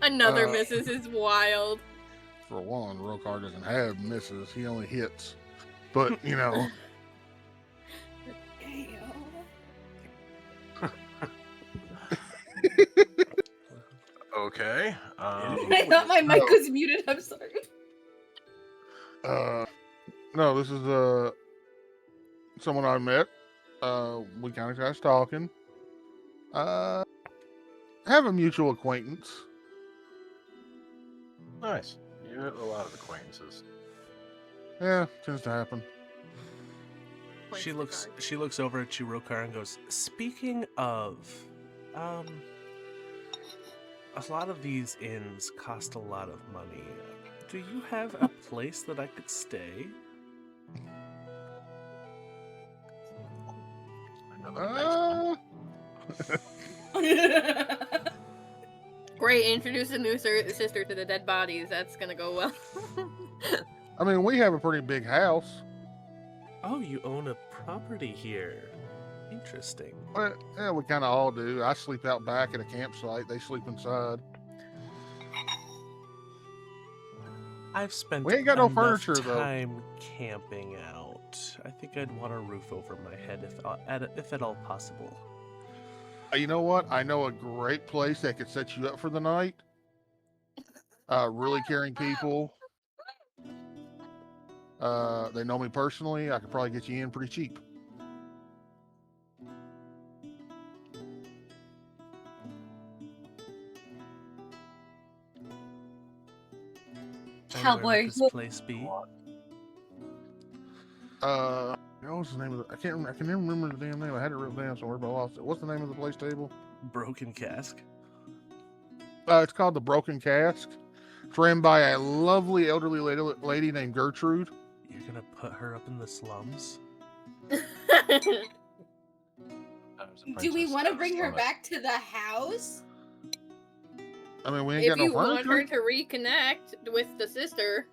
Speaker 3: Another missus is wild.
Speaker 5: For one, Rokar doesn't have misses. He only hits. But, you know.
Speaker 8: Okay.
Speaker 11: I thought my mic was muted. I'm sorry.
Speaker 5: No, this is someone I met. We kind of got talking. Have a mutual acquaintance.
Speaker 8: Nice. You have a lot of acquaintances.
Speaker 5: Yeah, tends to happen.
Speaker 4: She looks over at you, Rokar, and goes, "Speaking of, a lot of these inns cost a lot of money. Do you have a place that I could stay?"
Speaker 3: Great, introduce a new sister to the dead bodies. That's gonna go well.
Speaker 5: I mean, we have a pretty big house.
Speaker 4: Oh, you own a property here. Interesting.
Speaker 5: Well, yeah, we kind of all do. I sleep out back at a campsite. They sleep inside.
Speaker 4: I've spent
Speaker 5: We ain't got no
Speaker 4: enough
Speaker 5: furniture, though.
Speaker 4: time camping out. I think I'd want a roof over my head if at all possible.
Speaker 5: You know what? I know a great place that could set you up for the night. Really caring people. They know me personally. I could probably get you in pretty cheap.
Speaker 4: And where
Speaker 11: Cowboy.
Speaker 4: would this place be?
Speaker 5: What was the name of it? I can never remember the damn name. I had it written down somewhere, but I lost it. What's the name of the place table?
Speaker 4: Broken Cask.
Speaker 5: It's called the Broken Cask. It's ran by a lovely elderly lady named Gertrude.
Speaker 4: You're gonna put her up in the slums?
Speaker 10: Do we want to bring her back to the house?
Speaker 5: I mean, we ain't
Speaker 3: If
Speaker 5: got no
Speaker 3: you want
Speaker 5: furniture.
Speaker 3: her to reconnect with the sister,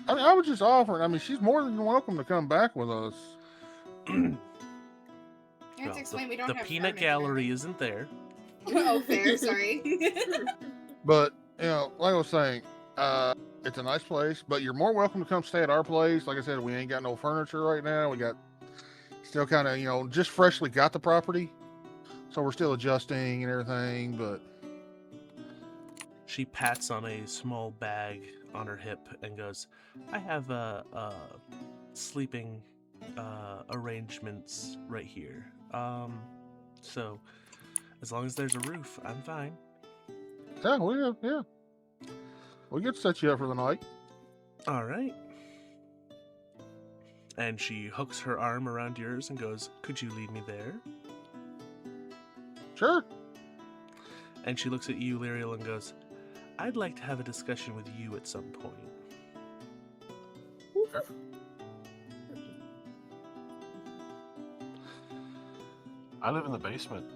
Speaker 5: I mean, I was just offering. I mean, she's more than welcome to come back with us.
Speaker 10: You have
Speaker 4: Well,
Speaker 10: to explain we don't
Speaker 4: the
Speaker 10: have
Speaker 4: peanut
Speaker 10: furniture.
Speaker 4: gallery isn't there.
Speaker 10: Oh, fair. Sorry.
Speaker 5: But, you know, like I was saying, it's a nice place, but you're more welcome to come stay at our place. Like I said, we ain't got no furniture right now. We got still kind of, you know, just freshly got the property. So we're still adjusting and everything, but
Speaker 4: She pats on a small bag on her hip and goes, "I have sleeping arrangements right here. So as long as there's a roof, I'm fine."
Speaker 5: yeah. We could set you up for the night.
Speaker 4: All right. And she hooks her arm around yours and goes, "Could you lead me there?"
Speaker 5: Sure.
Speaker 4: And she looks at you, Lyriel, and goes, "I'd like to have a discussion with you at some point."
Speaker 8: I live in the basement.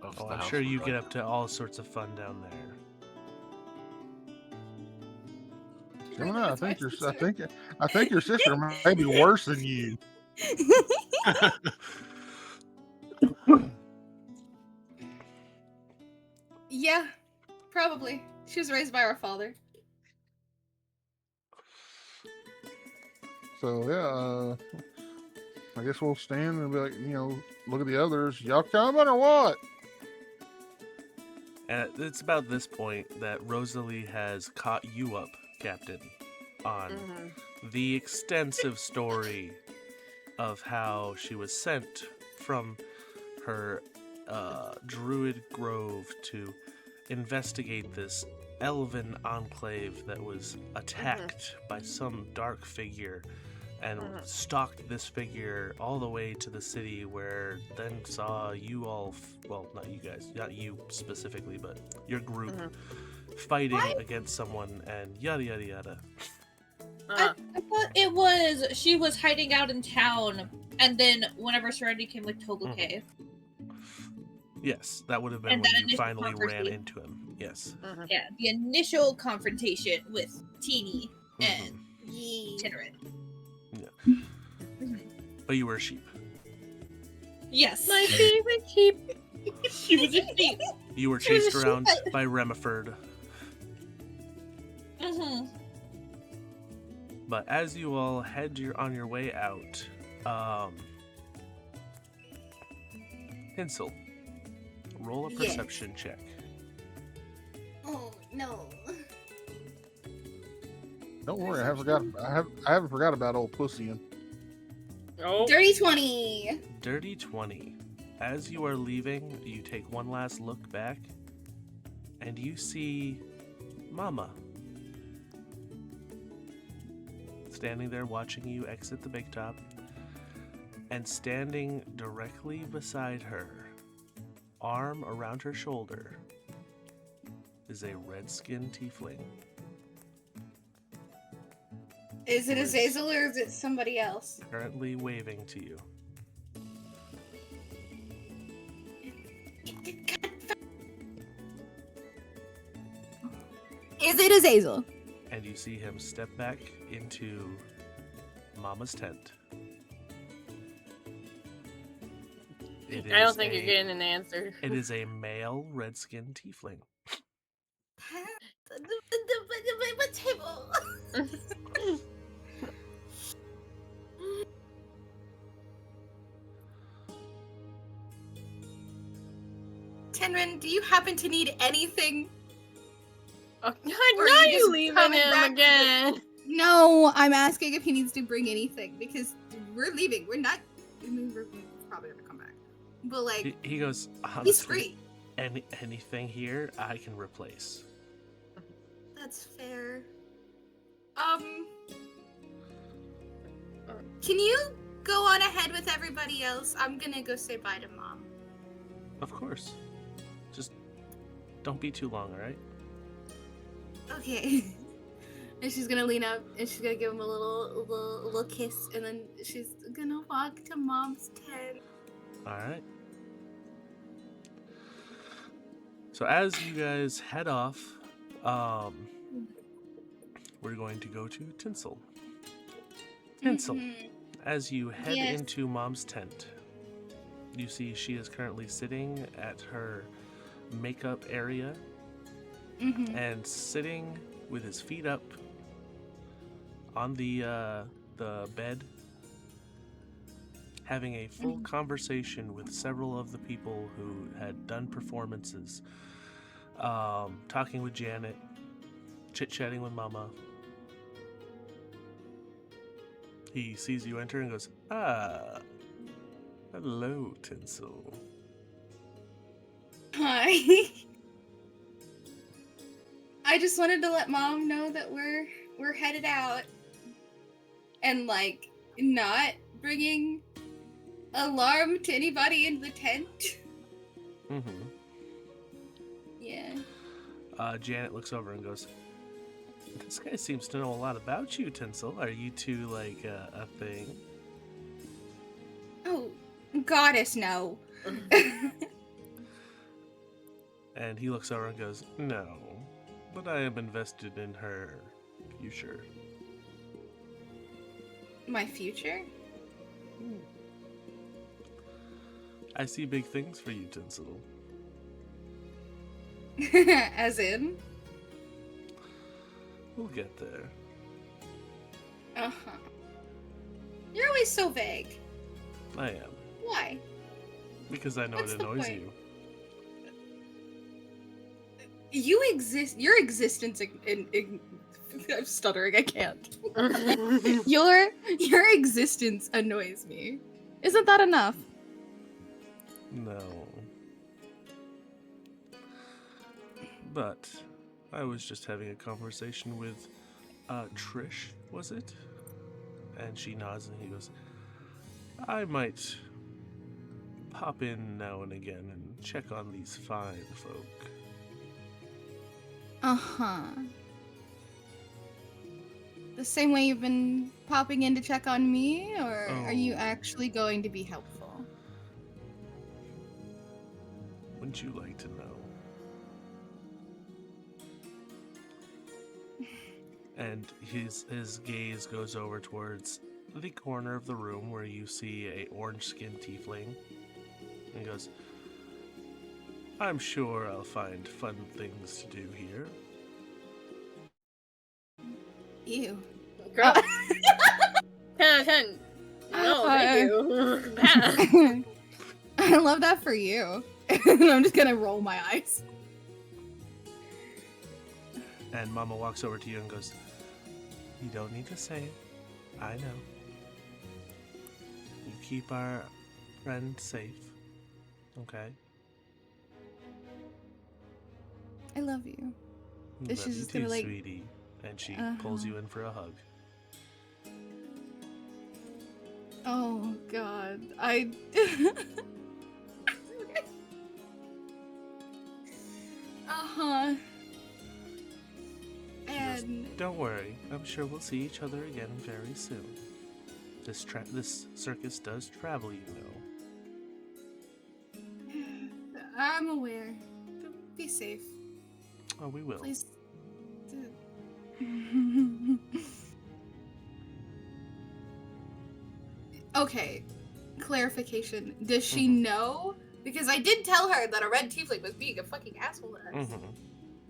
Speaker 8: Of
Speaker 4: Oh,
Speaker 8: the
Speaker 4: I'm
Speaker 8: house
Speaker 4: sure you
Speaker 8: we're
Speaker 4: get
Speaker 8: renting.
Speaker 4: up to all sorts of fun down there.
Speaker 5: I don't know. I think your sister may be worse than you.
Speaker 10: Yeah, probably. She was raised by our father.
Speaker 5: So yeah, I guess we'll stand and be like, you know, look at the others. Y'all coming or what?
Speaker 4: And it's about this point that Rosalie has caught you up, Captain, on the extensive story of how she was sent from her druid grove to investigate this elven enclave that was attacked by some dark figure and stalked this figure all the way to the city, where then saw you all, well, not you guys, not you specifically, but your group fighting against someone and yada yada yada.
Speaker 3: Uh,
Speaker 11: I thought it was she was hiding out in town, and then whenever Serenity came with Togekiss.
Speaker 4: Yes, that would have been
Speaker 11: And
Speaker 4: when
Speaker 11: that
Speaker 4: you
Speaker 11: initial
Speaker 4: finally ran
Speaker 11: conversation.
Speaker 4: into him. Yes.
Speaker 11: Yeah, the initial confrontation with Teeny and
Speaker 10: Yee.
Speaker 11: Titteret.
Speaker 4: But you were a sheep.
Speaker 11: Yes.
Speaker 3: My favorite sheep.
Speaker 11: She was a sheep.
Speaker 4: You were
Speaker 11: She was a
Speaker 4: chased around
Speaker 11: sheep.
Speaker 4: by Remiford. But as you all head on your way out, Pinsel, roll a
Speaker 10: Yes.
Speaker 4: perception check.
Speaker 10: Oh no.
Speaker 5: Don't worry, I haven't forgot about old Pussy.
Speaker 3: Oh.
Speaker 10: Dirty 20.
Speaker 4: Dirty 20. As you are leaving, you take one last look back, and you see Mama standing there watching you exit the big top, and standing directly beside her, arm around her shoulder, is a red-skinned tiefling.
Speaker 10: Is it Azazel or is it somebody else?
Speaker 4: Currently waving to you.
Speaker 10: Is it Azazel?
Speaker 4: And you see him step back into Mama's tent.
Speaker 3: I don't think you're getting an answer.
Speaker 4: It is a male red-skinned tiefling.
Speaker 10: The table. Tenrin, do you happen to need anything?
Speaker 3: Oh,
Speaker 10: Or
Speaker 3: now
Speaker 10: you
Speaker 3: you
Speaker 10: just
Speaker 3: leaving
Speaker 10: coming
Speaker 3: him
Speaker 10: back to
Speaker 3: again.
Speaker 10: No, I'm asking if he needs to bring anything because we're leaving. We're not. I mean, we're probably gonna come back, but like
Speaker 4: He goes,
Speaker 10: he's
Speaker 4: honestly,
Speaker 10: free.
Speaker 4: anything here I can replace.
Speaker 10: That's fair. Can you go on ahead with everybody else? I'm gonna go say bye to Mom.
Speaker 4: Of course. Just don't be too long, alright?
Speaker 10: Okay. And she's gonna lean up and she's gonna give him a little kiss, and then she's gonna walk to Mom's tent.
Speaker 4: Alright. So as you guys head off, we're going to go to Tinsel. Tinsel, as you head
Speaker 10: Yes.
Speaker 4: into Mom's tent, you see she is currently sitting at her makeup area and sitting with his feet up on the bed, having a full conversation with several of the people who had done performances, talking with Janet, chit-chatting with Mama. He sees you enter and goes, "Ah, hello, Tinsel."
Speaker 10: Hi. I just wanted to let Mom know that we're headed out, and like not bringing alarm to anybody in the tent. Yeah.
Speaker 4: Janet looks over and goes, "This guy seems to know a lot about you, Tinsel. Are you two like a thing?"
Speaker 10: Oh, goddess, no.
Speaker 4: And he looks over and goes, "No, but I am invested in her future."
Speaker 10: My future?
Speaker 4: I see big things for you, Tinsel.
Speaker 10: As in?
Speaker 4: We'll get there.
Speaker 10: Uh-huh. You're always so vague.
Speaker 4: I am.
Speaker 10: Why?
Speaker 4: Because I know
Speaker 10: What's
Speaker 4: it
Speaker 10: the
Speaker 4: annoys
Speaker 10: point?
Speaker 4: you.
Speaker 10: You exist. Your existence in I'm stuttering. I can't. Your existence annoys me. Isn't that enough?
Speaker 4: No. But I was just having a conversation with Trish, was it? And she nods and he goes, "I might pop in now and again and check on these fine folk."
Speaker 10: The same way you've been popping in to check on me, or are you
Speaker 4: Oh.
Speaker 10: actually going to be helpful?
Speaker 4: Wouldn't you like to know? And his gaze goes over towards the corner of the room where you see a orange-skinned tiefling. And he goes, I'm sure I'll find fun things to do here.
Speaker 10: Ew.
Speaker 3: Girl. 10 out of 10. No, thank you. Pass.
Speaker 10: I love that for you. I'm just gonna roll my eyes.
Speaker 4: And Mama walks over to you and goes, you don't need to say it. I know. You keep our friend safe. Okay?
Speaker 10: I love you.
Speaker 4: Love
Speaker 10: She's
Speaker 4: you
Speaker 10: just
Speaker 4: too,
Speaker 10: gonna, like-
Speaker 4: sweetie. And she pulls you in for a hug.
Speaker 10: Oh god. Uh-huh. And
Speaker 4: Don't worry. I'm sure we'll see each other again very soon. This circus does travel, you know.
Speaker 10: I'm aware. Be safe.
Speaker 4: Oh, we will.
Speaker 10: Please. Okay. Clarification. Does she know? Because I did tell her that a red tiefling was being a fucking asshole to us.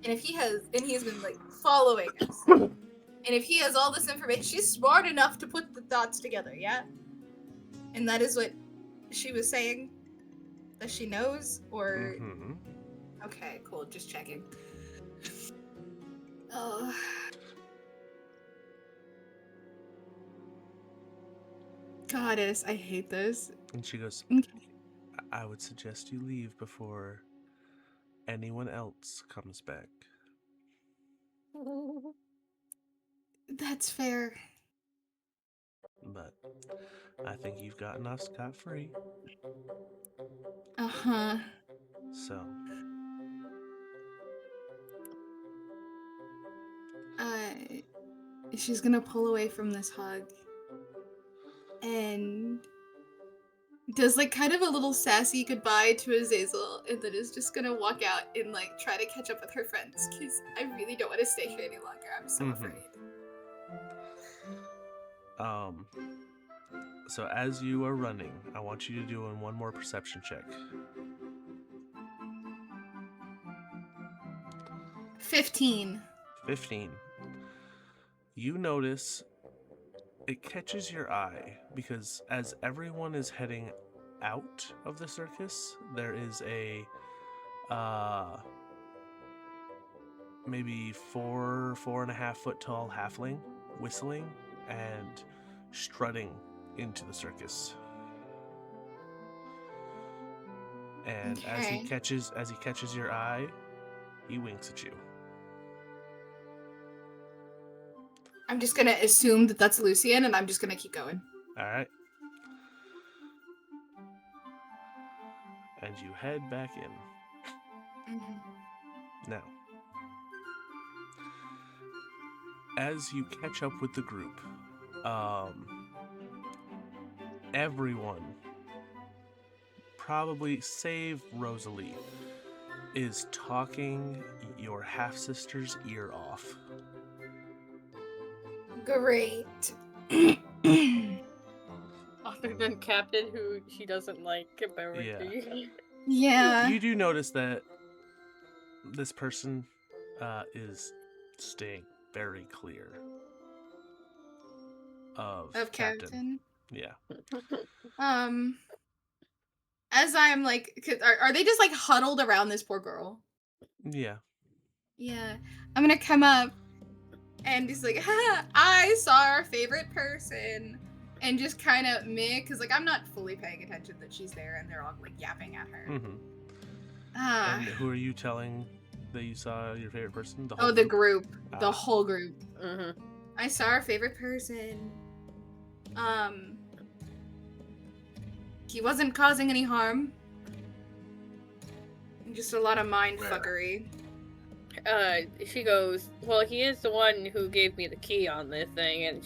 Speaker 10: And if he's been like following us. And if he has all this information, she's smart enough to put the dots together, yeah? And that is what she was saying? That she knows? Or okay, cool, just checking. Oh. Goddess, I hate this.
Speaker 4: And she goes,
Speaker 10: Okay.
Speaker 4: I would suggest you leave before anyone else comes back.
Speaker 10: That's fair.
Speaker 4: But I think you've gotten off scot-free.
Speaker 10: Uh-huh.
Speaker 4: So,
Speaker 10: She's gonna pull away from this hug. And does like kind of a little sassy goodbye to Azazel, and then is just gonna walk out and like try to catch up with her friends, because I really don't want to stay here any longer. I'm so afraid.
Speaker 4: So as you are running, I want you to do one more perception check.
Speaker 10: 15.
Speaker 4: 15. You notice it catches your eye because as everyone is heading out of the circus, there is a maybe 4.5 foot tall halfling whistling and strutting into the circus. And as he catches your eye, he winks at you.
Speaker 10: I'm just gonna assume that that's Lucian, and I'm just gonna keep going.
Speaker 4: All right. And you head back in. Now, as you catch up with the group, everyone, probably save Rosalie, is talking your half-sister's ear off.
Speaker 10: Great.
Speaker 3: Other than Captain, who she doesn't like apparently.
Speaker 10: Yeah.
Speaker 4: You do notice that this person is staying very clear of
Speaker 10: Captain.
Speaker 4: Yeah.
Speaker 10: As I'm like, are they just like huddled around this poor girl?
Speaker 4: Yeah.
Speaker 10: Yeah. I'm gonna come up and just like, I saw our favorite person, and just kind of because like I'm not fully paying attention that she's there, and they're all like yapping at her.
Speaker 4: And who are you telling that you saw your favorite person? The
Speaker 10: group. The whole group.
Speaker 3: Mm-hmm.
Speaker 10: I saw our favorite person. He wasn't causing any harm. Just a lot of mind fuckery.
Speaker 3: She goes, well, he is the one who gave me the key on this thing, and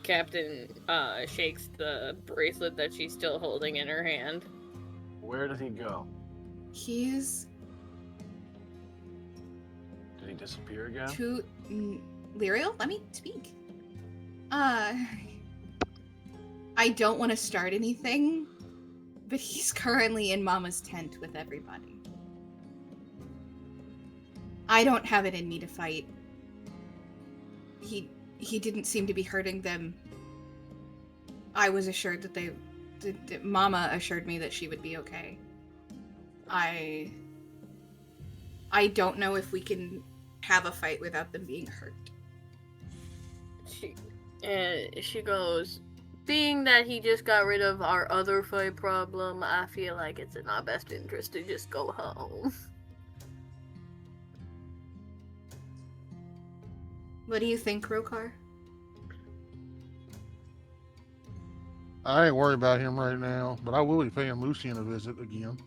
Speaker 3: Captain shakes the bracelet that she's still holding in her hand.
Speaker 8: Where did he go?
Speaker 10: He's
Speaker 8: Did he disappear again?
Speaker 10: Lyriel, let me speak. I don't want to start anything, but he's currently in Mama's tent with everybody. I don't have it in me to fight. He didn't seem to be hurting them. I was assured that Mama assured me that she would be okay. I don't know if we can have a fight without them being hurt.
Speaker 3: She goes, being that he just got rid of our other fight problem, I feel like it's in our best interest to just go home.
Speaker 10: What do you think, Rokar?
Speaker 5: I ain't worried about him right now, but I will be paying Lucian a visit again.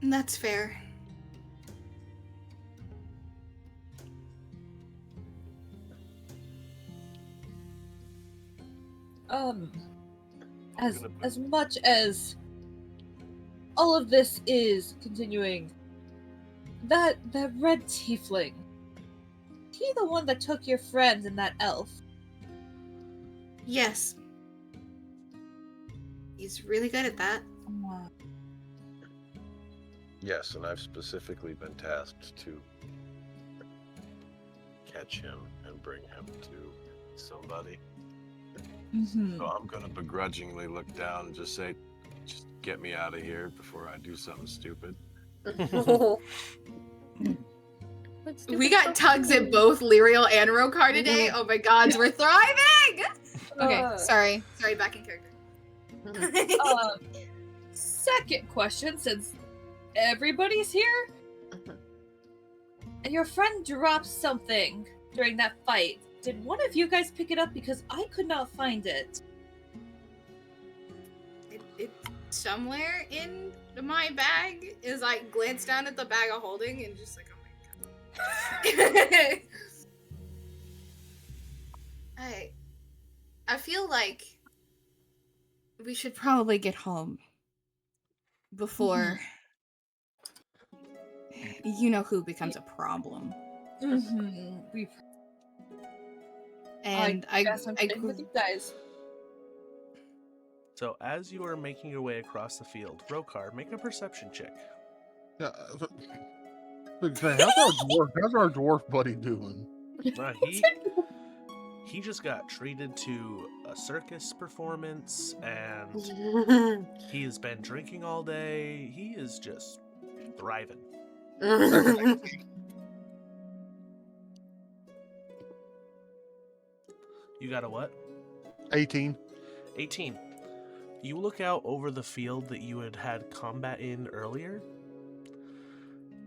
Speaker 10: That's fair.
Speaker 11: As much as all of this is continuing, that red tiefling, he the one that took your friend and that elf?
Speaker 10: Yes. He's really good at that.
Speaker 8: Yes, and I've specifically been tasked to catch him and bring him to somebody.
Speaker 11: Mm-hmm.
Speaker 8: So I'm gonna begrudgingly look down and just say, just get me out of here before I do something stupid.
Speaker 10: We got tugs at both Lyriel and Rokar today. Oh my gods, we're thriving! Okay, sorry, back in character.
Speaker 11: Second question, since everybody's here, and your friend dropped something during that fight. Did one of you guys pick it up? Because I could not find it.
Speaker 10: It's somewhere in my bag. Is like glance down at the bag of holding and just like, oh my god. I feel like we should probably get home before you know who becomes a problem.
Speaker 11: Mm-hmm.
Speaker 10: And
Speaker 11: I guess I'm staying with you guys.
Speaker 4: So as you are making your way across the field, Rokar, make a perception check.
Speaker 5: Yeah. How's our dwarf buddy doing?
Speaker 4: He just got treated to a circus performance, and he has been drinking all day. He is just thriving. You got a what?
Speaker 5: 18.
Speaker 4: 18. You look out over the field that you had combat in earlier,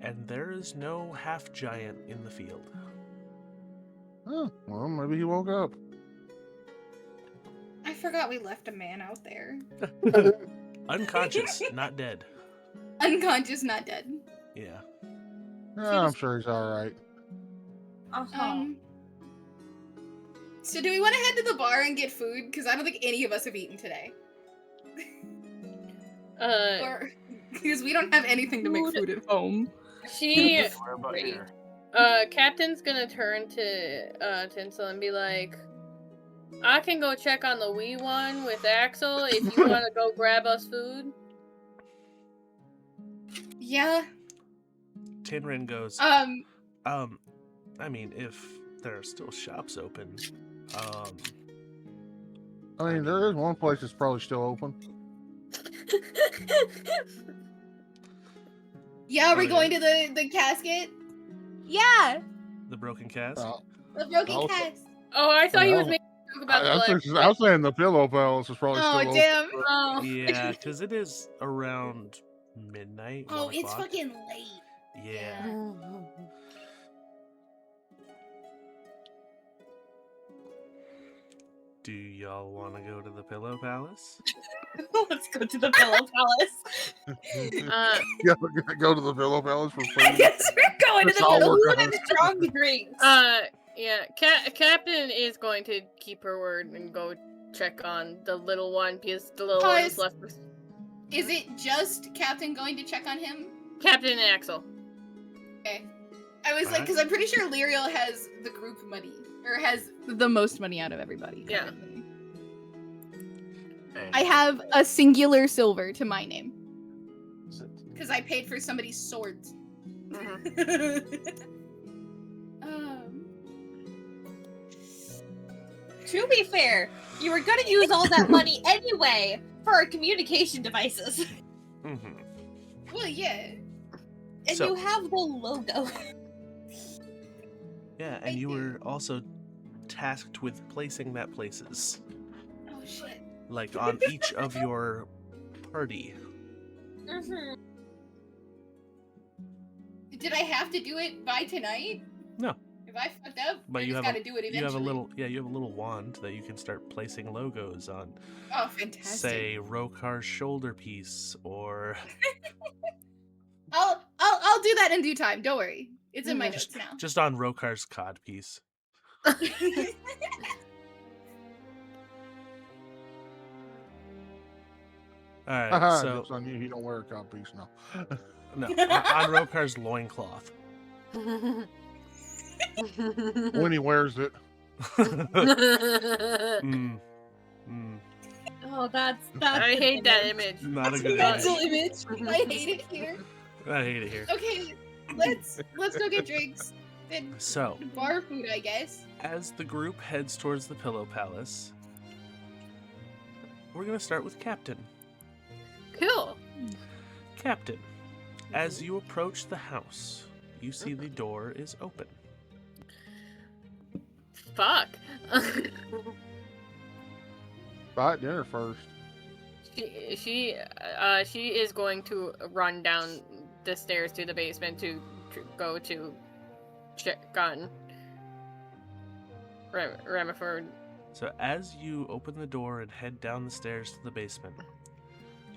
Speaker 4: and there is no half-giant in the field.
Speaker 5: Oh, well, maybe he woke up.
Speaker 10: I forgot we left a man out there.
Speaker 4: Unconscious, not dead.
Speaker 10: Unconscious, not dead.
Speaker 4: Yeah.
Speaker 5: I'm sure he's alright.
Speaker 10: So do we want to head to the bar and get food? Because I don't think any of us have eaten today. Or because we don't have anything to make food at home.
Speaker 3: Captain's gonna turn to Tinsel and be like, I can go check on the wee one with Axel if you want to go grab us food.
Speaker 10: Yeah.
Speaker 4: Tinrin goes, I mean, if there are still shops open,
Speaker 5: I mean, there is one place that's probably still open.
Speaker 10: Yeah, are we going to the casket?
Speaker 9: Yeah.
Speaker 4: The broken cast?
Speaker 10: The broken cast.
Speaker 3: Oh, I thought he was making a joke about
Speaker 5: I was saying the Pillow Palace is probably still
Speaker 10: damn.
Speaker 5: open.
Speaker 3: Oh.
Speaker 4: Yeah, because it is around midnight.
Speaker 10: Oh,
Speaker 4: 1
Speaker 10: it's
Speaker 4: o'clock.
Speaker 10: fucking late.
Speaker 4: Yeah. Do y'all want to go to the Pillow Palace?
Speaker 11: Let's go to the Pillow Palace.
Speaker 5: Go to the Pillow Palace for
Speaker 11: I
Speaker 5: food.
Speaker 11: guess we're going to
Speaker 5: That's
Speaker 11: the
Speaker 5: all
Speaker 11: Pillow
Speaker 5: we're
Speaker 11: Palace.
Speaker 5: going.
Speaker 11: Strong drinks.
Speaker 3: Yeah. Captain is going to keep her word and go check on the little one because the little one is left.
Speaker 6: Is it just Captain going to check on him?
Speaker 3: Captain and Axel.
Speaker 6: Okay. I was like, because I'm pretty sure Lyriel has the group money, or has the most money out of everybody.
Speaker 3: Yeah.
Speaker 6: Currently. I have a singular silver to my name. Because I paid for somebody's swords.
Speaker 9: To be fair, you were gonna use all that money anyway for our communication devices.
Speaker 4: Mm-hmm.
Speaker 6: Well, yeah.
Speaker 9: And
Speaker 4: So-
Speaker 9: you have the logo.
Speaker 4: Yeah, and you were also tasked with placing that places,
Speaker 6: Oh, shit.
Speaker 4: like on each of your party.
Speaker 9: Mm-hmm.
Speaker 6: Did I have to do it by tonight?
Speaker 4: No.
Speaker 6: If I fucked up,
Speaker 4: But
Speaker 6: I
Speaker 4: you
Speaker 6: just
Speaker 4: have
Speaker 6: gotta do it eventually.
Speaker 4: you have a little you have a little wand that you can start placing logos on.
Speaker 6: Oh, fantastic.
Speaker 4: Say Rokar's shoulder piece, or
Speaker 6: I'll do that in due time. Don't worry. It's in my notes now.
Speaker 4: just on Rokar's cod piece. All right, so
Speaker 5: Jokes on you. He don't wear a codpiece now.
Speaker 4: no, on Rokar's loincloth.
Speaker 5: When he wears it.
Speaker 4: Mm. Mm.
Speaker 9: Oh, that's
Speaker 3: I hate that image.
Speaker 4: Not a good
Speaker 6: Mental
Speaker 4: image.
Speaker 6: image. I hate it here.
Speaker 4: I hate it here.
Speaker 6: Okay, let's go get drinks and
Speaker 4: So,
Speaker 6: bar food, I guess.
Speaker 4: as the group heads towards the Pillow Palace, we're gonna start with Captain.
Speaker 3: Cool.
Speaker 4: Captain, as you approach the house, you see the door is open.
Speaker 3: Fuck.
Speaker 5: Buy dinner first.
Speaker 3: She is going to run down the stairs to the basement to go to check on Remiford.
Speaker 4: So as you open the door and head down the stairs to the basement,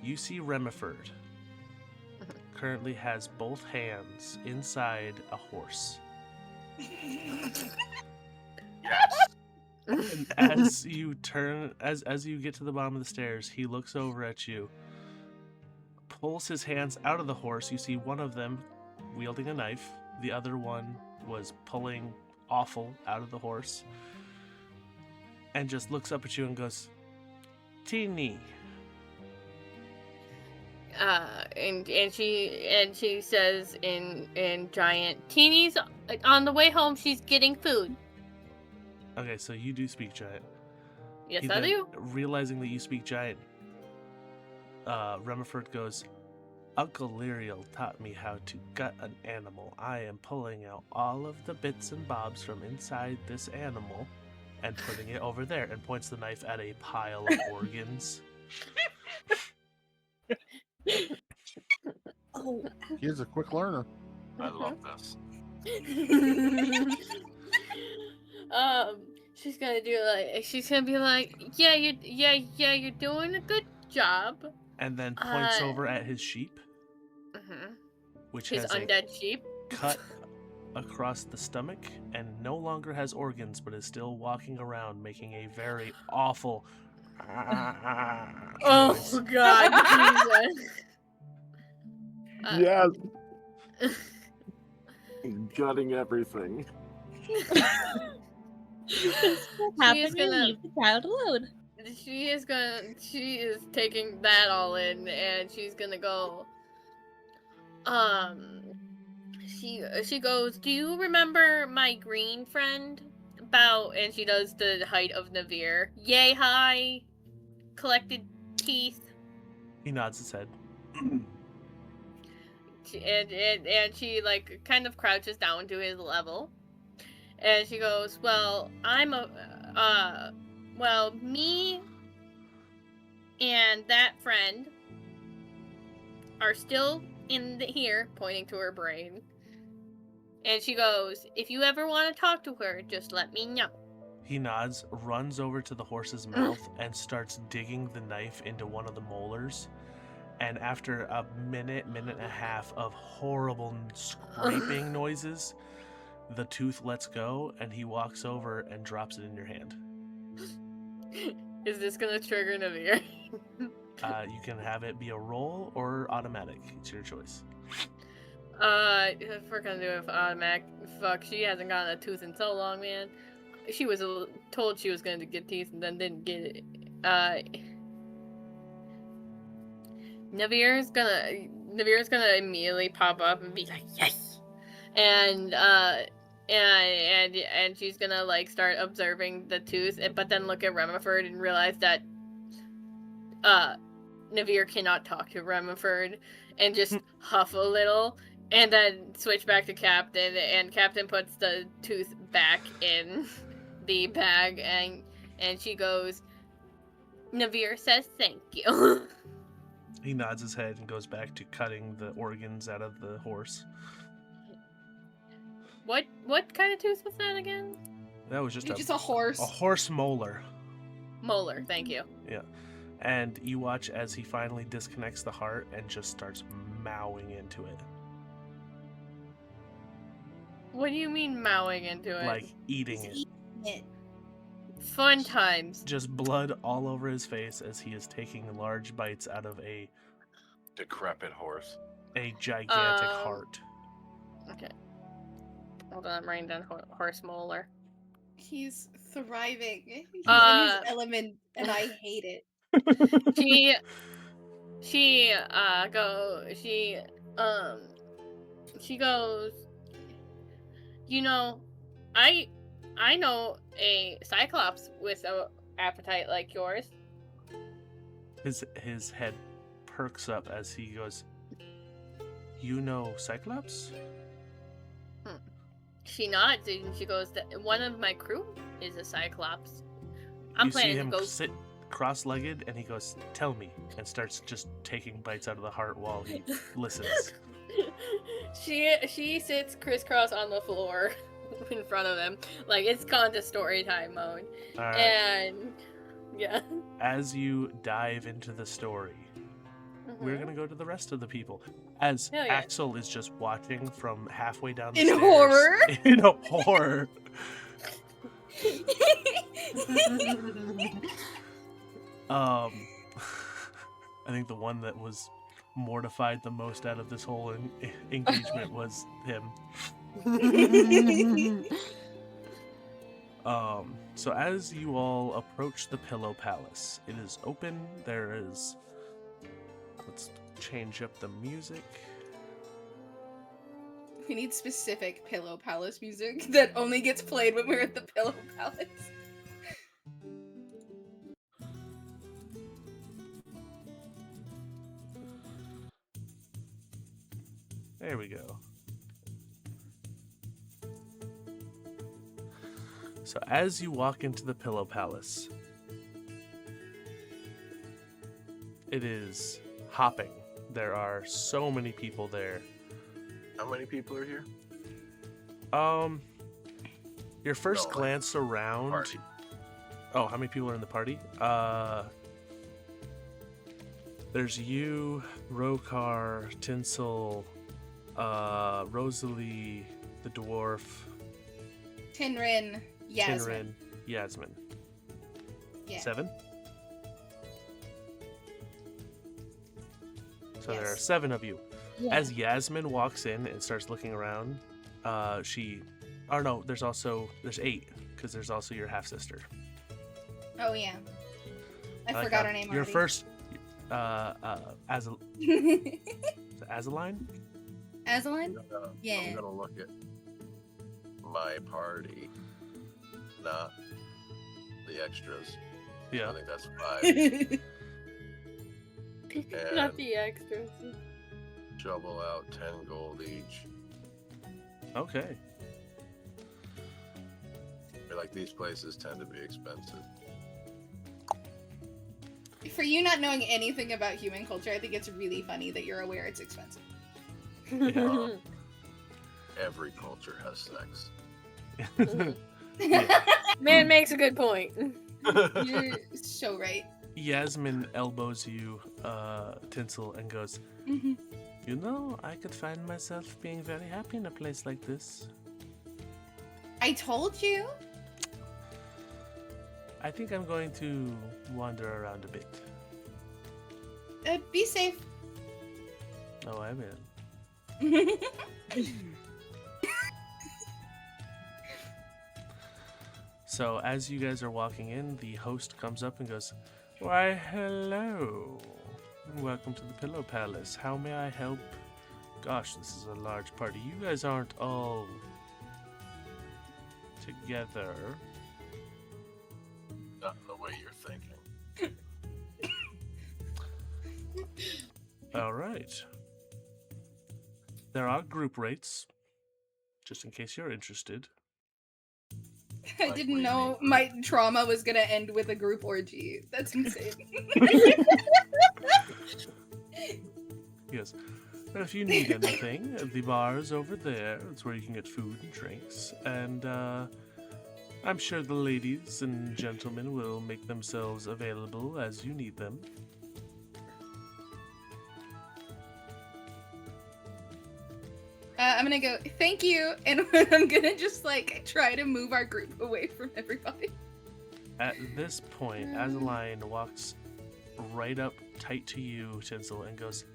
Speaker 4: you see Remiford currently has both hands inside a horse. And as you turn, as you get to the bottom of the stairs, he looks over at you, pulls his hands out of the horse. You see one of them wielding a knife. The other one was pulling offal out of the horse. And just looks up at you and goes, "Teeny."
Speaker 3: And she says in giant, "Teeny's on the way home. She's getting food."
Speaker 4: Okay, so you do speak giant.
Speaker 3: Yes,
Speaker 4: He
Speaker 3: I
Speaker 4: then,
Speaker 3: do.
Speaker 4: Realizing that you speak giant, Remiford goes, "Uncle Lyriel taught me how to gut an animal. I am pulling out all of the bits and bobs from inside this animal and putting it over there," and points the knife at a pile of organs.
Speaker 11: Oh,
Speaker 5: He is a quick learner.
Speaker 8: I love this.
Speaker 3: She's gonna do she's gonna be like, "Yeah, you're doing a good job."
Speaker 4: And then points over at his sheep, which
Speaker 3: His
Speaker 4: has
Speaker 3: undead sheep.
Speaker 4: a cut across the stomach and no longer has organs, but is still walking around making a very awful
Speaker 3: Oh
Speaker 4: noise.
Speaker 3: God, Jesus.
Speaker 13: Yes. Gutting everything.
Speaker 9: Happen to leave the child alone.
Speaker 3: She is taking that all in, and she's gonna go. She goes, "Do you remember my green friend? And she does the height of Navir. Yay high, collected teeth."
Speaker 4: He nods his head.
Speaker 3: And she like kind of crouches down to his level, and she goes, "Well, me and that friend are still in here," pointing to her brain. And she goes, "If you ever want to talk to her, just let me know."
Speaker 4: He nods, runs over to the horse's mouth, and starts digging the knife into one of the molars. And after a minute and a half of horrible scraping noises, the tooth lets go, and he walks over and drops it in your hand.
Speaker 3: Is this gonna trigger Navir?
Speaker 4: You can have it be a roll or automatic. It's your choice.
Speaker 3: If we're gonna do it for automatic, fuck, she hasn't gotten a tooth in so long, man. She was told she was gonna get teeth and then didn't get it. Navir's gonna immediately pop up and be like, yes! And she's gonna like start observing the tooth, but then look at Remiford and realize that Navir cannot talk to Remiford and just huff a little, and then switch back to Captain, and Captain puts the tooth back in the bag, and she goes, Navir says thank you.
Speaker 4: He nods his head and goes back to cutting the organs out of the horse.
Speaker 3: What kind of tooth was that again?
Speaker 4: That was just
Speaker 10: a horse.
Speaker 4: A horse molar.
Speaker 3: Molar, thank you.
Speaker 4: Yeah. And you watch as he finally disconnects the heart and just starts mowing into it.
Speaker 3: What do you mean mowing into it?
Speaker 4: Like eating it.
Speaker 10: it.
Speaker 3: Fun times.
Speaker 4: Just blood all over his face as he is taking large bites out of a
Speaker 8: Decrepit horse.
Speaker 4: gigantic heart.
Speaker 3: Okay. Hold on, I'm writing down horse molar.
Speaker 10: He's thriving. He's in his element, and I hate it.
Speaker 3: She goes, you know, I know a cyclops with an appetite like yours.
Speaker 4: His head perks up as he goes, you know Cyclops?
Speaker 3: She nods and she goes, one of my crew is a cyclops. I'm
Speaker 4: you see
Speaker 3: planning
Speaker 4: him
Speaker 3: to go
Speaker 4: sit cross-legged, and he goes, tell me, and starts just taking bites out of the heart while he listens.
Speaker 3: She sits crisscross on the floor in front of him, like it's gone to story time mode.
Speaker 4: All right.
Speaker 3: And yeah.
Speaker 4: As you dive into the story, we're gonna go to the rest of the people. As
Speaker 3: Hell yeah.
Speaker 4: Axel is just watching from halfway down the
Speaker 10: In
Speaker 4: stairs.
Speaker 10: horror?
Speaker 4: In a horror. I think the one that was mortified the most out of this whole engagement was him. So as you all approach the Pillow Palace, it is open. There is... Let's change up the music.
Speaker 10: We need specific Pillow Palace music that only gets played when we're at the Pillow Palace.
Speaker 4: There we go. So as you walk into the Pillow Palace, it is hopping. There are so many people there.
Speaker 8: How many people are here?
Speaker 4: Your first
Speaker 8: No, like,
Speaker 4: glance around.
Speaker 8: party.
Speaker 4: Oh, how many people are in the party? There's you, Rokar, Tinsel, Rosalie, the dwarf,
Speaker 10: Tinrin, Yasmin.
Speaker 4: Tinrin, Yasmin.
Speaker 10: Yeah.
Speaker 4: 7? So there are
Speaker 10: Yes.
Speaker 4: 7 of you.
Speaker 11: Yeah.
Speaker 4: As Yasmin walks in and starts looking around, there's 8, because there's also your half sister.
Speaker 10: Oh yeah. I
Speaker 4: like
Speaker 10: forgot
Speaker 4: how
Speaker 10: her name
Speaker 4: Your
Speaker 10: already.
Speaker 4: first, Azaline?
Speaker 10: Azaline? Yeah.
Speaker 8: I'm gonna look at my party, not the extras. I
Speaker 4: Yeah.
Speaker 8: think that's 5.
Speaker 3: Not the extras.
Speaker 8: Shovel out 10 gold each.
Speaker 4: Okay.
Speaker 8: I feel like these places tend to be expensive.
Speaker 10: For you not knowing anything about human culture, I think it's really funny that you're aware it's expensive.
Speaker 8: Every culture has sex.
Speaker 3: Man makes a good point.
Speaker 10: You're so right.
Speaker 4: Yasmin elbows you, Tinsel, and goes,
Speaker 10: Mhm.
Speaker 4: You know, I could find myself being very happy in a place like this.
Speaker 10: I told you.
Speaker 4: I think I'm going to wander around a bit.
Speaker 10: Be safe.
Speaker 4: Oh, I will. So, as you guys are walking in, the host comes up and goes, Why, hello. Welcome to the Pillow Palace. How may I help? Gosh, this is a large party. You guys aren't all together.
Speaker 8: Not in the way you're thinking.
Speaker 4: All right. There are group rates, just in case you're interested.
Speaker 10: I didn't know my trauma was gonna end with a group orgy. That's insane.
Speaker 4: Yes. But if you need anything, the bar is over there. It's where you can get food and drinks. And I'm sure the ladies and gentlemen will make themselves available as you need them.
Speaker 10: I'm gonna go, thank you, and I'm gonna just like try to move our group away from everybody.
Speaker 4: At this point, Azaline walks right up tight to you, Tinsel, and goes,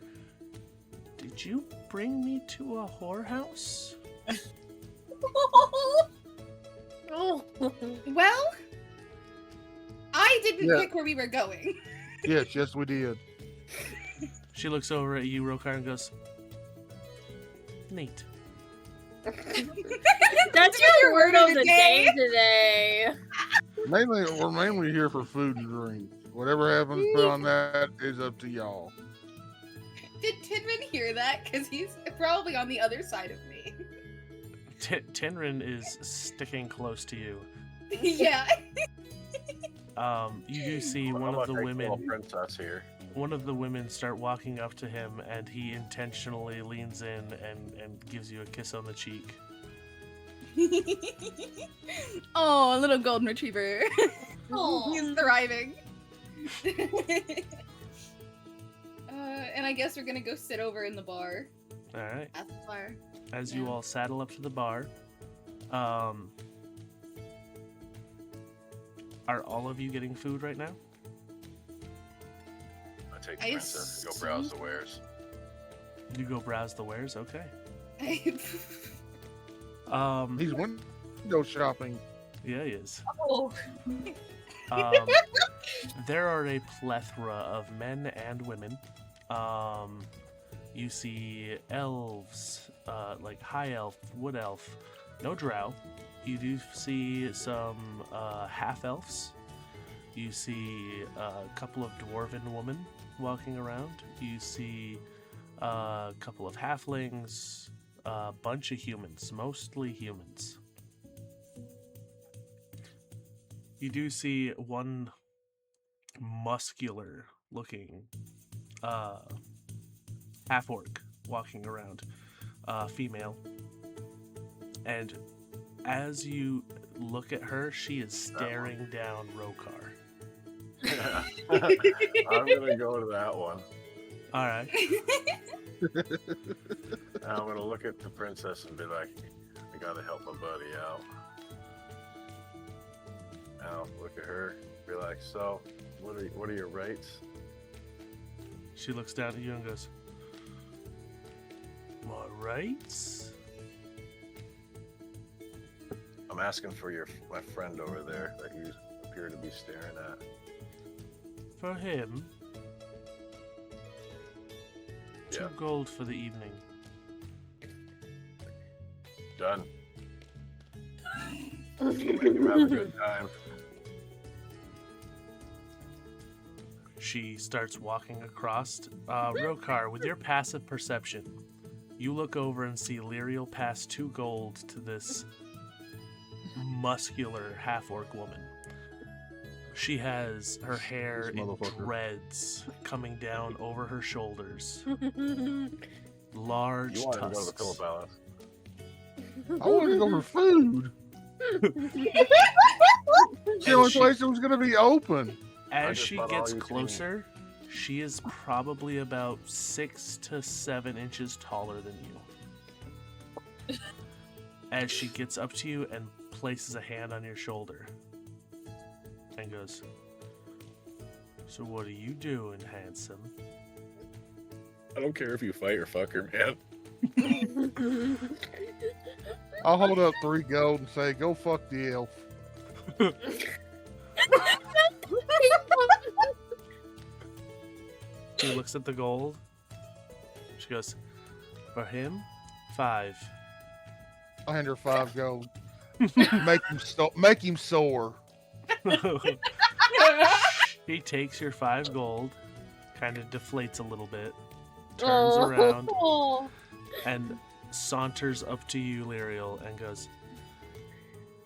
Speaker 4: Did you bring me to a whorehouse?
Speaker 3: Oh.
Speaker 10: Well, I didn't
Speaker 5: Yeah.
Speaker 10: pick where we were going.
Speaker 5: Yes, we did.
Speaker 4: She looks over at you, Rokar, and goes, Neat.
Speaker 3: That's your word of the day today.
Speaker 5: We're mainly here for food and drink. Whatever happens beyond that is up to y'all.
Speaker 10: Did Tidman hear that? Because he's probably on the other side of me.
Speaker 4: Tinrin is sticking close to you.
Speaker 10: Yeah.
Speaker 4: You do see one
Speaker 8: How
Speaker 4: of the
Speaker 8: about that
Speaker 4: women.
Speaker 8: little princess here.
Speaker 4: One of the women start walking up to him, and he intentionally leans in and gives you a kiss on the cheek.
Speaker 10: Oh, a little golden retriever.
Speaker 9: Aw.
Speaker 10: He's thriving. And I guess we're gonna go sit over in the bar.
Speaker 4: All right.
Speaker 10: At the bar.
Speaker 4: As you all saddle up to the bar, are all of you getting food right now?
Speaker 8: I take the princess and go browse the wares.
Speaker 4: You go browse the wares, okay.
Speaker 5: He's window shopping.
Speaker 4: Yeah, he is.
Speaker 9: Oh.
Speaker 4: There are a plethora of men and women. You see elves, like high elf, wood elf, no drow. You do see some half elves. You see a couple of dwarven women walking around. You see a couple of halflings, a bunch of humans, mostly humans. You do see one muscular looking half orc walking around, female. And as you look at her, she is staring down Rokar.
Speaker 8: I'm gonna go to that one.
Speaker 4: All right.
Speaker 8: And I'm gonna look at the princess and be like, I gotta help my buddy out. And I'll look at her, be like, so, what are your rates?
Speaker 4: She looks down at you and goes, "My rights?"
Speaker 8: I'm asking for my friend over there that you appear to be staring at.
Speaker 4: For him, 2 gold for the evening.
Speaker 8: Done. Make him have a good time.
Speaker 4: She starts walking across. Rokar, with your passive perception, you look over and see Lyriel pass 2 gold to this muscular half-orc woman. She has her hair in dreads coming down over her shoulders. Large
Speaker 8: You want to go to the
Speaker 4: tusks.
Speaker 8: Pillow Palace?
Speaker 5: I want to go for food. The only place it was going to be open.
Speaker 4: As
Speaker 8: just
Speaker 4: she
Speaker 8: bought all
Speaker 4: gets
Speaker 8: your
Speaker 4: closer, she is probably about 6 to 7 inches taller than you. As she gets up to you and places a hand on your shoulder and goes, "So what are you doing, handsome?"
Speaker 14: I don't care if you fight or fuck her, man.
Speaker 5: I'll hold up 3 gold and say, "Go fuck the elf."
Speaker 4: She looks at the gold. She goes, "For him, 5."
Speaker 5: I hand her 5 gold. Make him sore.
Speaker 4: He takes your 5 gold, kind of deflates a little bit, turns around, and saunters up to you, Lyriel, and goes,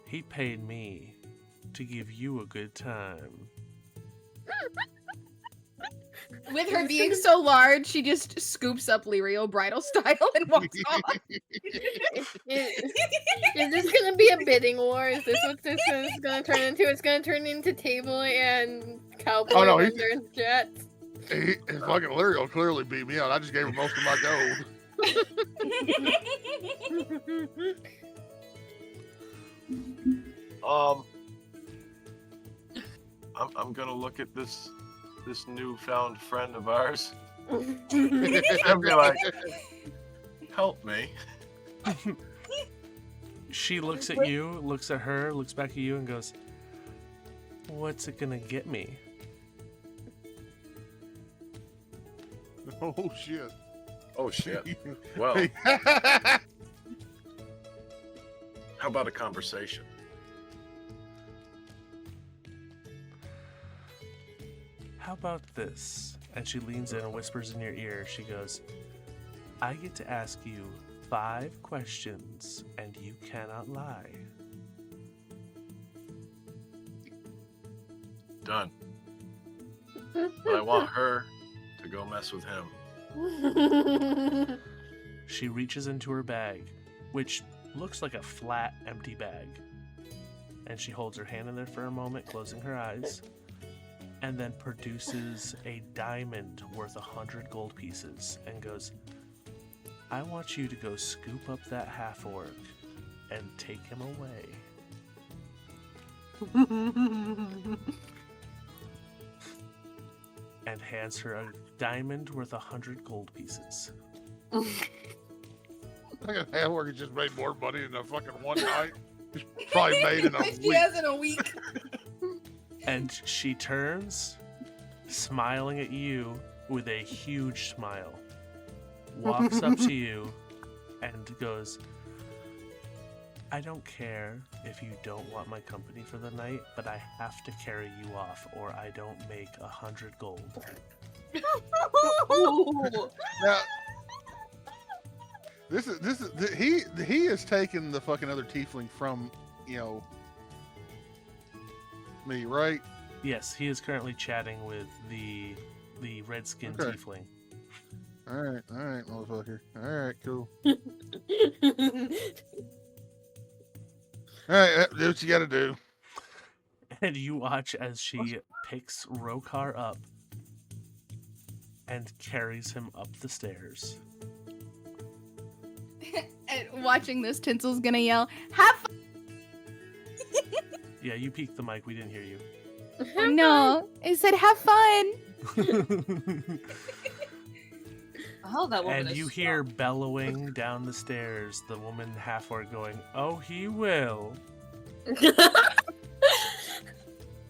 Speaker 4: "He paid me to give you a good time."
Speaker 10: With her being so large, she just scoops up Lyrio bridal style and walks off.
Speaker 3: Is this gonna be a bidding war? Is this what this is gonna turn into? It's gonna turn into table and cowboy under jets.
Speaker 5: Fucking Larry will clearly beat me out. I just gave her most of my gold.
Speaker 8: I'm gonna look at this newfound friend of ours and be like, "Help me."
Speaker 4: She looks at you, looks at her, looks back at you, and goes, "What's it gonna get me?"
Speaker 5: Oh shit.
Speaker 8: Oh shit. Well, how about a conversation?
Speaker 4: "How about this?" And she leans in and whispers in your ear. She goes, "I get to ask you 5 questions, and you cannot lie."
Speaker 8: Done. But I want her to go mess with him.
Speaker 4: She reaches into her bag, which looks like a flat, empty bag. And she holds her hand in there for a moment, closing her eyes, and then produces a diamond worth 100 gold pieces and goes, "I want you to go scoop up that half-orc and take him away." And hands her a diamond worth 100 gold pieces.
Speaker 5: Fucking Halwork just made more money in a fucking one night. He's probably made in a
Speaker 10: She
Speaker 5: week.
Speaker 10: has in a week.
Speaker 4: And she turns, smiling at you with a huge smile, walks up to you, and goes, "I don't care if you don't want my company for the night, but I have to carry you off, or I don't make 100 gold."
Speaker 5: Now, he has taken the fucking other tiefling from, me, right?
Speaker 4: Yes, he is currently chatting with the red-skinned tiefling.
Speaker 5: All right, motherfucker. All right, cool. All right, do what you gotta do.
Speaker 4: And you watch as she picks Rokar up and carries him up the stairs.
Speaker 10: And watching this, Tinsel's gonna yell, "Have fun!"
Speaker 4: Yeah, you peeked the mic. We didn't hear you.
Speaker 10: No, I said, "Have fun!"
Speaker 11: Oh, that woman
Speaker 4: And
Speaker 11: is
Speaker 4: you hear bellowing down the stairs, the woman half-orc going, "Oh, he will."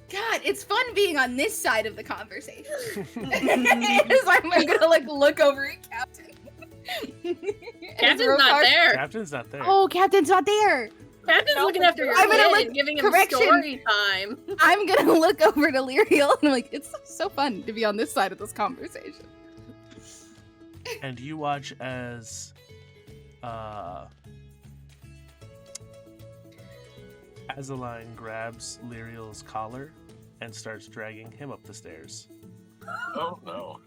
Speaker 10: God, it's fun being on this side of the conversation. It's like I'm gonna look over at Captain.
Speaker 3: Captain's not there.
Speaker 4: Captain's not there.
Speaker 10: Oh, Captain's not there.
Speaker 3: Captain's looking after your
Speaker 10: I'm gonna
Speaker 3: kid
Speaker 10: look-
Speaker 3: and giving him
Speaker 10: correction.
Speaker 3: story time.
Speaker 10: I'm gonna look over to Lyriel and I'm like, it's so fun to be on this side of this conversation.
Speaker 4: And you watch as Azaline grabs Lyriel's collar and starts dragging him up the stairs.
Speaker 8: Oh no.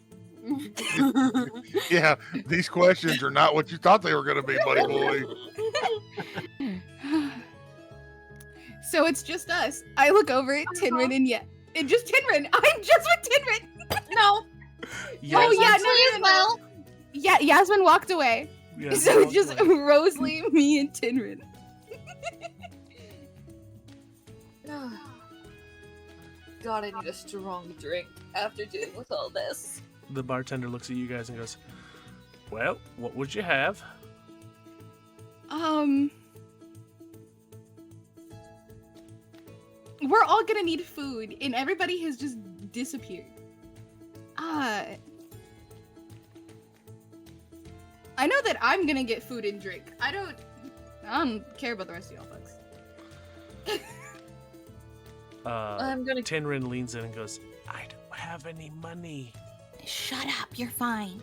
Speaker 5: Yeah, these questions are not what you thought they were gonna be, buddy boy.
Speaker 10: So it's just us. I look over at Tinrin and just Tinrin. I'm just with Tinrin.
Speaker 9: No.
Speaker 10: Oh yeah, no. Yeah, Yasmin walked away. So it's just Rosalie, me, and Tinrin.
Speaker 11: God, I need a strong drink after dealing with all this.
Speaker 4: The bartender looks at you guys and goes, "Well, what would you have?"
Speaker 10: We're all gonna need food, and everybody has just disappeared. I know that I'm gonna get food and drink. I don't care about the rest of y'all folks.
Speaker 4: Tinrin leans in and goes, "I don't have any money."
Speaker 10: Shut up, you're fine.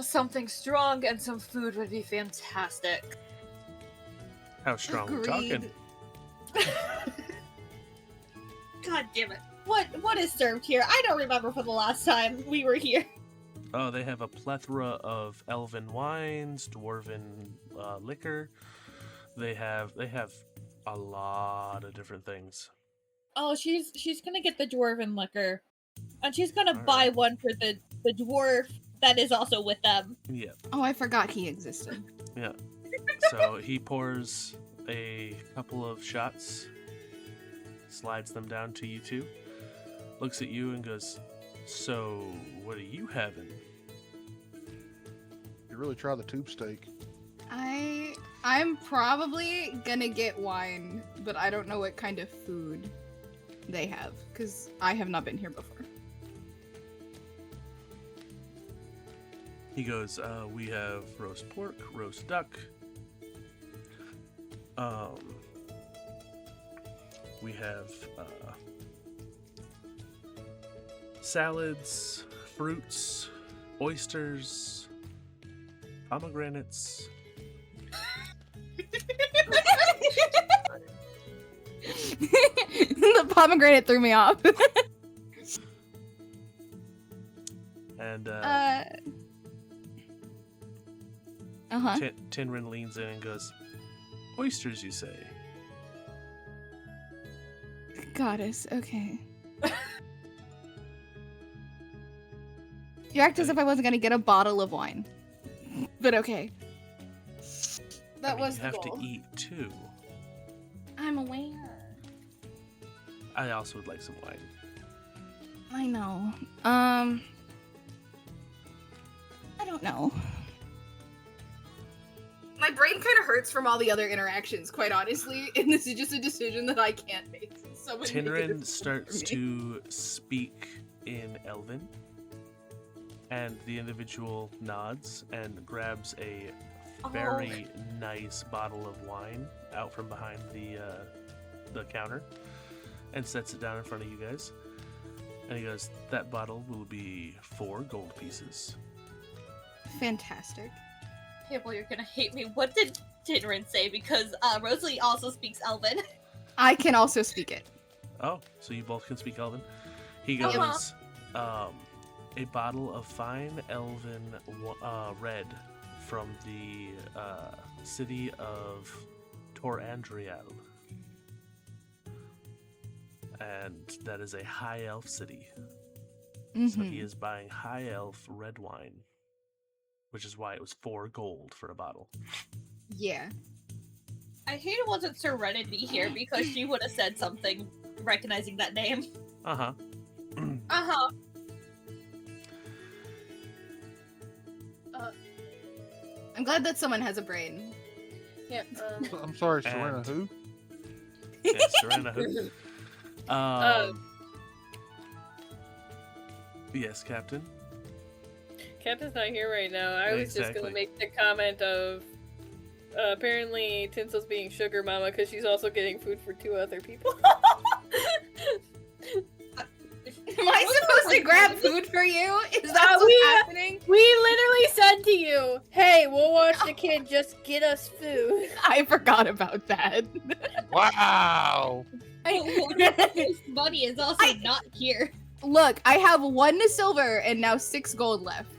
Speaker 11: Something strong and some food would be fantastic.
Speaker 4: How strong we talking?
Speaker 11: God damn it. What is served here? I don't remember from the last time we were here.
Speaker 4: Oh, they have a plethora of elven wines, dwarven liquor. They have a lot of different things.
Speaker 11: Oh, she's gonna get the dwarven liquor. And she's gonna buy one for the dwarf that is also with them.
Speaker 4: Yeah.
Speaker 10: Oh, I forgot he existed.
Speaker 4: Yeah. So he pours a couple of shots, slides them down to you two, looks at you and goes, "So, what are you having?"
Speaker 5: You really try the tube steak.
Speaker 10: I'm probably gonna get wine, but I don't know what kind of food they have, because I have not been here before.
Speaker 4: He goes, "We have roast pork, roast duck. We have salads, fruits, oysters, pomegranates."
Speaker 10: The pomegranate threw me off.
Speaker 4: And Tinrin leans in and goes, "Oysters, you say?"
Speaker 10: Goddess, okay. You act as if I wasn't gonna get a bottle of wine. But okay. That was
Speaker 4: you
Speaker 10: the
Speaker 4: have
Speaker 10: goal.
Speaker 4: to eat too.
Speaker 10: I'm aware.
Speaker 4: I also would like some wine.
Speaker 10: I know. I don't know. My brain kind of hurts from all the other interactions, quite honestly, and this is just a decision that I can't make.
Speaker 4: Tinrin starts to speak in Elven, and the individual nods and grabs a very nice bottle of wine out from behind the counter and sets it down in front of you guys. And he goes, "That bottle will be 4 gold pieces."
Speaker 10: Fantastic.
Speaker 11: Okay, well, you're gonna hate me. What did Tinrin say? Because Rosalie also speaks Elven.
Speaker 10: I can also speak it.
Speaker 4: Oh, so you both can speak Elven? He goes, "A bottle of fine Elven red from the city of Torandriel. And that is a high elf city. So he is buying high elf red wine, which is why it was 4 gold for a bottle."
Speaker 10: Yeah.
Speaker 11: I hate it wasn't Serenity here because she would have said something recognizing that name.
Speaker 4: Uh-huh.
Speaker 11: Uh-huh.
Speaker 10: I'm glad that someone has a brain.
Speaker 3: Yep.
Speaker 5: I'm sorry, Serena, who?
Speaker 4: Yeah, Serena who? Yes, Captain?
Speaker 3: Captain's not here right now. I was just gonna make the comment of apparently Tinsel's being sugar mama because she's also getting food for 2 other people.
Speaker 10: Am I supposed to grab food for you? Is that what's happening?
Speaker 3: We literally said to you, "Hey, we'll watch the kid. Just get us food."
Speaker 10: I forgot about that.
Speaker 5: Wow.
Speaker 11: Buddy is also not here.
Speaker 10: Look, I have 1 silver and now 6 gold left.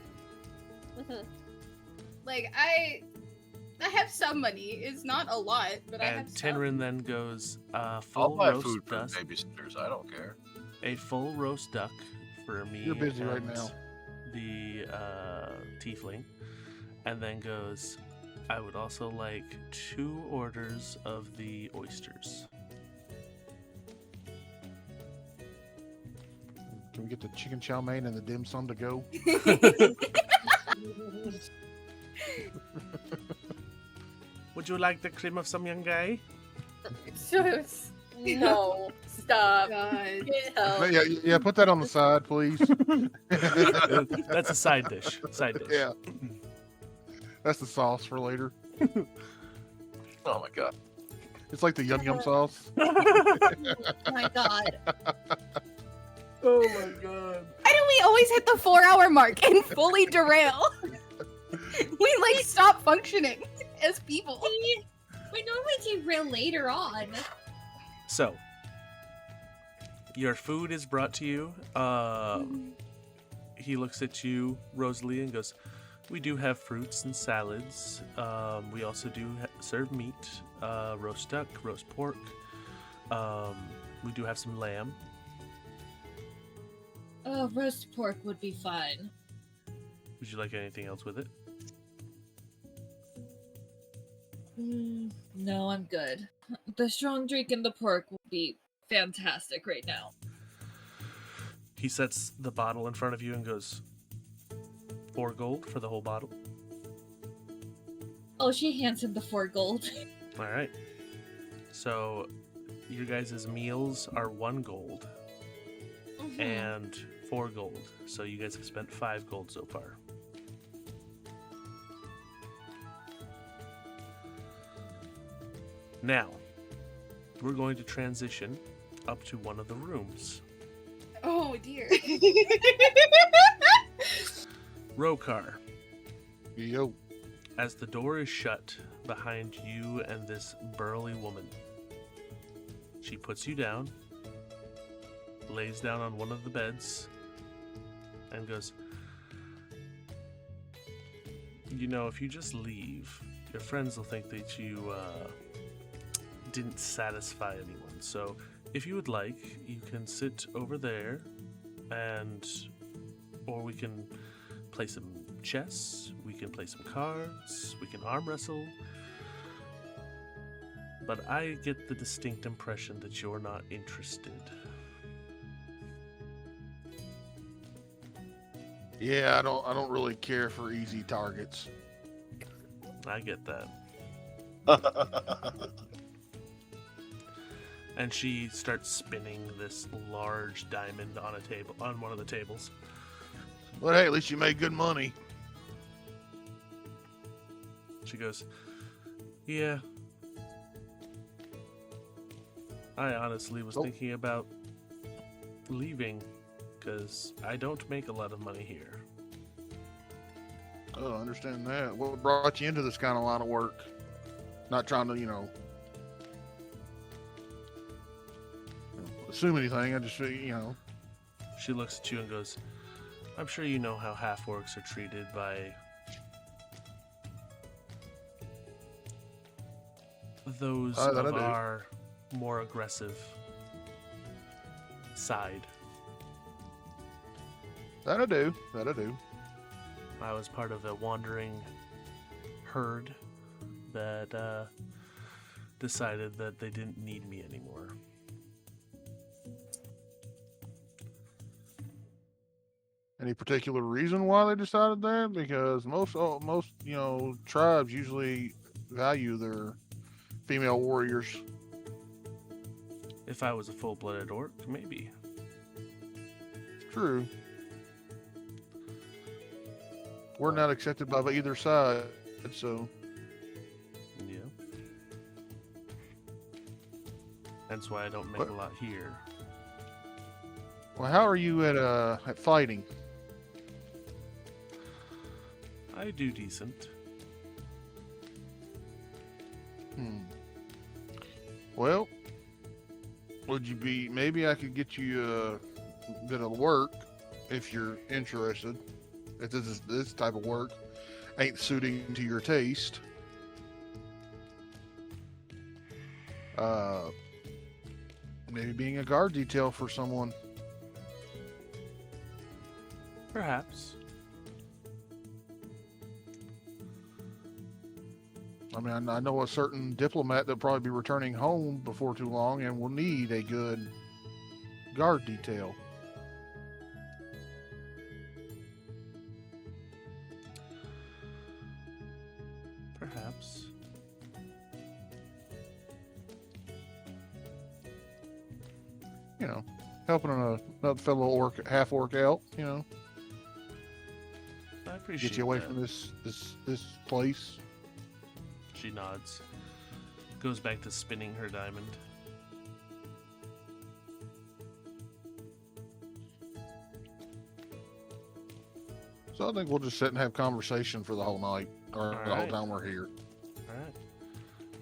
Speaker 10: Like I have some money. It's not a lot, but I
Speaker 4: And
Speaker 10: have some.
Speaker 4: Tinrin then goes,
Speaker 8: I'll
Speaker 4: full
Speaker 8: buy
Speaker 4: roast
Speaker 8: food for
Speaker 4: duck,
Speaker 8: babysitters. I don't care.
Speaker 4: a full roast duck for me.
Speaker 5: You're busy right
Speaker 4: and
Speaker 5: now.
Speaker 4: The tiefling, and then goes, I would also like 2 orders of the oysters.
Speaker 5: Can we get the chicken chow mein and the dim sum to go?
Speaker 4: Would you like the cream of some young guy?
Speaker 3: No, stop.
Speaker 10: God.
Speaker 3: Get help.
Speaker 5: Yeah, put that on the side, please.
Speaker 4: That's a side dish. Side dish.
Speaker 5: Yeah. That's the sauce for later.
Speaker 8: Oh my god.
Speaker 5: It's like the yum yum sauce.
Speaker 11: Oh my god.
Speaker 4: Oh my god.
Speaker 10: Why do we always hit the 4-hour mark and fully derail? We like stop functioning as people.
Speaker 11: We normally derail later on.
Speaker 4: So, your food is brought to you. He looks at you, Rosalie, and goes, we do have fruits and salads. We also do serve meat, roast duck, roast pork. We do have some lamb.
Speaker 11: Oh, roast pork would be fine.
Speaker 4: Would you like anything else with it?
Speaker 11: No, I'm good. The strong drink and the pork would be fantastic right now.
Speaker 4: He sets the bottle in front of you and goes, 4 gold for the whole bottle.
Speaker 11: Oh, she hands him the 4 gold.
Speaker 4: All right. So, your guys' meals are 1 gold and 4 gold. So you guys have spent 5 gold so far. Now, we're going to transition up to one of the rooms.
Speaker 10: Oh dear.
Speaker 4: Rokar,
Speaker 5: Yo.
Speaker 4: as the door is shut behind you and this burly woman, she puts you down, lays down on one of the beds, and goes, you know, if you just leave, your friends will think that you didn't satisfy anyone. So if you would like, you can sit over there, or we can play some chess, we can play some cards, we can arm wrestle. But I get the distinct impression that you're not interested.
Speaker 5: Yeah, I don't really care for easy targets.
Speaker 4: I get that. And she starts spinning this large diamond on a table, on one of the tables.
Speaker 5: But hey, at least you made good money.
Speaker 4: She goes, yeah. I honestly was thinking about leaving because I don't make a lot of money here.
Speaker 5: Oh, I understand that. What brought you into this kind of line of work? Not trying to, assume anything. I just,
Speaker 4: She looks at you and goes, I'm sure you know how half-orcs are treated by those
Speaker 5: that I
Speaker 4: of
Speaker 5: do.
Speaker 4: our more aggressive side.
Speaker 5: That I do.
Speaker 4: I was part of a wandering herd that decided that they didn't need me anymore.
Speaker 5: Any particular reason why they decided that? Because most tribes usually value their female warriors.
Speaker 4: If I was a full-blooded orc, maybe.
Speaker 5: True. We're not accepted by either side, so
Speaker 4: Yeah. That's why I don't make a lot here.
Speaker 5: well, how are you at fighting?
Speaker 4: I do decent.
Speaker 5: Well, would you be? Maybe I could get you a bit of work if you're interested. If this is this type of work, ain't suiting to your taste. Maybe being a guard detail for someone.
Speaker 4: Perhaps.
Speaker 5: I mean, I know a certain diplomat that'll probably be returning home before too long and will need a good guard detail.
Speaker 4: Perhaps.
Speaker 5: You know, helping another fellow orc, half orc out. You know,
Speaker 4: I appreciate
Speaker 5: get you away
Speaker 4: that.
Speaker 5: from this place.
Speaker 4: She nods. Goes back to spinning her diamond.
Speaker 5: So I think we'll just sit and have conversation for the whole night, or the whole
Speaker 4: Alright.
Speaker 5: time we're here.
Speaker 4: Alright.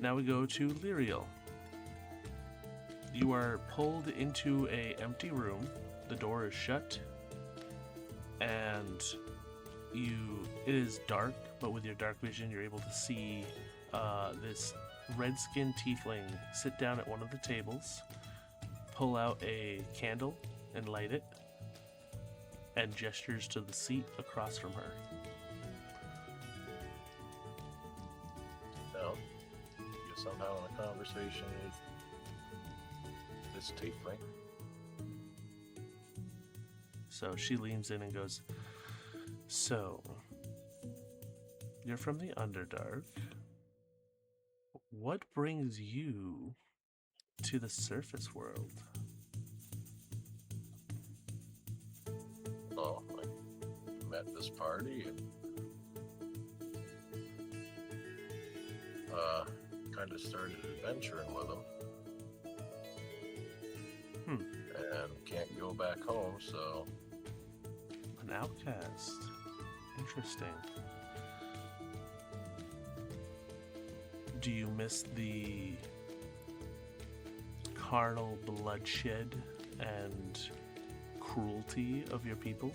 Speaker 4: Now we go to Lyriel. You are pulled into a empty room. The door is shut. And it is dark, but with your dark vision you're able to see this red-skinned tiefling sit down at one of the tables, pull out a candle and light it, and gestures to the seat across from her.
Speaker 8: No. You're somehow in a conversation with this tiefling.
Speaker 4: So she leans in and goes, "So, you're from the Underdark. What brings you to the surface world?"
Speaker 8: Oh, I met this party and kind of started adventuring with them. And can't go back home, so
Speaker 4: An outcast. Interesting. Do you miss the carnal bloodshed and cruelty of your people?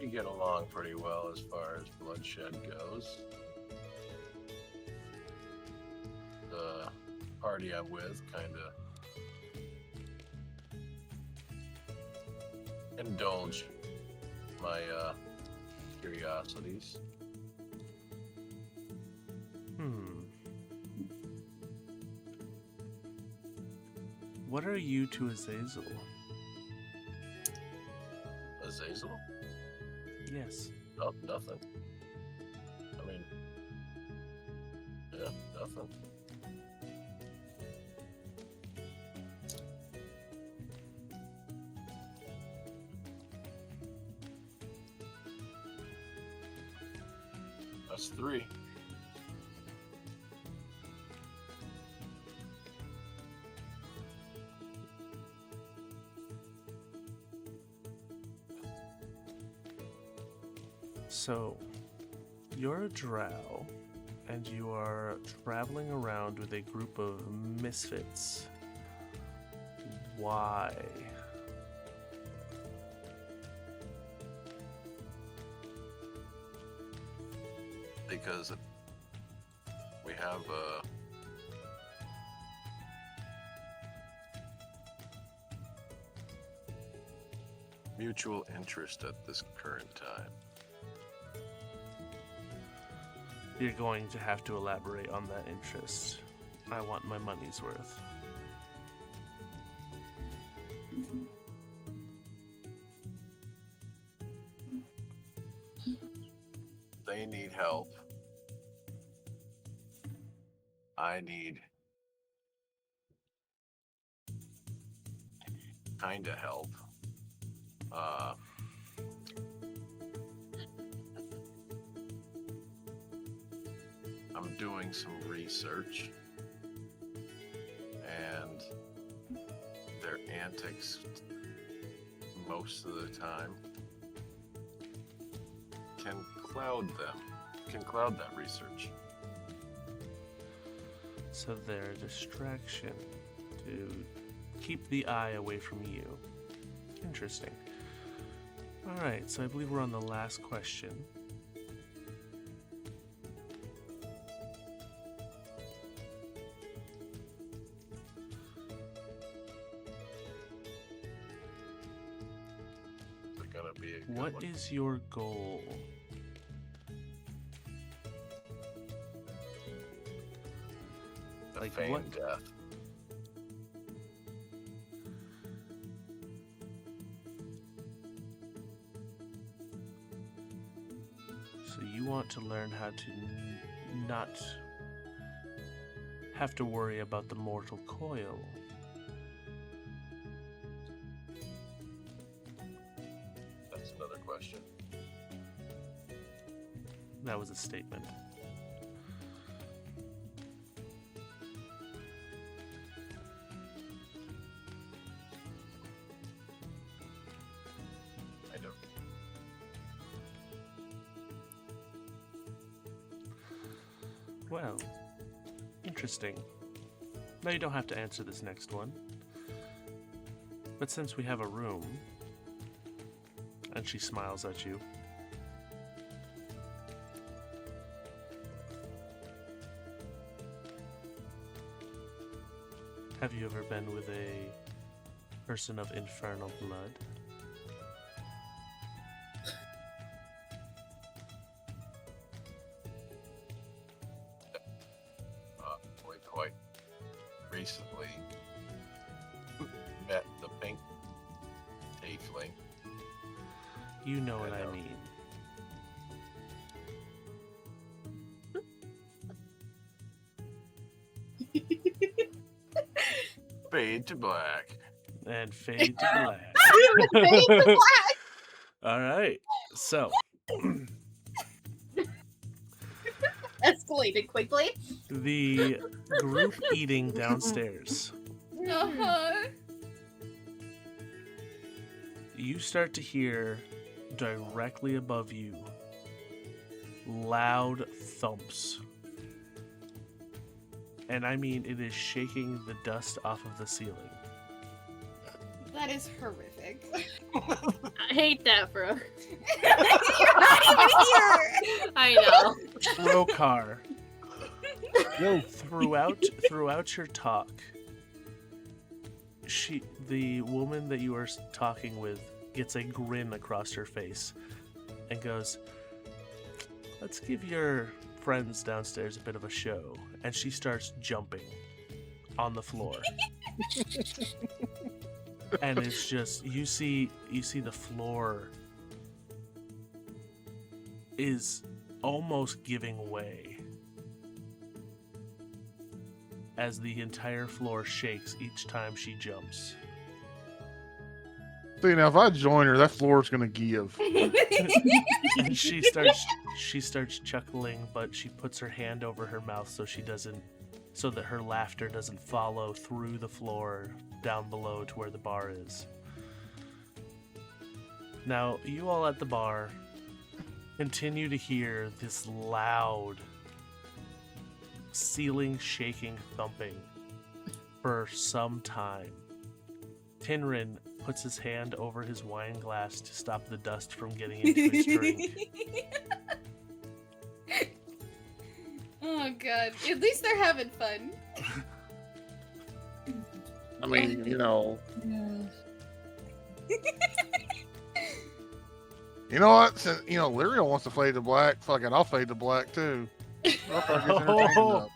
Speaker 8: we get along pretty well as far as bloodshed goes. The party I'm with kind of indulge my curiosities.
Speaker 4: What are you to Azazel?
Speaker 8: Azazel?
Speaker 4: Yes.
Speaker 8: Oh, nothing. I mean, yeah, nothing. That's three.
Speaker 4: So, you're a drow, and you are traveling around with a group of misfits. Why?
Speaker 8: Because we have a mutual interest at this current time.
Speaker 4: You're going to have to elaborate on that interest. I want my money's worth.
Speaker 8: They need help. I need kinda help. I'm doing some research, and their antics most of the time can cloud that research.
Speaker 4: So they're a distraction to keep the eye away from you. Interesting. All right, so I believe we're on the last question.
Speaker 8: It's gonna be a good
Speaker 4: What
Speaker 8: one.
Speaker 4: is your goal?
Speaker 8: The
Speaker 4: like
Speaker 8: feigned
Speaker 4: what-
Speaker 8: death.
Speaker 4: So you want to learn how to not have to worry about the mortal coil.
Speaker 8: That's another question.
Speaker 4: That was a statement.
Speaker 8: I don't.
Speaker 4: Well, interesting. Now you don't have to answer this next one. But since we have a room, and she smiles at you, have you ever been with a person of infernal blood?
Speaker 8: We quite recently met the pink tiefling.
Speaker 4: You know what I
Speaker 8: know.
Speaker 4: mean.
Speaker 8: Fade to black.
Speaker 4: And fade to black.
Speaker 9: Fade to black.
Speaker 4: All right. So,
Speaker 9: Escalated quickly.
Speaker 4: the group eating downstairs.
Speaker 3: Uh-huh.
Speaker 4: You start to hear directly above you loud thumps. And I mean, it is shaking the dust off of the ceiling.
Speaker 10: That is horrific.
Speaker 3: I hate that, bro.
Speaker 10: You're not even here.
Speaker 3: I know.
Speaker 4: Rokar, throughout your talk, the woman that you are talking with gets a grin across her face and goes, "Let's give your friends downstairs a bit of a show." And she starts jumping on the floor. And it's just you see the floor is almost giving way as the entire floor shakes each time she jumps.
Speaker 5: See, now if I join her, that floor's gonna give.
Speaker 4: And she starts chuckling, but she puts her hand over her mouth so that her laughter doesn't follow through the floor down below to where the bar is. Now, you all at the bar continue to hear this loud ceiling shaking thumping for some time. Tinrin puts his hand over his wine glass to stop the dust from getting into his drink.
Speaker 10: Oh god. At least they're having fun.
Speaker 5: I mean, you know. You know what? Since, Lyriel wants to fade to black, fuck it, I'll fade to black too.
Speaker 4: Oh.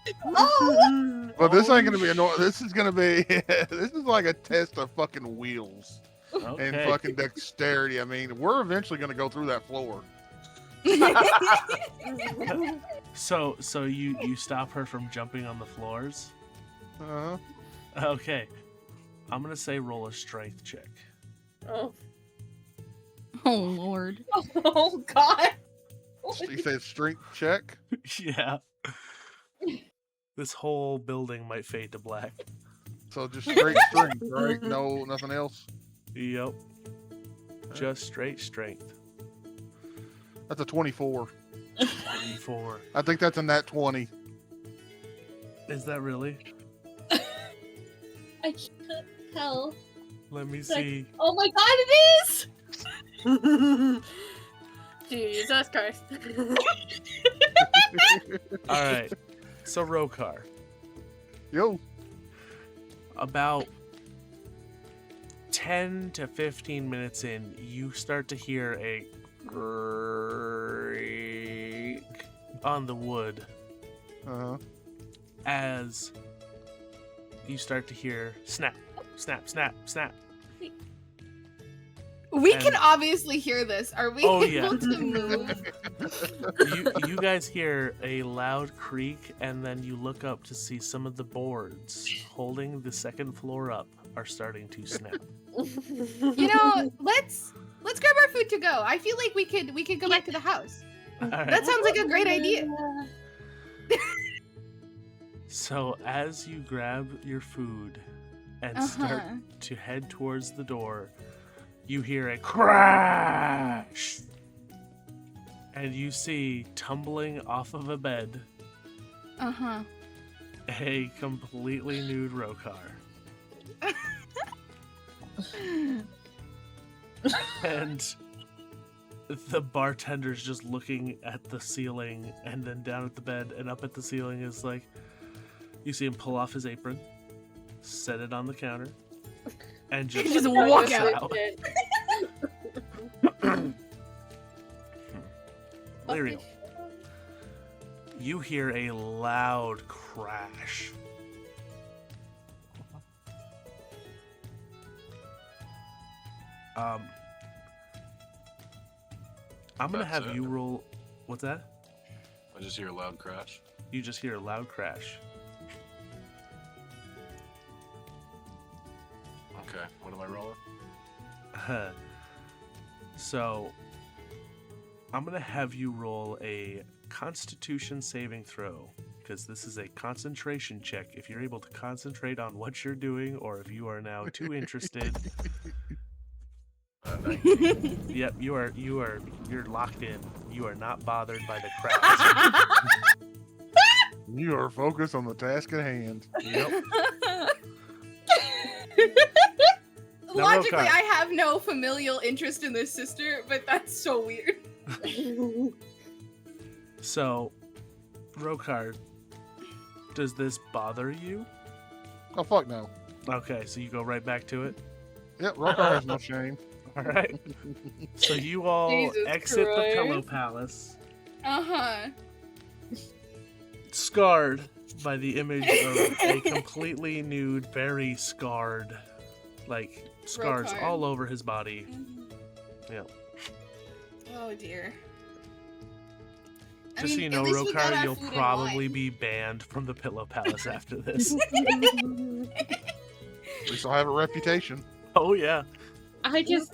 Speaker 5: But this ain't gonna be this is gonna be this is like a test of fucking wheels and
Speaker 4: Okay.
Speaker 5: fucking dexterity. I mean, we're eventually gonna go through that floor.
Speaker 4: So you stop her from jumping on the floors?
Speaker 5: Uh-huh.
Speaker 4: Okay. I'm gonna say roll a strength check.
Speaker 3: Oh.
Speaker 10: Oh lord.
Speaker 9: Oh god.
Speaker 5: You said strength check.
Speaker 4: Yeah. This whole building might fade to black.
Speaker 5: So just straight strength, right? No, nothing else.
Speaker 4: Yep. Just straight strength.
Speaker 5: That's a 24.
Speaker 4: 24.
Speaker 5: I think that's a nat 20.
Speaker 4: Is that really?
Speaker 11: I can't tell.
Speaker 4: Let me
Speaker 11: It's like,
Speaker 4: see.
Speaker 11: oh my god, it is!
Speaker 3: Jesus Christ.
Speaker 4: All right. So Rokar,
Speaker 5: Yo.
Speaker 4: about 10 to 15 minutes in, you start to hear a creak on the wood
Speaker 5: Uh-huh.
Speaker 4: as you start to hear snap, snap, snap, snap.
Speaker 10: We
Speaker 4: And-
Speaker 10: can obviously hear this. Are we
Speaker 4: Oh,
Speaker 10: able
Speaker 4: yeah.
Speaker 10: to move?
Speaker 4: You guys hear a loud creak, and then you look up to see some of the boards holding the second floor up are starting to snap.
Speaker 10: You know, let's grab our food to go. I feel like we could go back to the house.
Speaker 4: All right.
Speaker 10: That sounds like a great idea.
Speaker 4: So as you grab your food and start to head towards the door, you hear a crash, and you see tumbling off of a bed a completely nude Rokar. And the bartender's just looking at the ceiling and then down at the bed and up at the ceiling is like, you see him pull off his apron, set it on the counter, and just
Speaker 10: walk
Speaker 4: out. Lyriel, you hear a loud crash. I'm gonna
Speaker 8: That's
Speaker 4: have you roll. What's that?
Speaker 8: I just hear a loud crash.
Speaker 4: You just hear a loud crash.
Speaker 8: Okay, what am I rolling?
Speaker 4: So, I'm gonna have you roll a Constitution saving throw, because this is a concentration check. If you're able to concentrate on what you're doing, or if you are now too interested.
Speaker 8: 19.
Speaker 4: Yep, you're locked in. You are not bothered by the crash.
Speaker 5: You are focused on the task at hand.
Speaker 4: Yep. Now,
Speaker 10: Logically,
Speaker 4: Rokar.
Speaker 10: I have no familial interest in this sister, but that's so weird.
Speaker 4: So, Rokar, does this bother you?
Speaker 5: Oh, fuck no.
Speaker 4: Okay, so you go right back to it.
Speaker 5: Yep, Rokar has no shame.
Speaker 4: All right. So you all
Speaker 3: Jesus
Speaker 4: exit the Pillow
Speaker 3: Christ.
Speaker 4: Palace,
Speaker 10: Uh-huh.
Speaker 4: scarred by the image of a completely nude, very scarred, like scars
Speaker 10: Rokar.
Speaker 4: all over his body. Yeah.
Speaker 10: Oh dear. I
Speaker 4: Just
Speaker 10: mean,
Speaker 4: so you know,
Speaker 10: at least we got
Speaker 4: Rokar,
Speaker 10: our
Speaker 4: you'll
Speaker 10: food and
Speaker 4: probably
Speaker 10: wine.
Speaker 4: be banned from the Pillow Palace after this.
Speaker 5: At least I'll have a reputation.
Speaker 4: Oh yeah.
Speaker 11: I just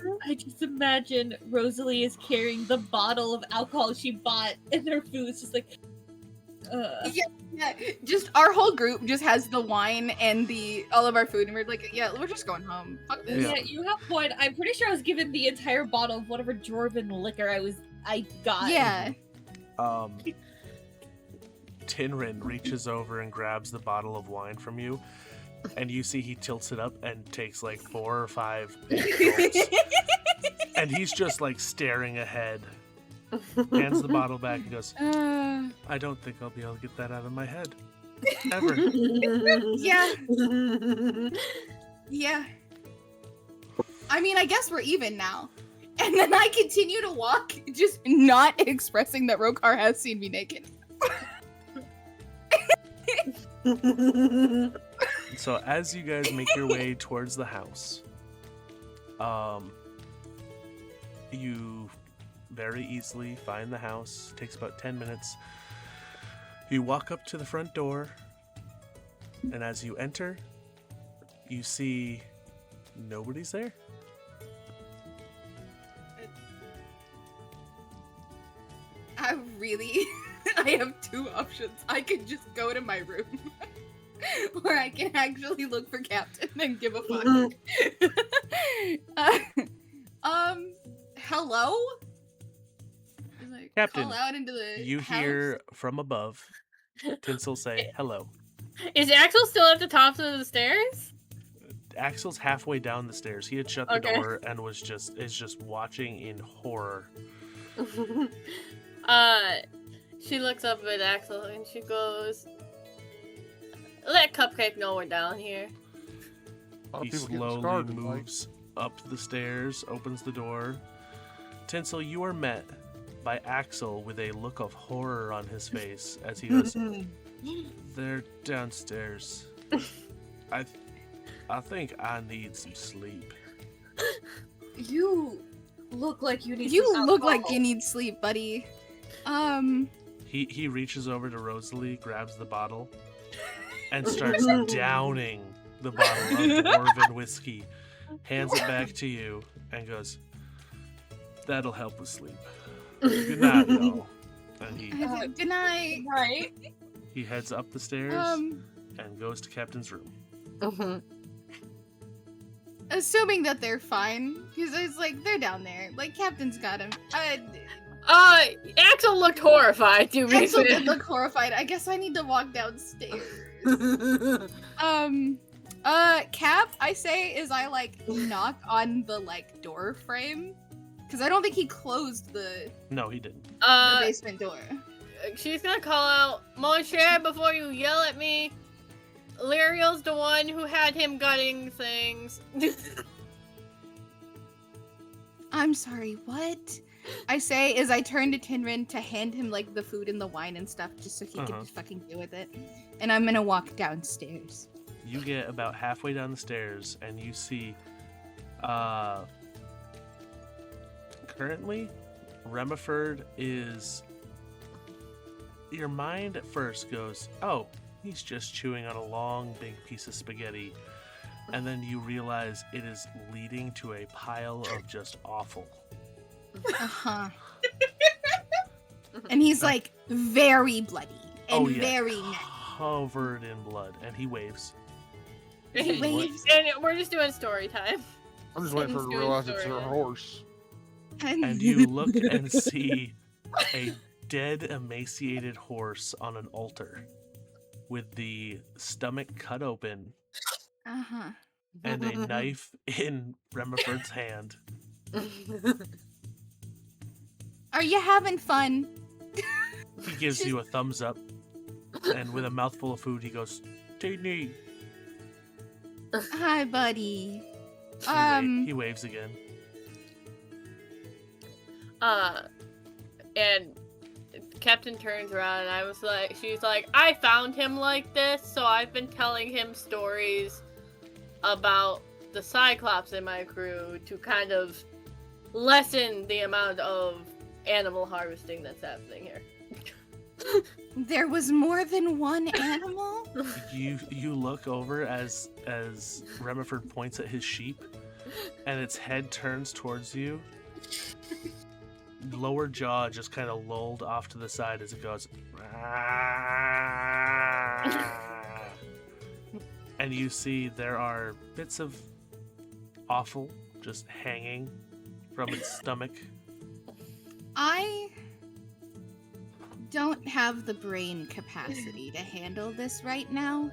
Speaker 11: imagine Rosalie is carrying the bottle of alcohol she bought in her food. It's just like,
Speaker 10: Yeah, just our whole group just has the wine and all of our food, and we're like, yeah, we're just going home. Fuck this.
Speaker 4: Yeah.
Speaker 11: yeah, you have point. I'm pretty sure I was given the entire bottle of whatever dwarven liquor I got.
Speaker 10: Yeah.
Speaker 4: Tinrin reaches over and grabs the bottle of wine from you, and you see he tilts it up and takes like 4 or 5 big gulps. And he's just like staring ahead. Hands the bottle back and goes, I don't think I'll be able to get that out of my head. Ever.
Speaker 10: Yeah. Yeah. I mean, I guess we're even now. And then I continue to walk, just not expressing that Rokar has seen me naked.
Speaker 4: So as you guys make your way towards the house, you very easily find the house. Takes about 10 minutes. You walk up to the front door, and as you enter, you see nobody's there.
Speaker 10: I have 2 options. I could just go to my room. Or I can actually look for Captain and give a fuck. Hello? Like,
Speaker 4: Captain,
Speaker 10: call out into the
Speaker 4: You
Speaker 10: house?
Speaker 4: hear from above Tinsel say hello.
Speaker 3: Is Axel still at the top of the stairs?
Speaker 4: Axel's halfway down the stairs. He had shut the door and is just watching in horror.
Speaker 3: She looks up at Axel and she goes, "Let Cupcake know we're down here."
Speaker 4: He slowly moves up the stairs, opens the door. Tinsel, you are met by Axel with a look of horror on his face as he goes, "They're downstairs. I think I need some sleep."
Speaker 11: You look like you need.
Speaker 10: You look like you need sleep, buddy.
Speaker 4: He reaches over to Rosalie, grabs the bottle, and starts downing the bottle of dwarven whiskey. Hands it back to you and goes, "That'll help with sleep. Good night, y'all." And
Speaker 10: good night.
Speaker 11: Right.
Speaker 4: He heads up the stairs and goes to Captain's room.
Speaker 10: Assuming that they're fine, because it's like they're down there. Like Captain's got him.
Speaker 3: Axel looked horrified.
Speaker 10: Axel did look horrified. I guess I need to walk downstairs. Cap, I say, is I like knock on the like door frame, because I don't think he closed the.
Speaker 4: No, he didn't.
Speaker 10: The basement door.
Speaker 3: She's gonna call out, "Monsieur, before you yell at me, Lyriel's the one who had him gutting things."
Speaker 10: I'm sorry, what? I say as I turn to Tinrin to hand him like the food and the wine and stuff just so he can just fucking deal with it. And I'm gonna walk downstairs.
Speaker 4: You get about halfway down the stairs and you see currently Remiford is. Your mind at first goes, "Oh, he's just chewing on a long big piece of spaghetti," and then you realize it is leading to a pile of just offal.
Speaker 10: And he's like very bloody and
Speaker 4: Oh, yeah.
Speaker 10: very mad.
Speaker 4: Covered in blood, and he waves.
Speaker 10: He waves.
Speaker 3: And we're just doing story time.
Speaker 5: I'm just waiting for her to realize it's her horse.
Speaker 4: And you look and see a dead, emaciated horse on an altar with the stomach cut open and a knife in Remiford's hand.
Speaker 10: Are you having fun?
Speaker 4: He gives you a thumbs up, and with a mouthful of food, he goes, "Take me."
Speaker 10: Hi, buddy.
Speaker 4: He waves again.
Speaker 3: And Captain turns around and she's like, "I found him like this, so I've been telling him stories about the Cyclops in my crew to kind of lessen the amount of animal harvesting that's happening here."
Speaker 10: There was more than one animal?
Speaker 4: You look over as Remiford points at his sheep, and its head turns towards you. Lower jaw just kind of lulled off to the side as it goes. And you see there are bits of offal just hanging from its stomach.
Speaker 10: I don't have the brain capacity to handle this right now.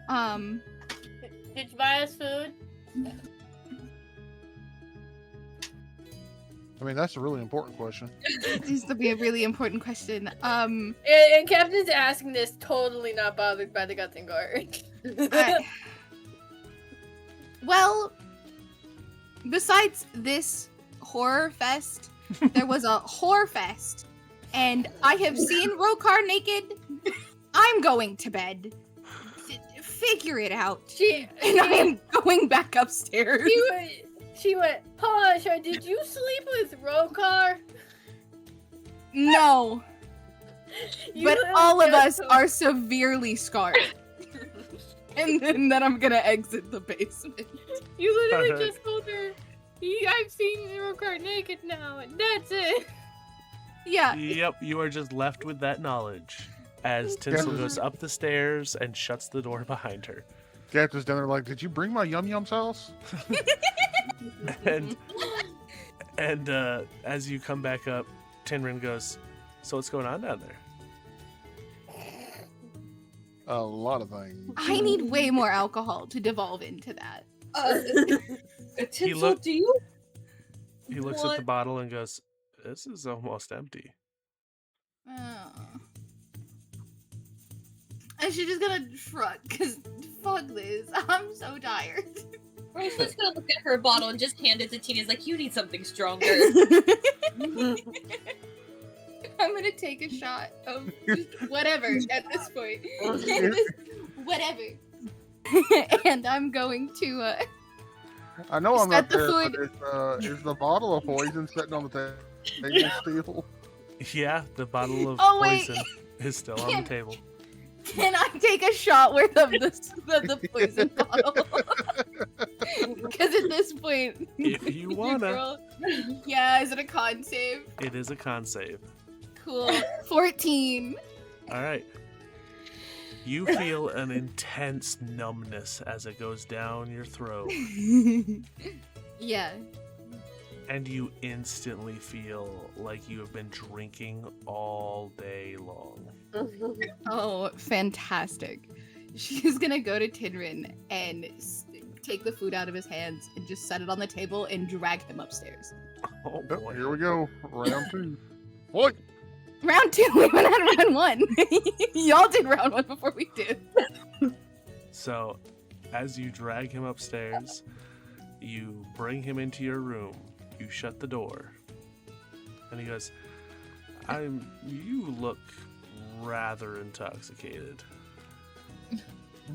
Speaker 3: Did you buy us food?
Speaker 5: I mean, that's a really important question.
Speaker 10: It seems to be a really important question.
Speaker 3: And Captain's asking this, totally not bothered by the guts and guard.
Speaker 10: Well, besides this horror fest, there was a whore fest, and I have seen Rokar naked. I'm going to bed. Figure it out. And I am going back upstairs.
Speaker 3: She went, "Pasha, did you sleep with Rokar?"
Speaker 10: No. But all of us are severely scarred. And then I'm gonna exit the basement.
Speaker 3: You literally just told her, "I've seen Rokar naked now, and that's it."
Speaker 10: Yeah.
Speaker 4: Yep, you are just left with that knowledge as Tinsel goes up the stairs and shuts the door behind her.
Speaker 5: Captain's down there like, "Did you bring my Yum Yum sauce?"
Speaker 4: and as you come back up, Tinrin goes, "So what's going on down there?"
Speaker 5: A lot of things.
Speaker 10: I need way more alcohol to devolve into that.
Speaker 11: Tinsel, do you?
Speaker 4: He looks at the bottle and goes, "This is almost empty."
Speaker 10: Oh. And she's just gonna shrug, because fuck this. I'm so tired.
Speaker 11: Rose's just gonna look at her bottle and just hand it to Tina's like, you need something stronger.
Speaker 10: I'm gonna take a shot of just whatever at this point. Whatever. And I'm going to,
Speaker 5: I know I'm
Speaker 10: set
Speaker 5: not
Speaker 10: the
Speaker 5: there,
Speaker 10: food.
Speaker 5: but is the bottle of poison sitting on the table still?
Speaker 4: Yeah, the bottle of
Speaker 10: Oh, wait.
Speaker 4: poison is still on the table.
Speaker 10: Can I take a shot worth of the poison bottle? Because at this point,
Speaker 4: If you wanna.
Speaker 10: girl- yeah, is it a con save?
Speaker 4: It is a con save.
Speaker 10: Cool. 14.
Speaker 4: All right. You feel an intense numbness as it goes down your throat,
Speaker 10: Yeah.
Speaker 4: and you instantly feel like you have been drinking all day long.
Speaker 10: Oh, fantastic. She's gonna go to Tinrin and take the food out of his hands and just set it on the table and drag him upstairs.
Speaker 4: Oh
Speaker 5: Yep,
Speaker 4: boy.
Speaker 5: here we go. Round 2. What?
Speaker 10: Round 2, we went on round 1. Y'all did round 1 before we did.
Speaker 4: So, as you drag him upstairs, you bring him into your room, you shut the door, and he goes, you look rather intoxicated.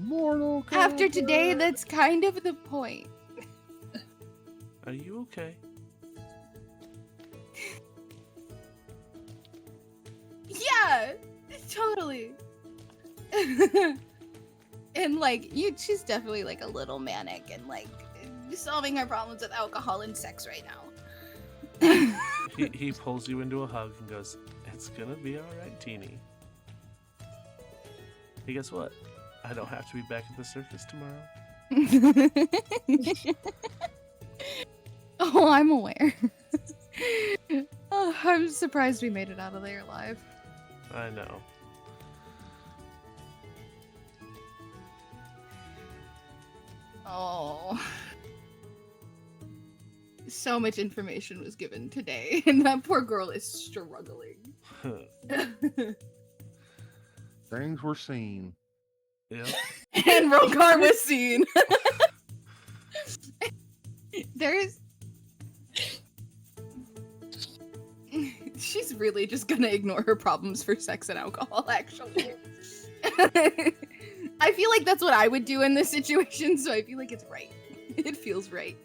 Speaker 5: Mortal Kombat.
Speaker 10: After today, that's kind of the point.
Speaker 4: Are you okay?
Speaker 10: Yeah, totally. And like she's definitely like a little manic and like solving her problems with alcohol and sex right now.
Speaker 4: He pulls you into a hug and goes, "It's gonna be alright, teeny." Hey, guess what? I don't have to be back at the circus tomorrow.
Speaker 10: Oh, I'm aware. Oh, I'm surprised we made it out of there alive.
Speaker 4: I know.
Speaker 10: Oh. So much information was given today, and that poor girl is struggling.
Speaker 5: Things were seen.
Speaker 4: Yep.
Speaker 10: And Rokar was seen. There's... She's really just gonna ignore her problems for sex and alcohol, actually. I feel like that's what I would do in this situation, so I feel like it's right. It feels right.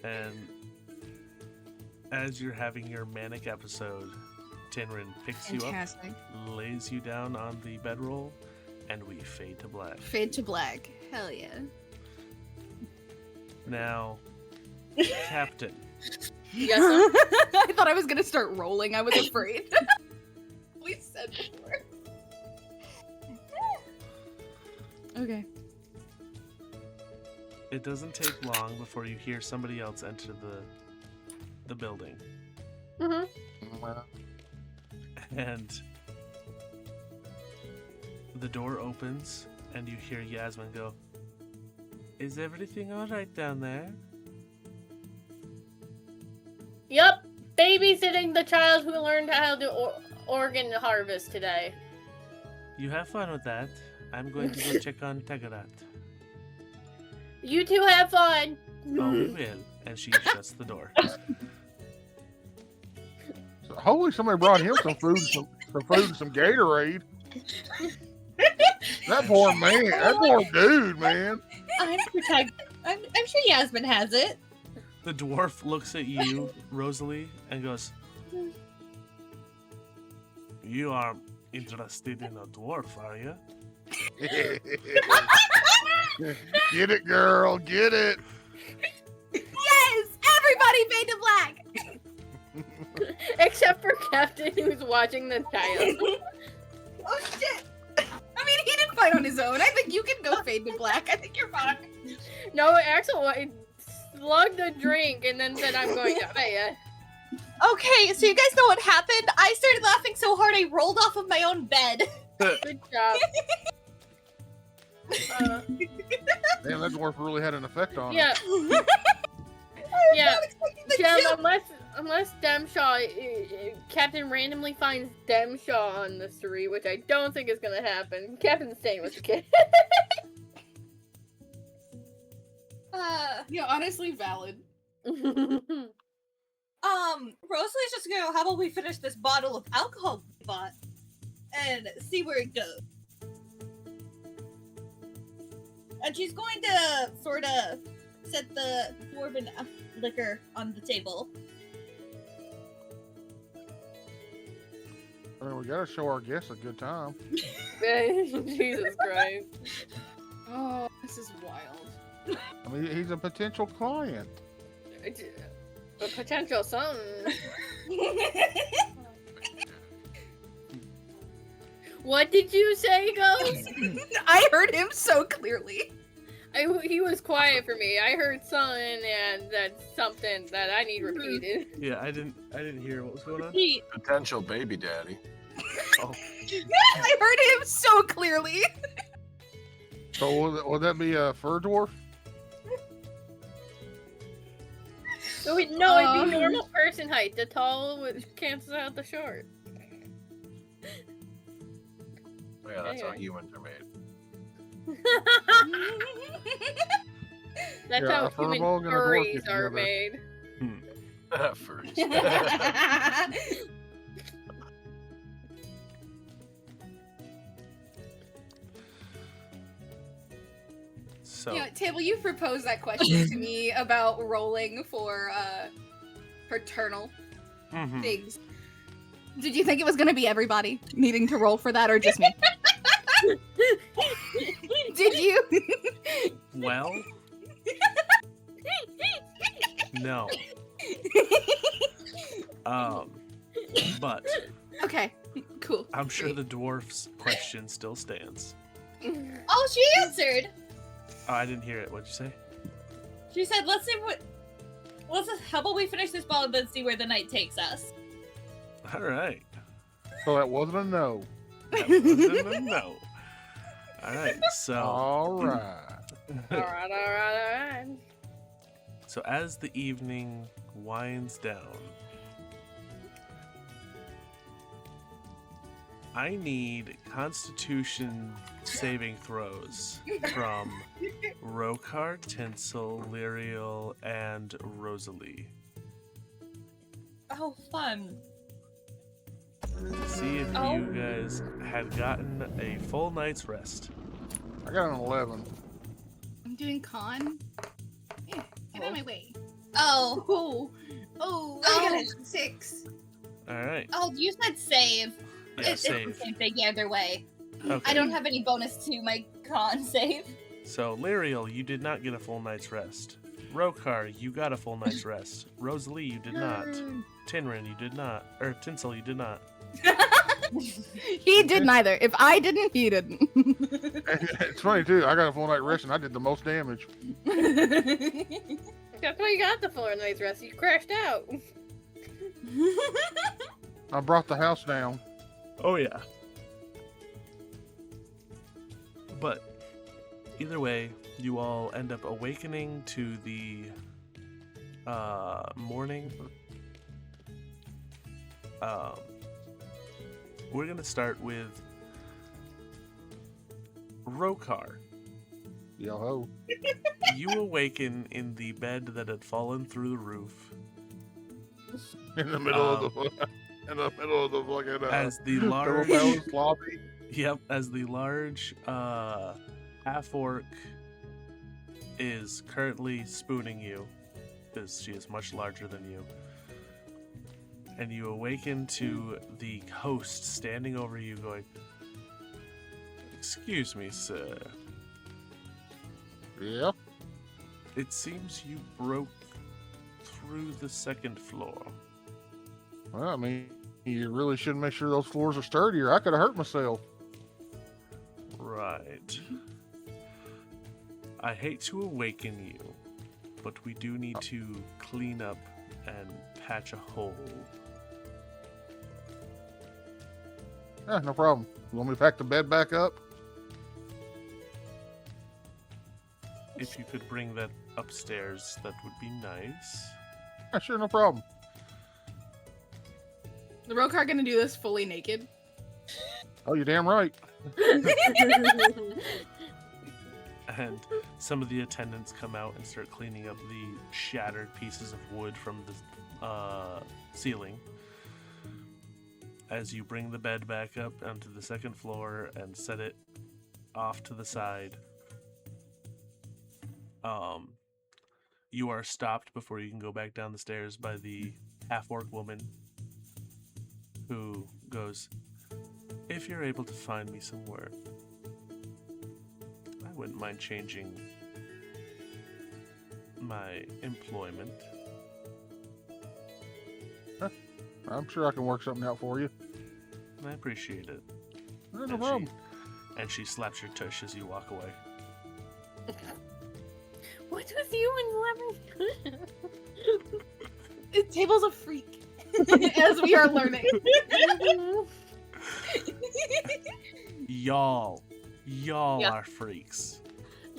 Speaker 4: And as you're having your manic episode, Tinrin picks you
Speaker 10: Fantastic.
Speaker 4: up, lays you down on the bedroll, and we fade to black.
Speaker 10: Fade to black. Hell yeah.
Speaker 4: Now, Captain.
Speaker 3: Yes,
Speaker 10: I thought I was gonna start rolling. I was afraid. We said before. Okay.
Speaker 4: It doesn't take long before you hear somebody else enter the building.
Speaker 3: Mm-hmm.
Speaker 4: And the door opens, and you hear Yasmin go, "Is everything alright down there?"
Speaker 3: Yep, babysitting the child who learned how to organ harvest today.
Speaker 4: You have fun with that. I'm going to go check on Tegarat.
Speaker 3: You two have fun.
Speaker 4: Oh, we will. And she shuts the door.
Speaker 5: So, hopefully somebody brought him some food, and some Gatorade. That poor man, that poor dude, man.
Speaker 11: I'm sure Yasmin has it.
Speaker 4: The dwarf looks at you, Rosalie, and goes, "You are interested in a dwarf, are you?"
Speaker 5: Get it, girl, get it.
Speaker 10: Yes! Everybody fade to black!
Speaker 3: Except for Captain, who's watching the child.
Speaker 10: Oh shit! I mean, he didn't fight on his own. I think you can go fade to black. I think you're fine.
Speaker 3: No, Axel slugged a drink and then said, "I'm going to pay it."
Speaker 11: Okay, so you guys know what happened? I started laughing so hard I rolled off of my own bed.
Speaker 3: Good job.
Speaker 5: Damn, that dwarf really had an effect on
Speaker 3: Yeah.
Speaker 5: it.
Speaker 3: Yeah. Gem, unless Demshaw, Captain randomly finds Demshaw on the street, which I don't think is gonna happen. Captain's staying with the kid.
Speaker 6: Yeah, honestly, valid.
Speaker 11: Rosalie's just gonna go, how about we finish this bottle of alcohol we bought and see where it goes. And she's going to sort of set the dwarven liquor on the table.
Speaker 5: I mean, we gotta show our guests a good time.
Speaker 3: Jesus Christ.
Speaker 6: Oh, this is wild.
Speaker 5: I mean, he's a potential client.
Speaker 3: A potential son. What did you say, Ghost?
Speaker 6: I heard him so clearly.
Speaker 3: He was quiet for me. I heard son, and that's something that I need repeated.
Speaker 4: Yeah, I didn't hear what was going on.
Speaker 8: Potential baby daddy.
Speaker 4: Oh.
Speaker 6: I heard him so clearly.
Speaker 5: So will that be a fur dwarf?
Speaker 3: No, it'd be normal person height. The tall cancels out the short.
Speaker 8: Oh, yeah, that's how
Speaker 3: Anyway.
Speaker 8: humans are made.
Speaker 3: That's
Speaker 5: Yeah,
Speaker 3: how
Speaker 5: a
Speaker 3: human
Speaker 5: furball and a dwarf get
Speaker 3: furries are
Speaker 5: together.
Speaker 3: made.
Speaker 8: First.
Speaker 4: So
Speaker 6: You know, Table, you proposed that question to me about rolling for paternal
Speaker 4: Mhm.
Speaker 6: things. Did you think it was going to be everybody needing to roll for that, or just me? Did you?
Speaker 4: Well, no. But
Speaker 6: Okay, cool.
Speaker 4: I'm sure the dwarf's question still stands.
Speaker 11: Oh, she answered!
Speaker 4: Oh, I didn't hear it. What'd you say?
Speaker 11: She said, how about we finish this ball and then see where the night takes us?
Speaker 4: All right.
Speaker 5: So that wasn't a no.
Speaker 4: That wasn't a no. All right. So.
Speaker 5: All right.
Speaker 3: Alright.
Speaker 4: So as the evening winds down, I need Constitution saving throws from Rokar, Tinsel, Lyriel, and Rosalie.
Speaker 11: Oh, fun.
Speaker 4: See if you guys had gotten a full night's rest.
Speaker 5: I got an 11.
Speaker 6: I'm doing con. Yeah, get out of my way.
Speaker 11: Oh.
Speaker 6: I got a 6.
Speaker 4: All right.
Speaker 11: Oh, you said save.
Speaker 4: Yeah,
Speaker 11: It's
Speaker 4: save.
Speaker 11: the same thing either way.
Speaker 4: Okay.
Speaker 11: I don't have any bonus to my con save.
Speaker 4: So, Lyriel, you did not get a full night's rest. Rokar, you got a full night's rest. Rosalie, you did not. Tinrin, you did not. Or Tinsel, you did not.
Speaker 6: He did neither. If I didn't, he didn't.
Speaker 5: It's funny too. I got a full night rest and I did the most damage.
Speaker 3: That's why you got the full night's rest. You crashed out.
Speaker 5: I brought the house down.
Speaker 4: Oh, yeah. But either way, you all end up awakening to the morning. We're going to start with Rokar.
Speaker 5: Yo ho.
Speaker 4: You awaken in the bed that had fallen through the roof.
Speaker 5: In the middle of the fucking
Speaker 4: As the
Speaker 5: double
Speaker 4: large
Speaker 5: barrel lobby.
Speaker 4: Yep, as the large half-orc is currently spooning you, because she is much larger than you. And you awaken to the host standing over you going, "Excuse me, sir.
Speaker 5: Yep.
Speaker 4: It seems you broke through the second floor."
Speaker 5: Well, I mean, you really should make sure those floors are sturdier. I could have hurt myself.
Speaker 4: Right. I hate to awaken you, but we do need to clean up and patch a hole.
Speaker 5: Yeah, no problem. You want me to pack the bed back up?
Speaker 4: if you could bring that upstairs, that would be nice.
Speaker 5: Yeah, sure, no problem.
Speaker 10: The Rokar gonna do this fully naked?
Speaker 5: Oh, you're damn right.
Speaker 4: And some of the attendants come out and start cleaning up the shattered pieces of wood from the ceiling. As you bring the bed back up onto the second floor and set it off to the side, you are stopped before you can go back down the stairs by the half-orc woman who goes, "If you're able to find me some work, I wouldn't mind changing my employment."
Speaker 5: I'm sure I can work something out for you.
Speaker 4: I appreciate it.
Speaker 5: No problem.
Speaker 4: And she slaps your tush as you walk away.
Speaker 3: What was you and Lemon?
Speaker 10: Table's a freak, as we are learning.
Speaker 4: Y'all
Speaker 3: Yeah.
Speaker 4: are freaks.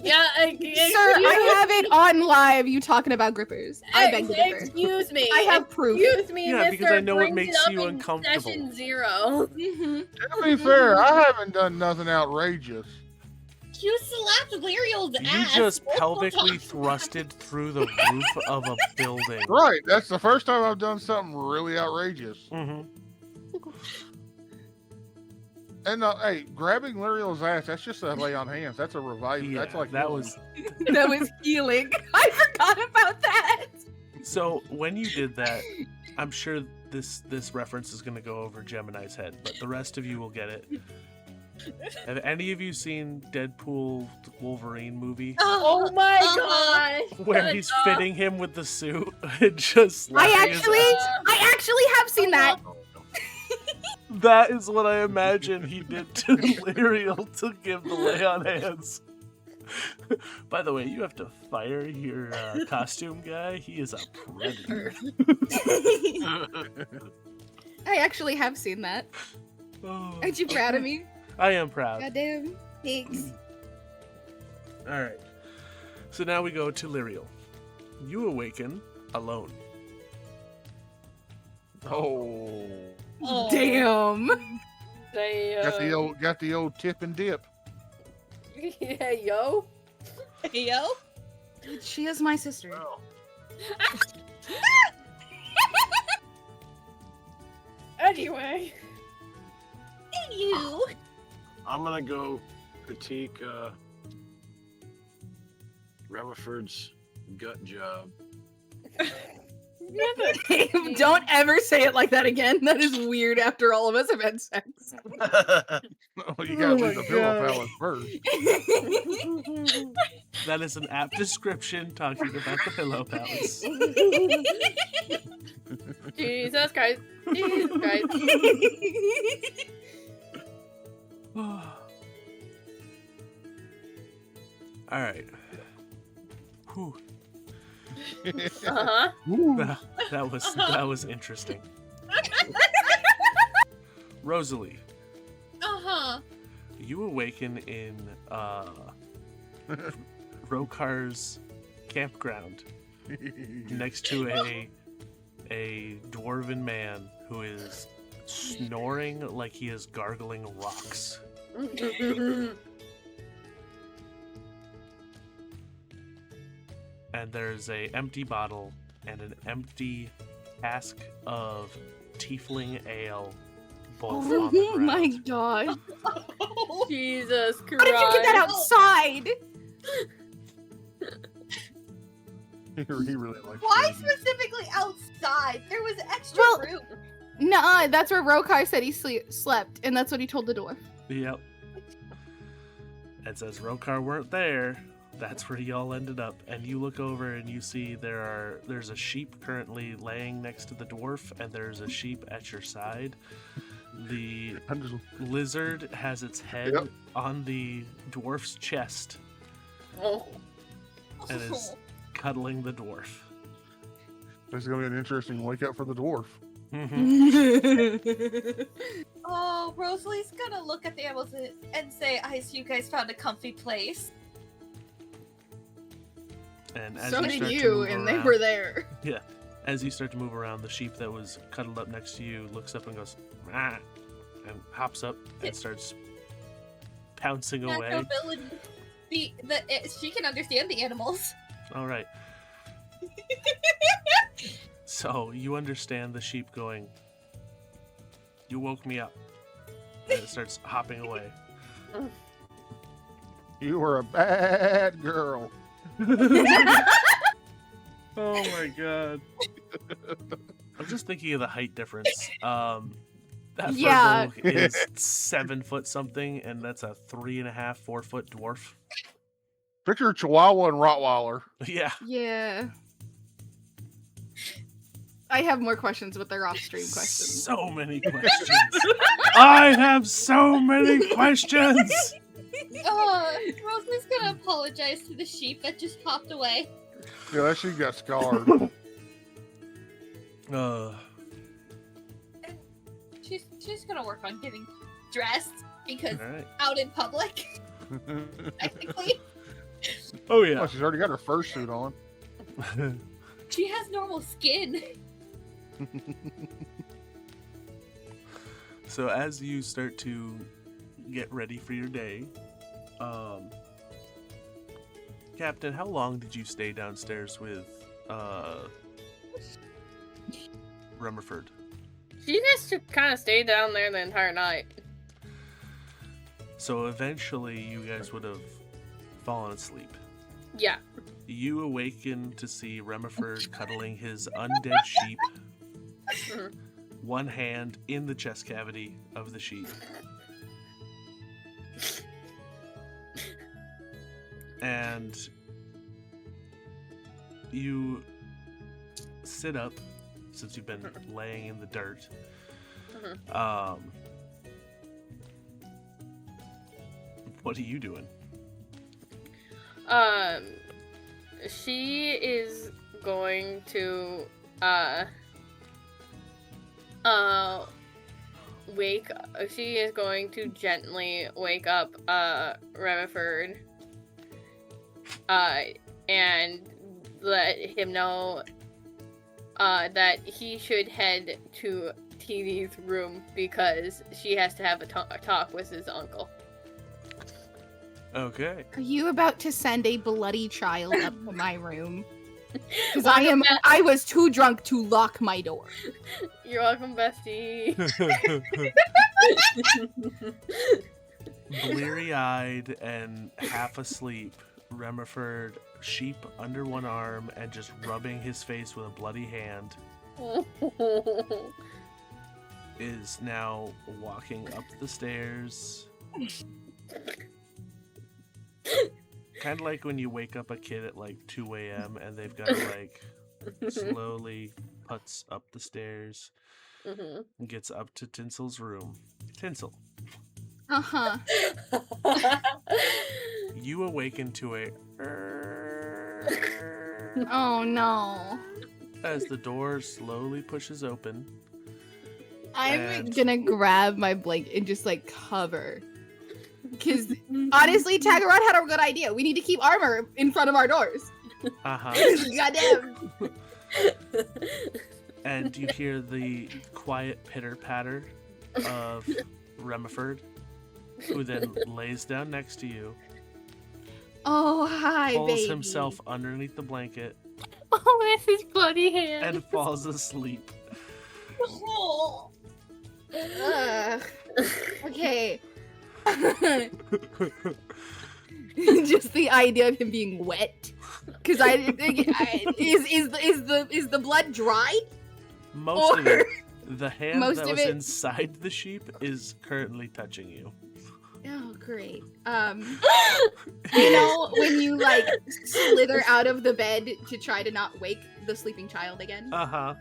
Speaker 3: Yeah,
Speaker 10: Sir, I have it on live. You talking about grippers? I beg to differ.
Speaker 3: Excuse me.
Speaker 10: I have proof.
Speaker 3: Excuse me,
Speaker 4: Yeah,
Speaker 3: Mr.
Speaker 4: because I know it
Speaker 3: brings
Speaker 4: makes
Speaker 3: up
Speaker 4: you
Speaker 3: in
Speaker 4: uncomfortable.
Speaker 3: Session 0.
Speaker 5: To be fair, I haven't done nothing outrageous.
Speaker 11: You slapped Lyriel's
Speaker 4: You
Speaker 11: ass.
Speaker 4: just
Speaker 11: multiple
Speaker 4: pelvically
Speaker 11: times.
Speaker 4: thrusted through the roof of a building.
Speaker 5: Right, that's the first time I've done something really outrageous.
Speaker 4: Mm-hmm.
Speaker 5: And hey, grabbing Lyriel's ass, that's just a lay on hands. That's a revive.
Speaker 4: Yeah,
Speaker 5: that's like
Speaker 4: that
Speaker 5: healing.
Speaker 4: was.
Speaker 10: That was healing. I forgot about that.
Speaker 4: So when you did that, I'm sure this reference is going to go over Gemini's head, but the rest of you will get it. Have any of you seen Deadpool Wolverine movie
Speaker 3: Oh my god!
Speaker 4: where he's fitting him with the suit and just slapping
Speaker 10: I
Speaker 4: his
Speaker 10: actually have seen that.
Speaker 4: That is what I imagine he did to Lyriel to give the lay on hands. By the way, you have to fire your costume guy. He is a predator.
Speaker 10: I actually have seen that.
Speaker 4: Oh,
Speaker 10: Aren't you proud of me?
Speaker 4: I am proud.
Speaker 10: Goddamn. Thanks.
Speaker 4: All right. So now we go to Lyriel. You awaken alone.
Speaker 5: Oh.
Speaker 10: Damn.
Speaker 5: Got the old tip and dip.
Speaker 3: Yeah, yo.
Speaker 11: Yo.
Speaker 10: Dude, she is my sister.
Speaker 3: Anyway.
Speaker 11: And you.
Speaker 8: I'm gonna go critique Rutherford's gut job.
Speaker 10: Don't ever say it like that again. That is weird after all of us have had sex.
Speaker 5: Oh, you gotta leave the pillow palace first.
Speaker 4: That is an apt description talking about the Pillow Palace.
Speaker 3: Jesus Christ. Jesus Christ.
Speaker 4: All right. Whew.
Speaker 3: Uh-huh.
Speaker 4: That was interesting. Rosalie,
Speaker 3: Uh-huh.
Speaker 4: you awaken in Rokar's campground next to a dwarven man who is snoring like he is gargling rocks. And there's a empty bottle and an empty cask of tiefling ale both on the
Speaker 10: Oh
Speaker 4: ground.
Speaker 10: my god.
Speaker 3: Jesus Christ.
Speaker 10: How did you get that outside?
Speaker 5: He really likes
Speaker 6: Why
Speaker 5: babies.
Speaker 6: specifically outside? There was extra
Speaker 10: Well-
Speaker 6: room.
Speaker 10: Nuh-uh, that's where Rokar said he slept, and that's what he told the dwarf.
Speaker 4: Yep. And says Rokar weren't there. That's where y'all ended up. And you look over and you see there's a sheep currently laying next to the dwarf, and there's a sheep at your side. The lizard has its head
Speaker 5: Yep.
Speaker 4: on the dwarf's chest
Speaker 3: Oh.
Speaker 4: and is cuddling the dwarf.
Speaker 5: This is gonna be an interesting wake up for the dwarf.
Speaker 9: Oh, Rosalie's gonna look at the animals and say, I see you guys found a comfy place.
Speaker 4: And as
Speaker 10: So
Speaker 4: you
Speaker 10: did
Speaker 4: start to
Speaker 10: you,
Speaker 4: move
Speaker 10: and they
Speaker 4: around-
Speaker 10: were there.
Speaker 4: Yeah. As you start to move around, the sheep that was cuddled up next to you looks up and goes, "Ah," and hops up and starts pouncing away.
Speaker 9: Natural ability. She can understand the animals.
Speaker 4: All right. So you understand the sheep going, "You woke me up," and it starts hopping away.
Speaker 5: You were a bad girl.
Speaker 4: Oh my god. I'm just thinking of the height difference. That
Speaker 10: Yeah.
Speaker 4: Virgo is 7 foot something, and that's a 3.5, 4 foot dwarf.
Speaker 5: Picture Chihuahua and Rottweiler.
Speaker 4: Yeah.
Speaker 10: Yeah. I have more questions, but they're off-stream questions.
Speaker 4: So many questions. I have so many questions.
Speaker 9: Rosa's gonna apologize to the sheep that just hopped away.
Speaker 5: Yeah, that sheep got scarred.
Speaker 9: She's gonna work on getting dressed because
Speaker 4: All right.
Speaker 9: out in public, technically,
Speaker 4: Oh yeah.
Speaker 5: Oh, she's already got her fursuit on.
Speaker 9: she has normal skin.
Speaker 4: So as you start to get ready for your day, Captain, how long did you stay downstairs with Rummerford?
Speaker 3: She just kind of stayed down there the entire night.
Speaker 4: So eventually you guys would have fallen asleep.
Speaker 3: Yeah.
Speaker 4: You awaken to see Rummerford cuddling his undead sheep,
Speaker 3: Mhm.
Speaker 4: one hand in the chest cavity of the sheep. And you sit up, since you've been laying in the dirt. What are you doing?
Speaker 3: She is going to she is going to gently wake up Remiford and let him know that he should head to TV's room because she has to have a talk with his uncle.
Speaker 4: Okay.
Speaker 10: Are you about to send a bloody child up to my room? Because
Speaker 3: Welcome
Speaker 10: I was too drunk to lock my door.
Speaker 3: You're welcome, bestie.
Speaker 4: Bleary-eyed and half asleep, Remiford, sheep under one arm and just rubbing his face with a bloody hand, is now walking up the stairs. Kind of like when you wake up a kid at like 2 a.m. and they've got to like slowly putz up the stairs and gets up to Tinsel's room. Tinsel,
Speaker 10: Uh-huh.
Speaker 4: you awaken to a
Speaker 10: Oh no.
Speaker 4: as the door slowly pushes open.
Speaker 10: I'm
Speaker 4: And-
Speaker 10: gonna grab my blanket and just like cover. Because honestly, Tagarot had a good idea. We need to keep armor in front of our doors.
Speaker 4: Uh-huh.
Speaker 10: Goddamn.
Speaker 4: And you hear the quiet pitter-patter of Remiford, who then lays down next to you,
Speaker 10: Oh, hi,
Speaker 4: pulls
Speaker 10: baby.
Speaker 4: himself underneath the blanket,
Speaker 3: Oh, with his bloody hand.
Speaker 4: and falls asleep.
Speaker 10: Ugh. Okay. Just the idea of him being wet. Because I didn't think is the blood dried?
Speaker 4: Most of
Speaker 10: Or-
Speaker 4: it, the hand
Speaker 10: most
Speaker 4: that
Speaker 10: of
Speaker 4: was
Speaker 10: it-
Speaker 4: inside the sheep is currently touching you.
Speaker 10: Oh, great. You know when you like slither out of the bed to try to not wake the sleeping child again?
Speaker 4: Uh-huh.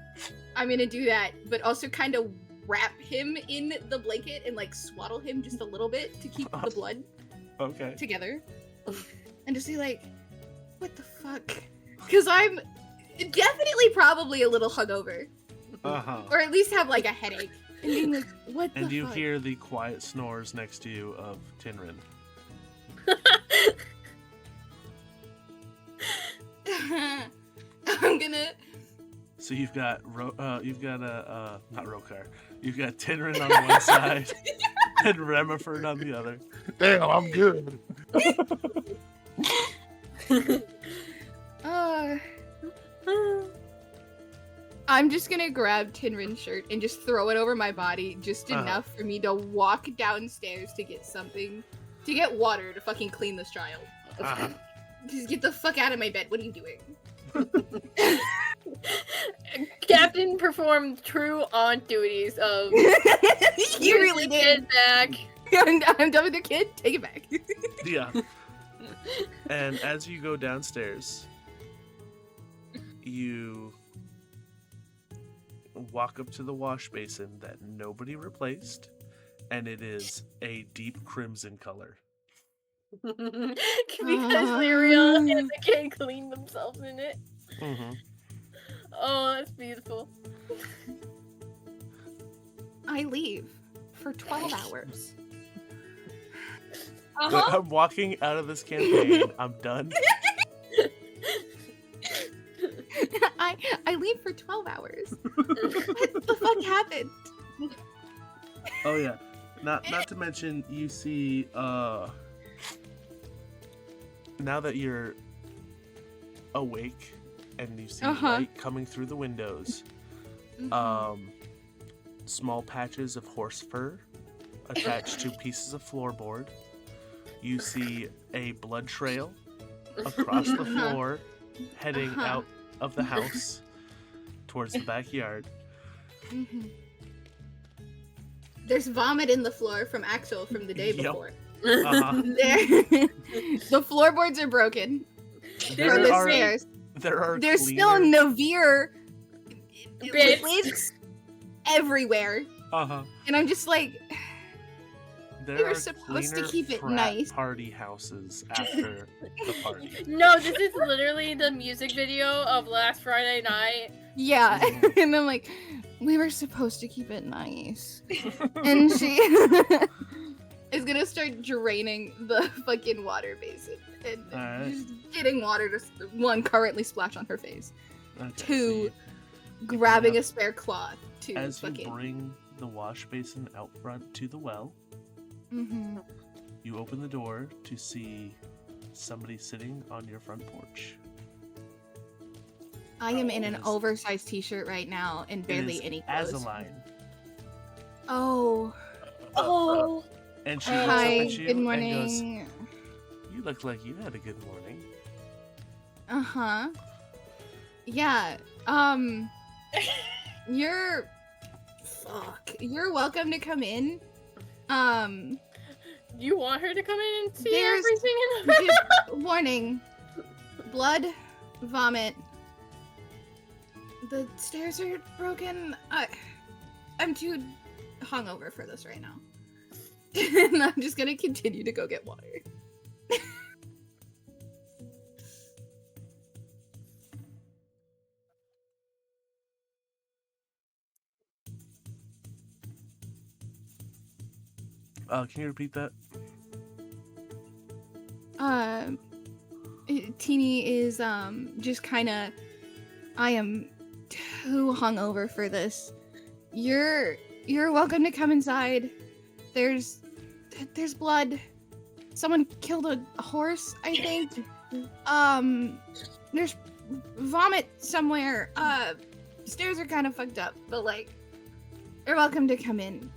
Speaker 10: I'm gonna do that, but also kind of wrap him in the blanket and like swaddle him just a little bit to keep the blood
Speaker 4: Okay.
Speaker 10: together. And just be like, what the fuck? Because I'm definitely probably a little hungover.
Speaker 4: Uh-huh.
Speaker 10: Or at least have like a headache. And being like, what the
Speaker 4: And you
Speaker 10: fuck?
Speaker 4: hear the quiet snores next to you of Tinrin.
Speaker 10: I'm gonna.
Speaker 4: So you've got not Rokar. You've got Tinrin on one side and Remiford on the other.
Speaker 5: Damn, I'm good.
Speaker 10: I'm just gonna grab Tinrin's shirt and just throw it over my body, just enough for me to walk downstairs to get something, to get water to fucking clean this child. Just get the fuck out of my bed. What are you doing?
Speaker 3: Captain performed true aunt duties of.
Speaker 10: You really did.
Speaker 3: Kid back.
Speaker 10: I'm done with your kid. Take it back.
Speaker 4: Yeah. And as you go downstairs, you walk up to the wash basin that nobody replaced, and it is a deep crimson color.
Speaker 3: Because Lyriel and the kid cleaned themselves in it.
Speaker 4: Mm-hmm.
Speaker 3: Oh, that's beautiful.
Speaker 10: I leave for 12 hours.
Speaker 4: I'm walking out of this campaign. I'm done.
Speaker 10: I leave for 12 hours. What the fuck happened?
Speaker 4: Oh yeah. Not to mention you see now that you're awake and you see light coming through the windows, small patches of horse fur attached to pieces of floorboard. You see a blood trail across the floor heading out of the house towards the backyard.
Speaker 10: There's vomit in the floor from Axel from the day before. The floorboards are broken. There's still Navir liquids everywhere. And I'm just like, we were supposed to keep it nice.
Speaker 4: Party houses after the party.
Speaker 3: No, this is literally the music video of last Friday night.
Speaker 10: Yeah, and I'm like, we were supposed to keep it nice. And she is gonna start draining the fucking water basin and just getting water to one, currently splash on her face. Two, grabbing a spare cloth to
Speaker 4: as
Speaker 10: fucking.
Speaker 4: You bring the wash basin out front to the well. You open the door to see somebody sitting on your front porch.
Speaker 10: I am in an oversized t-shirt right now and barely any clothes.
Speaker 4: Azaline.
Speaker 10: Oh.
Speaker 4: And she looks up
Speaker 10: Hi,
Speaker 4: at you
Speaker 10: good
Speaker 4: and
Speaker 10: morning.
Speaker 4: goes, "You look like you had a good morning."
Speaker 10: Yeah. You're welcome to come in.
Speaker 3: You want her to come in and see
Speaker 10: There's
Speaker 3: everything in the
Speaker 10: warning. Blood, vomit. The stairs are broken. I'm too hungover for this right now. And I'm just gonna continue to go get water.
Speaker 4: Can you repeat that?
Speaker 10: Teeny is just kind of. I am too hungover for this. You're welcome to come inside. There's blood. Someone killed a horse, I think. There's vomit somewhere. Stairs are kind of fucked up, but like, you're welcome to come in.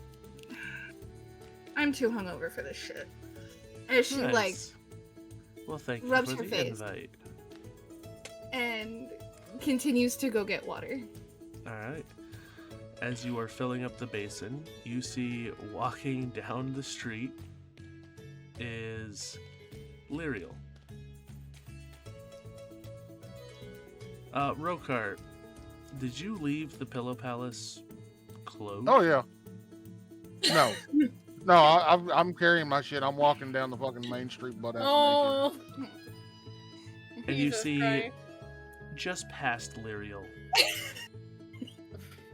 Speaker 10: I'm too hungover for this shit. And she like,
Speaker 4: well, thank you
Speaker 10: rubs
Speaker 4: for
Speaker 10: her
Speaker 4: the
Speaker 10: face
Speaker 4: invite.
Speaker 10: And continues to go get water.
Speaker 4: All right. As you are filling up the basin, you see walking down the street is Lyriel. Rokar, did you leave the Pillow Palace closed?
Speaker 5: Oh yeah. No, I'm carrying my shit. I'm walking down the fucking main street butt ass naked.
Speaker 4: And you see, just past Lyriel,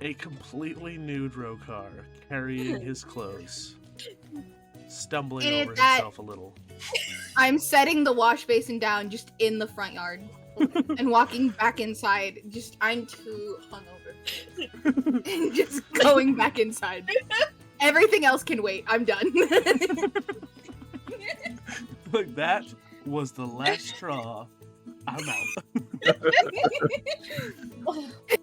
Speaker 4: a completely nude Rokar carrying his clothes, stumbling over himself a little.
Speaker 10: I'm setting the wash basin down just in the front yard. and walking back inside. I'm too hungover. And just going back inside. Everything else can wait. I'm done.
Speaker 4: Look, that was the last straw. I'm out.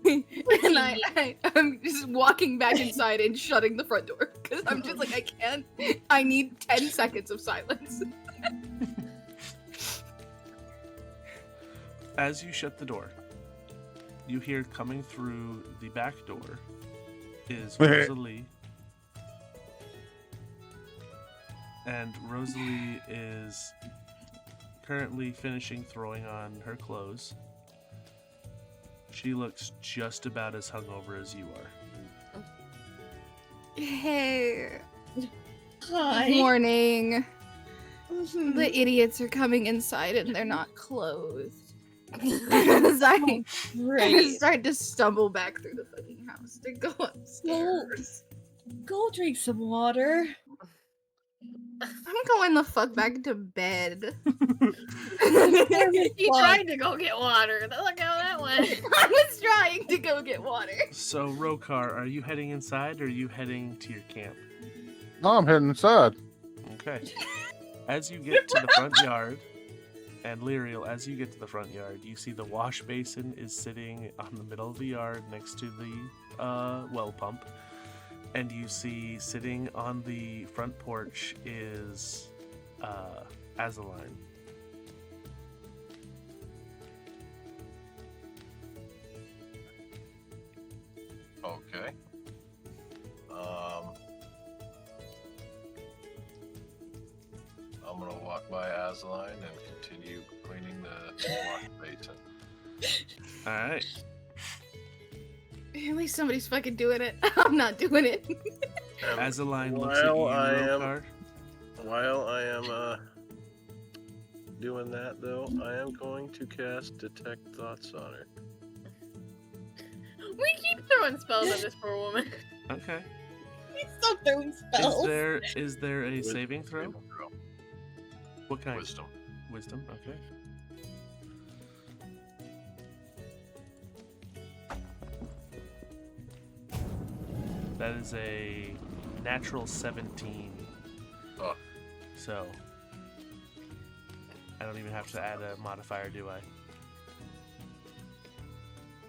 Speaker 10: And I'm just walking back inside and shutting the front door because I'm just like, I can't. I need 10 seconds of silence.
Speaker 4: As you shut the door, you hear coming through the back door is Rosalie. And Rosalie is currently finishing throwing on her clothes. She looks just about as hungover as you are.
Speaker 10: Hey.
Speaker 11: Hi.
Speaker 10: Morning. The idiots are coming inside and they're not clothed. As I start to stumble back through the fucking house to go upstairs.
Speaker 11: Go drink some water.
Speaker 10: I'm going the fuck back to bed.
Speaker 3: He tried to go get water. Look how that went.
Speaker 10: I was trying to go get water.
Speaker 4: So, Rokar, are you heading inside or are you heading to your camp?
Speaker 5: No, I'm heading inside.
Speaker 4: Okay. As you get to the front yard, and Lyriel, as you get to the front yard, you see the wash basin is sitting on the middle of the yard next to the well pump. And you see sitting on the front porch is Azaline.
Speaker 8: Okay. I'm gonna walk by Azaline and continue cleaning the wash basin.
Speaker 4: Alright.
Speaker 10: At least somebody's fucking doing it. I'm not doing it.
Speaker 4: Azaline looks at you, Rokar.
Speaker 14: While I am doing that, though, I am going to cast Detect Thoughts on her.
Speaker 3: We keep throwing spells at this poor woman.
Speaker 4: Okay.
Speaker 11: Stop throwing spells.
Speaker 4: Is there a saving throw? What kind?
Speaker 8: Wisdom.
Speaker 4: Wisdom, okay. That is a natural 17.
Speaker 8: Oh.
Speaker 4: So, I don't even have to add a modifier, do I?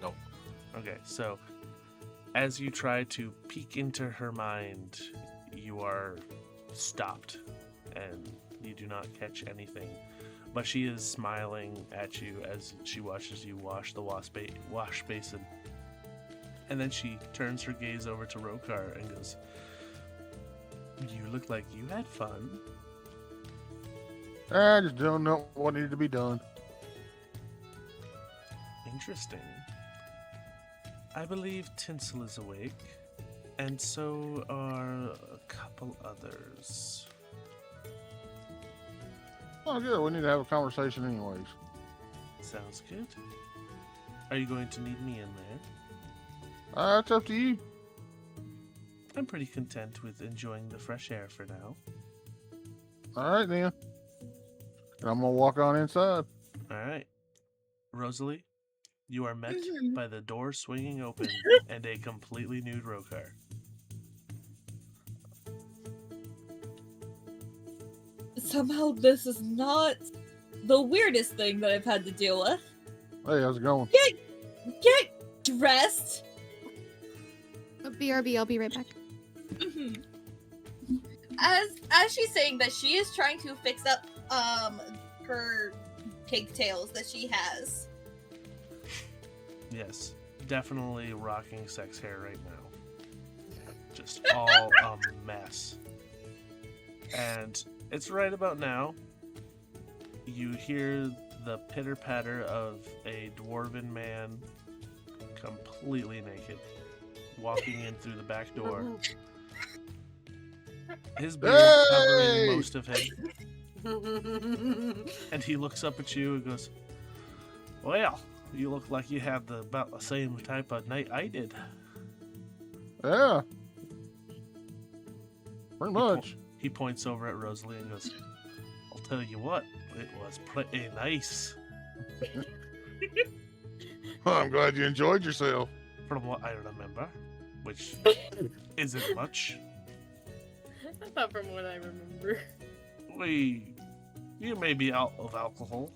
Speaker 8: Nope.
Speaker 4: Okay, so as you try to peek into her mind, you are stopped and you do not catch anything. But she is smiling at you as she watches you wash the wash basin. And then she turns her gaze over to Rokar and goes, "You look like you had fun."
Speaker 5: I just don't know what needed to be done.
Speaker 4: Interesting. I believe Tinsel is awake, and so are a couple others.
Speaker 5: Oh, good. We need to have a conversation anyways.
Speaker 4: Sounds good. Are you going to need me in there?
Speaker 5: It's up to you.
Speaker 4: I'm pretty content with enjoying the fresh air for now.
Speaker 5: All right, then. And I'm going to walk on inside.
Speaker 4: All right. Rosalie, you are met by the door swinging open and a completely nude Rokar.
Speaker 11: Somehow this is not the weirdest thing that I've had to deal with.
Speaker 5: Hey, how's it going?
Speaker 11: Get dressed.
Speaker 10: BRB, I'll be right back.
Speaker 9: As she's saying that, she is trying to fix up her pigtails that she has.
Speaker 4: Yes, definitely rocking sex hair right now. Just all a mess. And it's right about now. You hear the pitter-patter of a dwarven man, completely naked, walking in through the back door. His beard covering most of him. And he looks up at you and goes, "Well, you look like you had about the same type of night I did."
Speaker 5: Yeah. Pretty much.
Speaker 4: He points over at Rosalie and goes, "I'll tell you what, it was pretty nice."
Speaker 5: I'm glad you enjoyed yourself.
Speaker 4: From what I remember, which isn't much.
Speaker 3: I thought from what I remember.
Speaker 4: You may be out of alcohol.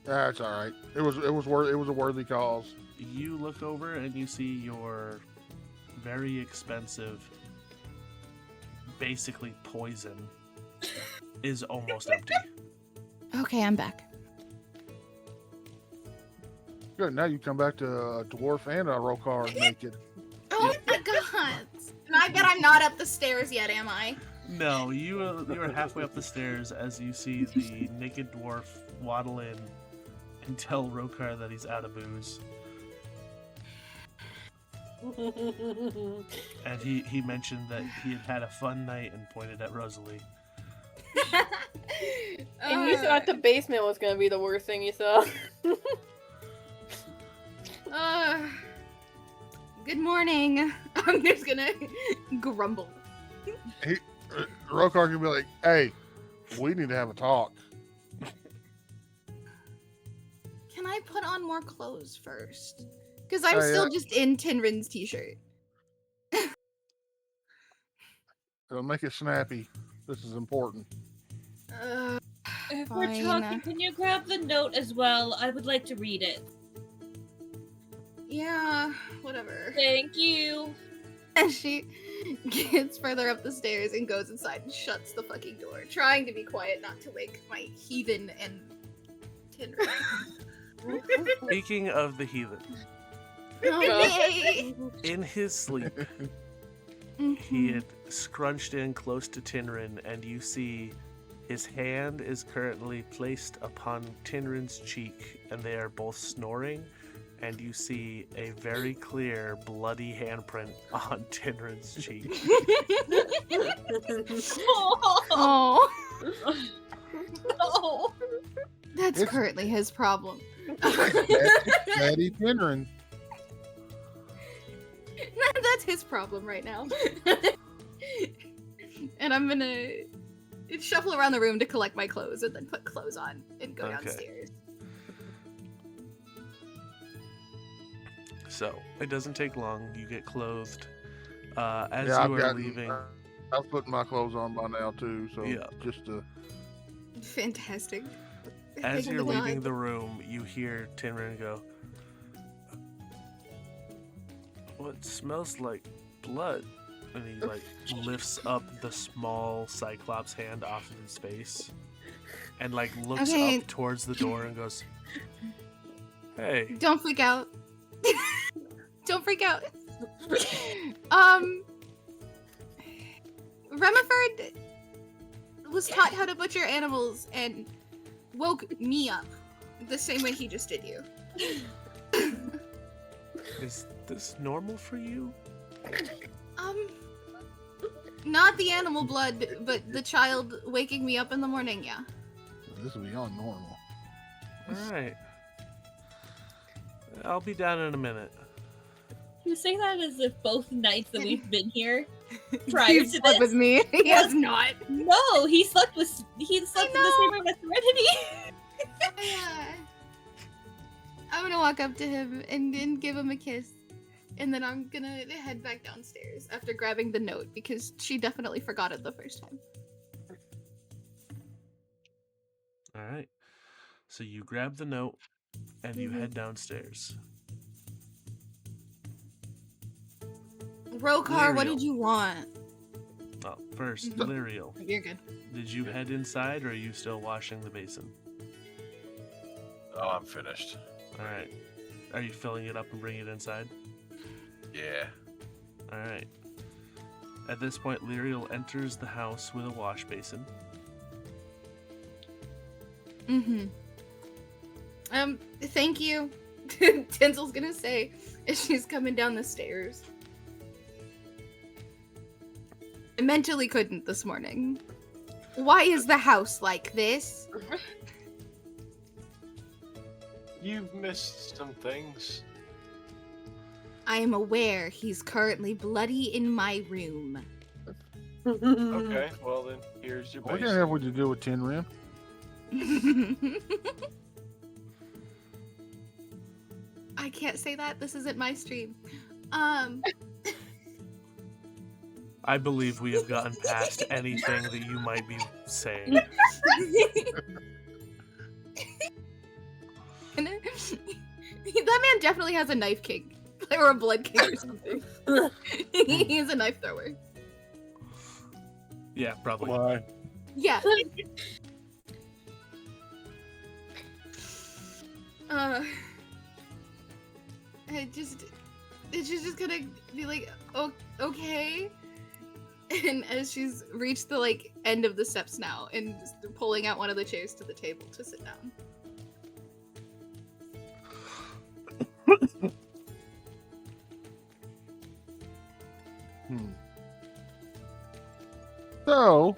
Speaker 5: That's all right. It was a worthy cause.
Speaker 4: You look over and you see your very expensive, basically poison, is almost empty.
Speaker 10: Okay, I'm back.
Speaker 5: Good. Now you come back to a dwarf and a Rokar naked.
Speaker 10: Oh my god! And I bet I'm not up the stairs yet, am I?
Speaker 4: No, you are halfway up the stairs as you see the naked dwarf waddle in and tell Rokar that he's out of booze. And he mentioned that he had a fun night and pointed at Rosalie.
Speaker 3: And you thought the basement was gonna be the worst thing you saw.
Speaker 10: Good morning. I'm just gonna grumble.
Speaker 5: Rokar can be like, "Hey, we need to have a talk."
Speaker 10: Can I put on more clothes first? Because I'm still just in Tinrin's t-shirt.
Speaker 5: It'll make it snappy. This is important.
Speaker 11: If
Speaker 10: Fine.
Speaker 11: we're talking, can you grab the note as well? I would like to read it.
Speaker 10: Yeah, whatever.
Speaker 11: Thank you.
Speaker 10: And she gets further up the stairs and goes inside and shuts the fucking door, trying to be quiet, not to wake my heathen and Tinrin.
Speaker 4: Speaking of the heathen,
Speaker 10: Okay.
Speaker 4: in his sleep, he had scrunched in close to Tinrin, and you see his hand is currently placed upon Tinrin's cheek, and they are both snoring, and you see a very clear bloody handprint on Tinrin's cheek.
Speaker 10: Oh.
Speaker 11: No.
Speaker 10: That's currently his problem.
Speaker 5: Daddy Tinrin.
Speaker 10: That's his problem right now. And I'm gonna shuffle around the room to collect my clothes and then put clothes on and go downstairs.
Speaker 4: So, it doesn't take long. You get clothed. As
Speaker 5: Yeah,
Speaker 4: you are leaving...
Speaker 5: I've put my clothes on by now too, so
Speaker 4: Yeah.
Speaker 5: just to...
Speaker 10: Fantastic.
Speaker 4: As
Speaker 10: Thank
Speaker 4: you're
Speaker 10: God.
Speaker 4: leaving the room, you hear Tinrin go, "What smells like blood?" And he lifts up the small Cyclops hand off of his face and looks
Speaker 10: Okay.
Speaker 4: up towards the door and goes, "Hey."
Speaker 10: Don't freak out. Don't freak out. Remiford was taught how to butcher animals and woke me up the same way he just did you.
Speaker 4: Is this normal for you?
Speaker 10: Not the animal blood, but the child waking me up in the morning, yeah.
Speaker 5: This is beyond normal.
Speaker 4: Alright. I'll be down in a minute.
Speaker 11: You say that as if both nights that we've been here prior
Speaker 10: He
Speaker 11: to
Speaker 10: slept
Speaker 11: this
Speaker 10: with me. He has not.
Speaker 11: No, he slept in the same room as Serenity.
Speaker 10: I'm gonna walk up to him and give him a kiss. And then I'm gonna head back downstairs after grabbing the note because she definitely forgot it the first time.
Speaker 4: Alright. So you grab the note and you head downstairs.
Speaker 10: Rokar, what
Speaker 4: Lyriel.
Speaker 10: did you want?
Speaker 4: Oh, first, Lyriel.
Speaker 10: You're good.
Speaker 4: Did you head inside or are you still washing the basin?
Speaker 8: Oh, I'm finished.
Speaker 4: Alright. Are you filling it up and bringing it inside?
Speaker 8: Yeah.
Speaker 4: Alright. At this point, Lyriel enters the house with a wash basin.
Speaker 10: Thank you. Tinsel's gonna say as she's coming down the stairs. I mentally couldn't this morning. Why is the house like this?
Speaker 14: You've missed some things.
Speaker 10: I am aware he's currently bloody in my room.
Speaker 14: Okay, well then, here's your
Speaker 5: What
Speaker 14: base.
Speaker 5: the hell would you do with Tinrin?
Speaker 10: I can't say that. This isn't my stream.
Speaker 4: I believe we have gotten past anything that you might be saying.
Speaker 10: And then, that man definitely has a knife king. Or a blood king or something. He's a knife thrower.
Speaker 4: Yeah, probably.
Speaker 14: Why?
Speaker 10: Yeah. She's just gonna be like, oh, okay. And as she's reached the like end of the steps now, and just pulling out one of the chairs to the table to sit down.
Speaker 5: So,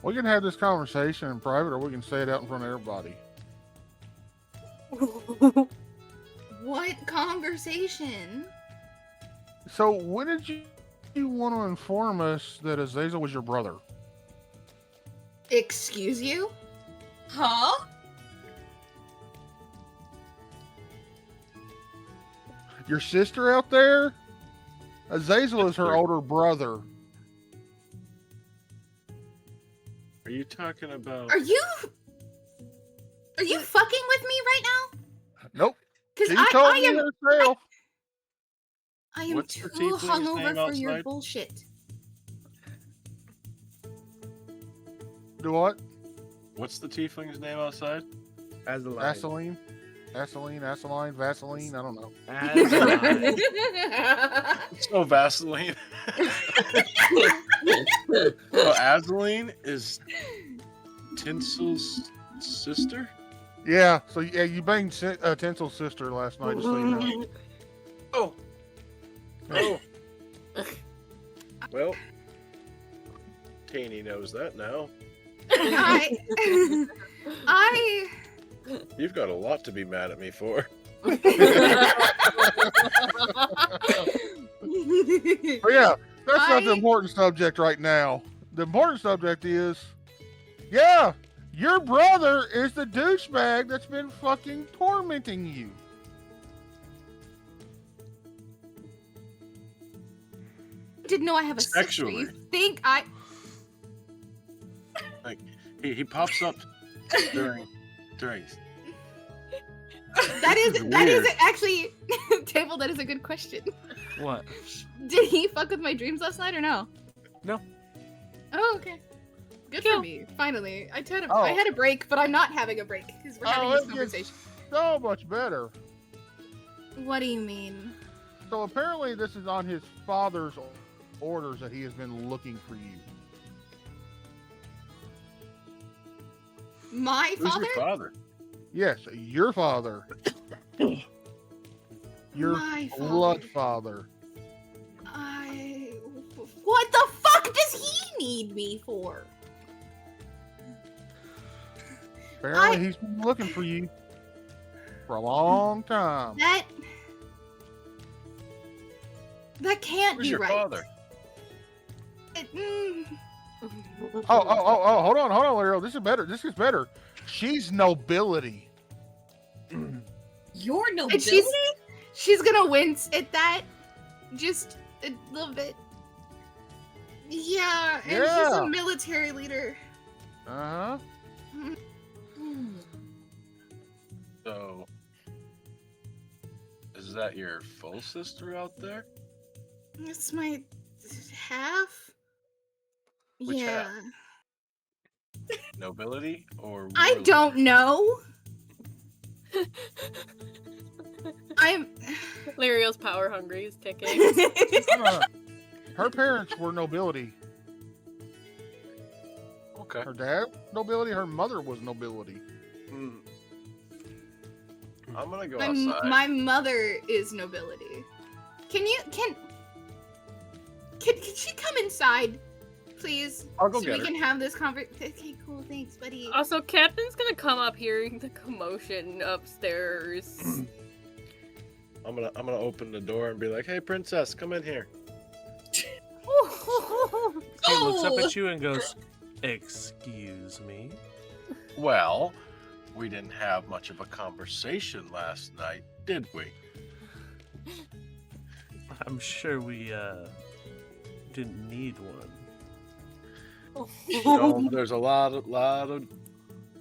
Speaker 5: we can have this conversation in private, or we can say it out in front of everybody.
Speaker 10: What conversation?
Speaker 5: So, when did you want to inform us that Azazel was your brother?
Speaker 10: Excuse you?
Speaker 11: Huh?
Speaker 5: Your sister out there? Azazel is her older brother.
Speaker 14: Are you talking about?
Speaker 10: Are you fucking with me right now?
Speaker 5: Nope.
Speaker 10: Because
Speaker 5: She told
Speaker 10: I
Speaker 5: me
Speaker 10: am
Speaker 5: herself.
Speaker 10: I am
Speaker 14: What's the
Speaker 10: too
Speaker 14: tiefling's
Speaker 10: hungover
Speaker 14: name
Speaker 10: for your
Speaker 14: outside?
Speaker 10: bullshit.
Speaker 5: Do what?
Speaker 14: What's the tiefling's name outside?
Speaker 5: Vaseline? Vaseline, I don't know.
Speaker 14: So Vaseline. Oh, Azaline is Tinsel's sister?
Speaker 5: Yeah, so yeah, you banged Tinsel's sister last night, just so you know.
Speaker 14: Oh. Oh. Well, Taney knows that now.
Speaker 10: I
Speaker 14: You've got a lot to be mad at me for.
Speaker 5: But yeah, that's not the important subject right now. The important subject is, yeah, your brother is the douchebag that's been fucking tormenting you.
Speaker 10: didn't know I have a sister.
Speaker 14: Sexually.
Speaker 10: You think I
Speaker 14: Like he pops up during
Speaker 10: that is
Speaker 14: weird.
Speaker 10: actually Table, that is a good question.
Speaker 4: What?
Speaker 10: Did he fuck with my dreams last night or no?
Speaker 4: No.
Speaker 10: Oh, okay. Good for me. Finally. I
Speaker 5: Oh.
Speaker 10: had a break, but I'm not having a break because we're having
Speaker 5: Oh,
Speaker 10: this
Speaker 5: it gets
Speaker 10: conversation.
Speaker 5: so much better.
Speaker 10: What do you mean?
Speaker 5: So apparently this is on his father's orders that he has been looking for you.
Speaker 10: My
Speaker 14: Who's
Speaker 10: father?
Speaker 14: your father?
Speaker 5: Yes, your father. Your
Speaker 10: My
Speaker 5: blood father.
Speaker 10: What the fuck does he need me for?
Speaker 5: Apparently he's been looking for you for a long time.
Speaker 10: That can't
Speaker 14: Who's
Speaker 10: be
Speaker 14: your
Speaker 10: right.
Speaker 14: father?
Speaker 5: Oh, hold on, Lero. This is better. This is better. She's nobility.
Speaker 11: Your
Speaker 10: And
Speaker 11: nobility?
Speaker 10: she's gonna wince at that just a little bit. Yeah, and he's
Speaker 5: Yeah.
Speaker 10: a military leader.
Speaker 5: Uh-huh.
Speaker 14: So, is that your full sister out there?
Speaker 10: It's my half.
Speaker 14: Which
Speaker 10: yeah.
Speaker 14: half? Nobility or
Speaker 10: I
Speaker 14: royalty?
Speaker 10: don't know. I'm
Speaker 3: Lariel's power hungry is ticking.
Speaker 5: Her parents were nobility.
Speaker 14: Okay.
Speaker 5: Her dad, nobility. Her mother was nobility.
Speaker 14: I'm gonna go outside.
Speaker 10: my mother is nobility. Can she come inside, please?
Speaker 14: I'll go
Speaker 10: so
Speaker 14: get
Speaker 10: we
Speaker 14: her.
Speaker 10: can have this conversation. Okay, cool, thanks, buddy.
Speaker 3: Also, Captain's gonna come up hearing the commotion upstairs.
Speaker 14: I'm gonna open the door and be like, "Hey, princess, come in here."
Speaker 4: He looks up at you and goes, "Excuse me."
Speaker 14: Well, We didn't have much of a conversation last night, did we?
Speaker 4: I'm sure we didn't need one.
Speaker 14: So there's a lot of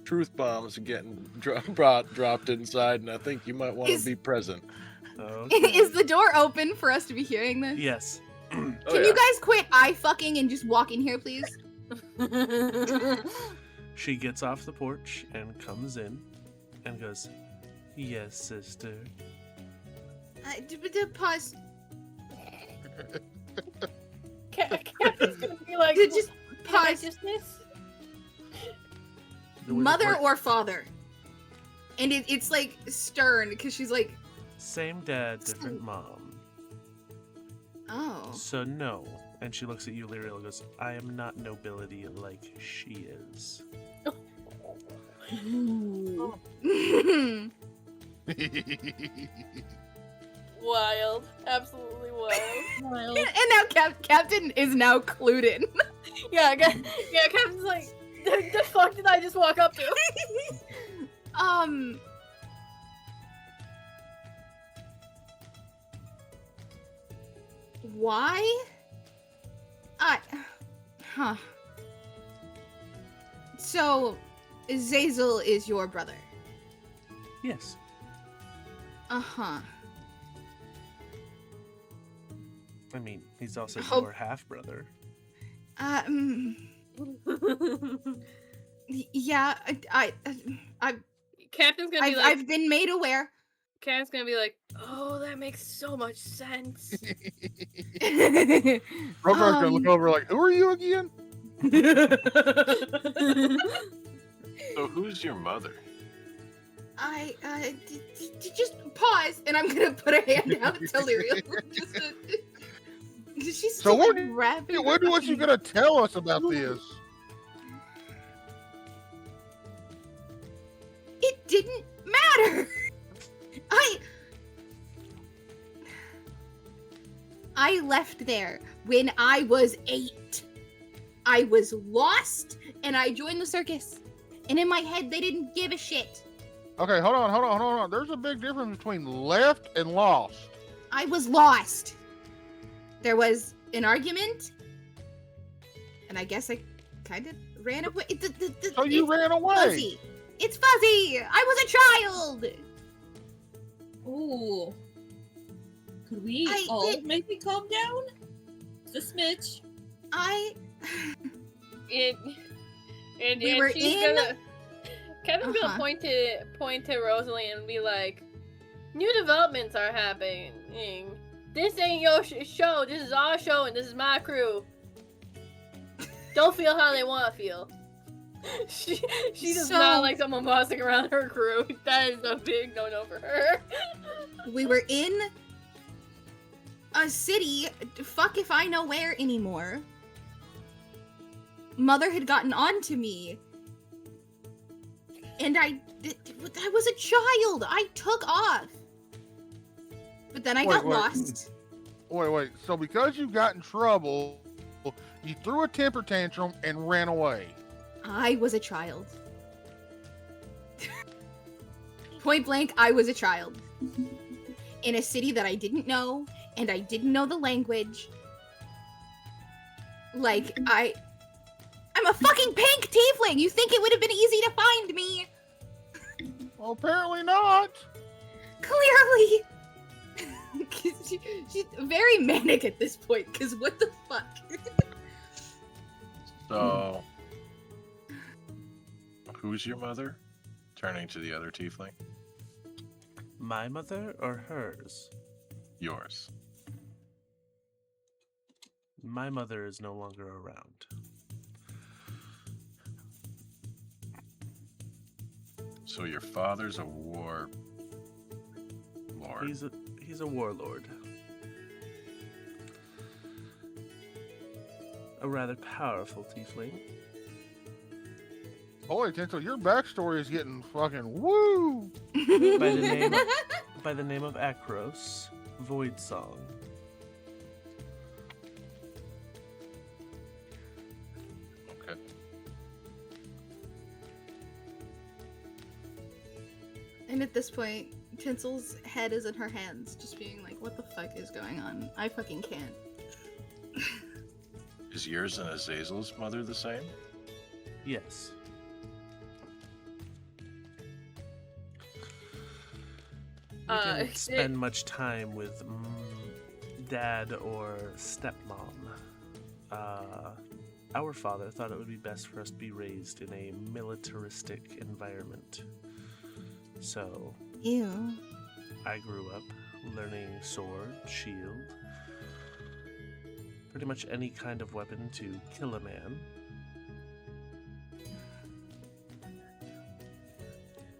Speaker 14: truth bombs getting dropped inside, and I think you might want to be present.
Speaker 4: Okay.
Speaker 10: Is the door open for us to be hearing this?
Speaker 4: Yes.
Speaker 10: Can you guys quit eye fucking and just walk in here, please?
Speaker 4: She gets off the porch and comes in and goes, "Yes, sister."
Speaker 10: Pause.
Speaker 3: Captain's gonna be like,
Speaker 10: Just
Speaker 3: "Can I
Speaker 10: pause.
Speaker 3: just miss?"
Speaker 10: Mother or father? And it's like stern because she's like,
Speaker 4: Same dad, different mom.
Speaker 10: oh.
Speaker 4: So no. And she looks at you, Lyriel, and goes, "I am not nobility like she is."
Speaker 3: Wild, absolutely wild.
Speaker 10: And now Captain is now clued in.
Speaker 3: Yeah, Captain's like, the fuck did I just walk up to?
Speaker 10: Why? Huh. So, Zazel is your brother?
Speaker 4: Yes.
Speaker 10: Uh-huh.
Speaker 4: I mean, he's also
Speaker 10: Hope-
Speaker 4: your half brother.
Speaker 10: Yeah,
Speaker 3: Captain's gonna be like,
Speaker 10: I've been made aware.
Speaker 3: Captain's gonna be like, oh, that makes so much sense.
Speaker 5: Rogar's gonna look over like, who are you again?
Speaker 14: So who's your mother?
Speaker 10: Just pause, and I'm gonna put a hand out to Lyriel. She's
Speaker 5: So
Speaker 10: still
Speaker 5: what?
Speaker 10: wrapping.
Speaker 5: What you gonna tell us about this?
Speaker 10: It didn't matter. I left there when I was 8. I was lost, and I joined the circus. And in my head, they didn't give a shit.
Speaker 5: Okay, hold on. There's a big difference between left and lost.
Speaker 10: I was lost. There was an argument, and I guess I kind of ran away.
Speaker 5: So you ran away.
Speaker 10: Fuzzy. It's fuzzy. I was a child.
Speaker 11: Ooh. Could we all maybe calm down? Just a smidge.
Speaker 3: And
Speaker 10: were
Speaker 3: she's
Speaker 10: in-
Speaker 3: gonna. Kevin's gonna point to Rosalie and be like, "New developments are happening. This ain't your show. This is our show, and this is my crew. Don't feel how they want to feel." She does not like someone bossing around her crew. That is a big no-no for her.
Speaker 10: We were in a city, fuck if I know where anymore. Mother had gotten on to me. And I was a child. I took off. But then I got lost.
Speaker 5: Wait. So because you got in trouble, you threw a temper tantrum and ran away.
Speaker 10: I was a child. Point blank, I was a child. In a city that I didn't know, and I didn't know the language. Like, I'm a fucking pink tiefling! You think it would have been easy to find me?
Speaker 5: Well, apparently not.
Speaker 10: Clearly! She's very manic at this point, because what the fuck?
Speaker 14: So, who's your mother? Turning to the other tiefling.
Speaker 4: My mother or hers?
Speaker 14: Yours.
Speaker 4: My mother is no longer around.
Speaker 14: So your father's a war lord.
Speaker 4: He's a warlord. A rather powerful tiefling.
Speaker 5: Holy Tinsel, your backstory is getting fucking woo!
Speaker 4: by the name of Akros, Void Song.
Speaker 14: Okay.
Speaker 10: And at this point, Tinsel's head is in her hands, just being like, what the fuck is going on? I fucking can't.
Speaker 14: Is yours and Azazel's mother the same?
Speaker 4: Yes. We didn't spend much time with dad or stepmom. Our father thought it would be best for us to be raised in a militaristic environment. So,
Speaker 10: Ew.
Speaker 4: I grew up learning sword, shield, pretty much any kind of weapon to kill a man.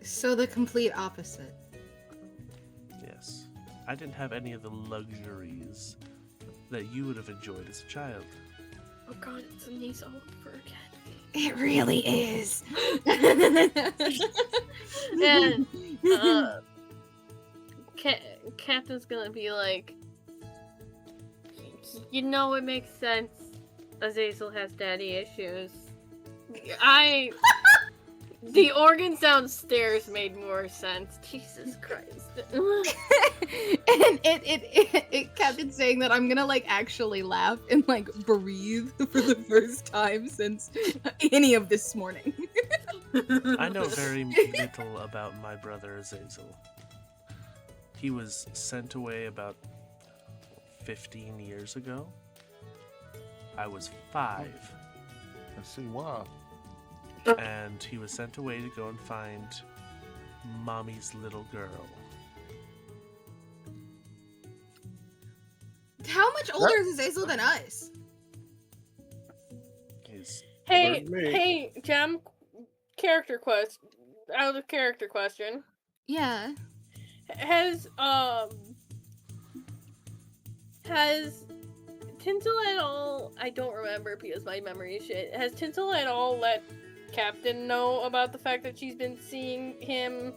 Speaker 10: So the complete opposite.
Speaker 4: Yes. I didn't have any of the luxuries that you would have enjoyed as a child.
Speaker 3: Oh god, it's Anise all over again.
Speaker 10: It really is.
Speaker 3: And Captain's gonna be like, you know, it makes sense. Azazel has daddy issues. The organ downstairs made more sense. Jesus Christ.
Speaker 10: And it kept it saying that I'm gonna like actually laugh and like breathe for the first time since any of this morning.
Speaker 4: I know very little about my brother Azazel. He was sent away about 15 years ago. I was 5.
Speaker 5: I see why.
Speaker 4: And he was sent away to go and find mommy's little girl.
Speaker 10: How much older is Azazel than us?
Speaker 3: Hey, Gem, character out of character question.
Speaker 10: Yeah.
Speaker 3: Has Tinsel at all, I don't remember because my memory is shit, has Tinsel at all let Captain know about the fact that she's been seeing him?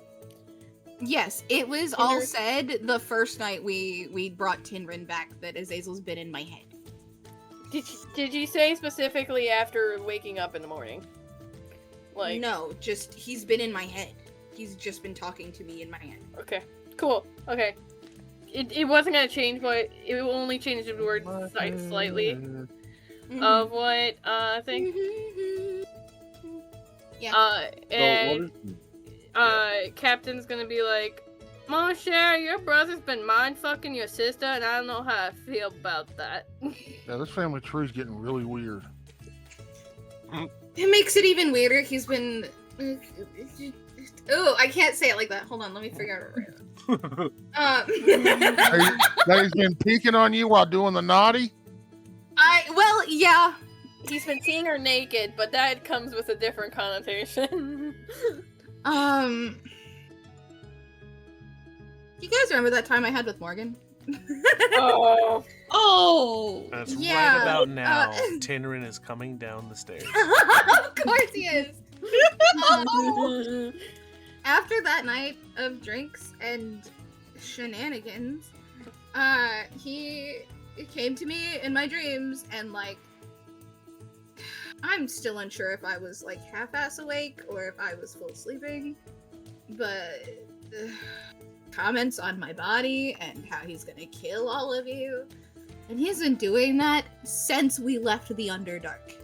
Speaker 10: Yes, it was all said the first night we brought Tinrin back that Azazel's been in my head.
Speaker 3: Did you say specifically after waking up in the morning? Like,
Speaker 10: no, just he's been in my head. He's just been talking to me in my head.
Speaker 3: Okay, cool. Okay, it wasn't gonna change, but it only changed the word slightly of what I think.
Speaker 10: Yeah.
Speaker 3: And Captain's gonna be like, Mama Sherry, your brother's been mind fucking your sister, and I don't know how I feel about that.
Speaker 5: Yeah, this family tree's getting really weird.
Speaker 10: It makes it even weirder. He's been. Oh, I can't say it like that. Hold on, let me figure it out.
Speaker 5: That he's been peeking on you while doing the naughty?
Speaker 10: Well, yeah.
Speaker 3: He's been seeing her naked, but that comes with a different connotation.
Speaker 10: You guys remember that time I had with Morgan?
Speaker 3: Oh!
Speaker 4: That's
Speaker 10: yeah,
Speaker 4: right about now. Tinrin is coming down the stairs.
Speaker 10: Of course he is. After that night of drinks and shenanigans, he came to me in my dreams and like, I'm still unsure if I was like half-ass awake or if I was full sleeping, but comments on my body and how he's gonna kill all of you. And he's been doing that since we left the Underdark.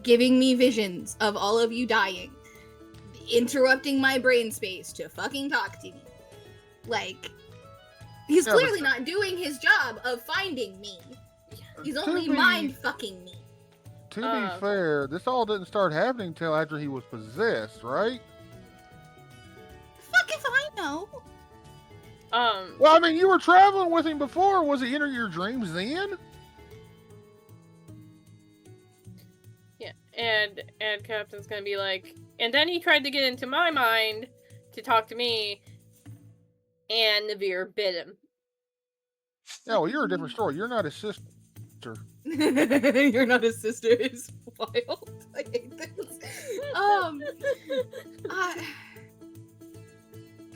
Speaker 10: Giving me visions of all of you dying. Interrupting my brain space to fucking talk to me. Like, he's clearly not doing his job of finding me. He's only mind fucking me.
Speaker 5: To be fair, this all didn't start happening until after he was possessed, right?
Speaker 10: Fuck if I know.
Speaker 5: Well, I mean, you were traveling with him before. Was he enter your dreams then?
Speaker 3: Yeah, and Captain's gonna be like, and then he tried to get into my mind to talk to me, and Navir bit him.
Speaker 5: Yeah, well, you're a different story. You're not his sister.
Speaker 10: You're not his sister is wild. I hate this.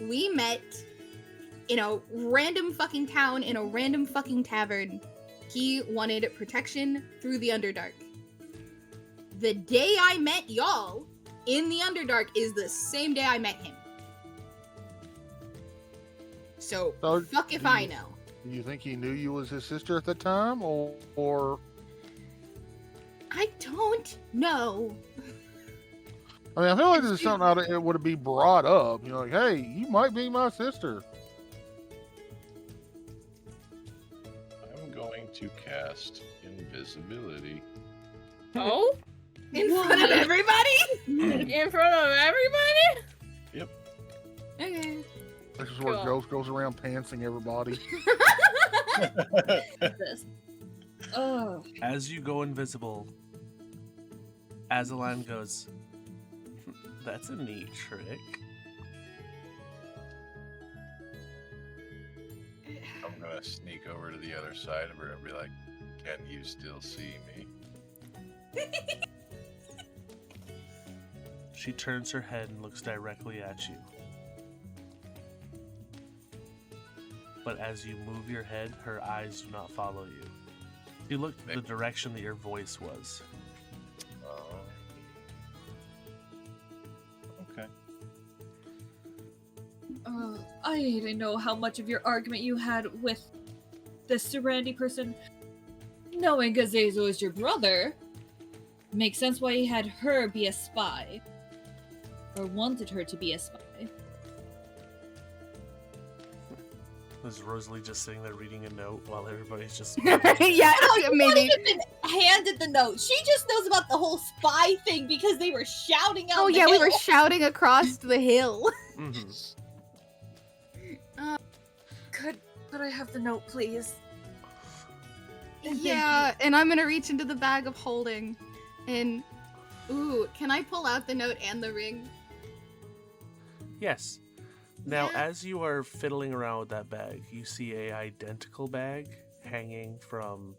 Speaker 10: We met in a random fucking town in a random fucking tavern. He wanted protection through the Underdark. The day I met y'all, in the Underdark is the same day I met him. So, fuck if I know.
Speaker 5: Do you think he knew you was his sister at the time, or...
Speaker 10: I don't know.
Speaker 5: I mean, I feel like there's something out of it would be brought up. Like, hey, you might be my sister.
Speaker 14: I'm going to cast invisibility.
Speaker 3: Oh?
Speaker 10: In front of everybody?
Speaker 3: In front of everybody?
Speaker 14: Yep.
Speaker 10: Okay.
Speaker 5: This is where
Speaker 3: Cool.
Speaker 5: Ghost goes around pantsing everybody.
Speaker 11: This. Oh.
Speaker 4: As you go invisible, Azalan goes, "That's a neat trick."
Speaker 14: I'm gonna sneak over to the other side of her and be like, "Can you still see me?"
Speaker 4: She turns her head and looks directly at you. But as you move your head, her eyes do not follow you. You look the direction that your voice was.
Speaker 14: Okay.
Speaker 11: I need to know how much of your argument you had with the Serenity person. Knowing Azazel is your brother, makes sense why he had her be a spy. Or wanted her to be a spy.
Speaker 4: Is Rosalie just sitting there reading a note while everybody's just...
Speaker 10: Yeah, maybe.
Speaker 11: Been handed the note. She just knows about the whole spy thing because they were shouting out.
Speaker 10: Oh
Speaker 11: the
Speaker 10: yeah, we were
Speaker 11: hill.
Speaker 10: shouting across the hill.
Speaker 4: Mm-hmm.
Speaker 11: Could I have the note, please?
Speaker 10: Yeah, and I'm gonna reach into the bag of holding, and ooh, can I pull out the note and the ring?
Speaker 4: Yes. Now, as you are fiddling around with that bag, you see a identical bag hanging from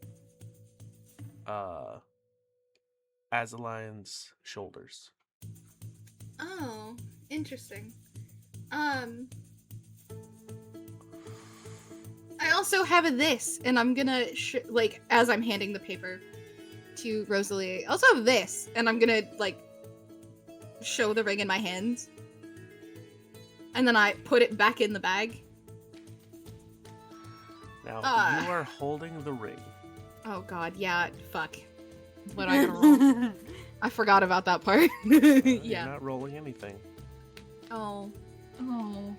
Speaker 4: Azalan's shoulders.
Speaker 10: Oh, interesting. I also have this, and I'm gonna like as I'm handing the paper to Rosalie. I also have this, and I'm gonna like show the ring in my hands. And then I put it back in the bag.
Speaker 4: Now, you are holding the ring.
Speaker 10: Oh god, yeah, fuck. What am I gonna roll? I forgot about that part.
Speaker 4: You're
Speaker 10: Yeah.
Speaker 4: not rolling anything.
Speaker 10: Oh.
Speaker 11: Oh.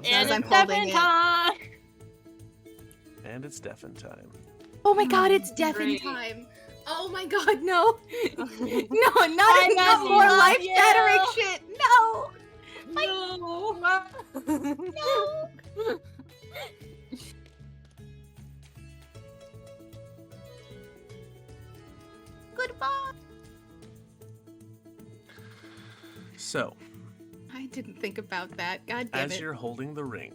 Speaker 3: And
Speaker 10: I'm
Speaker 3: it's
Speaker 10: holding
Speaker 3: Devin
Speaker 10: it.
Speaker 3: time!
Speaker 4: And it's Deafin time.
Speaker 10: Oh my god, it's Devin
Speaker 3: Great.
Speaker 10: time. Oh my god, no. No,
Speaker 3: I
Speaker 10: not
Speaker 3: love
Speaker 10: more
Speaker 3: you.
Speaker 10: life-shattering shit. No.
Speaker 11: No.
Speaker 10: No. Goodbye.
Speaker 4: So,
Speaker 10: I didn't think about that. God damn
Speaker 4: as
Speaker 10: it.
Speaker 4: you're holding the ring,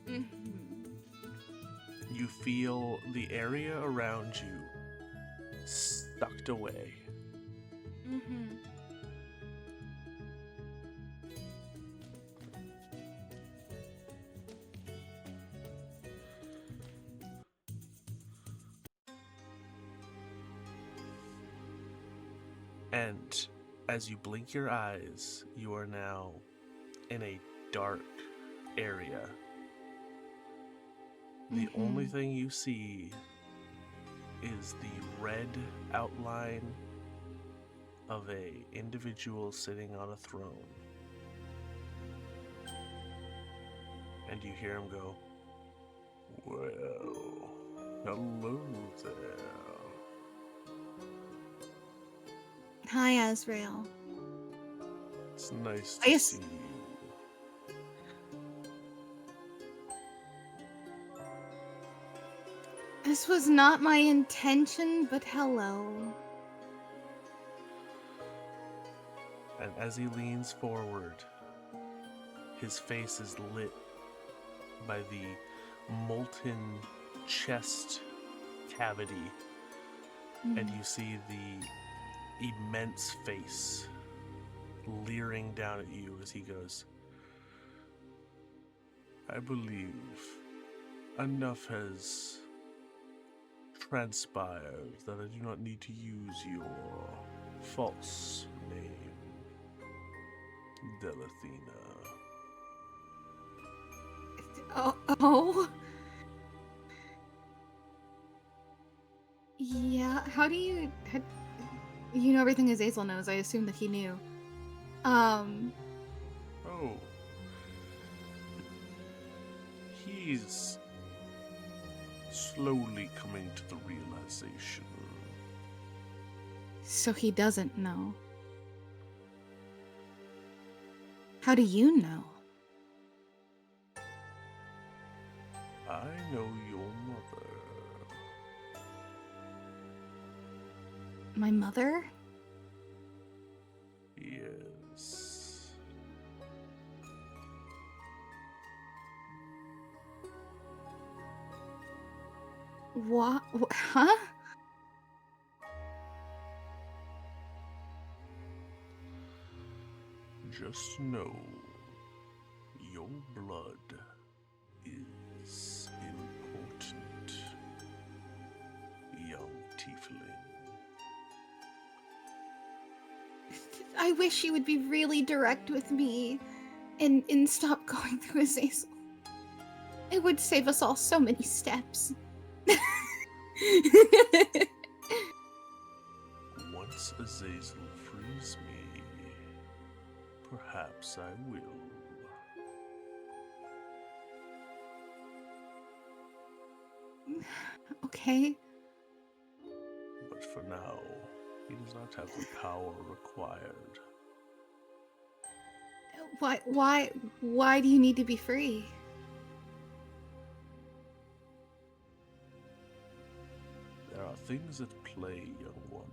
Speaker 10: Mhm.
Speaker 4: you feel the area around you sucked away.
Speaker 10: Mhm.
Speaker 4: And as you blink your eyes, you are now in a dark area. The only thing you see is the red outline of a individual sitting on a throne. And you hear him go, "Well, hello there."
Speaker 10: Hi, Azrael.
Speaker 4: It's nice
Speaker 10: I
Speaker 4: to
Speaker 10: guess-
Speaker 4: see you.
Speaker 10: This was not my intention, but hello.
Speaker 4: And as he leans forward, his face is lit by the molten chest cavity, and you see the immense face leering down at you as he goes, "I believe enough has transpired that I do not need to use your false name. Delathena.
Speaker 10: Oh. Yeah, how do you... You know everything Azazel knows. I assume that he knew.
Speaker 4: Oh. He's slowly coming to the realization.
Speaker 10: So he doesn't know. How do you know?
Speaker 4: I know your mother.
Speaker 10: My mother?
Speaker 4: Yes.
Speaker 10: What? Huh?
Speaker 4: Just know your blood is important, young tiefling.
Speaker 10: I wish you would be really direct with me and stop going through Azazel. It would save us all so many steps.
Speaker 4: Once Azazel frees me, perhaps I will.
Speaker 10: Okay.
Speaker 4: But for now, he does not have the power required.
Speaker 10: Why do you need to be free?
Speaker 4: There are things at play, young one.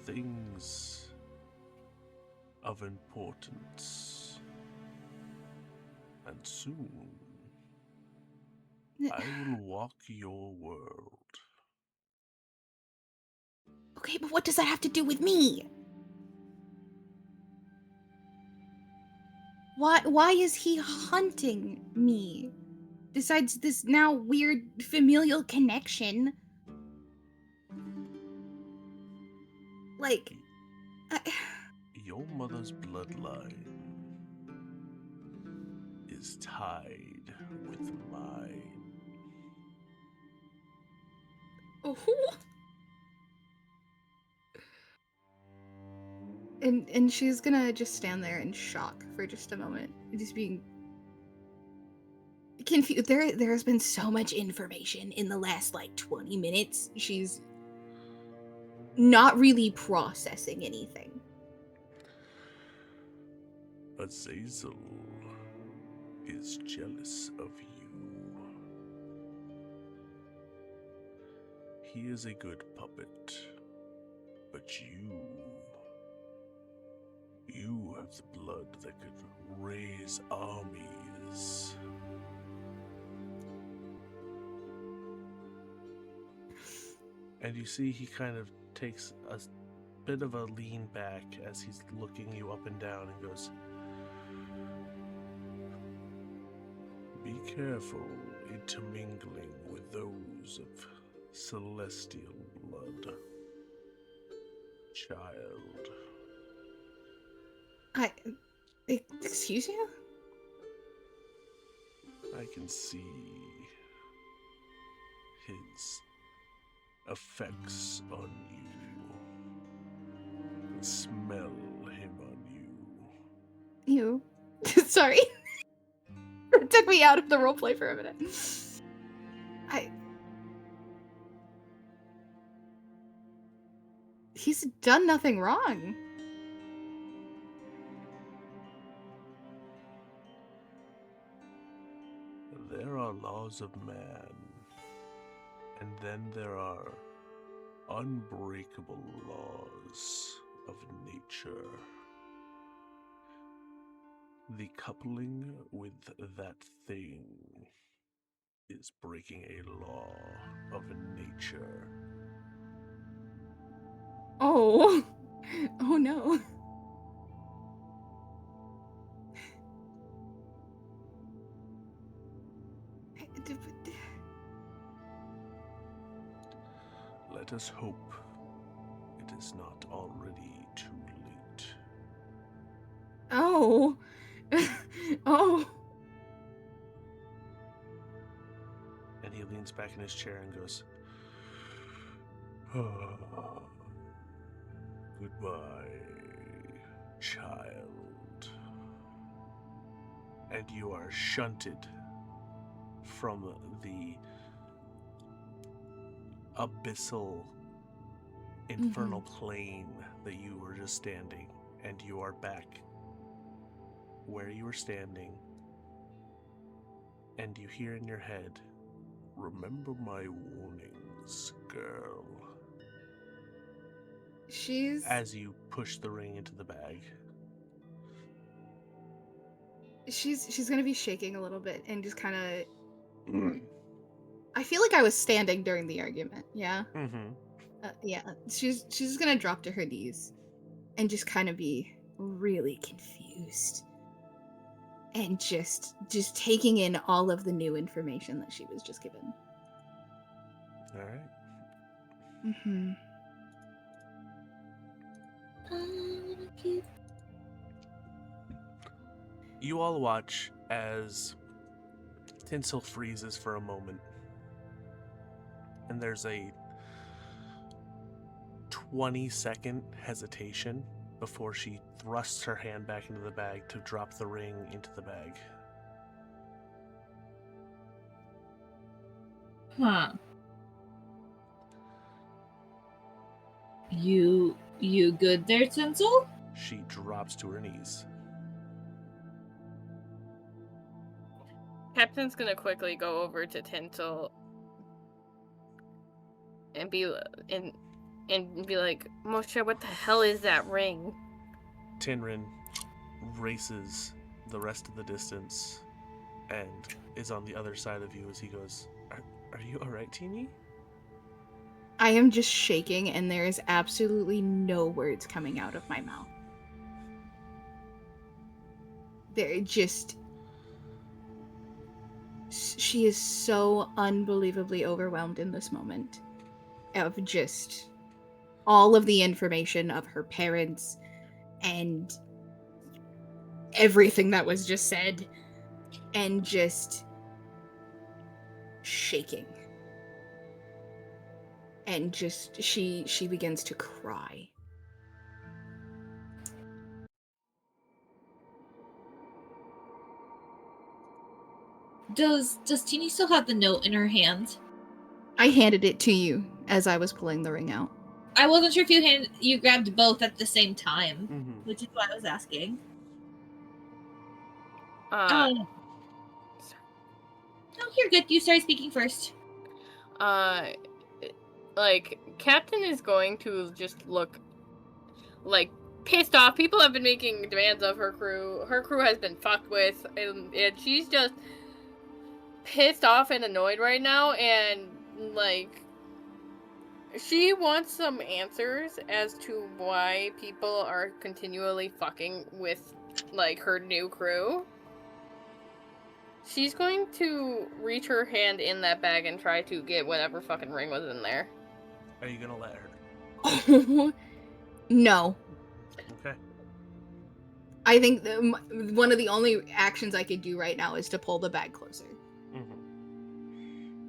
Speaker 4: Things of importance. And soon, I will walk your world.
Speaker 10: Okay, but what does that have to do with me? Why is he hunting me? Besides this now weird familial connection. Like,
Speaker 4: Your mother's bloodline is tied with mine.
Speaker 10: Oh. And she's gonna just stand there in shock for just a moment, just being confused. There's been so much information in the last like 20 minutes. She's not really processing anything.
Speaker 4: Azazel is jealous of you. He is a good puppet, but you have the blood that could raise armies. And you see he kind of takes a bit of a lean back as he's looking you up and down and goes, "Be careful intermingling with those of celestial blood, child."
Speaker 10: Excuse you?
Speaker 4: I can see his effects on you. I can smell him on you.
Speaker 10: You. Sorry. It took me out of the roleplay for a minute. He's done nothing wrong.
Speaker 4: There are laws of man, and then there are unbreakable laws of nature. The coupling with that thing is breaking a law of nature.
Speaker 10: Oh. Oh no.
Speaker 4: Let us hope it is not already too late.
Speaker 10: Oh. Oh.
Speaker 4: And he leans back in his chair and goes, goodbye, child. And you are shunted from the abyssal infernal plane that you were just standing, and you are back where you were standing, and you hear in your head, remember my warnings, girl. As you push the ring into the bag.
Speaker 10: She's gonna be shaking a little bit and just kind of. I feel like I was standing during the argument. Yeah.
Speaker 4: Mm-hmm.
Speaker 10: Yeah. She's just gonna drop to her knees, and just kind of be really confused, and just taking in all of the new information that she was just given.
Speaker 4: All right.
Speaker 10: Mm-hmm.
Speaker 4: You all watch as Tinsel freezes for a moment, and there's a 20-second hesitation before she thrusts her hand back into the bag to drop the ring into the bag.
Speaker 11: Huh. You good there, Tinsel?
Speaker 4: She drops to her knees.
Speaker 3: Captain's gonna quickly go over to Tinsel and be like, Moshe, what the hell is that ring?
Speaker 4: Tinrin races the rest of the distance and is on the other side of you as he goes, Are you alright, Teeny?
Speaker 10: I am just shaking, and there is absolutely no words coming out of my mouth. They're just... She is so unbelievably overwhelmed in this moment of just all of the information of her parents and everything that was just said, and just shaking. And just she begins to cry.
Speaker 11: Does Teeny still have the note in her hand?
Speaker 10: I handed it to you as I was pulling the ring out.
Speaker 11: I wasn't sure if you grabbed both at the same time, which is why I was asking. No, you're good. You started speaking first.
Speaker 3: Like, Captain is going to just look, like, pissed off. People have been making demands of her crew. Her crew has been fucked with, and she's just pissed off and annoyed right now, and, like, she wants some answers as to why people are continually fucking with, like, her new crew. She's going to reach her hand in that bag and try to get whatever fucking ring was in there.
Speaker 4: Are you gonna let her?
Speaker 10: No.
Speaker 4: Okay.
Speaker 10: I think one of the only actions I could do right now is to pull the bag closer.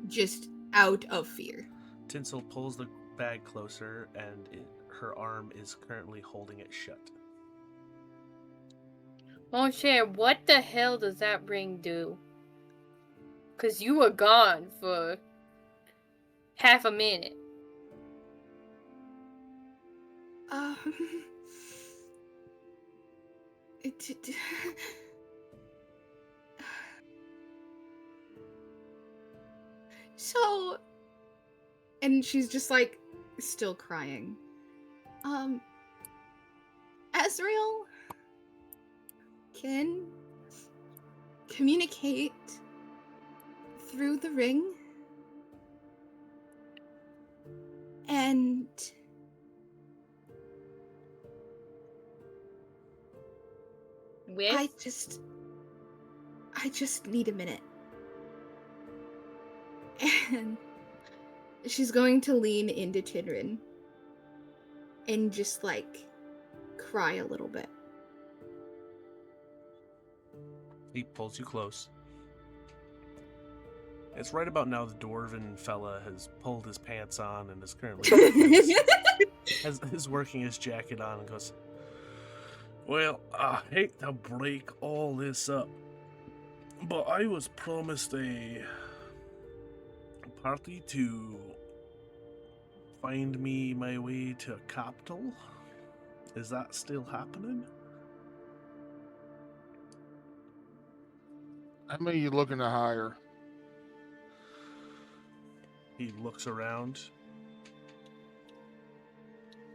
Speaker 10: Just out of fear.
Speaker 4: Tinsel pulls the bag closer, and her arm is currently holding it shut.
Speaker 3: Oh shit, what the hell does that ring do? 'Cause you were gone for half a minute.
Speaker 10: So, and she's just like still crying. Azrael can communicate through the ring, and
Speaker 3: with?
Speaker 10: I just need a minute. And she's going to lean into Tinrin and just like cry a little bit.
Speaker 4: He pulls you close. It's right about now the dwarven fella has pulled his pants on and is currently is working his jacket on and goes, "Well, I hate to break all this up, but I was promised a party to find me my way to a capital. Is that still happening?"
Speaker 5: How many are you looking to hire?
Speaker 4: He looks around.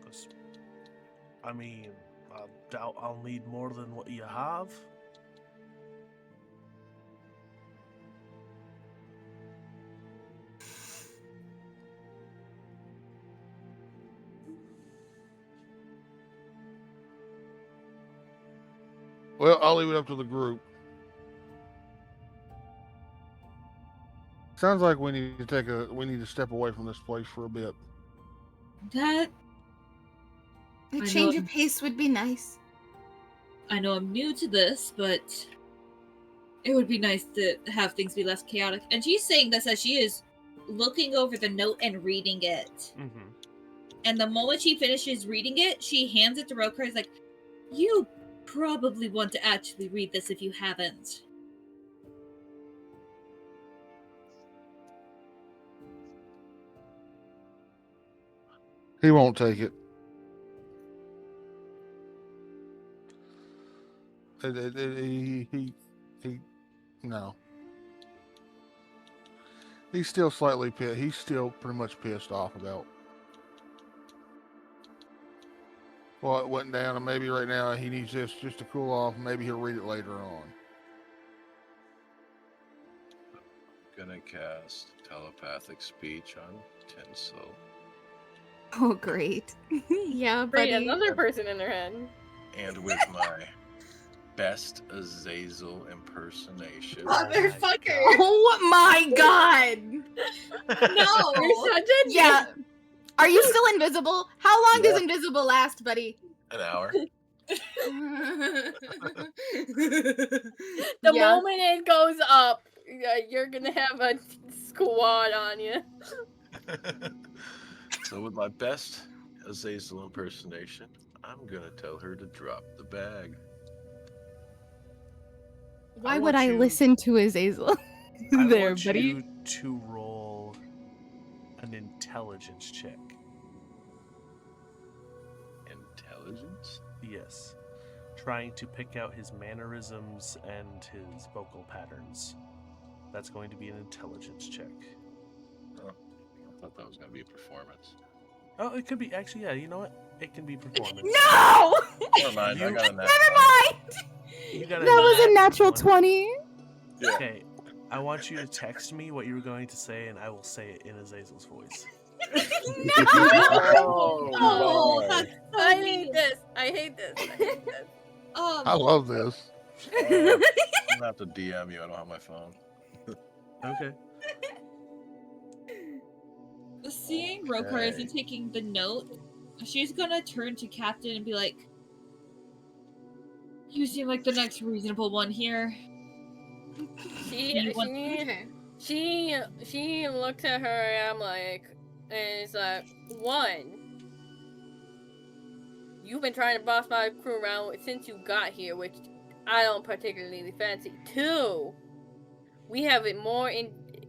Speaker 4: Goes, I mean, I doubt I'll need more than what you have.
Speaker 5: Well, I'll leave it up to the group. Sounds like we need to step away from this place for a bit.
Speaker 11: That
Speaker 10: A
Speaker 11: I
Speaker 10: change
Speaker 11: know-
Speaker 10: of pace would be nice.
Speaker 11: I know I'm new to this, but it would be nice to have things be less chaotic. And she's saying this as she is looking over the note and reading it.
Speaker 4: Mm-hmm.
Speaker 11: And the moment she finishes reading it, she hands it to Rokar. Is like, "You probably want to actually read this if you haven't."
Speaker 5: He won't take it. He no. He's still slightly pissed. He's still pretty much pissed off about what went down, and maybe right now he needs this just to cool off. Maybe he'll read it later on.
Speaker 8: Gonna cast telepathic speech on Tinsel.
Speaker 10: Oh, great.
Speaker 3: Yeah,
Speaker 11: Great,
Speaker 3: but another person in their head.
Speaker 8: And with my best Azazel impersonation.
Speaker 11: Motherfucker!
Speaker 10: Oh my god!
Speaker 11: No!
Speaker 3: You're such a
Speaker 10: Yeah. Are you still invisible? How long does invisible last, buddy?
Speaker 8: An hour.
Speaker 3: The
Speaker 10: Yeah.
Speaker 3: moment it goes up, you're gonna have a squad on you.
Speaker 8: So with my best Azazel impersonation, I'm gonna tell her to drop the bag.
Speaker 10: Why
Speaker 4: want
Speaker 10: would I
Speaker 4: you-
Speaker 10: listen to Azazel?
Speaker 4: I
Speaker 10: There,
Speaker 4: want
Speaker 10: buddy.
Speaker 4: you to roll an intelligence check.
Speaker 8: Intelligence?
Speaker 4: Yes. Trying to pick out his mannerisms and his vocal patterns. That's going to be an intelligence check.
Speaker 8: Oh, I thought that was gonna be a performance.
Speaker 4: Oh, it could be. Actually, yeah, you know what? It can be performance.
Speaker 10: No!
Speaker 8: Never mind, I
Speaker 4: You-
Speaker 8: got a nat
Speaker 10: Never
Speaker 8: 20.
Speaker 10: mind!
Speaker 4: You got a
Speaker 10: That was a
Speaker 4: nat
Speaker 10: natural 20.
Speaker 8: Yeah.
Speaker 4: Okay, I want you to text me what you were going to say, and I will say it in Azazel's voice.
Speaker 8: Oh,
Speaker 11: Oh,
Speaker 8: my.
Speaker 11: that's so
Speaker 3: I
Speaker 11: mean.
Speaker 3: hate this. I hate this. I hate this.
Speaker 5: I love this.
Speaker 8: I'm gonna have to DM you. I don't have my phone.
Speaker 4: Okay.
Speaker 11: Seeing Rokar
Speaker 8: Okay.
Speaker 11: isn't taking the note, she's gonna turn to Captain and be like, "You seem like the next reasonable one here."
Speaker 3: She
Speaker 11: want-
Speaker 3: she looks at her and I'm like, and it's like, one, you've been trying to boss my crew around since you got here, which I don't particularly fancy. Two, we have a more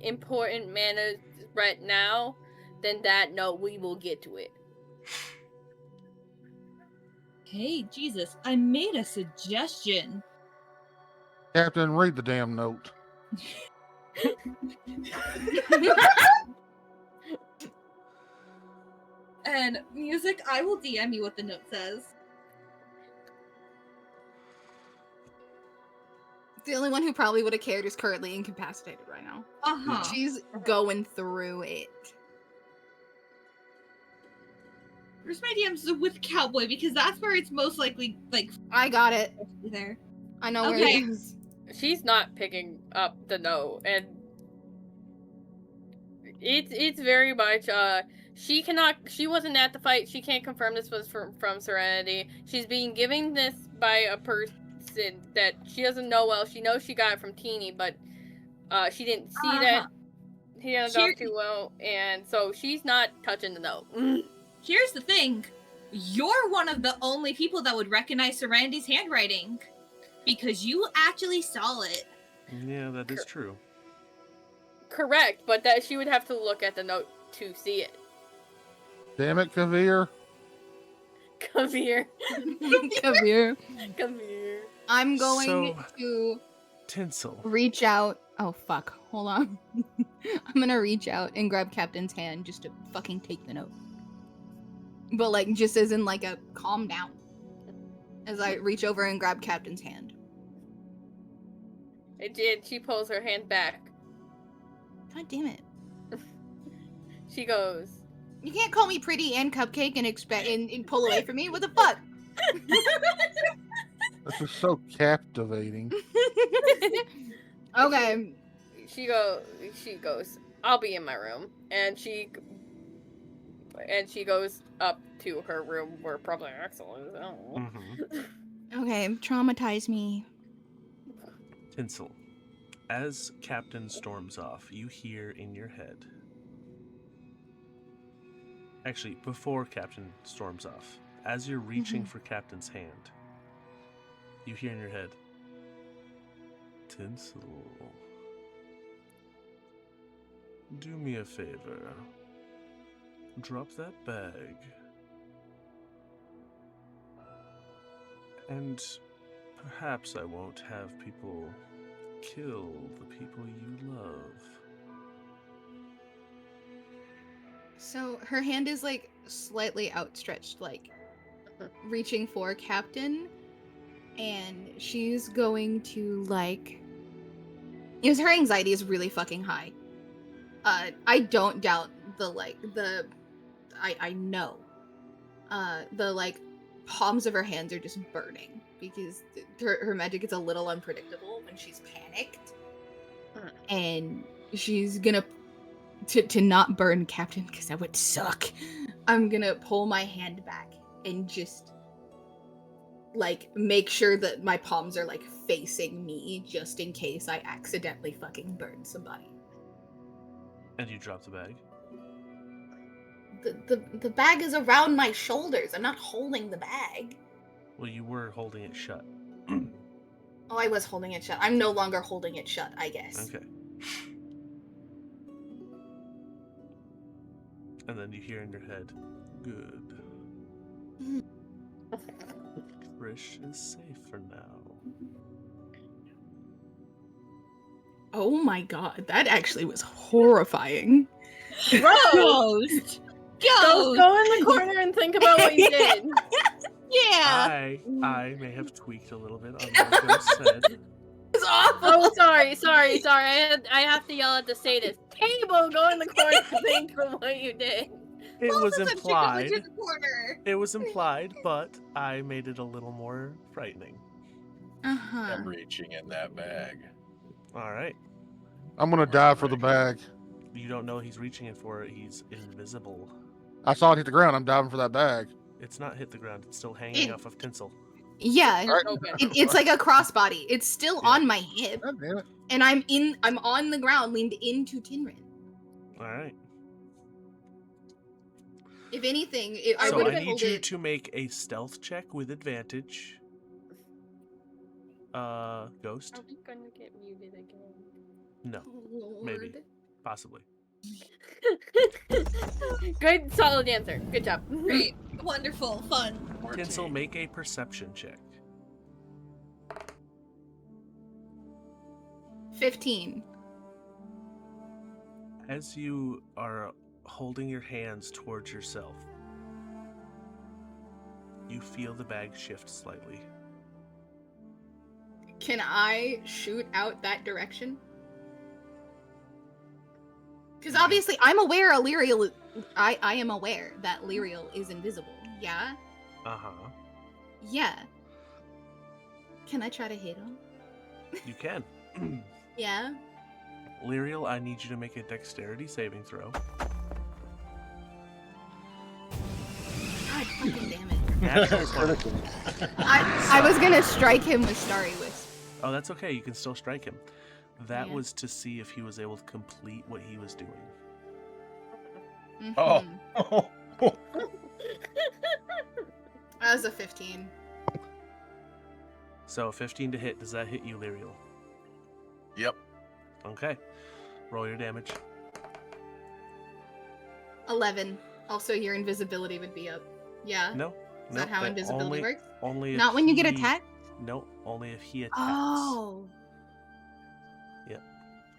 Speaker 3: important matter right now than that. No, we will get to it.
Speaker 11: Hey, Jesus, I made a suggestion.
Speaker 5: Captain, read the damn note.
Speaker 11: And music, I will DM you what the note says.
Speaker 10: The only one who probably would have cared is currently incapacitated right now.
Speaker 11: Uh-huh.
Speaker 10: She's going through it.
Speaker 11: Where's my DMs with Cowboy? Because that's where it's most likely, like,
Speaker 10: I got it.
Speaker 11: there.
Speaker 10: I know where
Speaker 11: Okay.
Speaker 10: it is.
Speaker 3: She's not picking up the note, and it's very much she wasn't at the fight. She can't confirm this was from Serenity. She's being given this by a person that she doesn't know well. She knows she got it from Teeny, but she didn't see that he didn't talk too well, and so she's not touching the note.
Speaker 15: Here's the thing. You're one of the only people that would recognize Serenity's handwriting because you actually saw it.
Speaker 4: Yeah, that is true.
Speaker 3: Correct, but that she would have to look at the note to see it.
Speaker 5: Damn it, Kavir.
Speaker 3: Kavir.
Speaker 10: Kavir.
Speaker 3: Kavir.
Speaker 10: I'm going to
Speaker 4: Tinsel.
Speaker 10: reach out. Oh fuck. Hold on. I'm gonna reach out and grab Captain's hand just to fucking take the note. But like just as in like a calm down. As I reach over and grab Captain's hand.
Speaker 3: It did. She pulls her hand back.
Speaker 10: God damn it.
Speaker 3: She goes,
Speaker 10: You can't call me pretty and cupcake and expect and pull away from me. What the fuck?
Speaker 5: This is so captivating.
Speaker 10: Okay.
Speaker 3: She goes, I'll be in my room. And she goes up to her room where probably Axel is.
Speaker 10: Okay, traumatize me.
Speaker 4: Tinsel. As Captain storms off, you hear in your head. Actually, before Captain storms off, as you're reaching for Captain's hand, you hear in your head, Tinsel, do me a favor. Drop that bag. And perhaps I won't have people kill the people you love.
Speaker 10: So her hand is like slightly outstretched, like reaching for Captain, and she's going to like, because her anxiety is really fucking high. I don't doubt I know. The like palms of her hands are just burning because her magic gets a little unpredictable when she's panicked. And she's gonna, to not burn Captain, because that would suck, I'm gonna pull my hand back and just like make sure that my palms are like facing me just in case I accidentally fucking burn somebody.
Speaker 4: And you drop the bag?
Speaker 10: The bag is around my shoulders. I'm not holding the bag.
Speaker 4: Well, you were holding it shut.
Speaker 10: Oh, I was holding it shut. I'm no longer holding it shut, I guess.
Speaker 4: Okay. And then you hear in your head, good. Frisch is safe for now.
Speaker 10: Oh my god, that actually was horrifying.
Speaker 15: Ghost!
Speaker 3: Go in the corner and think about what you did.
Speaker 15: Yeah.
Speaker 4: I may have tweaked a little bit on what Ghost said.
Speaker 10: It's awful.
Speaker 3: Oh, sorry. I have to yell at the sadist. Table, go in the corner and think of what you did.
Speaker 4: It was
Speaker 15: Both of them should go
Speaker 4: implied.
Speaker 15: into the corner.
Speaker 4: It was implied, but I made it a little more frightening.
Speaker 8: I'm reaching in that bag.
Speaker 4: All right.
Speaker 5: I'm gonna die for the bag.
Speaker 4: You don't know he's reaching it for it. He's invisible.
Speaker 5: I saw it hit the ground. I'm diving for that bag.
Speaker 4: It's not hit the ground. It's still hanging off of Tinsel.
Speaker 10: Yeah, it's like a crossbody. It's still on my hip,
Speaker 5: God damn it.
Speaker 10: and I'm on the ground, leaned into Tinrin.
Speaker 4: All right.
Speaker 10: If anything, I
Speaker 4: So
Speaker 10: would
Speaker 4: I
Speaker 10: have
Speaker 4: need
Speaker 10: pulled
Speaker 4: you
Speaker 10: it.
Speaker 4: to make a stealth check with advantage. Ghost?
Speaker 3: Are we gonna get muted again?
Speaker 4: No. Maybe. Possibly.
Speaker 3: Good, solid answer. Good job.
Speaker 15: Great. Wonderful. Fun.
Speaker 4: Tinsel, make a perception check.
Speaker 10: 15.
Speaker 4: As you are holding your hands towards yourself, you feel the bag shift slightly.
Speaker 10: Can I shoot out that direction? Because obviously I'm aware Lyriel. I am aware that Lyriel is invisible. Yeah?
Speaker 4: Uh-huh.
Speaker 10: Yeah. Can I try to hit him?
Speaker 4: You can.
Speaker 10: Yeah?
Speaker 4: Lyriel, I need you to make a dexterity saving throw. Natural 20.
Speaker 10: I was gonna strike him with Starry Wisp.
Speaker 4: Oh, that's okay. You can still strike him. That
Speaker 10: Yeah.
Speaker 4: was to see if he was able to complete what he was doing.
Speaker 8: Oh.
Speaker 10: That was a 15.
Speaker 4: So 15 to hit. Does that hit you, Lyriel?
Speaker 8: Yep.
Speaker 4: Okay. Roll your damage.
Speaker 10: 11. Also, your invisibility would be up. Yeah.
Speaker 4: No.
Speaker 10: Is that how invisibility works?
Speaker 4: Only.
Speaker 10: Not
Speaker 4: if
Speaker 10: when you get
Speaker 4: he-
Speaker 10: attacked?
Speaker 4: No, only if he attacks.
Speaker 10: Oh.
Speaker 4: Yep.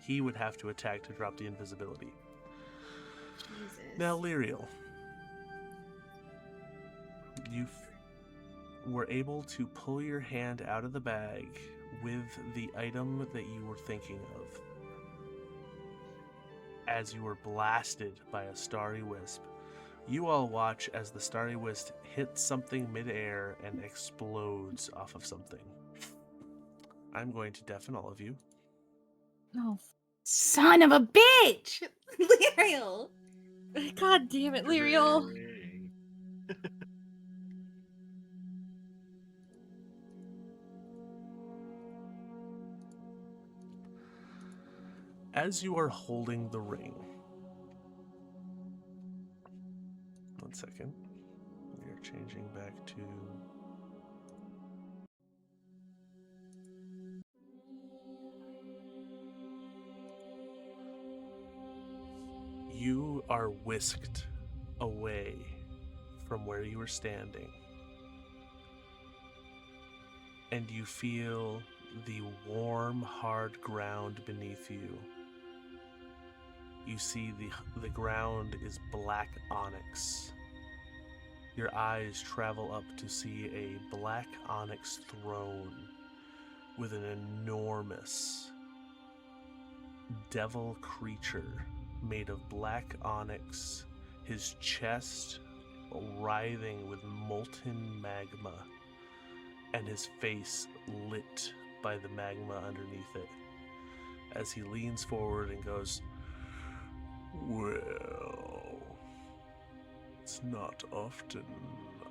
Speaker 4: He would have to attack to drop the invisibility.
Speaker 10: Jesus.
Speaker 4: Now, Lyriel, you were able to pull your hand out of the bag with the item that you were thinking of. As you were blasted by a Starry Wisp, you all watch as the Starry Wisp hits something midair and explodes off of something. I'm going to deafen all of you.
Speaker 11: No.
Speaker 10: Son of a bitch!
Speaker 11: Lyriel! God damn it, Lyriel!
Speaker 4: As you are holding the ring, 1 second. We are changing back to. You are whisked away from where you were standing, and you feel the warm, hard ground beneath you. You see the ground is black onyx. Your eyes travel up to see a black onyx throne with an enormous devil creature made of black onyx, his chest writhing with molten magma, and his face lit by the magma underneath it. As he leans forward and goes, "Well, it's not often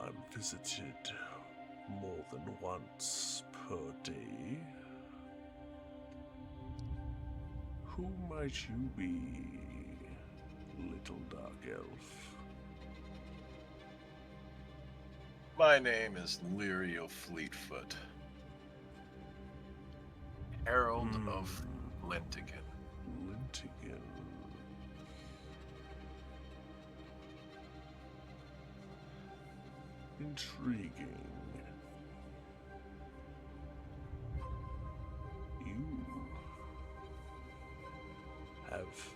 Speaker 4: I'm visited more than once per day. Who might you be, little dark elf?"
Speaker 8: My name is Lyriel Fleetfoot, Herald of Lintigan.
Speaker 4: Lintigan. Intriguing. You have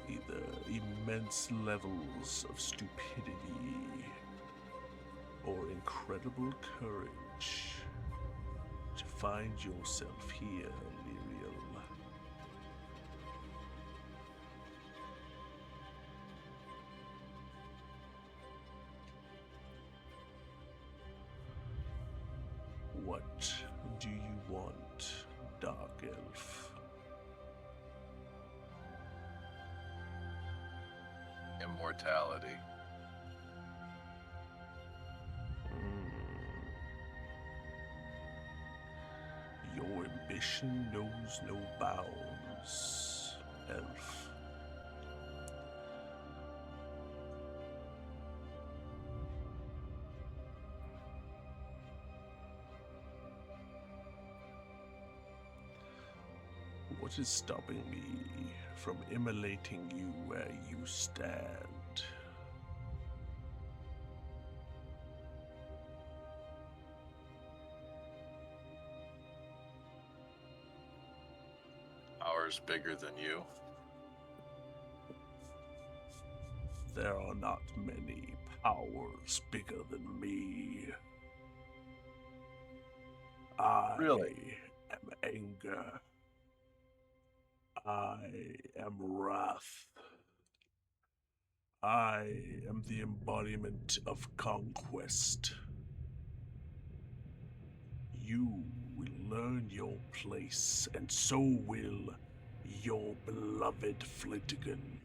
Speaker 4: either immense levels of stupidity or incredible courage to find yourself here, Lyriel. What do you want, Dark Elf?
Speaker 8: Immortality.
Speaker 4: Your ambition knows no bounds, Elf. What is stopping me from immolating you where you stand?
Speaker 8: Ours bigger than you.
Speaker 4: There are not many powers bigger than me. I
Speaker 8: Really?
Speaker 4: am anger. I am wrath. I am the embodiment of conquest. You will learn your place, and so will your beloved Flintigan.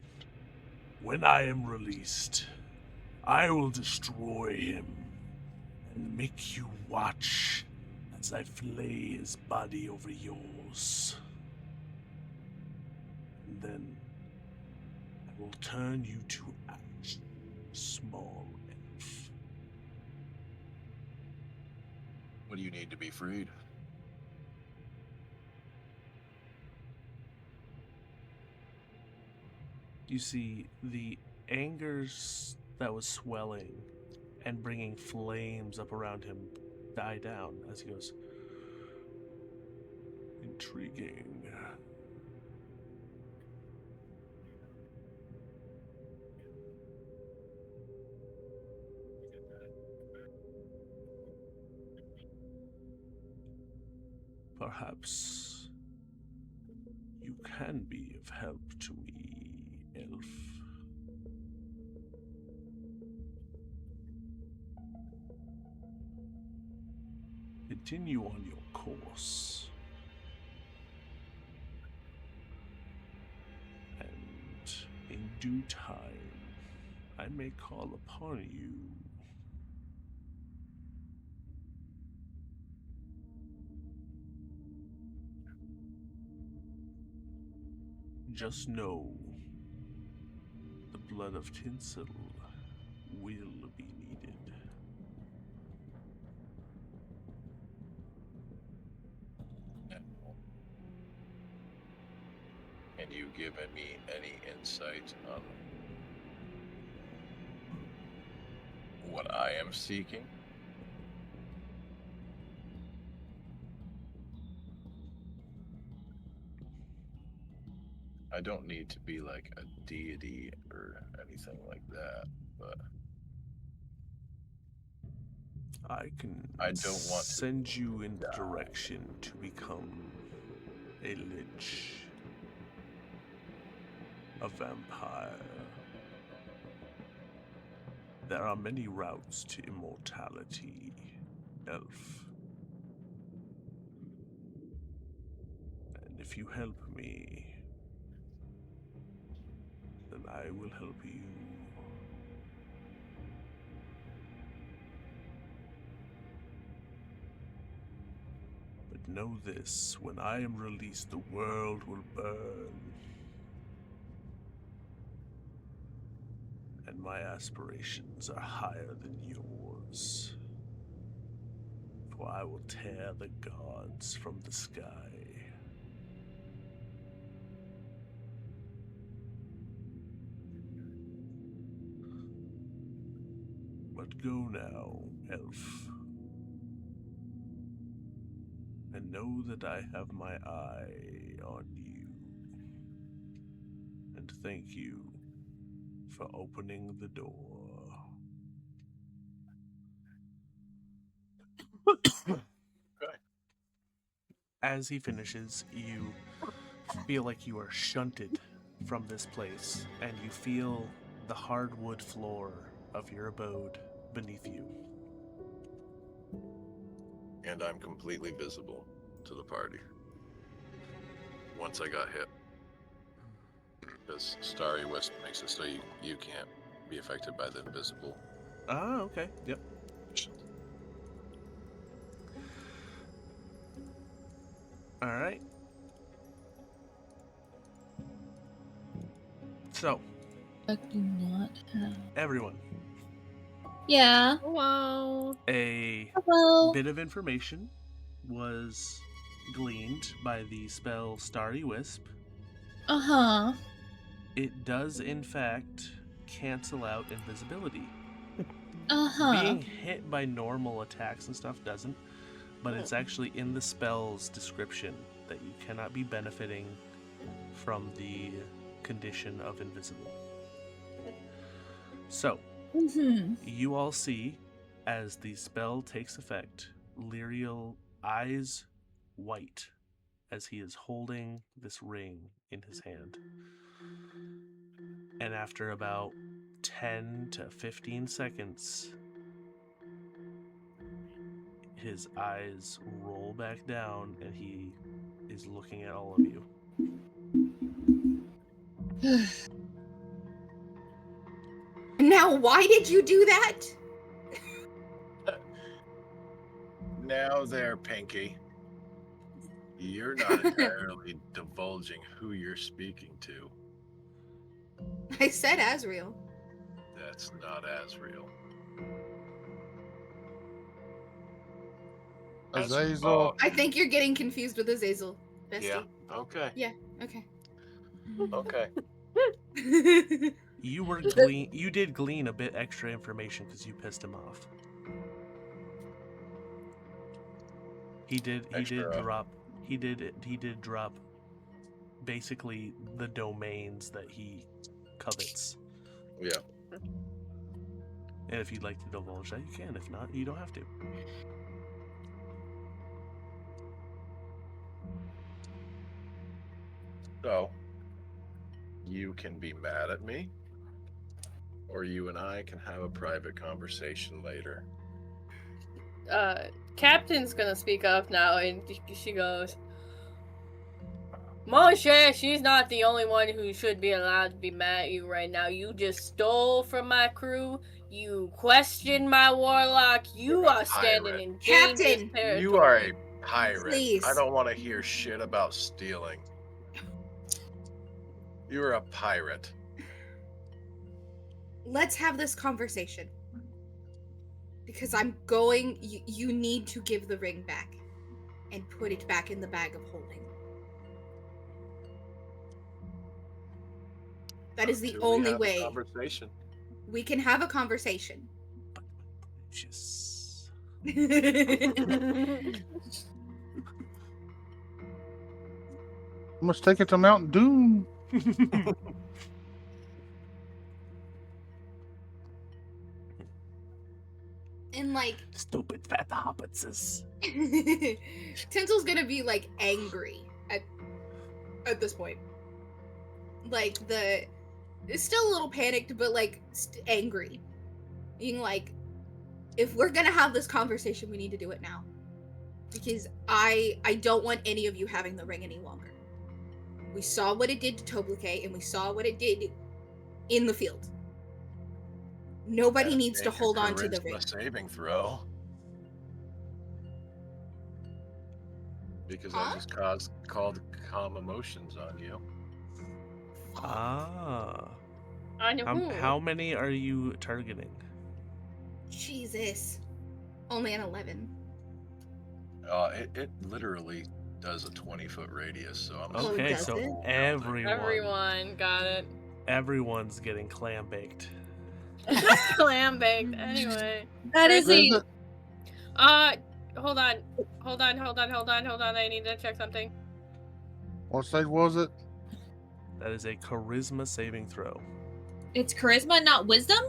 Speaker 4: When I am released, I will destroy him and make you watch as I flay his body over yours. And then I will turn you to ash, small elf.
Speaker 8: What do you need to be freed?
Speaker 4: You see the angers that was swelling and bringing flames up around him die down as he goes, intriguing. Perhaps you can be of help to me, elf. Continue on your course. And in due time, I may call upon you. Just know, the blood of Tinsel will be needed.
Speaker 8: Can you give me any insight on what I am seeking? I don't need to be like a deity or anything like that, but
Speaker 4: I
Speaker 8: don't want to
Speaker 4: send you in the direction to become a lich, a vampire. There are many routes to immortality, elf. And if you help me, then I will help you. But know this, when I am released, the world will burn. And my aspirations are higher than yours. For I will tear the gods from the sky. But go now, elf. And know that I have my eye on you. And thank you for opening the door. As he finishes, you feel like you are shunted from this place, and you feel the hardwood floor of your abode beneath you.
Speaker 8: and I'm completely visible to the party once I got hit. Because Starry Wisp makes it so you can't be affected by the invisible.
Speaker 4: Ah, okay. Yep. All right. So,
Speaker 11: I do not have.
Speaker 4: everyone,
Speaker 11: Yeah.
Speaker 3: Hello.
Speaker 4: a
Speaker 11: Hello.
Speaker 4: bit of information was gleaned by the spell Starry Wisp.
Speaker 11: Uh-huh.
Speaker 4: It does, in fact, cancel out invisibility.
Speaker 11: Uh-huh.
Speaker 4: Being hit by normal attacks and stuff doesn't, but it's actually in the spell's description that you cannot be benefiting from the condition of invisible. So, you all see, as the spell takes effect, Lyriel eyes white as he is holding this ring in his hand. And after about 10 to 15 seconds, his eyes roll back down and he is looking at all of you.
Speaker 10: Now, why did you do that?
Speaker 8: Now there, Pinky. You're not entirely divulging who you're speaking to.
Speaker 10: I said Asriel.
Speaker 8: That's not Asriel.
Speaker 5: Azazel.
Speaker 10: I think you're getting confused with Azazel. Bestie.
Speaker 8: Yeah. Okay.
Speaker 10: Yeah. Okay.
Speaker 8: Okay.
Speaker 4: You did glean a bit extra information because you pissed him off. He did drop basically the domains that he covets.
Speaker 8: Yeah.
Speaker 4: And if you'd like to divulge that, you can. If not, you don't have to.
Speaker 8: So, you can be mad at me, or you and I can have a private conversation later.
Speaker 3: Captain's gonna speak up now, and she goes, Moshe, she's not the only one who should be allowed to be mad at you right now. You just stole from my crew. You questioned my warlock. You are standing in dangerous territory.
Speaker 8: You are a pirate.
Speaker 10: Please.
Speaker 8: I don't want to hear shit about stealing. You're a pirate.
Speaker 10: Let's have this conversation. Because I'm going. You need to give the ring back. And put it back in the bag of holding. That is the only way.
Speaker 8: Conversation.
Speaker 10: We can have a conversation.
Speaker 4: Just...
Speaker 5: Must take it to Mount Doom.
Speaker 10: And like
Speaker 4: stupid fat hobbitses.
Speaker 10: Tinsel's gonna be like angry at this point. Like it's still a little panicked, but like angry. Being like, if we're gonna have this conversation, we need to do it now. Because I don't want any of you having the ring any longer. We saw what it did to Toblake, and we saw what it did in the field. Nobody needs to hold on to the ring.
Speaker 8: Saving throw. Because I just called calm emotions on you.
Speaker 4: Ah.
Speaker 3: On who?
Speaker 4: How many are you targeting?
Speaker 10: Jesus. Only an 11.
Speaker 8: It literally does a 20-foot radius, so I'm
Speaker 4: okay. So everyone
Speaker 3: got it.
Speaker 4: Everyone's getting clam baked.
Speaker 3: Clam baked. Anyway,
Speaker 11: that is a.
Speaker 3: Hold on. I need to check something.
Speaker 5: What stage was it?
Speaker 4: That is a charisma saving throw.
Speaker 15: It's charisma, not wisdom?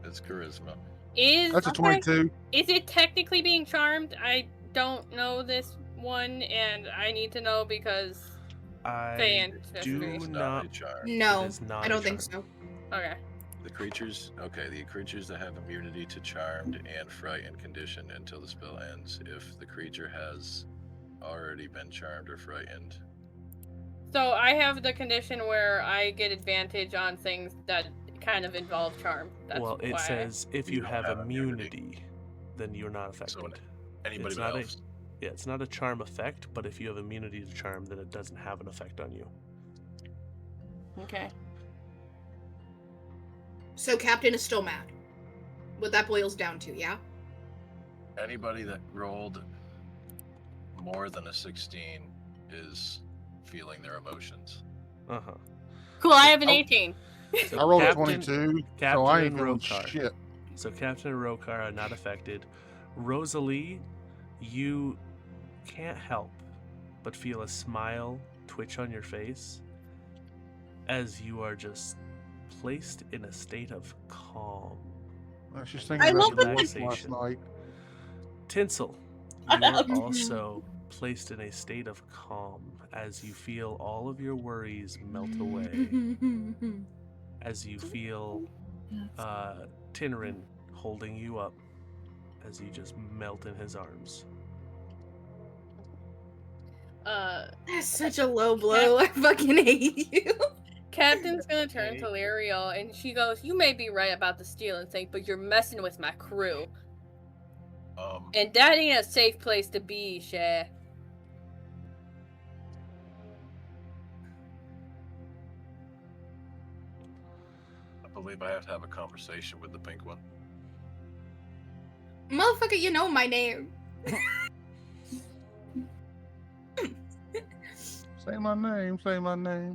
Speaker 8: It's charisma.
Speaker 5: That's a 22.
Speaker 3: Is it technically being charmed? I don't know this one, and I need to know because
Speaker 4: I do not.
Speaker 10: No, I don't think so.
Speaker 3: Okay.
Speaker 8: The creatures that have immunity to charmed and frightened condition until the spell ends if the creature has already been charmed or frightened.
Speaker 3: So I have the condition where I get advantage on things that kind of involve charm. That's
Speaker 4: well, it says if you have immunity, then you're not affected.
Speaker 8: So anybody else?
Speaker 4: It's not a charm effect, but if you have immunity to charm, then it doesn't have an effect on you.
Speaker 3: Okay.
Speaker 10: So Captain is still mad. What that boils down to, yeah?
Speaker 8: Anybody that rolled more than a 16 is feeling their emotions.
Speaker 4: Uh-huh.
Speaker 3: Cool, I have an 18.
Speaker 5: So I rolled a 22, so I ain't feeling shit.
Speaker 4: So Captain and Rokar are not affected. Rosalie, you can't help but feel a smile twitch on your face as you are just placed in a state of calm.
Speaker 5: I was just thinking about the last night.
Speaker 4: Tinsel, you are also placed in a state of calm as you feel all of your worries melt away. As you feel Tinrin holding you up as you just melt in his arms.
Speaker 10: That's such a low blow. I fucking hate you.
Speaker 3: Captain's gonna turn to Lyriel and she goes, "You may be right about the stealing thing, but you're messing with my crew." And that ain't a safe place to be, Shay.
Speaker 8: I believe I have to have a conversation with the pink one.
Speaker 10: Motherfucker, you know my name.
Speaker 5: Say my name. Say my name.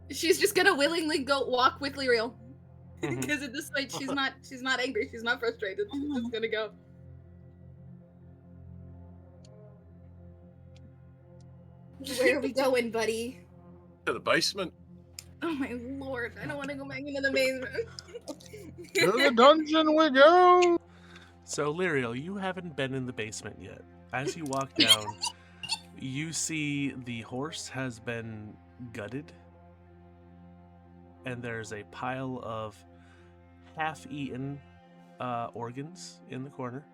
Speaker 10: She's just gonna willingly go walk with Lyriel.
Speaker 4: Mhm.
Speaker 10: Because at this point she's not angry, she's not frustrated. She's just gonna go. Where are we going, buddy?
Speaker 8: To the basement.
Speaker 10: Oh my lord, I don't want to go back into the basement.
Speaker 5: To the dungeon we go.
Speaker 4: So, Lyriel, you haven't been in the basement yet. As you walk down, you see the horse has been gutted, and there's a pile of half-eaten organs in the corner.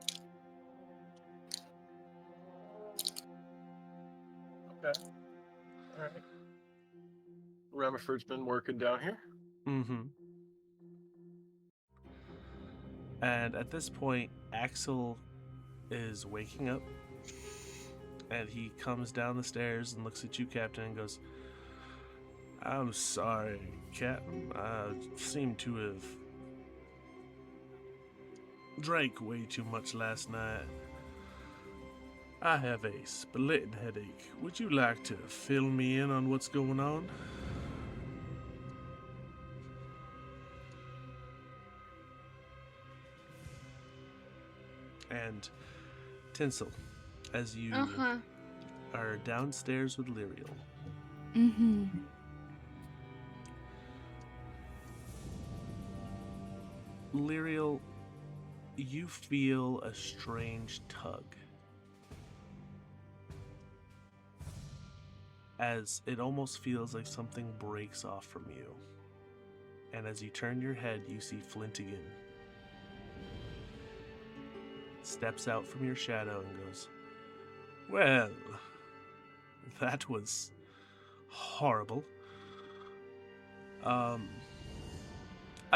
Speaker 8: Okay. All right. Rutherford's been working down here.
Speaker 4: Mm-hmm. And at this point, Axel is waking up, and he comes down the stairs and looks at you, Captain, and goes, "I'm sorry, Captain. I seem to have drank way too much last night. I have a splitting headache. Would you like to fill me in on what's going on?" And Tinsel, as you are downstairs with Lyriel.
Speaker 10: Mm-hmm.
Speaker 4: Lyriel, you feel a strange tug. As it almost feels like something breaks off from you. And as you turn your head, you see Flint again. Steps out from your shadow and goes, "Well, that was horrible. I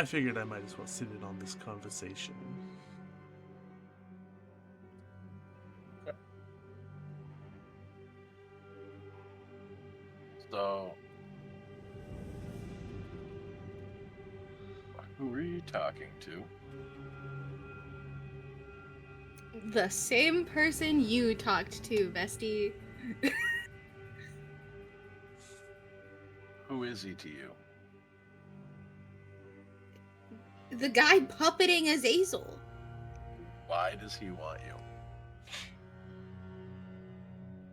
Speaker 4: figured I might as well sit in on this conversation."
Speaker 8: So, who are you talking to?
Speaker 10: The same person you talked to, bestie.
Speaker 8: Who is he to you?
Speaker 10: The guy puppeting Azazel.
Speaker 8: Why does he want you?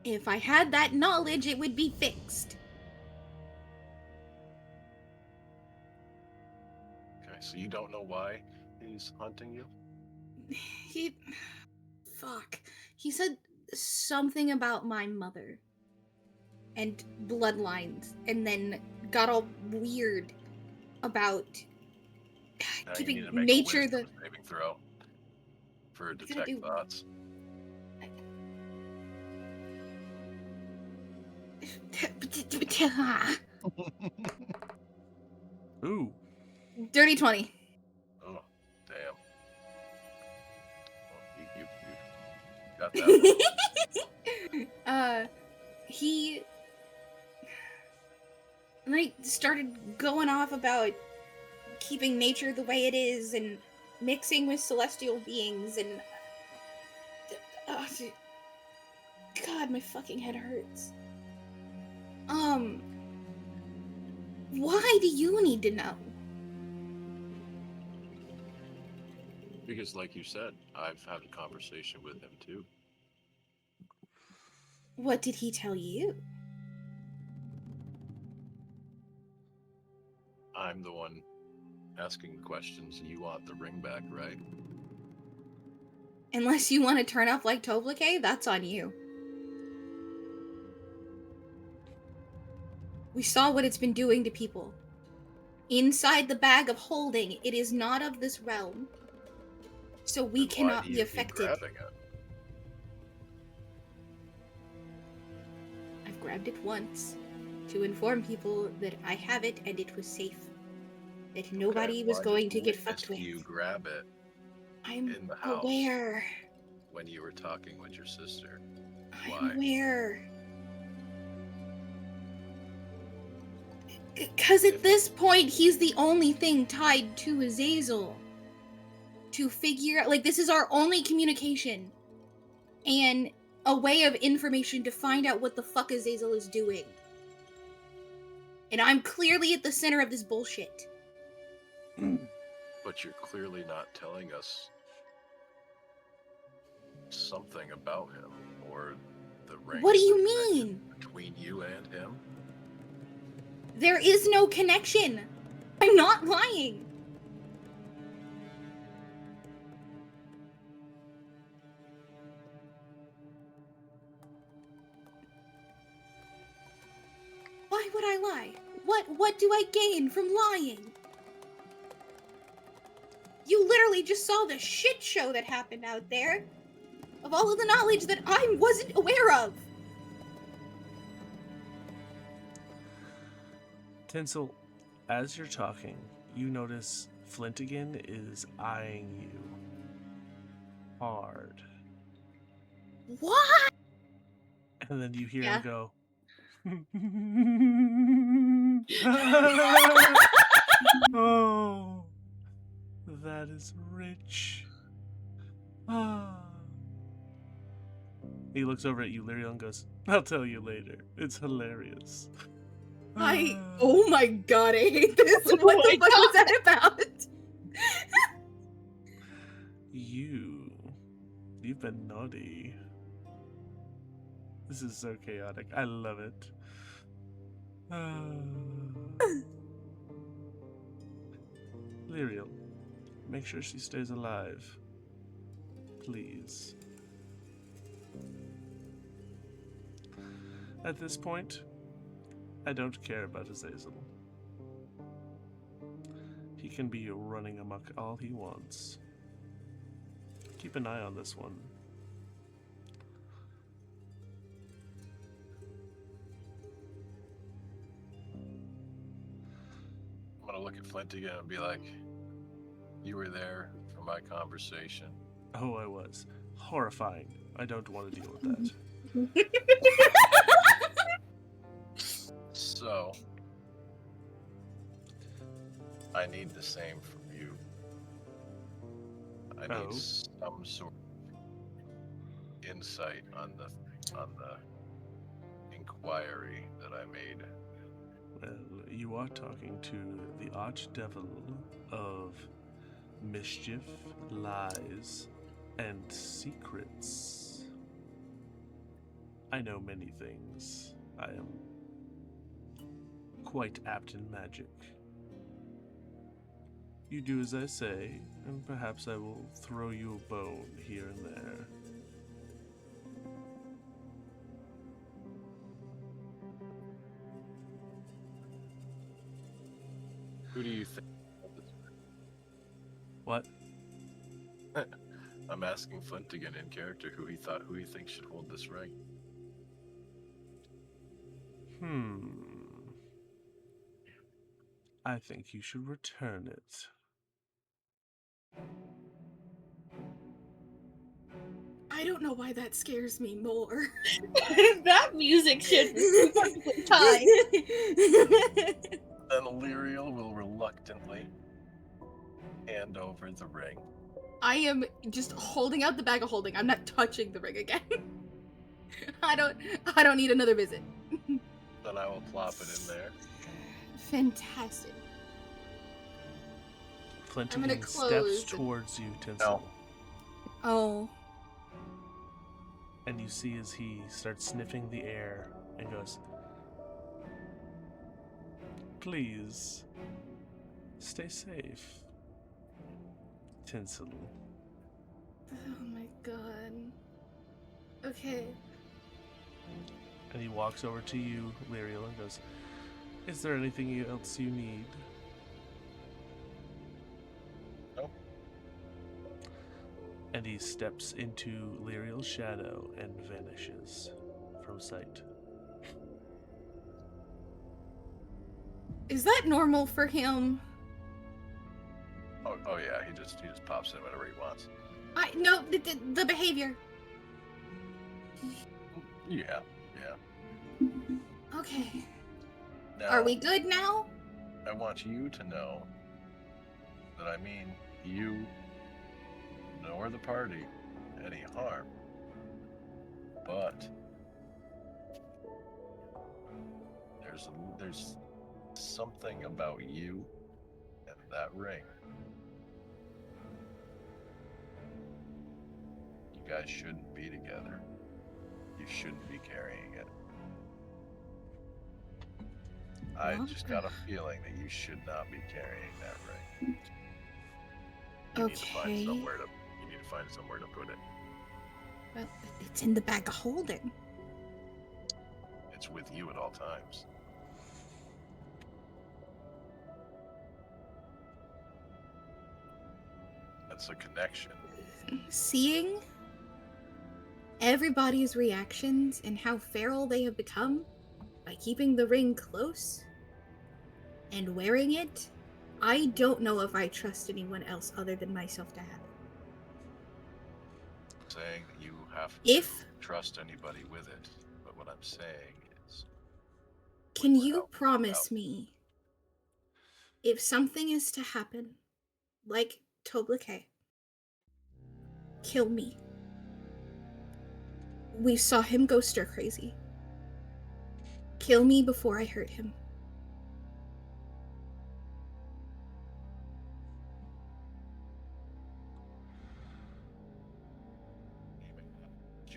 Speaker 10: If I had that knowledge, it would be fixed.
Speaker 8: Okay, so you don't know why he's hunting you?
Speaker 10: Fuck. He said something about my mother. And bloodlines. And then got all weird about
Speaker 8: Now you
Speaker 10: keeping
Speaker 8: need to make
Speaker 10: nature
Speaker 8: a wisdom saving throw for detect
Speaker 10: do-
Speaker 8: thoughts.
Speaker 4: Ooh.
Speaker 10: Dirty 20.
Speaker 8: Oh, damn. Well, you got that one.
Speaker 10: He like started going off about keeping nature the way it is and mixing with celestial beings and God, my fucking head hurts. Why do you need to know?
Speaker 8: Because, like you said, I've had a conversation with him too.
Speaker 10: What did he tell you?
Speaker 8: I'm the one asking questions. You want the ring back, right?
Speaker 10: Unless you want to turn up like Toblake, that's on you. We saw what it's been doing to people. Inside the bag of holding, it is not of this realm. So we
Speaker 8: Then why
Speaker 10: cannot
Speaker 8: do
Speaker 10: be
Speaker 8: you keep
Speaker 10: affected.
Speaker 8: grabbing it?
Speaker 10: I've grabbed it once to inform people that I have it and it was safe. that nobody
Speaker 8: Okay,
Speaker 10: was
Speaker 8: well, I
Speaker 10: going
Speaker 8: just
Speaker 10: to get
Speaker 8: witnessed
Speaker 10: fucked with.
Speaker 8: you grab it
Speaker 10: I'm
Speaker 8: in the house
Speaker 10: aware.
Speaker 8: when you were talking with your sister.
Speaker 10: I'm
Speaker 8: Why?
Speaker 10: aware. Because at this point, he's the only thing tied to Azazel. To figure out, like, this is our only communication. And a way of information to find out what the fuck Azazel is doing. And I'm clearly at the center of this bullshit.
Speaker 8: But you're clearly not telling us something about him or the ring.
Speaker 10: What do you mean?
Speaker 8: Between you and him?
Speaker 10: There is no connection. I'm not lying. Why would I lie? What do I gain from lying? You literally just saw the shit show that happened out there. Of all of the knowledge that I wasn't aware of.
Speaker 4: Tinsel, as you're talking, you notice Flintigan is eyeing you hard.
Speaker 10: What?
Speaker 4: And then you hear
Speaker 10: Yeah.
Speaker 4: him go, oh, that is rich. Ah. He looks over at you, Lyriel, and goes, I'll tell you later. It's hilarious.
Speaker 10: Oh my god, I hate this. What the fuck was that about?
Speaker 4: You've been naughty. This is so chaotic. I love it. Lyriel, make sure she stays alive. Please. At this point, I don't care about Azazel. He can be running amok all he wants. Keep an eye on this one.
Speaker 8: I'm gonna look at Flint again and be like, you were there for my conversation.
Speaker 4: Oh, I was. Horrifying. I don't want to deal with that.
Speaker 8: So, I need the same from you. I need some sort of insight on the inquiry that I made.
Speaker 4: Well, you are talking to the archdevil of mischief, lies, and secrets. I know many things. I am quite apt in magic. You do as I say, and perhaps I will throw you a bone here and there.
Speaker 8: Who do you think?
Speaker 4: What?
Speaker 8: I'm asking Flint again in character who he thinks should hold this ring.
Speaker 4: I think you should return it.
Speaker 10: I don't know why that scares me more.
Speaker 11: That music should be perfectly timed.
Speaker 8: Then Lyriel will reluctantly hand over the ring.
Speaker 10: I am just holding out the bag of holding. I'm not touching the ring again. I don't need another visit.
Speaker 8: Then I will plop it in there.
Speaker 10: Fantastic.
Speaker 4: Flintigan steps towards you, Tinsel.
Speaker 10: Oh.
Speaker 4: And you see as he starts sniffing the air and goes, please, stay safe, Tinsel.
Speaker 10: Oh my god. Okay.
Speaker 4: And he walks over to you, Lyriel, and goes, is there anything else you need?
Speaker 8: No.
Speaker 4: And he steps into Lyriel's shadow and vanishes from sight.
Speaker 10: Is that normal for him?
Speaker 8: yeah, he just pops in whenever he wants.
Speaker 10: No, the behavior.
Speaker 8: Yeah.
Speaker 10: Okay.
Speaker 8: Now,
Speaker 10: Are we good now?
Speaker 8: I want you to know that I mean you nor the party any harm. But there's something about you and that ring. You guys shouldn't be together. You shouldn't be carrying it. I just got a feeling that you should not be carrying that ring. You need to find somewhere to put it.
Speaker 10: Well, it's in the bag of holding.
Speaker 8: It's with you at all times. That's a connection.
Speaker 10: Seeing everybody's reactions and how feral they have become by keeping the ring close and wearing it, I don't know if I trust anyone else other than myself to have it.
Speaker 8: Saying that you have to trust anybody with it, but what I'm saying is,
Speaker 10: can you promise me, if something is to happen, like Toblake, kill me? We saw him go stir crazy. Kill me before I hurt him.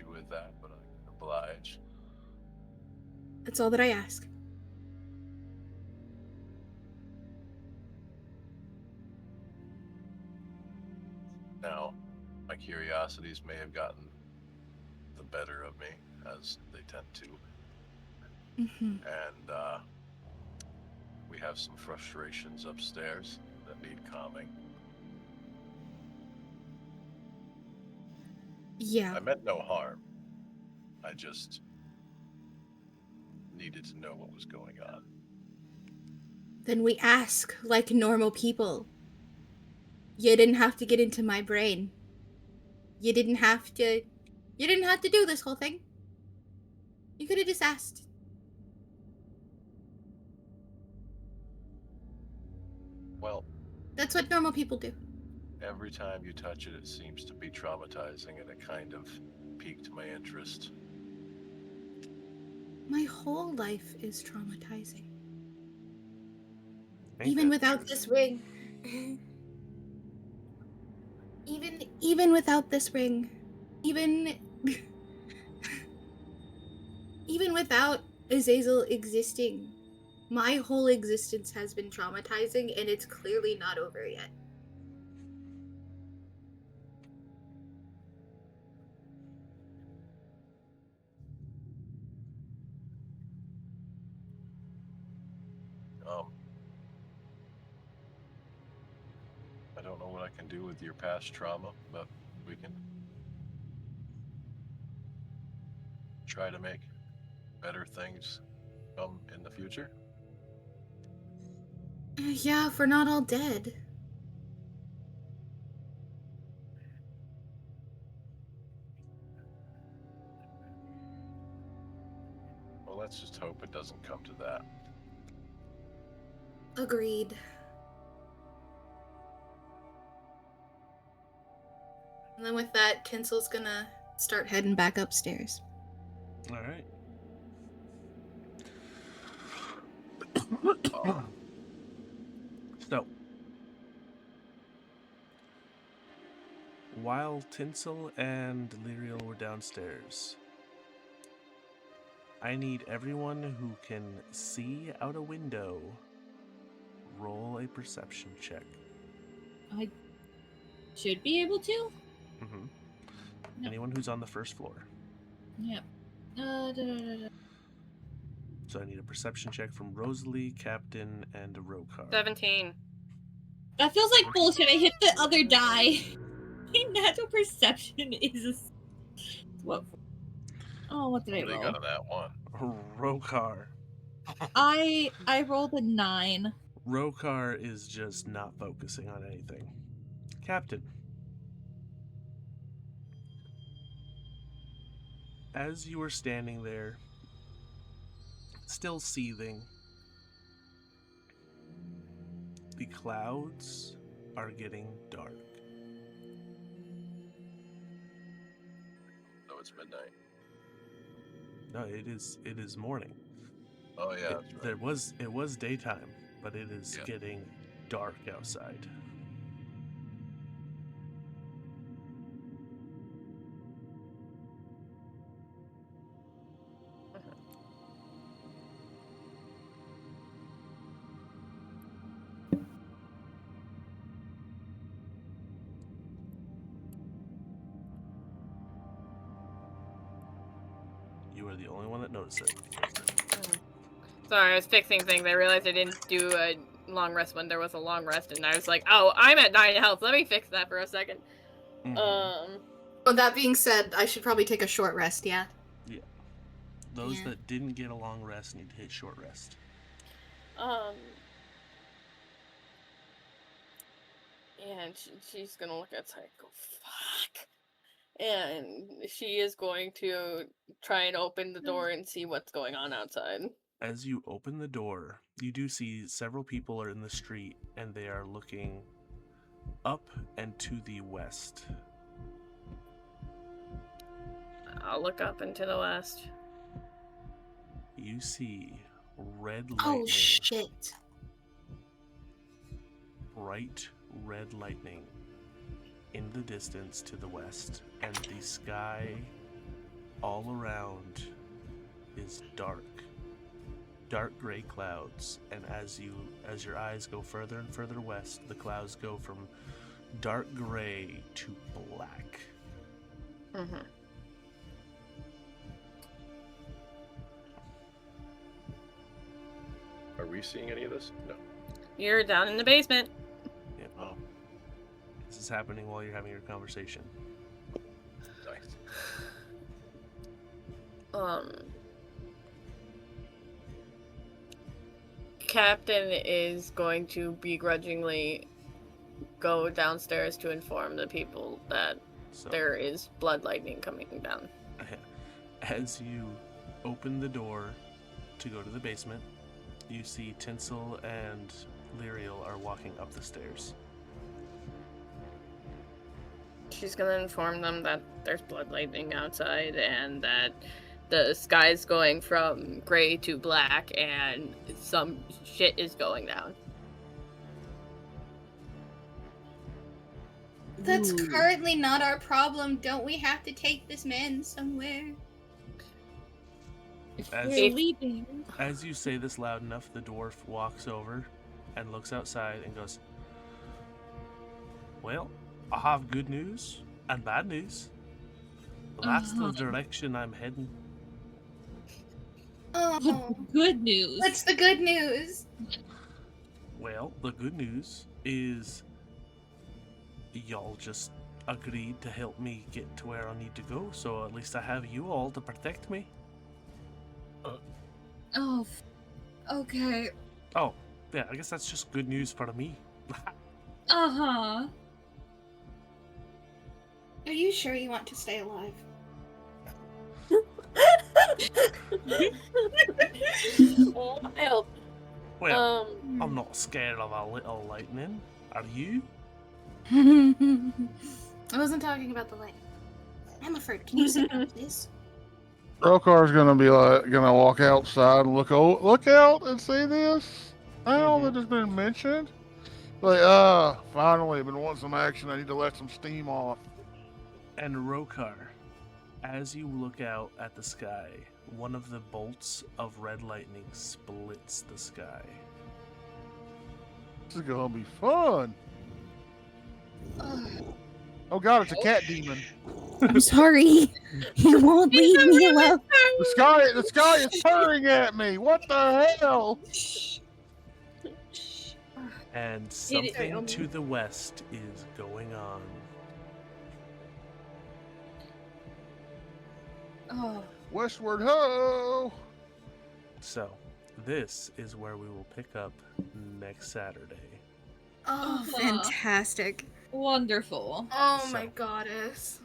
Speaker 8: you with that, but I can oblige.
Speaker 10: That's all that I ask.
Speaker 8: Now, my curiosities may have gotten the better of me, as they tend to. And we have some frustrations upstairs that need calming.
Speaker 10: Yeah.
Speaker 8: I meant no harm. I just needed to know what was going on.
Speaker 10: Then we ask like normal people. You didn't have to get into my brain. You didn't have to do this whole thing. You could have just asked.
Speaker 8: Well,
Speaker 10: that's what normal people do.
Speaker 8: Every time you touch it, it seems to be traumatizing, and it kind of piqued my interest.
Speaker 10: My whole life is traumatizing. Even without this ring. Even without this ring. Even without Azazel existing. My whole existence has been traumatizing, and it's clearly not over yet.
Speaker 8: I don't know what I can do with your past trauma, but we can try to make better things come in the future.
Speaker 10: Yeah, if we're not all dead.
Speaker 8: Well, let's just hope it doesn't come to that.
Speaker 10: Agreed. And then with that, Tinsel's gonna start heading back upstairs.
Speaker 4: All right. So, while Tinsel and Lyriel were downstairs, I need everyone who can see out a window roll a perception check.
Speaker 11: I should be able to?
Speaker 4: Mm-hmm.
Speaker 11: No.
Speaker 4: Anyone who's on the first floor.
Speaker 11: Yep.
Speaker 4: So I need a perception check from Rosalie, Captain, and Rokar.
Speaker 3: 17.
Speaker 11: That feels like bullshit. I hit the other die. Natural perception is what? Oh, what did I roll?
Speaker 8: They got on that one.
Speaker 4: Rokar.
Speaker 11: I rolled a 9.
Speaker 4: Rokar is just not focusing on anything. Captain, as you are standing there, still seething, the clouds are getting dark.
Speaker 8: So it's midnight.
Speaker 4: No, it is morning.
Speaker 8: Oh yeah, that's right.
Speaker 4: It was daytime, but it is getting dark outside. You are the only one that noticed it.
Speaker 3: Sorry, I was fixing things. I realized I didn't do a long rest when there was a long rest, and I was like, oh, I'm at 9 health. Let me fix that for a second.
Speaker 10: Well, that being said, I should probably take a short rest, yeah?
Speaker 4: Yeah. Those that didn't get a long rest need to hit short rest.
Speaker 3: And she's gonna look outside and go, fuck. And she is going to try and open the door and see what's going on outside.
Speaker 4: As you open the door, you do see several people are in the street, and they are looking up and to the west.
Speaker 3: I'll look up and to the west.
Speaker 4: You see red lightning.
Speaker 10: Oh, shit.
Speaker 4: Bright red lightning in the distance to the west, and the sky all around is dark gray clouds. And as your eyes go further and further west, the clouds go from dark gray to black.
Speaker 8: Are we seeing any of this? No.
Speaker 3: You're down in the basement.
Speaker 4: Yeah. Oh. This is happening while you're having your conversation.
Speaker 8: Nice.
Speaker 3: Captain is going to begrudgingly go downstairs to inform the people that there is blood lightning coming down.
Speaker 4: As you open the door to go to the basement, you see Tinsel and Lyriel are walking up the stairs.
Speaker 3: She's gonna inform them that there's blood lightning outside and that the sky's going from gray to black and some shit is going down.
Speaker 10: That's currently not our problem. Don't we have to take this man somewhere?
Speaker 4: As you say this loud enough, the dwarf walks over and looks outside and goes, "Well, I have good news and bad news. That's the direction I'm heading."
Speaker 10: Oh,
Speaker 11: good news.
Speaker 10: What's the good news?
Speaker 4: Well, the good news is y'all just agreed to help me get to where I need to go, so at least I have you all to protect me.
Speaker 11: Oh, okay.
Speaker 4: Oh, yeah, I guess that's just good news for me.
Speaker 11: Uh-huh.
Speaker 10: Are you sure you want to stay alive?
Speaker 4: Well, I'm not scared of a little lightning. Are you?
Speaker 10: I wasn't talking about the light. I'm afraid. Can you sit up, please?
Speaker 5: Rokar's gonna walk outside and look out and see this owl that has been mentioned. Like, finally, been wanting some action. I need to let some steam off.
Speaker 4: And Rokar, as you look out at the sky, one of the bolts of red lightning splits the sky.
Speaker 5: This is gonna be fun. Oh god, it's a cat demon.
Speaker 10: I'm sorry. He won't leave me alone.
Speaker 5: The sky is purring at me. What the hell?
Speaker 4: And something to the west is going on.
Speaker 11: Oh.
Speaker 5: Westward ho!
Speaker 4: So, this is where we will pick up next Saturday.
Speaker 10: Oh, fantastic.
Speaker 11: Wonderful.
Speaker 10: Oh my goddess.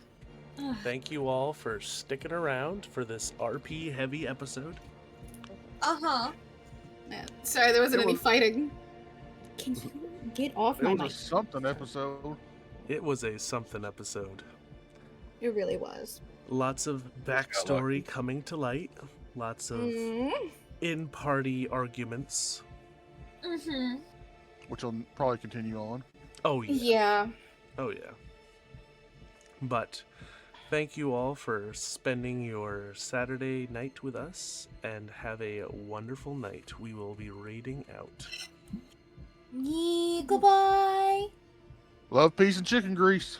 Speaker 4: Thank you all for sticking around for this RP heavy episode.
Speaker 11: Uh-huh.
Speaker 10: Yeah, sorry, there wasn't
Speaker 5: It
Speaker 10: any
Speaker 5: was-
Speaker 10: fighting. Can you get off
Speaker 5: It
Speaker 10: my
Speaker 5: was a
Speaker 10: mic?
Speaker 5: something episode.
Speaker 4: It was a something episode.
Speaker 10: It really was.
Speaker 4: Lots of backstory coming to light. Lots of in-party arguments.
Speaker 11: Mm-hmm.
Speaker 5: Which will probably continue on.
Speaker 4: Oh yeah.
Speaker 10: Yeah.
Speaker 4: Oh yeah. But thank you all for spending your Saturday night with us, and have a wonderful night. We will be raiding out.
Speaker 10: Yeah, goodbye.
Speaker 5: Love, peace, and chicken grease.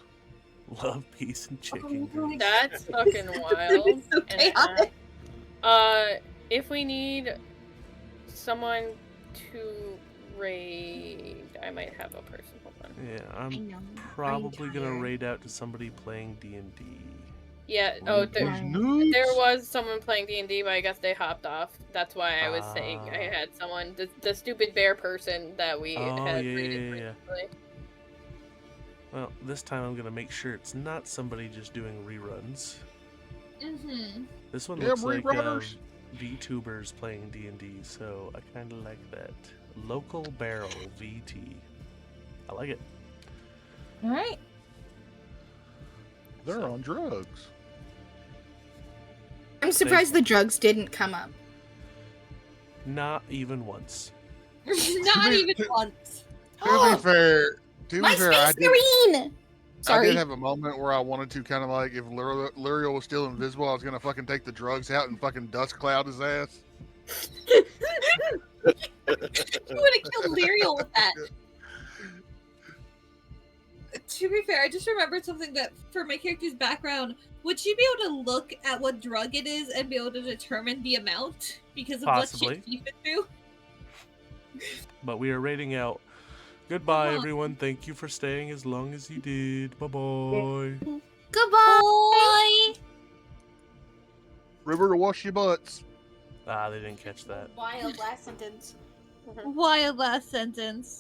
Speaker 4: Love, peace, and chicken grease.
Speaker 3: That's fucking wild.
Speaker 11: so chaotic.
Speaker 3: If we need someone to raid, I might have a person. Hold on.
Speaker 4: Yeah, I'm probably gonna raid out to somebody playing D&D.
Speaker 3: Yeah. Oh, there was someone playing D&D, but I guess they hopped off. That's why I was saying I had someone, the stupid bear person that we had raided previously.
Speaker 4: Well, this time I'm gonna make sure it's not somebody just doing reruns.
Speaker 11: Mm-hmm.
Speaker 4: This one
Speaker 5: Yeah,
Speaker 4: looks like
Speaker 5: rerunners.
Speaker 4: VTubers playing D&D, so I kind of like that. Local Barrel VT. I like it.
Speaker 11: All right.
Speaker 5: They're on drugs.
Speaker 10: I'm surprised the drugs didn't come up.
Speaker 4: Not even once.
Speaker 11: Not even once.
Speaker 5: To be fair,
Speaker 10: My space marine!
Speaker 5: I
Speaker 10: Sorry.
Speaker 5: did have a moment where I wanted to kind of like, if Luriel was still invisible, I was gonna fucking take the drugs out and fucking dust cloud his ass.
Speaker 11: You would have killed Lyriel with that. To be fair, I just remembered something that for my character's background, would she be able to look at what drug it is and be able to determine the amount because of
Speaker 4: Possibly.
Speaker 11: what shit she's been through?
Speaker 4: But we are raiding out. Goodbye, everyone. Thank you for staying as long as you did. Bye-bye.
Speaker 10: Goodbye!
Speaker 5: River to wash your butts.
Speaker 4: Ah, they didn't catch that.
Speaker 10: Wild last sentence.
Speaker 11: Wild last sentence.